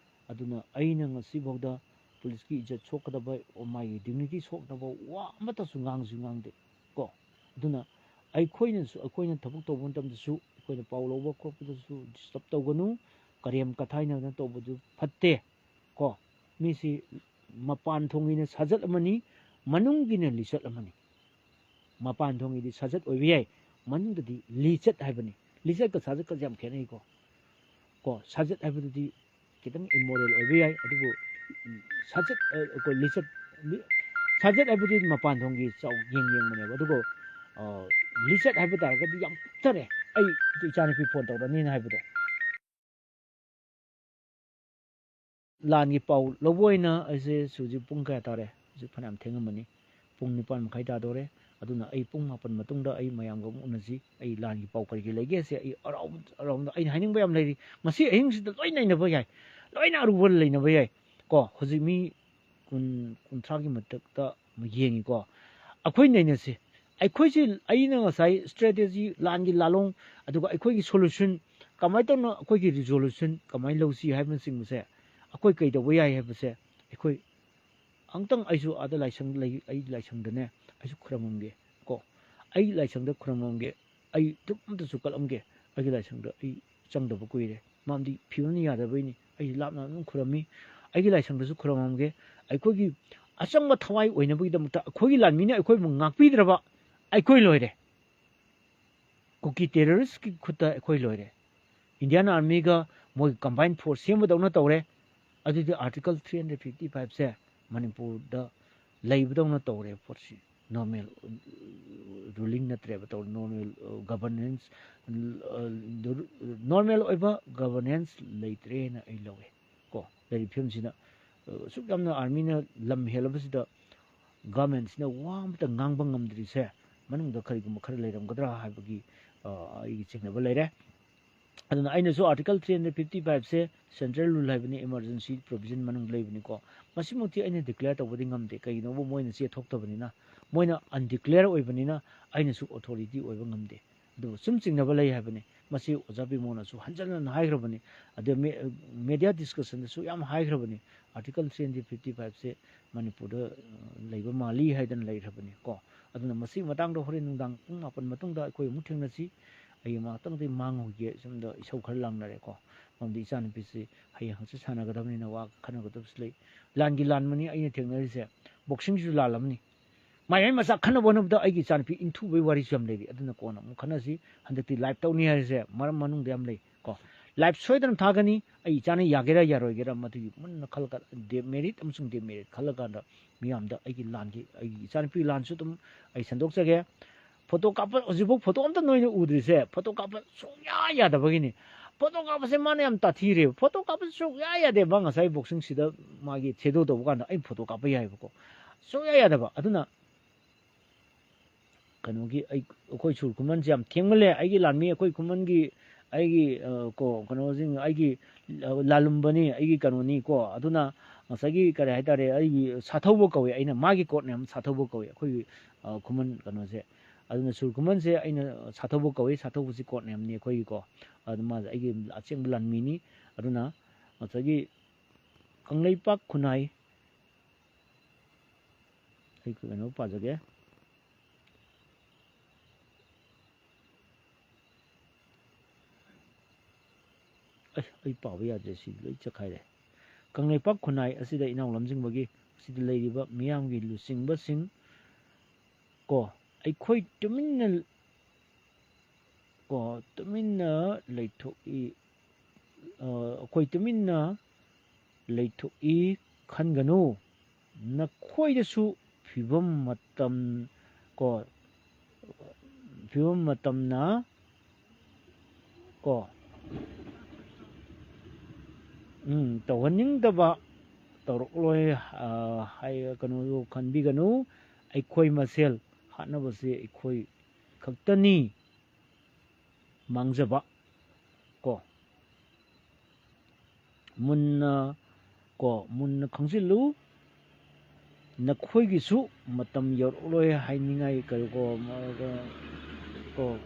ꯑꯗꯨꯅ ꯑꯩꯅ ꯉꯁꯤꯐꯥꯎꯗ ꯄꯨꯂꯤꯁꯀꯤ ꯏꯖꯠ ꯁꯣꯛꯀꯗꯕ ꯃꯥꯒꯤ ꯗꯤꯒꯅꯤꯇꯤ ꯁꯣꯛꯀꯗꯕ ꯋꯥ ꯑꯃꯠꯇꯁꯨ ꯉꯥꯡꯗꯦ ꯀꯣ ꯑꯗꯨꯅ ꯑꯩꯈꯣꯏꯅ ꯊꯕꯛ ꯇꯧꯕ ꯃꯇꯝꯗꯁꯨ ꯑꯩꯈꯣꯏꯅ ꯄꯥꯎ ꯂꯧꯕ ꯈꯣꯠꯄꯗꯁꯨ ꯗꯤꯁꯇꯔꯕ ꯇꯧꯒꯅꯨ ꯀꯔꯦꯝ ꯀꯊꯥꯏꯅꯗꯅ ꯇꯧꯕꯗꯨ ꯐꯠꯇꯦ ꯀꯣ ꯃꯤꯁꯤ ꯃꯄꯥꯟ ꯊꯣꯡꯒꯤꯅ ꯁꯥꯖꯠ ꯑꯃꯅꯤ ꯃꯅꯨꯡꯒꯤꯅ ꯂꯤꯆꯠ ꯑꯃꯅꯤ ꯃꯄꯥꯟ ꯊꯣꯡꯒꯤꯗꯤ ꯁꯥꯖꯠ ꯑꯣꯏꯕ ꯌꯥꯏ ꯃꯅꯨꯡꯗꯗꯤ ꯂꯤꯆꯠ ꯍꯥꯏꯕꯅꯤ ꯂꯤꯆꯠꯀ ꯁꯥꯖꯠꯀꯁꯦ ꯌꯥꯝ ꯈꯦꯠꯅꯩꯀꯣ ꯁꯥꯖꯠ ꯍꯥꯏꯕꯗꯨꯗꯤ ꯈꯤꯇꯪ ꯏꯃꯣꯔꯦꯜ ꯑꯣꯏꯕ ꯌꯥꯏ ꯑꯗꯨꯕꯨ ꯁꯥꯖꯠ ꯍꯥꯏꯕꯗꯤ ꯃꯄꯥꯟ ꯊꯣꯡꯒꯤ ꯌꯦꯡꯕꯅꯦꯕ ꯑꯗꯨꯒ ꯂꯤꯆꯠ ꯍꯥꯏꯕ ꯇꯥꯔꯒꯗꯤ ꯌꯥꯝ ꯀꯨꯞꯊꯔꯦ ꯑꯩ ꯏꯆꯥꯅꯨꯄꯤ ꯐꯣꯟ ꯇꯧꯔꯅꯤꯅ ꯍꯥꯏꯕꯗꯣ ꯂꯥꯟꯒꯤ ꯄꯥꯎ ꯂꯧꯕ ꯑꯣꯏꯅ ꯑꯩꯁꯦ ꯍꯧꯖꯤꯛ ꯄꯨꯡ ꯀꯌꯥ ꯇꯥꯔꯦ ꯍꯧꯖꯤꯛ ꯐꯅꯌꯥꯝ ꯊꯦꯡꯉꯝꯃꯅꯤ ꯄꯨꯡ 9:30 ꯇꯥꯗꯣꯔꯦ ꯑꯗꯨꯅ ꯑꯩ ꯄꯨꯡ 9 ꯃꯇꯨꯡꯗ ꯑꯩ ꯃꯌꯥꯝꯒ ꯑꯃꯨꯛ ꯎꯅꯁꯤ ꯑꯩ ꯂꯥꯟꯒꯤ ꯄꯥꯎ ꯀꯔꯤ ꯂꯩꯒꯦꯁꯦ ꯑꯩ ꯑꯔꯥꯎꯟꯗ ꯑꯩꯅ ꯍꯥꯏꯅꯤꯡꯕ ꯌꯥꯝ ꯂꯩꯔꯤ ꯉꯁꯤ ꯑꯍꯤꯡꯁꯤꯗ ꯂꯣꯏ ꯅꯩꯅꯕ ꯌꯥꯏ ꯂꯣꯏꯅ ꯑꯔꯨꯕ ꯂꯩꯅꯕ ꯌꯥꯏ ꯀꯣ ꯍꯧꯖꯤꯛ ꯃꯤ 30ꯒꯤ ꯃꯊꯛꯇ ꯌꯦꯡꯉꯤꯀꯣ ꯑꯩꯈꯣꯏ ꯅꯩꯅꯁꯤ ꯑꯩꯅ ꯉꯁꯥꯏ ꯁ꯭ꯇ꯭ꯔꯦꯇꯦꯖꯤ ꯂꯥꯟꯒꯤ ꯂꯥꯂꯣꯡ ꯑꯗꯨꯒ ꯑꯩꯈꯣꯏꯒꯤ ꯁꯣꯂꯨꯁꯟ ꯀꯃꯥꯏꯅ ꯇꯧꯅ ꯑꯩꯈꯣꯏꯒꯤ ꯔꯤꯖꯣꯂꯨꯁꯟ ꯀꯃꯥꯏꯅ ꯂꯧꯁꯤ ꯍꯥꯏꯕꯅꯆꯤꯡꯕꯁꯦ ꯑꯩꯈꯣꯏ ꯀꯩꯗꯧꯕ ꯌꯥꯏ ꯍꯥꯏꯕꯁꯦ ꯑꯩꯈꯣꯏ ꯑꯃꯨꯛꯇꯪ ꯑꯩꯁꯨ ꯑꯥꯗ ꯂꯥꯏꯁꯪ ꯂꯩ ꯑꯩ ꯂꯥꯏꯁꯪꯗꯅꯦ ꯑꯩꯁꯨ ꯈꯨꯔꯨꯝꯃꯝꯒꯦ ꯀꯣ ꯑꯩ ꯂꯥꯏꯁꯪꯗ ꯈꯨꯔꯨꯝꯃꯝꯒꯦ ꯑꯩ ꯙꯨꯞ ꯑꯝꯇꯁꯨ ꯀꯠꯂꯝꯒꯦ ꯑꯩꯒꯤ ꯂꯥꯏꯁꯪꯗ ꯑꯩ ꯆꯪꯗꯕ ꯀꯨꯏꯔꯦ ꯃꯔꯝꯗꯤ ꯐꯤꯕꯝꯅ ꯌꯥꯗꯕꯩꯅꯤ ꯑꯩ ꯂꯥꯞꯅ ꯑꯗꯨꯝ ꯈꯨꯔꯝꯃꯤ ꯑꯩꯒꯤ ꯂꯥꯏꯁꯪꯗꯁꯨ ꯈꯨꯔꯨꯝꯃꯝꯒꯦ ꯑꯩꯈꯣꯏꯒꯤ ꯑꯆꯪꯕ ꯊꯋꯥꯏ ꯑꯣꯏꯅꯕꯒꯤꯗꯃꯛꯇ ꯑꯩꯈꯣꯏꯒꯤ ꯂꯥꯟꯃꯤꯅ ꯑꯩꯈꯣꯏꯕꯨ ꯉꯥꯛꯄꯤꯗ꯭ꯔꯕ ꯑꯩꯈꯣই ꯂꯣꯏꯔꯦ ꯀꯨꯀꯤ ꯇꯦꯔꯔꯤꯁꯀꯤ ꯈꯨꯠꯇ ꯑꯩꯈꯣꯏ ꯂꯣꯏꯔꯦ ꯏꯟꯗꯤꯌꯥꯟ ꯑꯥꯔꯃꯤꯒ ꯃꯣꯏ ꯀꯝꯕꯥꯏꯟ ꯐꯣꯔꯁ ꯁꯦꯝꯕꯗꯧꯅ ꯇꯧꯔꯦ ꯑꯗꯨꯗꯤ ꯑꯥꯔꯇꯤꯀꯜ 355ꯁꯦ ꯃꯅꯤꯄꯨꯔꯗ ꯂꯩꯕꯗꯧꯅ ꯇꯧꯔꯦ ꯄꯣꯠꯁꯤ ꯅꯣꯔꯃꯦꯜ ꯔꯨꯂꯤꯡ ꯅꯠꯇ꯭ꯔꯦꯕ ꯇꯧꯔꯦ ꯅꯣꯔꯃꯦꯜ ꯒꯕꯔꯅꯦꯟꯁ ꯅꯣꯔꯃꯦꯜ ꯑꯣꯏꯕ ꯒꯕꯔꯅꯦꯟꯁ ꯂꯩꯇ꯭ꯔꯦꯅ ꯑꯩ ꯂꯧꯋꯦ ꯀꯣ ꯂꯩꯔꯤꯕ ꯐꯤꯕꯝꯁꯤꯅ ꯑꯁꯨꯛ ꯌꯥꯝꯅ ꯑꯥꯔꯃꯤꯅ ꯂꯝ ꯍꯦꯜꯂꯕꯁꯤꯗ ꯒꯃꯦꯟꯁꯤꯅ ꯋꯥ ꯑꯃꯇ ꯉꯥꯡꯕ ꯉꯝꯗ꯭ꯔꯤꯁꯦ ꯃꯅꯨꯡꯗ ꯀꯔꯤꯒꯨꯝꯕ ꯈꯔ ꯂꯩꯔꯝꯒꯗ꯭ꯔꯥ ꯍꯥꯏꯕꯒꯤ ꯑꯩꯒꯤ ꯆꯤꯡꯅꯕ ꯂꯩꯔꯦ ꯑꯗꯨꯅ ꯑꯩꯅꯁꯨ ꯑꯥꯔꯇꯤꯀꯜ 355ꯁꯦ ꯁꯦꯟꯇ꯭ꯔꯦꯜ ꯔꯨꯜ ꯍꯥꯏꯕꯅꯤ ꯏꯃꯥꯔꯖꯦꯟꯁꯤ ꯄ꯭ꯔꯣꯚꯤꯖꯟ ꯃꯅꯨꯡꯗ ꯂꯩꯕꯅꯤꯀꯣ ꯃꯁꯤꯃꯛꯇꯤ ꯑꯩꯅ ꯗꯤꯀ꯭ꯂꯦꯌꯔ ꯇꯧꯕꯗꯤ ꯉꯝꯗꯦ ꯀꯩꯒꯤꯅꯣꯕꯨ ꯃꯣꯏꯅ ꯆꯦꯊꯣꯛꯇꯕꯅꯤꯅ ꯃꯣꯏꯅ ꯑꯟꯗꯤꯀ꯭ꯂꯦꯌꯔ ꯑꯣꯏꯕꯅꯤꯅ ꯑꯩꯅꯁꯨ ꯑꯣꯊꯣꯔꯤꯇꯤ ꯑꯣꯏꯕ ꯉꯝꯗꯦ ꯑꯗꯨꯕꯨ ꯁꯨꯝ ꯆꯤꯡꯅꯕ ꯂꯩ ꯍꯥꯏꯕꯅꯤ ꯃꯁꯤ ꯑꯣꯖꯥ ꯕꯤꯃꯣꯅꯁꯨ ꯍꯟꯖꯤꯟ ꯍꯟꯅ ꯍꯥꯏꯈ꯭ꯔꯕꯅꯤ ꯑꯗꯨ ꯃꯦꯗꯤꯌꯥ ꯗꯤꯁꯀꯁꯟꯗꯁꯨ ꯌꯥꯝ ꯍꯥꯏꯈ꯭ꯔꯕꯅꯤ ꯑꯥꯔꯇꯤꯀꯜ 355ꯁꯦ ꯃꯅꯤꯄꯨꯔꯗ ꯂꯩꯕ ꯃꯥꯜꯂꯤ ꯍꯥꯏꯗꯅ ꯂꯩꯈ꯭ꯔꯕꯅꯤ ꯀꯣ ꯑꯗꯨꯅ ꯃꯁꯤꯒꯤ ꯃꯇꯥꯡꯗ ꯍꯣꯔꯦꯟ ꯅꯨꯡꯗꯥꯡ ꯄꯨꯡ 9 ꯃꯇꯨꯡꯗ ꯑꯩꯈꯣꯏ ꯑꯃꯨꯛ ꯊꯦꯡꯅꯁꯤ ꯑꯩ ꯉꯥꯛꯇꯪꯗꯤ ꯃꯥꯡꯉꯨꯒꯦ ꯁꯣꯝꯗ ꯏꯁꯧ ꯈꯔ ꯂꯥꯡꯅꯔꯦꯀꯣ ꯃꯔꯝꯗꯤ ꯏꯆꯥꯅꯨꯄꯤꯁꯤ ꯍꯌꯦꯡ ꯍꯪꯆꯤꯠ ꯁꯥꯟꯅꯒꯗꯕꯅꯤꯅ ꯋꯥ ꯈꯟꯅꯒꯗꯕꯁꯨ ꯂꯩ ꯂꯥꯟꯒꯤ ꯂꯥꯟꯕꯅꯤ ꯑꯩꯅ ꯊꯦꯡꯅꯔꯤꯁꯦ ꯕꯣꯛꯁꯤꯡꯁꯤꯁꯨ ꯂꯥꯜꯂꯝꯅꯤ ꯃꯥꯏ ꯃꯆꯥ ꯈꯟꯅꯕ ꯍꯣꯠꯅꯕꯗ ꯑꯩꯒꯤ ꯏꯆꯥꯅꯨꯄꯤ ꯏꯟꯊꯨꯕꯒꯤ ꯋꯥꯔꯤꯁꯨ ꯌꯥꯝ ꯂꯩꯔꯤ ꯑꯗꯨꯅ ꯀꯣꯟꯅ ꯑꯃꯨꯛ ꯈꯟꯅꯁꯤ ꯍꯟꯗꯛꯇꯤ ꯂꯥꯏꯚ ꯇꯧꯅꯤ ꯍꯥꯏꯔꯤꯁꯦ ꯃꯔꯝ ꯃꯅꯨꯡꯗ ꯌꯥꯝ ꯂꯩ ꯀꯣ ꯂꯥꯏꯚ ꯁꯣꯏꯗꯅ ꯊꯥꯒꯅꯤ ꯑꯩ ꯏꯆꯥꯅ ꯌꯥꯒꯦꯔꯥ ꯌꯥꯔꯣꯏꯒꯦꯔꯥ ꯃꯗꯨꯒꯤ ꯃꯨꯟꯅ ꯈꯜꯂꯀꯥꯟꯗ ꯃꯦꯔꯤꯠ ꯑꯃꯁꯨꯡ ꯗꯤꯃꯦꯔꯤꯠ ꯈꯜꯂꯀꯥꯟꯗ ꯃꯤꯌꯥꯝꯗ ꯑꯩꯒꯤ ꯏꯆꯥꯅꯨꯄꯤ ꯂꯥꯟꯁꯨ ꯑꯗꯨꯝ ꯑꯩ ꯁꯟꯗꯣꯛꯆꯒꯦ ꯐꯣꯇꯣ ꯀꯥꯞꯄ ꯍꯧꯖꯤꯛꯐꯥꯎ ꯐꯣꯇꯣ ꯑꯝꯇ ꯅꯣꯏꯅ ꯎꯗ꯭ꯔꯤꯁꯦ ꯐꯣꯇꯣ ꯀꯥꯞꯄ ꯁꯨꯡꯌꯥ ꯌꯥꯗꯕꯒꯤꯅꯤ ꯐꯣꯇꯣ ꯀꯥꯞꯄꯁꯦ ꯃꯥꯅ ꯌꯥꯝ ꯇꯥꯊꯤꯔꯦꯕ ꯐꯣꯇꯣ ꯀꯥꯞꯄꯁꯦ ꯁꯨꯡꯌꯥ ꯌꯥꯗꯦꯕ ꯉꯁꯥꯏ ꯕꯣꯛꯁꯤꯡꯁꯤꯗ ꯃꯥꯒꯤ ꯊꯦꯗꯣ ꯇꯧꯕ ꯀꯥꯟꯗ ꯑꯩ ꯐꯣꯇꯣ ꯀꯥꯞꯄ ꯌꯥꯏꯕꯀꯣ suya yadaba aduna kanogi akhoi sur kuman jam thengmale aigi lanmi akhoi kuman gi aigi ko kano jing aigi lalumbani aigi kanoni ko aduna masagi kare haitare aigi sathobo kawe aina magi court ne sathobo kawe akhoi kuman kano je aduna sur kuman je aina sathobo kawe sathobo si court ne ni akhoi ko aduma aigi acheng lanmi ni aduna masagi kanglaipak khunai ai ko kano pa jage ai pawa yadre si loi chakhaire kanglaipak khunai asida inaw lamjing bagi asida leiriba miyam gi lusing ba sing ko ai khoi tuminna leithok i khoi tuminna leithok i khanganu na khoi da su phibam matam ko phibam matam na ko tawhaning daba tawrokloi hai kanu khanbi ganu aikhoi masel hatnabase aikhoi khaktani mangjaba ko munna khangsilu nakhoi gi su matam yorloi hainingai ko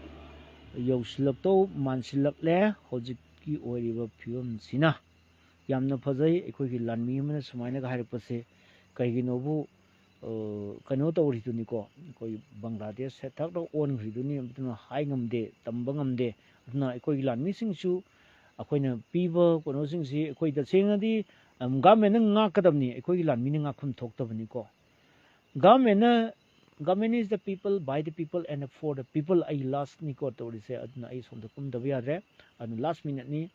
yausilak to mansilak le hojik ki oiriba phibam sina yamna phajai ekhoi gi lanmi mana sumaina ga haripase kaiginobu kano tawrituni ko koi bangladesh se thak do on riduni amtuna hai ngamde tamba ngamde aduna ekhoi gi lanmi singsu akoina piba kono singsi ekhoi da sengadi gamen nga kadamni ekhoi gi lanmi nga khum thoktabani ko government is the people by the people and for the people ai last ni ko tawrise aduna ai somda kum da yare adu last minute ni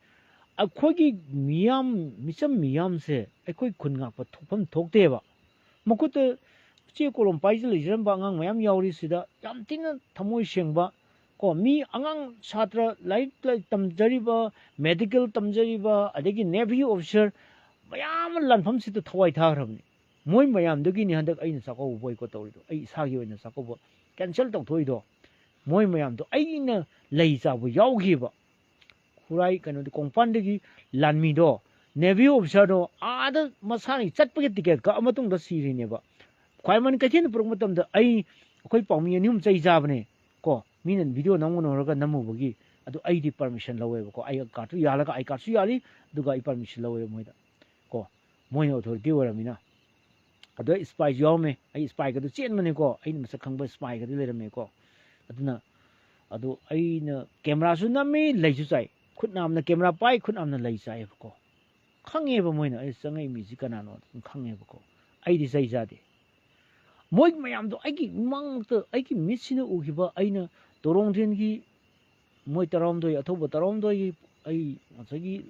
akhoi miyam se akhoi khun nga pa thopam thokte ba makut che kolom paijil jiram ba ngang mayam yauri sida yam tina thamoi sengba ko mi angang chhatra like tamjari ba medical tamjari ba adegi navy officer mayam lanpham sida thawai tharabni moi mayam dagi ni handak aina sako boy ko tawri do ai sagi oina sako bo cancel tong thoi do moi mayam do aina lei cha bu yaugi ba hurai kano di kongpandagi lanmi do navy officer do ada masani chatpage ticket ka amatung da siri ne ba khwaiman ka chen puruk matam da ai khoi pawmi anum chai jabne ko minan video nangono raga namu bagi adu ai di permission lawe ko ai ka tu yala ka ai ka su yali duga ai permission lawe moida ko moi authority waramina adu spy yawme ai spy ka du chen mane ko ai masa khangba spy ka du lerame ko aduna adu ai na camera su nami leisu chai khutnamna camera pai khutnamna lei chai ko khange ba moina ai sangai mi ji kana no khange ba ko ai di sai jade moi mayam do ai ki mang to ai ki misina u gi ba ai na torong den gi moi taram do ya thoba taram do gi ai asagi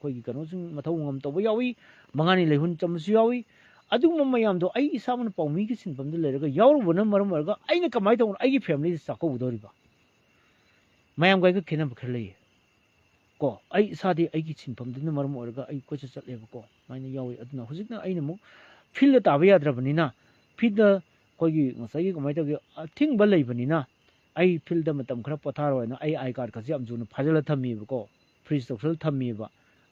khoi gi kano sing mathau ngam to ba yawi mangani lehun cham su yawi adu mayam do ai isaman pawmi gi sin pam de le ga yaw bu na maram ga ai na kamai to ai gi family sa ko udori ba mayam ga khena ba khale ko ai sadi ai gi sin pam de na maram ga ai ko cha le ba ko mai na yawi aduna hujik na ai na mu fil ta ba yadrabani na fida kogi ngasai ko mai to thing ba lei bani na ai fil da matam khara potharo na ai card ka jam jun phajala thami ba ko freeze social thami ba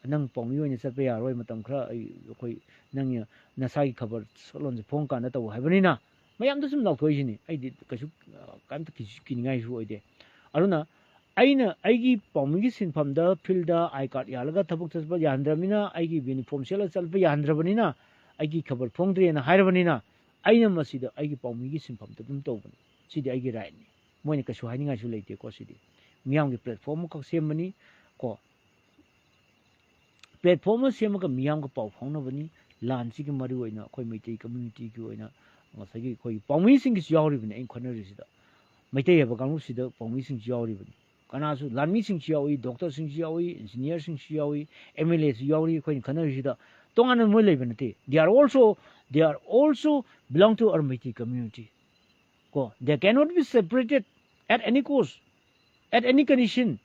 nang pawmi oina chatpa yaroi matam khara ai koi nang ya nasai khabar solon phong ka na to haibani na mayam da sum law thoi jini ai di kasu kam ta ki ngai su oide aruna aina aigi pawmi gi sinpham da fil da ai card yalaga thabuk chasba yandramina aigi uniform sela chalpa yandrabani na aigi khabar phongdre na hairabani na aina masida aigi pawmi gi sinpham ta dum tawbani sidi aigi right ni moina kasu haninga su leite ko sidi miyam gi platform ka semani ko platform sema ka miyam ka paw phongna bani lan si gi mari oina khoi meitei community gi oina ngasagi khoi pawmi sing gi yawri bani ai khonari sida meitei ba kanglu sida pawmi sing yawri bani kanasu lanmi sing yawi doctor sing yawi engineer sing yawi MLA yawi khoi khonari sida tongan mo lei bani they are also belong to our Meitei community. Ko they cannot be separated at any cost, at any condition.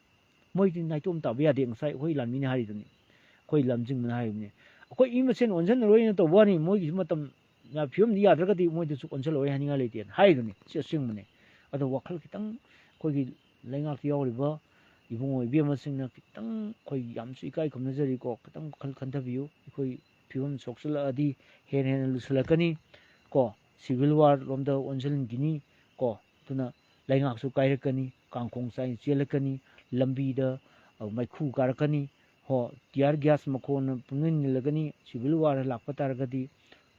Moiti naitom ta bia deng sai hoi lan min hari duni. Koi lam jing man hari ni. Koi ima sen onjan roi na to wani moi gi matam fium ni yadragadi moi de su konchalo ya ninga leiten haiduni si singmane ado wakhal kitang khoi lengak yawriba ibung oi bema singna kitang khoi yam su ikai khomna jari ko kitang khal khanta biu khoi fium soksala adi hen lusulakani ko civil war romda onjalin gini ko tuna lengak su kairakani kangkong sai chelakani lambi da maikhu karakani ho tiar gas makon pungin nilagani civil war lakpa taragadi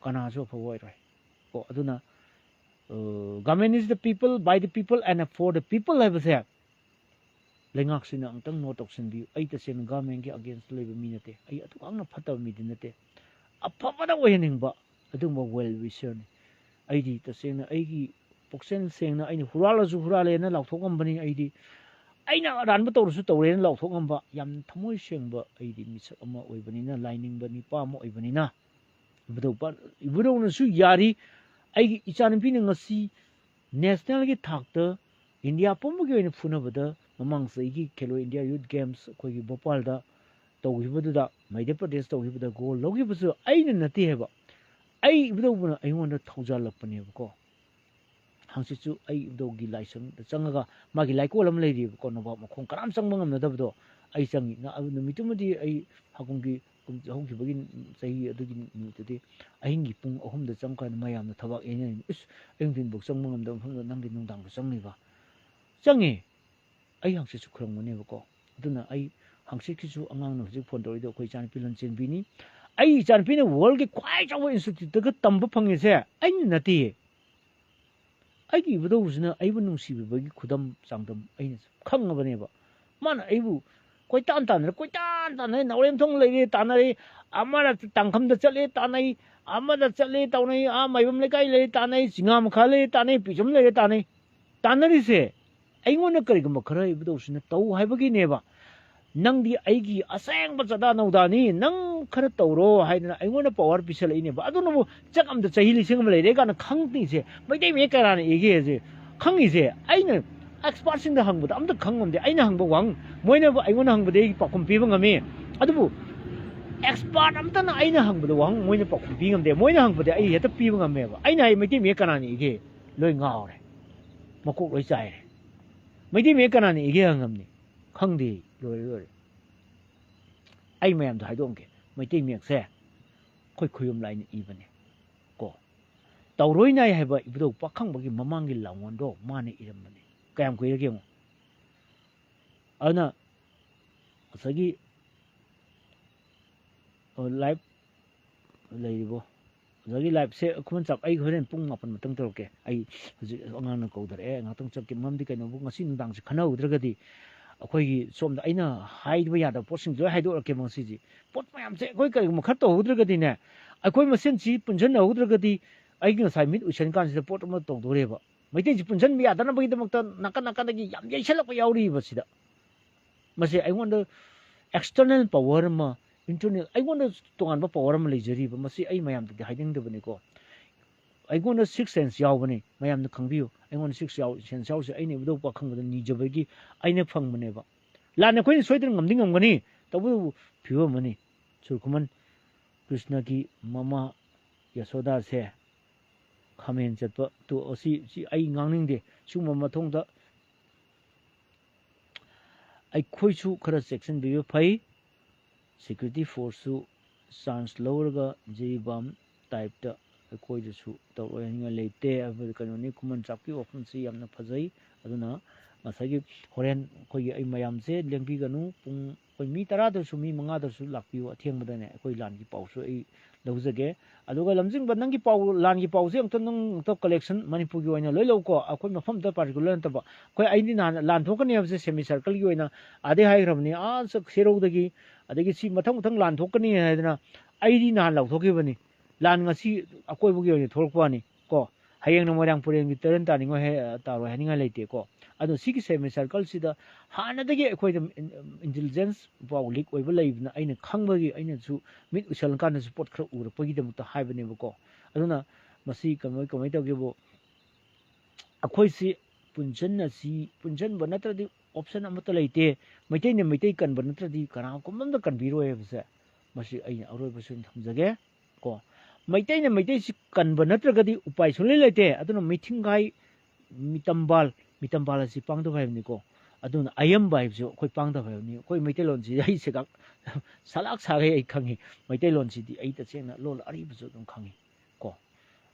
kana so phawai rai ko aduna government is the people by the people and for the people have said lengak sina angtang no toksin bi ai ta sen government gi against leba mi nate ai atu angna phata mi din nate afabada oyening ba aduma well wisher ni ai di ta sen ai gi poksen sengna ai ni hurala su hurale na lauthokam bani ai di aina ran ba tawru su tawre na lauthokam ba yam thamoi sengba ai di misak ama oibani na lining bani pa mo oibani na ibudau na su yari ai ichan pi na ngasi national gi thakta india pom gi oina phuna bada mamang sai gi khelo india youth games khoi gi bhopal da tawhibadu da madhya pradesh tawhibada goal logi basu aina nati heba ai ibudau buna ai wona thauja lapane ko hangsi chu ai ibudau gi laisang da changaga magi laiko lam leiri ko no ba makhong karam changba ngam na dabdo ai changi na numitumadi ai hakumgi hongki bagin sahi adugi nutudi ahingi pung ahum da changka mayam na thawak ene is engdin bok changma ngam da phang nang din nungdang changni ba changi ai hangsi chu khrang mane ba ko aduna ai hangsi ki chu angang no hojik phone torido khoi chan pilan chen bini ai chan pina world ki khwai chawa institute ga tamba phangi se ai nati ai gi budo usna ai bu nungsi bi bagi khudam changdam ai khangabane ba mana ai bu koi tan naurem thong lei tanari amara tangkham da chale tanai amada chale taunai a maibam lekai le tanai singam khale tanai pichum le tanari se aingona kari gum khara ibdo usna tau haibagi neba nangdi aigi asang ba chada naudani nang khara tawro haidna aingona power pisal ine ba aduna bu chakam da chahili singam le re kana khangti se maidai me karana ege je khangi se aina expert sing da hangbuda amda khangomde aina hangba wang moina bu aingona hangbude gi pakum piba ngami adubu expert amta na aina hangbuda wang moina pakum pi ngamde moina hangbude ai heta piba ngame ba aina ai maidai me karani ege loi ngaure makok loi chai maidai me karani ege ngamni khangdi loi ai mayam da haidongke maidai me se khoi khuyum lain ibane ko tawroi nai haiba ibdo pakhang bagi mamangi lawondo mane iramane kayam ko yake mo ana asagi live leibo asagi live se khun chap ai horen pung mapan matang torke ai angang na ko dare ngatang chap ke mamdi kaino bu ngasi nundang se khana udragadi akhoi gi somda aina haidba yada posing jo haido ke mangsi ji pot mayam se khoi kari mo khato udragadi ne akhoi masen chi punjan na udragadi ai gi sai mit usen kan se pot ma tong doreba maitei ji punjan mi adana bagi damakta nakan dagi yam yaisalak pa yauri basida mase I want the external power ma internal I want the tongan ba power ma lejari ba mase ai mayam de hiding de bani ko I want the six sense yaw bani mayam de khangbiu I want six yaw sense yaw se ai ne bu pa khang ba ni jabagi ai ne phang bane ba la ne khoi soidin ngamding ngamgani tabu phiwa mani churkuman krishna ki mama yasoda se khamen chatpa tu osi si ai ngangning de suma mathong da ai khoi chu khara section bi phai security force su chance lower jibam type da khoi de su to oinga leite ave kanoni kuman chapki option si yamna phajai aduna masagi horen khoi ai mayam se lengpi ganu pung khoi mi 10 da su mi 5 da su lakpi atheng badane khoi lan ki pau su ai lawjage aduga lamjing ba nangi pau lan gi pau se amta nang to collection manipur gi oina loi lo ko akhoi mafam da particular ta ba khoi aini na lan thokani abse semi circle gi oina ade hai ramni a serou dagi adagi si mathang lan thokani haidna aidi na law thoki bani lan ngasi akoi bu gi oina thorkwani ko hayeng na morang pureng gi teren ta ningo he taro haninga leite ko adu sigi semi circle sida hana dagi akhoi intelligence public oiba leibna aina khangba gi aina su mit usal kan support khra ur pagi de mutta haibane ko aduna masi kamai tawge bo akhoi si punjan ba natradi option amata leite maitai ne maitai kan ba natradi kana komam da kan biro he bse masi aina aroi basun thamjage ko ꯃꯩꯇꯩꯅ ꯃꯩꯇꯩꯁꯤ ꯀꯟꯕ ꯅꯠꯇ꯭ꯔꯒꯗꯤ ꯎꯄꯥꯏ ꯁꯨꯡꯂꯩ ꯂꯩꯇꯦ ꯑꯗꯨꯅ ꯃꯤꯊꯤꯡꯒꯥꯏ ꯃꯤꯇꯝꯕꯥꯜ ꯑꯁꯤ ꯄꯥꯡꯗꯕ ꯍꯥꯏꯕꯅꯤꯀꯣ ꯑꯗꯨꯅ ꯑꯌꯝꯕ ꯍꯥꯏꯕꯁꯨ ꯑꯩꯈꯣꯏ ꯄꯥꯡꯗꯕ ꯍꯥꯏꯕꯅꯤ ꯑꯩꯈꯣꯏ ꯃꯩꯇꯩꯂꯣꯟꯁꯤ ꯑꯩ ꯁꯤꯒ ꯁꯂꯥꯛ ꯁꯥꯒꯩ ꯑꯩ ꯈꯪꯉꯤ ꯃꯩꯇꯩꯂꯣꯟꯁꯤꯗꯤ ꯑꯩ ꯇꯁꯦꯡꯅ ꯂꯣꯟ ꯑꯔꯤꯕꯁꯨ ꯑꯗꯨꯝ ꯈꯪꯉꯤ ꯀꯣ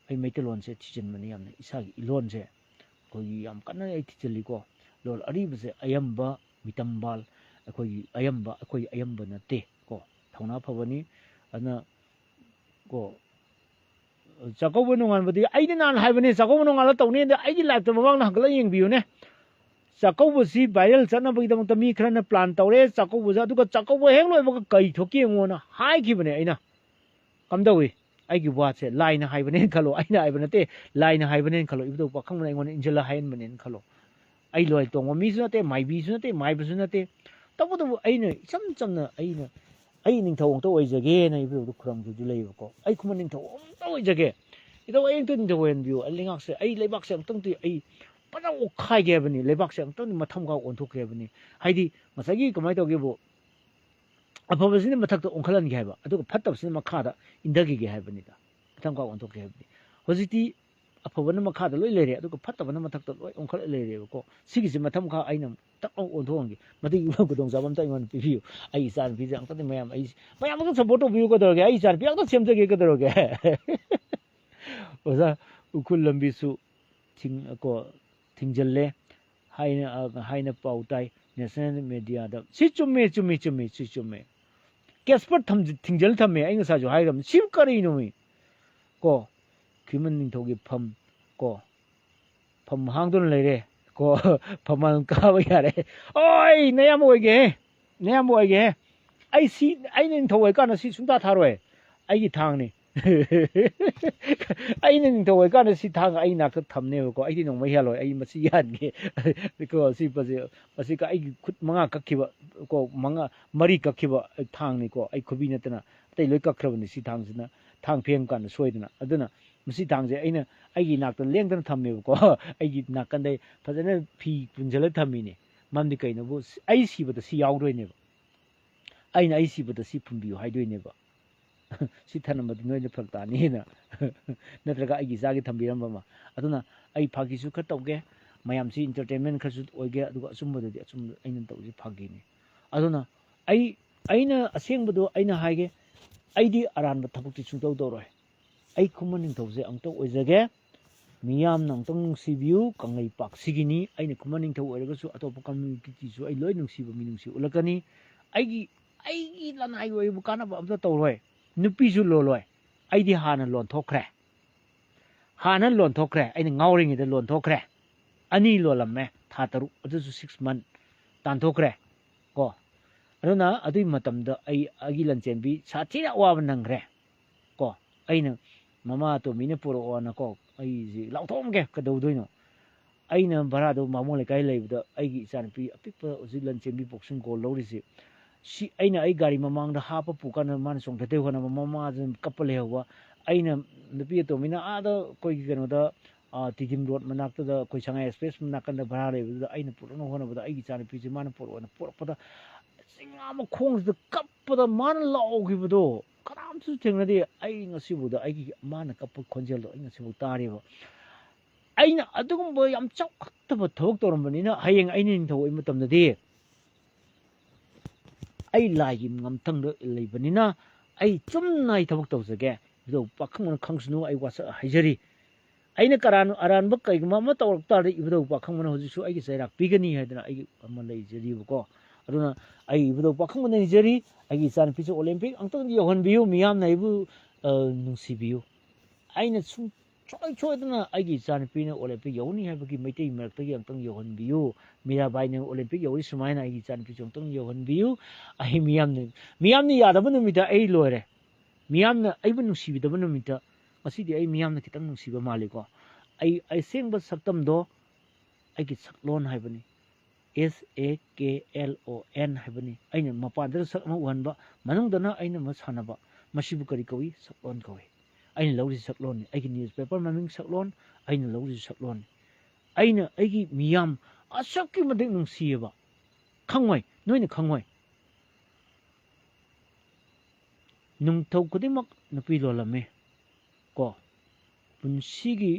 ꯑꯩ ꯃꯩꯇꯩꯂꯣꯟꯁꯦ ꯊꯤꯖꯤꯟꯕꯅꯤ ꯌꯥꯝꯅ ꯏꯁꯥꯒꯤ ꯏꯂꯣꯟꯁꯦ ꯑꯩꯈꯣꯏꯒꯤ ꯌꯥꯝ ꯀꯟꯅ ꯑꯩ ꯊꯤꯖꯤꯜꯂꯤꯀꯣ ꯂꯣꯟ ꯑꯔꯤꯕꯁꯦ ꯑꯌꯝꯕ ꯃꯤꯇꯝꯕꯥꯜ ꯑꯩꯈꯣꯏꯒꯤ ꯑꯌꯝꯕ ꯅꯠꯇꯦ ꯀꯣ ꯊꯧꯅꯥ ꯐꯕꯅꯤ ꯑꯗꯨꯅ ꯀꯣ ꯆꯥꯛꯀꯧꯕ ꯅꯣꯡꯉꯥꯟꯕꯗꯤ ꯑꯩꯗꯤ ꯅꯍꯥꯟ ꯍꯥꯏꯕꯅꯦ ꯆꯥꯛꯀꯧꯕ ꯅꯣꯡꯉꯥꯜꯂ ꯇꯧꯅꯤ ꯑꯩꯒꯤ ꯂꯥꯏꯐꯇ ꯃꯃꯥꯡꯗ ꯍꯪꯒꯠꯂꯒ ꯌꯦꯡꯕꯤꯌꯨꯅꯦ ꯆꯥꯛꯀꯧꯕꯁꯤ ꯚꯥꯏꯔꯦꯜ ꯆꯠꯅꯕꯒꯤꯗꯃꯛꯇ ꯃꯤ ꯈꯔꯅ ꯄ꯭ꯂꯥꯟ ꯇꯧꯔꯦ ꯆꯥꯛꯀꯧꯕꯁꯦ ꯑꯗꯨꯒ ꯆꯥꯛꯀꯧꯕ ꯍꯦꯛ ꯂꯣꯏꯕꯒ ꯀꯩ ꯊꯣꯛꯀꯦ ꯌꯦꯡꯉꯣꯅ ꯍꯥꯏꯈꯤꯕꯅꯦ ꯑꯩꯅ ꯀꯝꯗꯧꯏ ꯑꯩꯒꯤ ꯋꯥꯁꯦ ꯂꯥꯏꯅ ꯍꯥꯏꯕꯅꯦꯅ ꯈꯜꯂꯣ ꯑꯩꯅ ꯍꯥꯏꯕ ꯅꯠꯇꯦ ꯂꯥꯏꯅ ꯍꯥꯏꯕꯅꯦꯅ ꯈꯜꯂꯣ ꯏꯕꯨꯙꯧ ꯄꯥꯈꯪꯕꯅ ꯑꯩꯉꯣꯟꯗ ꯏꯟꯖꯜꯂ ꯍꯥꯏꯍꯟꯕꯅꯦꯅ ꯈꯜꯂꯣ ꯑꯩ ꯂꯣꯏ ꯇꯣꯡꯕ ꯃꯤꯁꯨ ꯅꯠꯇꯦ ꯃꯥꯏꯕꯤꯁꯨ ꯅꯠꯇꯦ ꯃꯥꯏꯕꯁꯨ ꯅꯠꯇꯦ ꯇꯧꯕꯇꯕꯨ ꯑꯩꯅ ꯏꯆꯝ ꯆꯝꯅ ꯑꯩ ꯅꯤꯡꯊꯧ ꯑꯝꯇ ꯑꯣꯏꯖꯒꯦꯅ ꯏꯕꯨꯙꯧꯗ ꯈꯨꯔꯝꯕꯁꯨ ꯂꯩꯌꯦꯕꯀꯣ ꯑꯩ ꯈꯨꯃꯟ ꯅꯤꯡꯊꯧ ꯑꯝꯇ ꯑꯣꯏꯖꯒꯦ ꯏꯙꯧ ꯑꯩ ꯑꯝꯇ ꯅꯤꯡꯊꯧ ꯑꯣꯏꯍꯟꯕꯤꯌꯨ ꯂꯩꯉꯥꯛꯁꯦ ꯑꯩ ꯂꯩꯕꯥꯛꯁꯦ ꯑꯃꯨꯛꯇꯪꯗꯤ ꯑꯩ ꯐꯖꯅ ꯑꯣꯛꯈꯥꯏꯒꯦ ꯍꯥꯏꯕꯅꯤ ꯂꯩꯕꯥꯛꯁꯦ ꯑꯃꯨꯛꯇꯪꯗꯤ ꯃꯊꯪ ꯀꯥꯎ ꯑꯣꯟꯊꯣꯛꯀꯦ ꯍꯥꯏꯕꯅꯤ ꯍꯥꯏꯗꯤ ꯉꯁꯥꯏꯒꯤ ꯀꯃꯥꯏꯅ ꯇꯧꯒꯦꯕꯨ ꯑꯐꯕꯁꯤꯅ ꯃꯊꯛꯇ ꯑꯣꯟꯈꯠꯍꯟꯒꯦ ꯍꯥꯏꯕ ꯑꯗꯨꯒ ꯐꯠꯇꯕꯁꯤꯅ ꯃꯈꯥꯗ ꯏꯟꯊꯈꯤꯒꯦ ꯍꯥꯏꯕꯅꯤꯗ ꯃꯊꯪ ꯀꯥꯎ ꯑꯣꯟꯊꯣꯛꯀꯦ ꯍꯥꯏꯕꯅꯤ ꯍꯧꯖꯤꯛꯇꯤ ꯑꯐꯕꯅ ꯃꯈꯥꯗ ꯂꯣꯏ ꯂꯩꯔꯦ ꯑꯗꯨꯒ ꯐꯠꯇꯕꯅ ꯃꯊꯛꯇ ꯂꯣꯏ ꯑꯣꯟꯈꯠꯂ ꯂꯩꯔꯦꯕꯀꯣ ꯁꯤꯒꯤꯁꯤ ꯃꯊꯪ ꯃꯈꯥ ꯑꯩꯅ ꯇꯛꯅ ꯑꯣꯟꯊꯣꯛꯍꯟꯒꯦ ꯃꯗꯨꯒꯤ ꯈꯨꯗꯣꯡꯆꯥꯕ ꯑꯝꯇ ꯑꯩꯉꯣꯟꯗ ꯄꯤꯕꯤꯌꯨ ꯑꯩ ꯏꯆꯥꯅꯨꯄꯤꯁꯦ ꯑꯃꯨꯛꯇꯪꯗꯤ ꯃꯌꯥꯝ ꯑꯃꯇ ꯁꯞꯄꯣꯔꯠ ꯇꯧꯕꯤꯌꯨ ꯀꯩꯗꯧꯔꯒꯦ ꯑꯩ ꯏꯆꯥꯅꯨꯄꯤ ꯑꯃꯇ ꯁꯦꯝꯖꯒꯦ ꯀꯩꯗꯧꯔꯒꯦ ꯑꯣꯖꯥ ꯎꯈ꯭ꯔꯨꯜ ꯂꯝꯕꯤꯁꯨ ꯊꯤꯡꯖꯤꯜꯂꯦ ꯍꯥꯏꯅ ꯄꯥꯎ ꯇꯥꯏ ꯅꯦꯁꯅꯦꯜ ꯃꯦꯗꯤꯌꯥꯗ ꯁꯤ ꯆꯨꯝꯃꯦ ꯁꯤ ꯆꯨꯝꯃꯦ ꯀꯦꯁꯄꯔ ꯊꯤꯡꯖꯤꯜ ꯊꯝꯃꯦ ꯑꯩ ꯉꯁꯥꯏꯁꯨ ꯍꯥꯏꯈ꯭ꯔꯕꯅꯤ ꯁꯤ ꯀꯔꯤꯅꯣꯃꯤ ꯀꯣ ꯈꯤꯃꯟ ꯅꯤꯡꯊꯧꯒꯤ ꯐꯝ ꯍꯥꯡꯗꯨꯅ ꯂꯩꯔꯦ ꯀꯣ ꯐꯝꯃꯜ ꯀꯥꯕ ꯌꯥꯔꯦ ꯑꯣꯏ ꯅꯌꯥꯝꯕ ꯑꯣꯏꯒꯦꯍꯦ ꯑꯩꯅ ꯅꯤꯡꯊꯧ ꯑꯣꯏꯀꯥꯟꯗ ꯁꯤ ꯁꯨꯡꯇꯥ ꯊꯥꯔꯣꯏ ꯑꯩꯒꯤ ꯊꯥꯡꯅꯤ ꯑꯩꯅ ꯅꯤꯡꯊꯧ ꯑꯣꯏꯀꯥꯟꯗ ꯁꯤ ꯊꯥꯡ ꯑꯩ ꯅꯥꯛꯇ ꯊꯝꯅꯦꯕꯀꯣ ꯑꯩꯗꯤ ꯅꯣꯡꯃꯩ ꯌꯥꯜꯂꯣꯏ ꯑꯩ ꯃꯁꯤ ꯌꯥꯟꯒꯦ ꯀꯣ ꯃꯁꯤ ꯑꯩꯒꯤ ꯈꯨꯠ 5 ꯀꯛꯈꯤꯕ ꯀꯣ 4 ꯀꯛꯈꯤꯕ ꯊꯥꯡꯅꯤꯀꯣ ꯑꯩ ꯈꯨꯕꯤ ꯅꯠꯇꯅ ꯑꯇꯩ ꯂꯣꯏ ꯀꯛꯈ꯭ꯔꯕꯅꯤ ꯁꯤ ꯊꯥꯡꯁꯤꯅ ꯊꯥꯡ ꯐꯦꯡ ꯀꯥꯟꯗ ꯁꯣꯏꯗꯅ ꯑꯗꯨꯅ ꯃꯁꯤ ꯊꯥꯡꯁꯦ ꯑꯩꯅ ꯑꯩꯒꯤ ꯅꯥꯛꯇ ꯂꯦꯡꯗꯅ ꯊꯝꯃꯦꯕꯀꯣ ꯑꯩꯒꯤ ꯅꯥꯀꯟꯗ ꯐꯖꯅ ꯐꯤ ꯄꯨꯟꯁꯤꯜꯂ ꯊꯝꯃꯤꯅꯦ ꯃꯔꯝꯗꯤ ꯀꯩꯅꯣꯕꯨ ꯑꯩ ꯁꯤꯕꯗ ꯁꯤ ꯌꯥꯎꯗꯣꯏꯅꯦꯕ ꯑꯩ ꯁꯤꯕꯗ ꯁꯤ ꯐꯨꯝꯕꯤꯌꯨ ꯍꯥꯏꯗꯣꯏꯅꯦꯕ ꯁꯤ ꯊꯅꯝꯕꯗꯤ ꯅꯣꯏꯅ ꯐꯔꯛ ꯇꯥꯅꯤꯅ ꯅꯠꯇ꯭ꯔꯒ ꯑꯩꯒꯤ ꯏꯆꯥꯒꯤ ꯊꯝꯕꯤꯔꯝꯕ ꯑꯃ ꯑꯗꯨꯅ ꯑꯩ ꯐꯥꯒꯤꯁꯨ ꯈꯔ ꯇꯧꯒꯦ ꯃꯌꯥꯝꯁꯤ ꯏꯟꯇꯔꯇꯦꯟꯃꯦꯟ ꯈꯔꯁꯨ ꯑꯣꯏꯒꯦ ꯑꯗꯨꯒ ꯑꯆꯨꯝꯕꯗꯗꯤ ꯑꯆꯨꯝꯕ ꯑꯩꯅ ꯇꯧꯔꯤꯁꯤ ꯐꯥꯒꯤꯅꯤ ꯑꯗꯨꯅ ꯑꯩꯅ ꯑꯁꯦꯡꯕꯗꯣ ꯑꯩꯅ ꯍꯥꯏꯒꯦ ꯑꯩꯗꯤ ꯑꯔꯥꯟꯕ ꯊꯕꯛꯇꯤ ꯁꯨꯡꯇꯧ ꯇꯧꯔꯣꯏ ꯑꯩ ꯈꯨꯃꯟ ꯅꯤꯡꯊꯧꯁꯦ ꯑꯃꯨꯛꯇ ꯑꯣꯏꯖꯒꯦ ꯃꯤꯌꯥꯝꯅ ꯑꯃꯨꯛꯇꯪ ꯅꯨꯡꯁꯤꯕꯤꯌꯨ ꯀꯪꯂꯩꯄꯥꯛꯁꯤꯒꯤꯅꯤ ꯑꯩꯅ ꯈꯨꯃꯟ ꯅꯤꯡꯊꯧ ꯑꯣꯏꯔꯒꯁꯨ ꯑꯇꯣꯞꯄ ꯀꯝꯃ꯭ꯌꯨꯅꯤꯇꯤꯁꯨ ꯑꯩ ꯂꯣꯏ ꯅꯨꯡꯁꯤꯕ ꯃꯤꯅꯨꯡꯁꯤ ꯎꯠꯂꯛꯀꯅꯤ ꯑꯩꯒꯤ ꯂꯅꯥꯏ ꯑꯣꯏꯕ ꯀꯥꯟꯅꯕ ꯑꯝꯇ ꯇꯧꯔꯣꯏ ꯅꯨꯄꯤꯁꯨ ꯂꯣꯜꯂꯣꯏ ꯑꯩꯗꯤ ꯍꯥꯟꯅ ꯂꯣꯟꯊꯣꯛꯈ꯭ꯔꯦ ꯑꯩꯅ ꯉꯥꯎꯔꯤꯉꯩꯗ ꯂꯣꯟꯊꯣꯛꯈ꯭ꯔꯦ 2 ꯂꯣꯜꯂꯝꯃꯦ ꯊꯥ 3 ꯑꯗꯨꯁꯨ 6 ꯃꯟ ꯇꯥꯟꯊꯣꯛꯈ꯭ꯔꯦ ꯀꯣ ꯑꯗꯨꯅ ꯑꯗꯨꯒꯤ ꯃꯇꯝꯗ ꯑꯩꯒꯤ ꯂꯟꯆꯦꯟꯕꯤ ꯁꯥꯊꯤꯅ ꯑꯋꯥꯕ ꯅꯪꯈ꯭ꯔꯦ ꯀꯣ ꯑꯩꯅ ꯃꯃꯥ ꯑꯇꯣꯝꯕꯤꯅ ꯄꯨꯔꯛꯑꯣꯅ ꯀꯣ ꯑꯩꯁꯤ ꯂꯥꯎꯊꯣꯛꯑꯝꯒꯦ ꯀꯩꯗꯧꯗꯣꯏꯅꯣ ꯑꯩꯅ ꯚꯔꯥꯗꯣ ꯃꯃꯣꯟ ꯂꯩꯀꯥꯏ ꯂꯩꯕꯗ ꯑꯩꯒꯤ ꯏꯆꯥꯅꯨꯄꯤ ꯑꯄꯤꯛꯄ ꯍꯧꯖꯤꯛ ꯂꯟꯆꯦꯟꯕꯤ ꯕꯣꯛꯁꯤꯡ ꯒꯣꯜ ꯂꯧꯔꯤꯁꯤ ꯑꯩꯅ ꯒꯥꯔꯤ ꯃꯃꯥꯡꯗ ꯍꯥꯞꯄ ꯄꯨꯀꯥꯟꯗ ꯃꯥꯅ ꯆꯣꯡꯊꯠꯇꯦ ꯍꯣꯠꯅꯕ ꯃꯃꯥꯁꯤꯅ ꯀꯞꯄ ꯂꯩꯍꯧꯕ ꯑꯩꯅ ꯅꯨꯄꯤ ꯑꯇꯣꯝꯕꯤꯅ ꯑꯥꯗ ꯑꯩꯈꯣꯏꯒꯤ ꯀꯩꯅꯣꯗ ꯇꯤꯗꯤꯝ ꯔꯣꯗ ꯃꯅꯥꯛꯇꯨꯗ ꯑꯩꯈꯣꯏ ꯁꯉꯥꯏ ꯑꯦꯛꯁꯄ꯭ꯔꯦꯁ ꯅꯥꯀꯟꯗ ꯚꯔꯥ ꯂꯩꯕꯗꯨꯗ ꯑꯩꯅ ꯄꯨꯔꯛꯅꯕ ꯍꯣꯠꯅꯕꯗ ꯑꯩꯒꯤ ꯏꯆꯥꯅꯨꯄꯤꯁꯦ ꯃꯥꯅ ꯄꯨꯔꯛꯄꯗ ꯆꯤꯡꯉꯥ ꯃꯈꯣꯡꯁꯤꯗ ꯀꯞꯄꯗ ꯃꯥꯅ ꯂꯥꯎꯈꯤꯕꯗꯣ ꯀꯅꯥꯝꯇꯁꯨ ꯊꯦꯡꯅꯗꯦ ꯑꯩ ꯉꯁꯤꯐꯥꯎꯗ ꯃꯥꯅ ꯀꯞꯄ ꯈꯣꯟꯖꯦꯜꯗꯣ ꯑꯩ ꯉꯁꯤꯐꯥꯎ ꯇꯥꯔꯦꯕ ꯑꯩꯅ ꯑꯗꯨꯒꯨꯝꯕ ꯌꯥꯝ ꯆꯥꯎꯈꯠꯇꯕ ꯊꯕꯛ ꯇꯧꯔꯝꯕꯅꯤꯅ ꯍꯌꯦꯡ ꯑꯩꯅ ꯅꯤꯡꯊꯧ ꯑꯣꯏꯕ ꯃꯇꯝꯗꯗꯤ ꯑꯩ ꯂꯥꯏꯒꯤ ꯉꯝꯊꯪꯗ ꯂꯩꯕꯅꯤꯅ ꯑꯩ ꯆꯨꯝꯅ ꯊꯕꯛ ꯇꯧꯖꯒꯦ ꯏꯕꯨꯙꯧ ꯄꯥꯈꯪꯕꯅ ꯈꯪꯁꯅꯨ ꯑꯩ ꯍꯥꯏꯖꯔꯤ ꯑꯩꯅ ꯑꯔꯥꯟꯕ ꯀꯩꯒꯨꯝꯕ ꯑꯃ ꯇꯧꯔꯛ ꯇꯥꯔꯗꯤ ꯏꯕꯨꯙꯧ ꯄꯥꯈꯪꯕꯅ ꯍꯧꯖꯤꯛꯁꯨ ꯑꯩꯒꯤ ꯆꯩꯔꯥꯛ ꯄꯤꯒꯅꯤ ꯍꯥꯏꯗꯅ ꯑꯩꯒꯤ ꯑꯃ ꯂꯩꯖꯔꯤꯕꯀꯣ ꯑꯗꯨꯅ ꯑꯩ ꯏꯕꯨꯙꯧ ꯄꯥꯈꯪꯕꯅ ꯅꯤꯖꯔꯤ ꯑꯩꯒꯤ ꯏꯆꯥꯅꯨꯄꯤꯁꯨ ꯑꯣꯂꯦꯝꯄꯤꯛ ꯑꯃꯨꯛꯇꯪ ꯌꯧꯍꯟꯕꯤꯌꯨ ꯃꯤꯌꯥꯝꯅ ꯑꯩꯕꯨ ꯅꯨꯡꯁꯤꯕꯤꯌꯨ ꯑꯩꯅ ꯁꯨꯡꯁꯣꯏ ꯁꯣꯏꯗꯅ ꯑꯩꯒꯤ ꯏꯆꯥꯅꯨꯄꯤꯅ ꯑꯣꯂꯦꯝꯄꯤꯛ ꯌꯧꯅꯤ ꯍꯥꯏꯕꯒꯤ ꯃꯩꯇꯩ ꯃꯔꯛꯇꯒꯤ ꯑꯃꯨꯛꯇꯪ ꯌꯧꯍꯟꯕꯤꯌꯨ ꯃꯤꯔꯥꯕꯥꯏꯅ ꯑꯣꯂꯦꯝꯄꯤꯛ ꯌꯧꯔꯤ ꯁꯨꯃꯥꯏꯅ ꯑꯩꯒꯤ ꯏꯆꯥꯅꯨꯄꯤꯁꯨ ꯑꯃꯨꯛꯇꯪ ꯌꯧꯍꯟꯕꯤꯌꯨ ꯑꯩ ꯃꯤꯌꯥꯝꯅ ꯌꯥꯗꯕ ꯅꯨꯃꯤꯠꯇ ꯑꯩ ꯂꯣꯏꯔꯦ ꯃꯤꯌꯥꯝꯅ ꯑꯩꯕꯨ ꯅꯨꯡꯁꯤꯕꯤꯗꯕ ꯅꯨꯃꯤꯠꯇ ꯉꯁꯤꯗꯤ ꯑꯩ ꯃꯤꯌꯥꯝꯅ ꯈꯤꯇꯪ ꯅꯨꯡꯁꯤꯕ ꯃꯥꯜꯂꯤꯀꯣ ꯑꯩ ꯑꯁꯦꯡꯕ ꯁꯛꯇꯝꯗꯣ ꯑꯩꯒꯤ ꯁꯛꯂꯣꯟ ꯍꯥꯏꯕꯅꯤ SAKLON ꯍꯥꯏꯕꯅꯤ ꯑꯩꯅ ꯃꯄꯥꯟꯗ ꯁꯛ ꯑꯃ ꯎꯍꯟꯕ ꯃꯅꯨꯡꯗꯅ ꯑꯩꯅ ꯑꯃ ꯁꯥꯟꯅꯕ ꯃꯁꯤꯕꯨ ꯀꯔꯤ ꯀꯧꯏ ꯁꯛꯂꯣꯟ ꯀꯧꯏ ꯑꯩꯅ ꯂꯧꯔꯤꯁꯤ ꯁꯛꯂꯣꯟꯅꯤ ꯑꯩꯒꯤ ꯅ꯭ꯌꯨꯁꯄꯦꯄꯔ ꯃꯃꯤꯡ ꯁꯛꯂꯣꯟ ꯑꯩꯅ ꯂꯧꯔꯤꯁꯤ ꯁꯛꯂꯣꯟꯅꯤ ꯑꯩꯒꯤ ꯃꯤꯌꯥꯝ ꯑꯁꯨꯛꯀꯤ ꯃꯇꯤꯛ ꯅꯨꯡꯁꯤꯌꯦꯕ ꯈꯪꯉꯣꯏ ꯅꯣꯏꯅ ꯈꯪꯉꯣꯏ ꯅꯤꯡꯊꯧ ꯈꯨꯗꯤꯡꯃꯛ ꯅꯨꯄꯤ ꯂꯣꯜꯂꯝꯃꯤ ꯄꯨꯟꯁꯤꯒꯤ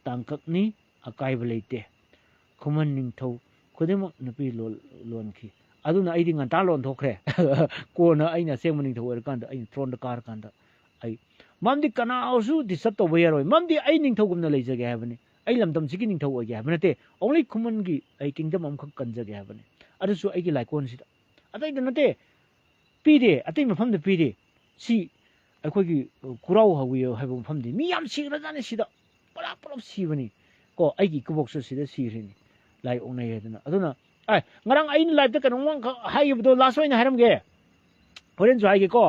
ꯇꯥꯡꯀꯛꯅꯤ ꯑꯀꯥꯏꯕ ꯂꯩꯇꯦ ꯈꯨꯃꯟ ꯅꯤꯡꯊꯧ ꯈꯨꯗꯤꯡꯃꯛ ꯅꯨꯄꯤ ꯂꯣꯟꯈꯤ ꯑꯗꯨꯅ ꯑꯩꯗꯤ ꯉꯟꯇꯥ ꯂꯣꯟꯊꯣꯛꯈ꯭ꯔꯦ ꯀꯣꯟꯅ ꯑꯩꯅ ꯑꯁꯦꯡꯕ ꯅꯤꯡꯊꯧ ꯑꯣꯏꯔꯀꯥꯟꯗ ꯑꯩꯅ ꯊ꯭ꯔꯣꯟꯗ ꯀꯥꯔꯀꯥꯟꯗ ꯑꯩ ꯃꯔꯝꯗꯤ ꯀꯅꯥꯁꯨ ꯗꯤꯁꯇꯔꯕ ꯇꯧꯕ ꯌꯥꯔꯣꯏ ꯃꯔꯝꯗꯤ ꯑꯩ ꯅꯤꯡꯊꯧꯒꯨꯝꯅ ꯂꯩꯖꯒꯦ ꯍꯥꯏꯕꯅꯤ ꯑꯩ ꯂꯝꯗꯝꯁꯤꯒꯤ ꯅꯤꯡꯊꯧ ꯑꯣꯏꯒꯦ ꯍꯥꯏꯕ ꯅꯠꯇꯦ ꯑꯣꯡꯂꯤ ꯈꯨꯃꯟꯒꯤ ꯑꯩ ꯀꯤꯡꯗꯝ ꯑꯃꯈꯛ ꯀꯟꯖꯒꯦ ꯍꯥꯏꯕꯅꯤ ꯑꯗꯨꯁꯨ ꯑꯩꯒꯤ ꯂꯥꯏꯀꯣꯟꯁꯤꯗ ꯑꯇꯩꯗ ꯅꯠꯇꯦ ꯄꯤꯗꯦ ꯑꯇꯩ ꯃꯐꯝꯗ ꯄꯤꯗꯦ ꯁꯤ ꯑꯩꯈꯣꯏꯒꯤ ꯀꯨꯔꯥꯎ ꯍꯧꯋꯤ ꯍꯥꯏꯕ ꯃꯐꯝꯗꯤ ꯃꯤ ꯌꯥꯝ ꯁꯤꯈ꯭ꯔꯖꯥꯠꯅꯤ ꯁꯤꯗ ꯄꯨꯂꯞ ꯁꯤꯕꯅꯤ ꯀꯣ ꯑꯩꯒꯤ ꯏꯀꯨꯕꯣꯛꯁꯨ ꯁꯤꯗ ꯁꯤꯈ꯭ꯔꯤꯅꯤ ꯂꯥꯏ ꯑꯣꯛꯅꯩ ꯍꯥꯏꯗꯅ ꯑꯗꯨꯅ ꯉꯔꯥꯡ ꯑꯩꯅ ꯂꯥꯏꯐꯇ ꯀꯩꯅꯣꯝꯃ ꯍꯥꯏꯈꯤꯕꯗꯣ ꯂꯥꯁ ꯑꯣꯏꯅ ꯍꯥꯏꯔꯝꯒꯦ ꯍꯣꯔꯦꯟꯁꯨ ꯍꯥꯏꯒꯦꯀꯣ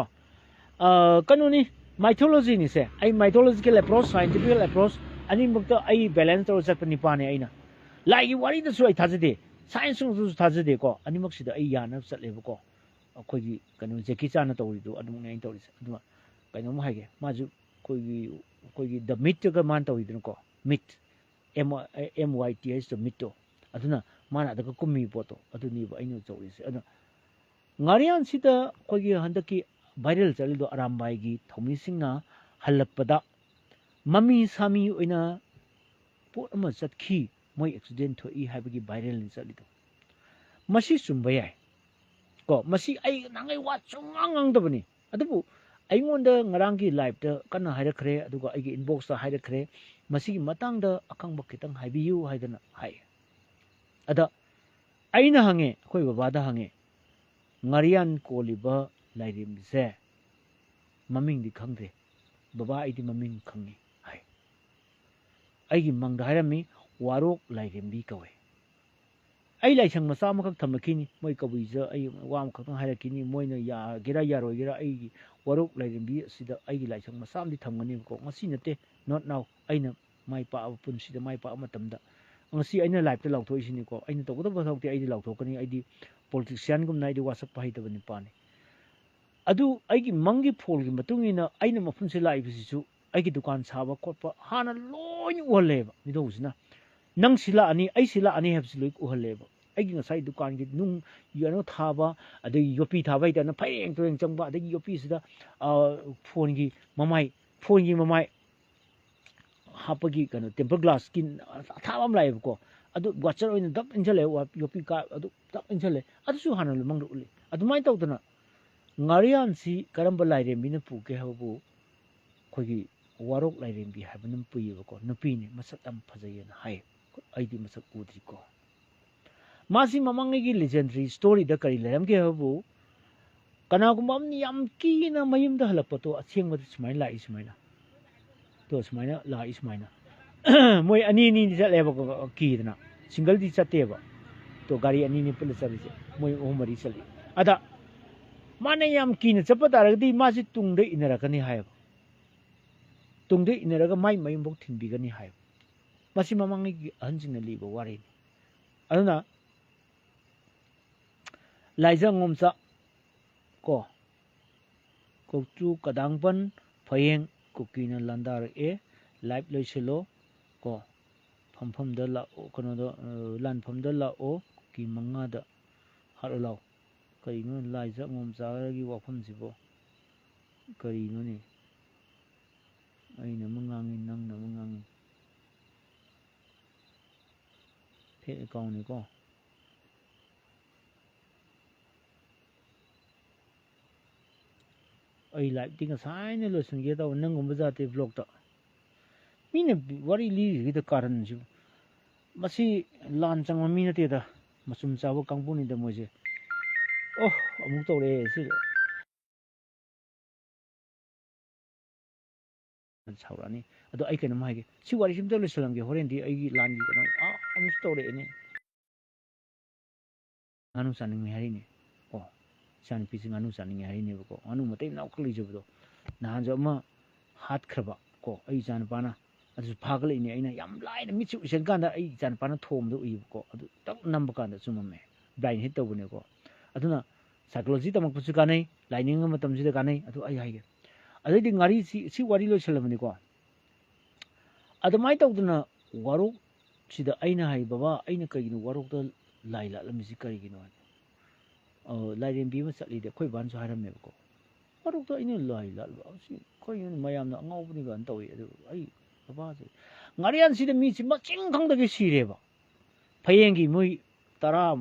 ꯀꯩꯅꯣꯅꯤ ꯃꯥꯏꯊꯣꯂꯣꯖꯤꯅꯤꯁꯦ ꯑꯩ ꯃꯥꯏꯊꯣꯂꯣꯖꯤꯀꯦꯜ ꯑꯦꯄ꯭ꯔꯣꯆ ꯁꯥꯏꯟꯇꯤꯐꯤꯀꯦꯜ ꯑꯦꯄ꯭ꯔꯣꯆ ꯑꯅꯤꯃꯛꯇ ꯑꯩ ꯕꯦꯂꯦꯟꯁ ꯇꯧꯔ ꯆꯠꯄ ꯅꯤꯄꯥꯅꯦ ꯑꯩꯅ ꯂꯥꯏꯒꯤ ꯋꯥꯔꯤꯗꯁꯨ ꯑꯩ ꯊꯥꯖꯗꯦ ꯁꯥꯏꯟꯁꯇꯁꯨ ꯊꯥꯖꯗꯦꯀꯣ ꯑꯅꯤꯃꯛꯁꯤꯗ ꯑꯩ ꯌꯥꯅꯕ ꯆꯠꯂꯦꯕꯀꯣ ꯑꯩꯈꯣꯏꯒꯤ ꯀꯩꯅꯣ ꯖꯦꯀꯤ ꯆꯥꯅ ꯇꯧꯔꯤꯗꯣ ꯑꯗꯨꯃꯛꯅꯦ ꯑꯩꯅ ꯇꯧꯔꯤꯁꯦ ꯑꯗꯨꯒ ꯀꯩꯅꯣꯝ ꯍꯥꯏꯒꯦ ꯃꯥꯁꯨ ꯑꯩꯈꯣꯏꯒꯤ ꯗ ꯃꯤꯠꯇꯒ ꯃꯥꯅ ꯇꯧꯔꯤꯗꯅꯀꯣ ꯃꯤꯠ MYTH ꯃꯤꯠꯇꯣ ꯑꯗꯨꯅ ꯃꯥꯅ ꯑꯗꯨꯒ ꯀꯨꯝꯃꯤꯕ ꯄꯣꯠꯇꯣ ꯑꯗꯨꯅꯦꯕ ꯑꯩꯅ ꯇꯧꯔꯤꯁꯦ ꯑꯗꯨꯅ ꯉꯥꯔꯤꯌꯥꯟꯁꯤꯗ ꯑꯩꯈꯣꯏꯒꯤ ꯍꯟꯗꯛꯀꯤ ꯚꯥꯏꯔꯦꯜ ꯆꯠꯂꯤꯗꯣ ꯑꯔꯥꯝꯕꯥꯏꯒꯤ ꯊꯧꯃꯤꯁꯤꯡꯅ ꯍꯜꯂꯛꯄꯗ ꯃꯃꯤ ꯁꯥꯃꯤ ꯑꯣꯏꯅ ꯄꯣꯠ ꯑꯃ ꯆꯠꯈꯤ ꯃꯣꯏ ꯑꯦꯛꯁꯤꯗꯦꯟ ꯊꯣꯛꯏ ꯍꯥꯏꯕꯒꯤ ꯚꯥꯏꯔꯦꯜꯅꯤ ꯆꯠꯂꯤꯗꯣ ꯃꯁꯤ ꯆꯨꯝꯕ ꯌꯥꯏ ꯀꯣ ꯃꯁꯤ ꯑꯩ ꯅꯍꯥꯟꯒꯩ ꯋꯥ ꯁꯨꯡꯉꯥꯡ ꯉꯥꯡꯗꯕꯅꯤ ꯑꯗꯨꯕꯨ ꯑꯩꯉꯣꯟꯗ ꯉꯔꯥꯡꯒꯤ ꯂꯥꯏꯞꯇ ꯀꯟꯅ ꯍꯥꯏꯔꯛꯈ꯭ꯔꯦ ꯑꯗꯨꯒ ꯑꯩꯒꯤ ꯏꯟꯕꯣꯛꯁꯇ ꯍꯥꯏꯔꯛꯈ꯭ꯔꯦ ꯃꯁꯤꯒꯤ ꯃꯇꯥꯡꯗ ꯑꯈꯪꯕ ꯈꯤꯇꯪ ꯍꯥꯏꯕꯤꯌꯨ ꯍꯥꯏꯗꯅ ꯍꯥꯏ ꯑꯗ ꯑꯩꯅ ꯍꯪꯉꯦ ꯑꯩꯈꯣই ꯕꯕꯥꯗ ꯍꯪꯉꯦ ꯉꯥꯔꯤꯌꯥꯟ ꯀꯣꯜꯂꯤꯕ ꯂꯥꯏꯔꯦꯝꯕꯤꯁꯦ ꯃꯃꯤꯡꯗꯤ ꯈꯪꯗꯦ ꯕꯕꯥ ꯑꯩꯗꯤ ꯃꯃꯤꯡ ꯈꯪꯉꯤ ꯍꯥꯏ ꯑꯩꯒꯤ ꯃꯪꯗ ꯍꯥꯏꯔꯝꯃꯤ ꯋꯥꯔꯣꯛ ꯂꯥꯏꯔꯦꯝꯕꯤ ꯀꯧꯋꯦ ꯑꯩ ꯂꯥꯏꯁꯪ ꯃꯆꯥ ꯑꯃꯈꯛ ꯊꯝꯂꯛꯈꯤꯅꯤ ꯃꯣꯏ ꯀꯕꯨꯏꯁꯤꯗ ꯑꯩ ꯋꯥ ꯑꯃꯈꯛꯇꯪ ꯍꯥꯏꯔꯛꯈꯤꯅꯤ ꯃꯣꯏꯅ ꯌꯥꯒꯦꯔꯥ ꯌꯥꯔꯣꯏꯒꯦꯔꯥ ꯑꯩꯒꯤ ꯋꯥꯔꯣꯛ ꯂꯥꯏꯔꯦꯝꯕꯤ ꯑꯁꯤꯗ ꯑꯩꯒꯤ ꯂꯥꯏꯁꯪ ꯃꯆꯥ ꯑꯃꯗꯤ ꯊꯝꯒꯅꯦꯕꯀꯣ ꯉꯁꯤ ꯅꯠꯇꯦ ꯅꯣꯠ ꯅꯥꯎ ꯑꯩꯅ ꯃꯥꯏ ꯄꯥꯛꯑꯕ ꯄꯨꯟꯁꯤꯗ ꯃꯥꯏ ꯄꯥꯛꯑ ꯃꯇꯝꯗ ꯉꯁꯤ ꯑꯩꯅ ꯂꯥꯏꯐꯇ ꯂꯥꯎꯊꯣꯛꯏꯁꯤꯅꯤꯀꯣ ꯑꯩꯅ ꯇꯧꯒꯗꯕ ꯊꯕꯛꯇꯤ ꯑꯩꯗꯤ ꯂꯥꯎꯊꯣꯛꯀꯅꯤ ꯑꯩꯗꯤ ꯄꯣꯂꯤꯇꯤꯁꯤꯌꯥꯟꯒꯨꯝꯅ ꯑꯩꯗꯤ ꯋꯥꯁꯛꯄ ꯍꯩꯇꯕ ꯅꯨꯄꯥꯅꯤ ꯑꯗꯨ ꯑꯩꯒꯤ ꯃꯪꯒꯤ ꯐꯣꯜꯒꯤ ꯃꯇꯨꯡ ꯏꯟꯅ ꯑꯩꯅ ꯃꯐꯝꯁꯤ ꯂꯥꯛꯏꯕꯁꯤꯁꯨ ꯑꯩꯒꯤ ꯗꯨꯀꯥꯟ ꯁꯥꯕ ꯈꯣꯠꯄ ꯍꯥꯟꯅ ꯂꯣꯏꯅ ꯎꯍꯜꯂꯦꯕ ꯃꯤꯗꯧꯁꯤꯅ ꯅꯪ ꯁꯤ ꯂꯥꯛꯑꯅꯤ ꯑꯩ ꯁꯤ ꯂꯥꯛꯑꯅꯤ ꯍꯥꯏꯕꯁꯤ ꯂꯣꯏ ꯎꯍꯜꯂꯦꯕ ꯑꯩꯒꯤ ꯉꯁꯥꯏ ꯗꯨꯀꯥꯟꯒꯤ ꯅꯨꯡ ꯀꯩꯅꯣ ꯊꯥꯕ ꯑꯗꯒꯤ ꯌꯣꯄꯤ ꯊꯥꯕ ꯍꯩꯇꯅ ꯐꯩꯔꯦꯡ ꯇꯨꯔꯦꯡ ꯆꯪꯕ ꯑꯗꯒꯤ ꯌꯣꯄꯤꯁꯤꯗ ꯐꯣꯟꯒꯤ ꯃꯃꯥꯏ ꯍꯥꯞꯄꯒꯤ ꯀꯩꯅꯣ ꯇꯦꯝꯄꯔ ꯒ꯭ꯂꯥꯁꯀꯤ ꯑꯊꯥꯕ ꯑꯃ ꯂꯥꯛꯑꯦꯕꯀꯣ ꯑꯗꯨ ꯋꯥꯆꯔ ꯑꯣꯏꯅ ꯗꯞ ꯏꯟꯁꯤꯜꯂꯦ ꯌꯣꯄꯤ ꯑꯗꯨ ꯗꯞ ꯏꯟꯁꯤꯜꯂꯦ ꯑꯗꯨꯁꯨ ꯍꯥꯟꯅ ꯃꯪꯗ ꯎꯠꯂꯤ ꯑꯗꯨꯃꯥꯏꯅ ꯇꯧꯗꯅ ꯉꯥꯔꯤꯌꯥꯟꯁꯤ ꯀꯔꯝꯕ ꯂꯥꯏꯔꯦꯝꯕꯤꯅ ꯄꯨꯒꯦ ꯍꯥꯏꯕꯕꯨ ꯑꯩꯈꯣꯏꯒꯤ ꯋꯥꯔꯣꯛ ꯂꯥꯏꯔꯦꯝꯕꯤ ꯍꯥꯏꯕ ꯑꯃ ꯄꯨꯏꯌꯦꯕꯀꯣ ꯅꯨꯄꯤꯅꯤ ꯃꯁꯛ ꯌꯥꯝ ꯐꯖꯩꯌꯦꯅ ꯍꯥꯏ ꯑꯩꯗꯤ ꯃꯁꯛ ꯎꯗ꯭ꯔꯤꯀꯣ ꯃꯥꯁꯤ ꯃꯃꯥꯡꯉꯩꯒꯤ ꯂꯤꯖꯦꯟꯗꯔꯤ ꯁ꯭ꯇꯣꯔꯤꯗ ꯀꯔꯤ ꯂꯩꯔꯝꯒꯦ ꯍꯥꯏꯕꯕꯨ ꯀꯅꯥꯒꯨꯝꯕ ꯑꯃꯅ ꯌꯥꯝ ꯀꯤꯅ ꯃꯌꯨꯝꯗ ꯍꯜꯂꯛꯄꯗꯣ ꯑꯁꯦꯡꯕꯗ ꯁꯨꯃꯥꯏꯅ ꯂꯥꯛꯏ ꯁꯨꯃꯥꯏꯅ ꯁꯨꯃꯥꯏꯅ ꯂꯥꯛꯏ ꯁꯨꯃꯥꯏꯅ ꯃꯣꯏ ꯑꯅꯤ ꯆꯠꯂꯦꯕ ꯀꯤꯗꯅ ꯁꯤꯡꯒꯜꯗꯤ ꯆꯠꯇꯦꯕ ꯒꯥꯔꯤ ꯑꯅꯤꯅꯤ ꯄꯨꯜꯂ ꯆꯠꯂꯤꯁꯦ ꯃꯣꯏ 3-4 ꯆꯠꯂꯤ ꯑꯗ ꯃꯥꯅ ꯌꯥꯝ ꯀꯤꯅ ꯆꯠꯄ ꯇꯥꯔꯒꯗꯤ ꯃꯥꯁꯤ ꯇꯨꯡꯗ ꯏꯟꯅꯔꯛꯀꯅꯤ ꯍꯥꯏꯌꯦꯕ ꯇꯨꯡꯗ ꯏꯟꯅꯔꯒ ꯃꯥꯏ ꯃꯌꯨꯝꯐꯥꯎ ꯊꯤꯟꯕꯤꯒꯅꯤ ꯍꯥꯏꯌꯦꯕ ꯃꯁꯤ ꯃꯃꯥꯡꯉꯩꯒꯤ ꯑꯍꯟꯁꯤꯡꯅ ꯂꯤꯕ ꯋꯥꯔꯤꯅꯤ ꯑꯗꯨꯅ ꯂꯥꯏꯖꯪꯂꯣꯝꯆ ꯀꯣ ꯀꯧꯇ꯭ꯔꯨ ꯀꯗꯥꯡꯄꯟ ꯐꯌꯦꯡ ꯀꯨꯀꯤꯅ ꯂꯥꯟꯗꯥꯔꯛꯑꯦ ꯂꯥꯏꯞ ꯂꯣꯏꯁꯤꯜꯂꯣ ꯀꯣ ꯐꯝꯐꯝꯗ ꯂꯥꯛꯑꯣ ꯀꯩꯅꯣꯗ ꯂꯥꯟꯐꯝꯗ ꯂꯥꯛꯑꯣ ꯀꯨꯀꯤ 5ꯗ ꯍꯥꯠꯂꯣ ꯂꯥꯛꯑꯣ ꯀꯔꯤꯅꯣ ꯂꯥꯏꯖꯪꯂꯣꯝꯆꯒꯤ ꯋꯥꯐꯝꯁꯤꯕꯣ ꯀꯔꯤꯅꯣꯅꯦ ꯑꯩꯅ ꯑꯃ ꯉꯥꯡꯉꯤ ꯅꯪꯅ ꯑꯃ ꯉꯥꯡꯉꯤ ꯐꯦꯛ ꯑꯦꯀꯥꯎꯟꯅꯤꯀꯣ ꯑꯩ ꯂꯥꯏꯐꯇꯤ ꯉꯁꯥꯏꯅ ꯂꯣꯏꯁꯤꯟꯒꯦ ꯇꯧꯕ ꯅꯪꯒꯨꯝꯕ ꯖꯥꯇꯤ ꯕ꯭ꯂꯣꯛꯇ ꯃꯤꯅ ꯋꯥꯔꯤ ꯂꯤꯔꯤꯉꯩꯗ ꯀꯥꯔꯟꯁꯤꯕꯨ ꯃꯁꯤ ꯂꯥꯟ ꯆꯪꯕ ꯃꯤ ꯅꯠꯇꯦꯗ ꯃꯆꯨꯝ ꯆꯥꯕ ꯀꯥꯡꯕꯨꯅꯤꯗ ꯃꯣꯏꯁꯦ ꯑꯣ ꯑꯃꯨꯛ ꯇꯧꯔꯛꯑꯦ ꯁꯤ ꯁꯥꯎꯔꯛꯑꯅꯤ ꯑꯗꯣ ꯑꯩ ꯀꯩꯅꯣꯝ ꯍꯥꯏꯒꯦ ꯁꯤ ꯋꯥꯔꯤꯁꯤ ꯑꯝꯇ ꯂꯣꯏꯁꯤꯜꯂꯝꯒꯦ ꯍꯣꯔꯦꯟꯗꯤ ꯑꯩꯒꯤ ꯂꯥꯟꯒꯤ ꯀꯩꯅꯣ ꯑꯃꯨꯛꯁꯨ ꯇꯧꯔꯛꯑꯦꯅꯦ ꯉꯥꯅꯨ ꯆꯥꯅꯤꯡꯉꯦ ꯍꯥꯏꯔꯤꯅꯦ ꯑꯣ ꯏꯆꯥꯅꯨꯄꯤꯁꯤ ꯉꯥꯅꯨ ꯆꯥꯅꯤꯡꯉꯦ ꯍꯥꯏꯔꯤꯅꯦꯕꯀꯣ ꯉꯥꯅꯨ ꯃꯇꯩ ꯃꯅꯥꯎꯈꯛ ꯂꯩꯖꯕꯗꯣ ꯅꯍꯥꯟꯁꯨ ꯑꯃ ꯍꯥꯠꯈ꯭ꯔꯕ ꯀꯣ ꯑꯩ ꯏꯆꯥꯅꯨꯄꯥꯅ ꯑꯗꯨꯁꯨ ꯐꯥꯒꯠꯂꯛꯏꯅꯦ ꯑꯩꯅ ꯌꯥꯝ ꯂꯥꯏꯅ ꯃꯤꯠꯁꯦ ꯎꯏꯁꯟ ꯀꯥꯟꯗ ꯑꯩ ꯏꯆꯥꯅꯨꯄꯥꯅ ꯊꯣꯡꯕꯗ ꯎꯏꯌꯦꯕꯀꯣ ꯑꯗꯨ ꯇꯛ ꯅꯝꯕ ꯀꯥꯟꯗ ꯆꯨꯝꯃꯝꯃꯦ ꯕ꯭ꯂꯥꯏꯟ ꯍꯤꯠ ꯇꯧꯕꯅꯦꯀꯣ ꯑꯗꯨꯅ ꯁꯥꯏꯀꯣꯂꯣꯖꯤ ꯇꯝꯃꯛꯄꯁꯨ ꯀꯥꯟꯅꯩ ꯂꯥꯏꯅꯤꯡꯕ ꯃꯇꯝꯁꯤꯗ ꯀꯥꯟꯅꯩ ꯑꯗꯨ ꯑꯩ ꯍꯥꯏꯒꯦ ꯑꯗꯩꯗꯤ ꯉꯥꯔꯤꯁꯤ ꯋꯥꯔꯤ ꯂꯣꯏꯁꯜꯂꯕꯅꯤꯀꯣ ꯑꯗꯨꯃꯥꯏꯅ ꯇꯧꯗꯅ ꯋꯥꯔꯣꯛꯁꯤꯗ ꯑꯩꯅ ꯍꯥꯏ ꯕꯕꯥ ꯑꯩꯅ ꯀꯩꯒꯤꯅꯣ ꯋꯥꯔꯣꯛꯇ ꯂꯥꯏ ꯂꯥꯠꯂꯝꯃꯤꯁꯤ ꯀꯔꯤꯒꯤꯅꯣ ꯂꯥꯏꯔꯦꯝꯕꯤ ꯑꯃ ꯆꯠꯂꯤꯗꯤ ꯑꯩꯈꯣꯏ ꯕꯥꯅꯁꯨ ꯍꯥꯏꯔꯝꯃꯦꯕꯀꯣ ꯋꯥꯔꯣꯛꯇ ꯑꯩꯅ ꯂꯥꯏ ꯂꯥꯠꯂꯕ ꯑꯁꯤ ꯑꯩꯈꯣꯏ ꯃꯌꯥꯝꯅ ꯑꯉꯥꯎꯕꯅꯤ ꯀꯥꯏꯅ ꯇꯧꯏ ꯑꯗꯨ ꯑꯩ Kapase. Ngarian si the meets matching kang the Sireva. Payengi Mui Tara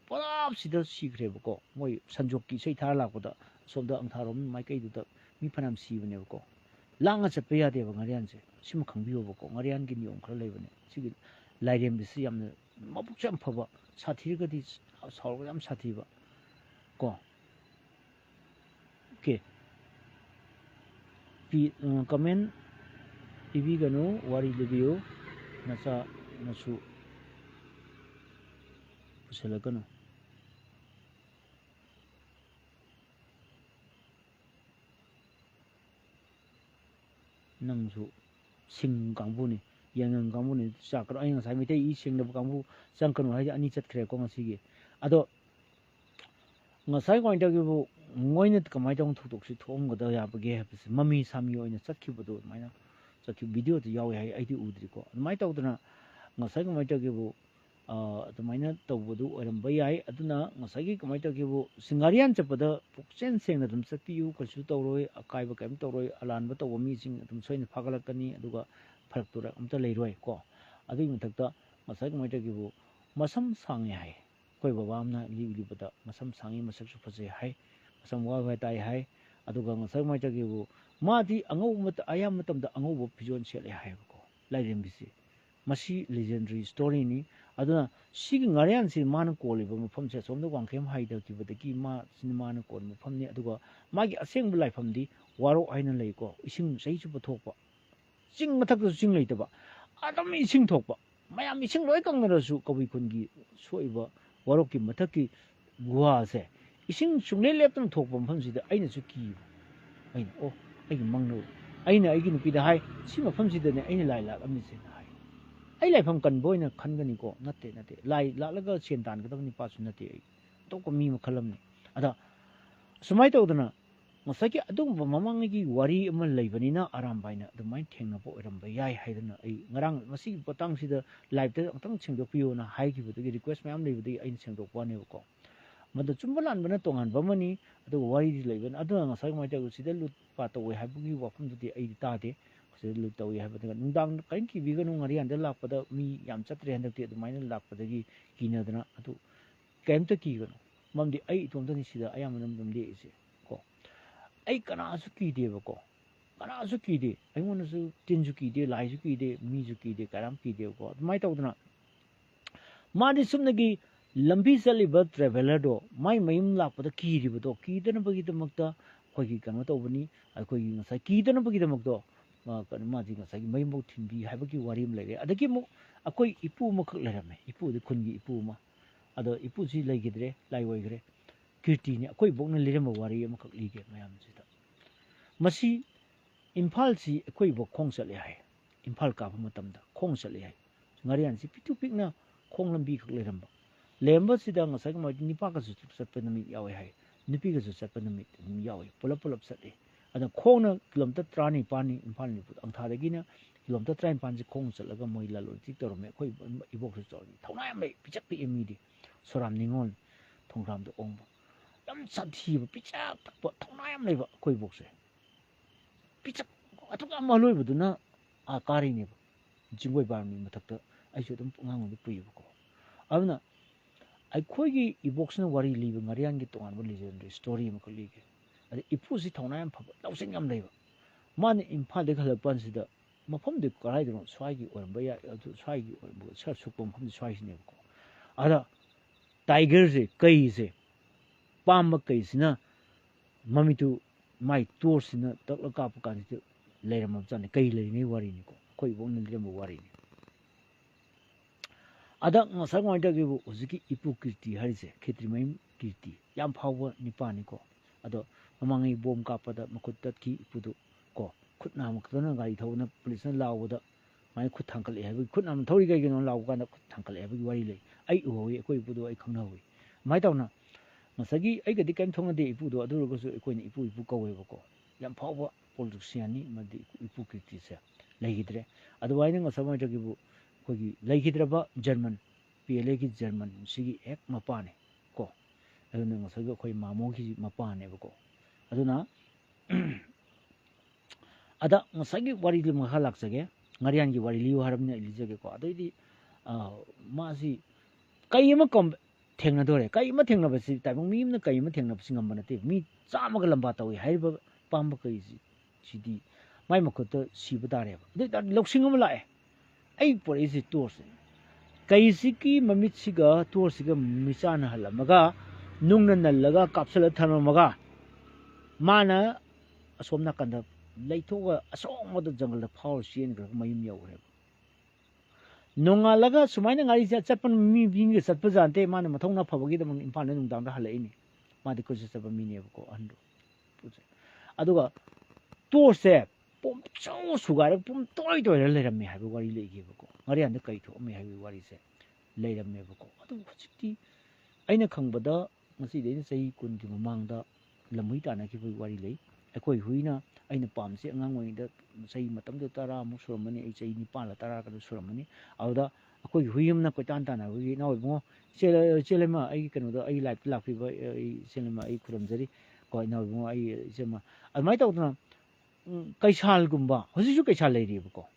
perhaps the secret go. Moi Sanjoki say Tarlakoda, so the Antarum, my kay to the Mipanam si never go. Lang as a paya de Ngarianse, Sim can be over go, Marian Gini on Kraleven, Sigil, Lidium the Siam, Mopjam Pava, Satirga is household, I'm Sativa. Go. Okay. Comment ibigano wari video nasa nasu pusalagano nangsu sing kangbu ni yang kangbu ni sakro ay nga sami tay sing na kangbu sang kanu hay ani chat kre ko ngasige ado nga sai ko interview ngoinat kamay tong thuk si thom goda ya bage habis mami sami oina chakhi bodo maina chakhi video to yawe hay ai udri ko mai tawdna nga sai ko mai tagibu maina tawbodu oram bayai aduna nga sai ko mai tagibu singarian chapada pukchen seng na dum chapiu ko su tawroi akai ba kaim tawroi alan ba taw mi sing dum soina phagalakani aduga pharak tura amta leiroi ko adi mutakta nga sai ko mai tagibu masam sangi hay koi baba amna li bada masam sangi masak su phase hay masam wa wa tai hay aduga nga sai mai tagibu madi angau mat ayam matam da angau bo pijon sele hay ko lairem bisi masi legendary story ni aduna sig ngarian si man ko le bo phom se som do wang khem hai da ki bada ki ma cinema na ko mo phom ni aduga magi aseng bu lai phom di waro aina lei ko ising sei chu thok pa sing mathak su sing lei ta ba adam ising thok pa mayam ising loi kang na su kawi kun gi soiba waro ki mathak ki guha se ising sungle lep tang thok pom phom si da aina su ki aina oh aina mangno aina aigi nupi da hai si ma phom si da ne aina lai la amni se hai ai lai phom kan boy na khan gani ko natte lai la la ga chen tan ga da ni pa su natte ai to ko mi ma khalam ni ada sumai to dana masaki adung mamang gi wari ama leibani na aram baina the mind theng na bo ram ba yai haidana ai ngarang masi potang sida live te tang chingdo piyo na hai gi bu request mayam leibu di ai chingdo pa ne ko mada chumbalan bana tongan bamani adu wari leiban adu nga sai mai ta sida lut pa to we habu gi wafum di ai ta de sida lut to we habu da nungdang kain ki bi ganu ngari anda lak pada mi yam chatre handak ti adu mai na lak pada gi kina dana adu kaim ta ki ganu mamdi ai tom ta ni sida ayam nam dam de ise ai kana su ki de ba ko kana su ki de ai mon su tin su ki de lai su ki de mi su ki de karam ki de ko mai ta udna ma di sum na gi lambi sali ba traveler do mai maim la pa da ki ri ba do ki de na ba gi de mak ta khoi gi kana to bani ai khoi gi ngasai ki de na ba gi de mak do ma kan ma ji ngasai mai mo thin bi hai ba gi wari m lai re adagi mo akoi ipu mo khak la ra me ipu de khun gi ipu ma ado ipu si lai gi dre lai woi gre kirti ni akoi bok na lirem wari am khak li ge mayam ji da masi imphal si akoi bok khong sale hai imphal ka ba matam da khong sale hai ngarian si pitu pik na khong lambi khak leram ba lemba si da ngasai ma ni pa ka su sat pa na mi yawe hai ni pi ka su sat pa na mi yawe pulap sat ada khong na kilometer trani pani imphal ni put ang tha da gi na kilometer train pan ji khong sat la ga moi la lo tik tor me khoi ibok su chor thona yam mai pichak pi emi di soram ningon thongram do ong yam sathi ba pichak pa thona yam nei ba khoi bok se pichak atuka ma loi bu na a kari ni jingoi ba mi mathak ta ai chu dum ngang ngi pui ba ko abna ai khoi gi ibok na wari li ba ngarian gi tongan ba legendary story ma ko li ge ade ipu si thona yam pha law sing yam nei ba man imphal de khala pan si da mafam de karai de swai gi or ba ya swai gi or bu sa su ko mafam de swai ne ko ada tiger se kai se pam kai sina mami tu mai tour sina takla ka pu kan ti leiram ab chan kai lei nei wari ni ko koi bong ni lem wari ni ada nga sa ngoi da gi bu uziki ipu kirti hari se khetri mai kirti yam phawa ni pa ni ko ado mamangai bom ka pa da makut tat ki ipu du ko khut na mak na gai thau na police na law da mai khut thangkal e ha khut nam thori gai gi no law ka na khut thangkal e ha wari lei ai u hoi koi ipu du ai khang na hoi mai taw na masagi ai ga di kan thong de ipu do adu ro so koi ni ipu ko we ko yam phawa politician ni ma di ipu kirti se lai gi dre adu wai na sa ma gi bu ko gi lai gi dra ba german pla gi german sigi ek ma pa ne ko adu na sa ga koi ma mo gi ma pa ne ko adu na ada masagi wari li ma halak sage ngarian gi wari liu harabni ilije ge ko adoidi ma si kai ma kom thengna dore kai ma thengna basi taibong mi na kai ma thengna basi ngam banate mi chama ga lamba tawi haiba pamba kai sidi mai makota siba dare ba da loksing am lae ai por isi tour se kai si ki mamit siga tour siga misana halamaga nungna nallaga kapsala thamamaga mana asomna kanda leithoga asomada jungle da faul sien ga mayim yawre nongalaga sumaina ngari chatpan mi binge chatpa jante mana mathongna phabagi da mang impan nung dang da halaini ma de ko chapa mi ne ko andu aduga tour se pom chau sugare pom toy toy leiram haibu wari leige ko ngari anda kai tho me haibu wari se leiram me ko adu chiti aina khangbada ngasi de sei kun gi mamangda lamui ta na ki wari lei akoi huina aina pamse angang oi da sei matam da tara mu suramani ai sei ni pala tara ka suramani auda akoi huim na ko tan tan na wi na bo chelema ai kanu da ai life la fi ba ai chelema ai kuram jari ko na bo ai sema amai ta utna kaisal gumba hoji ju kaisal lei ri ko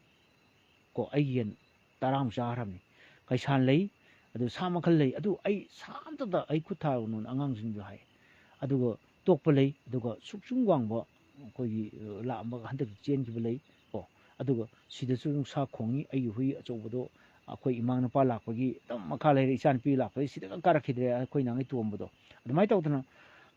ko ai yen taram sa haram ni kaisal lei adu sama khal lei adu ai samta da ai khutha nun angang jing hai adugo tokpa lei adugo suksung wangba kogi laamba handak chen ki lei ko adugo sida su sa khongi ai hui achobdo akoi imang na pa lakpagi tam makha lei isan pi lakpai sida ka rakhidre akoi nangai tuombodo adumai tawdana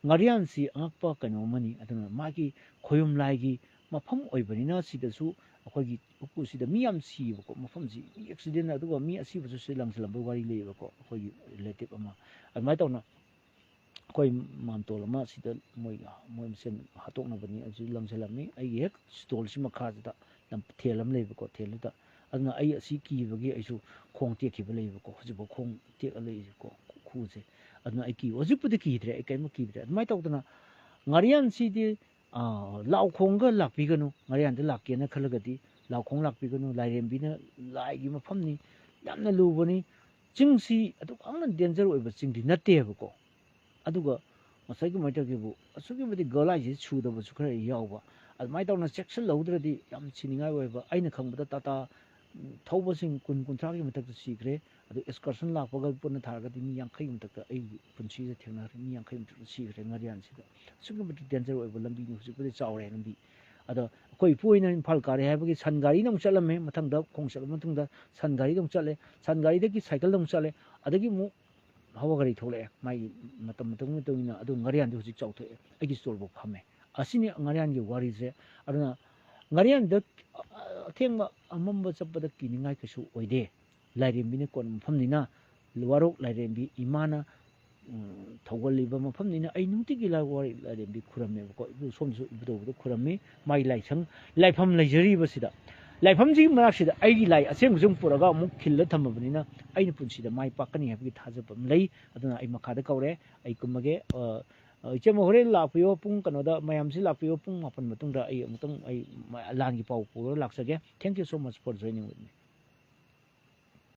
ngarian si angakpa kano mani aduna magi khoyum laigi mafam oibanina sida su akogi uku sida miyam si ko mafam si accident adugo mi asi bu su langsalam wari lei ko akogi relative ama adumai tawna koi mam tolama sida moi sen hatok na bani aji langsalamni ai hek stol sima kha da lam thelam lei ko theluda aduna ai asi ki bagi aisu khong te ki lei ko hojibo khong te lei ko khu je aduna ai ki hojipu de ki dre kai ma ki dre mai tawdana ngarian si di lau khong ga lakpi ganu ngarian de lakke na khalagadi lau khong lakpi ganu lairembi na lai gi mafam ni yamna lubani chingsi adu angna danger oiba chingdi natte ko aduga masai mai ta gibu asugi badi galai ji chuda bu khara yawba admai tawna section laudradi yam chiningai oiba aina khangbada tata thawbasing kun kunthra gi matak sigre adu excursion lakpaga punna tharga di mi 50 matak ai punchi je thengna mi 50 matak sigre ngarian sida asugi badi danger oiba lambi ni husi badi chawre lambi ada koi puina imphal kare haibagi san gari nong chalame mathangda khongsal mathangda san gari dong chale san gari dagi cycle dong chale adagi mu hawa gari thole mai matam ina adu ngarian de husi chawthe agi store bo phame asini ngarian gi wari je aduna ngarian de thengma amamba chappada kiningai kasu oide lairembi ne kon phamnina warok lairembi imana thawgaliba mafamnina ai nungtigi la wari lairembi khurame ko somsu ibdo khurame mai laisang laifam laijari basida laifam ji maksida ai lai aseng jung puraga muk khilla thamabnina ai punsida mai pakani habi thajabam lei aduna ai makhada kaure ai kumage chemo hore lapiyo pung kanoda mayam si lapiyo pung mapan matungda ai mutang ai langi pau puro laksage thank you so much for joining with me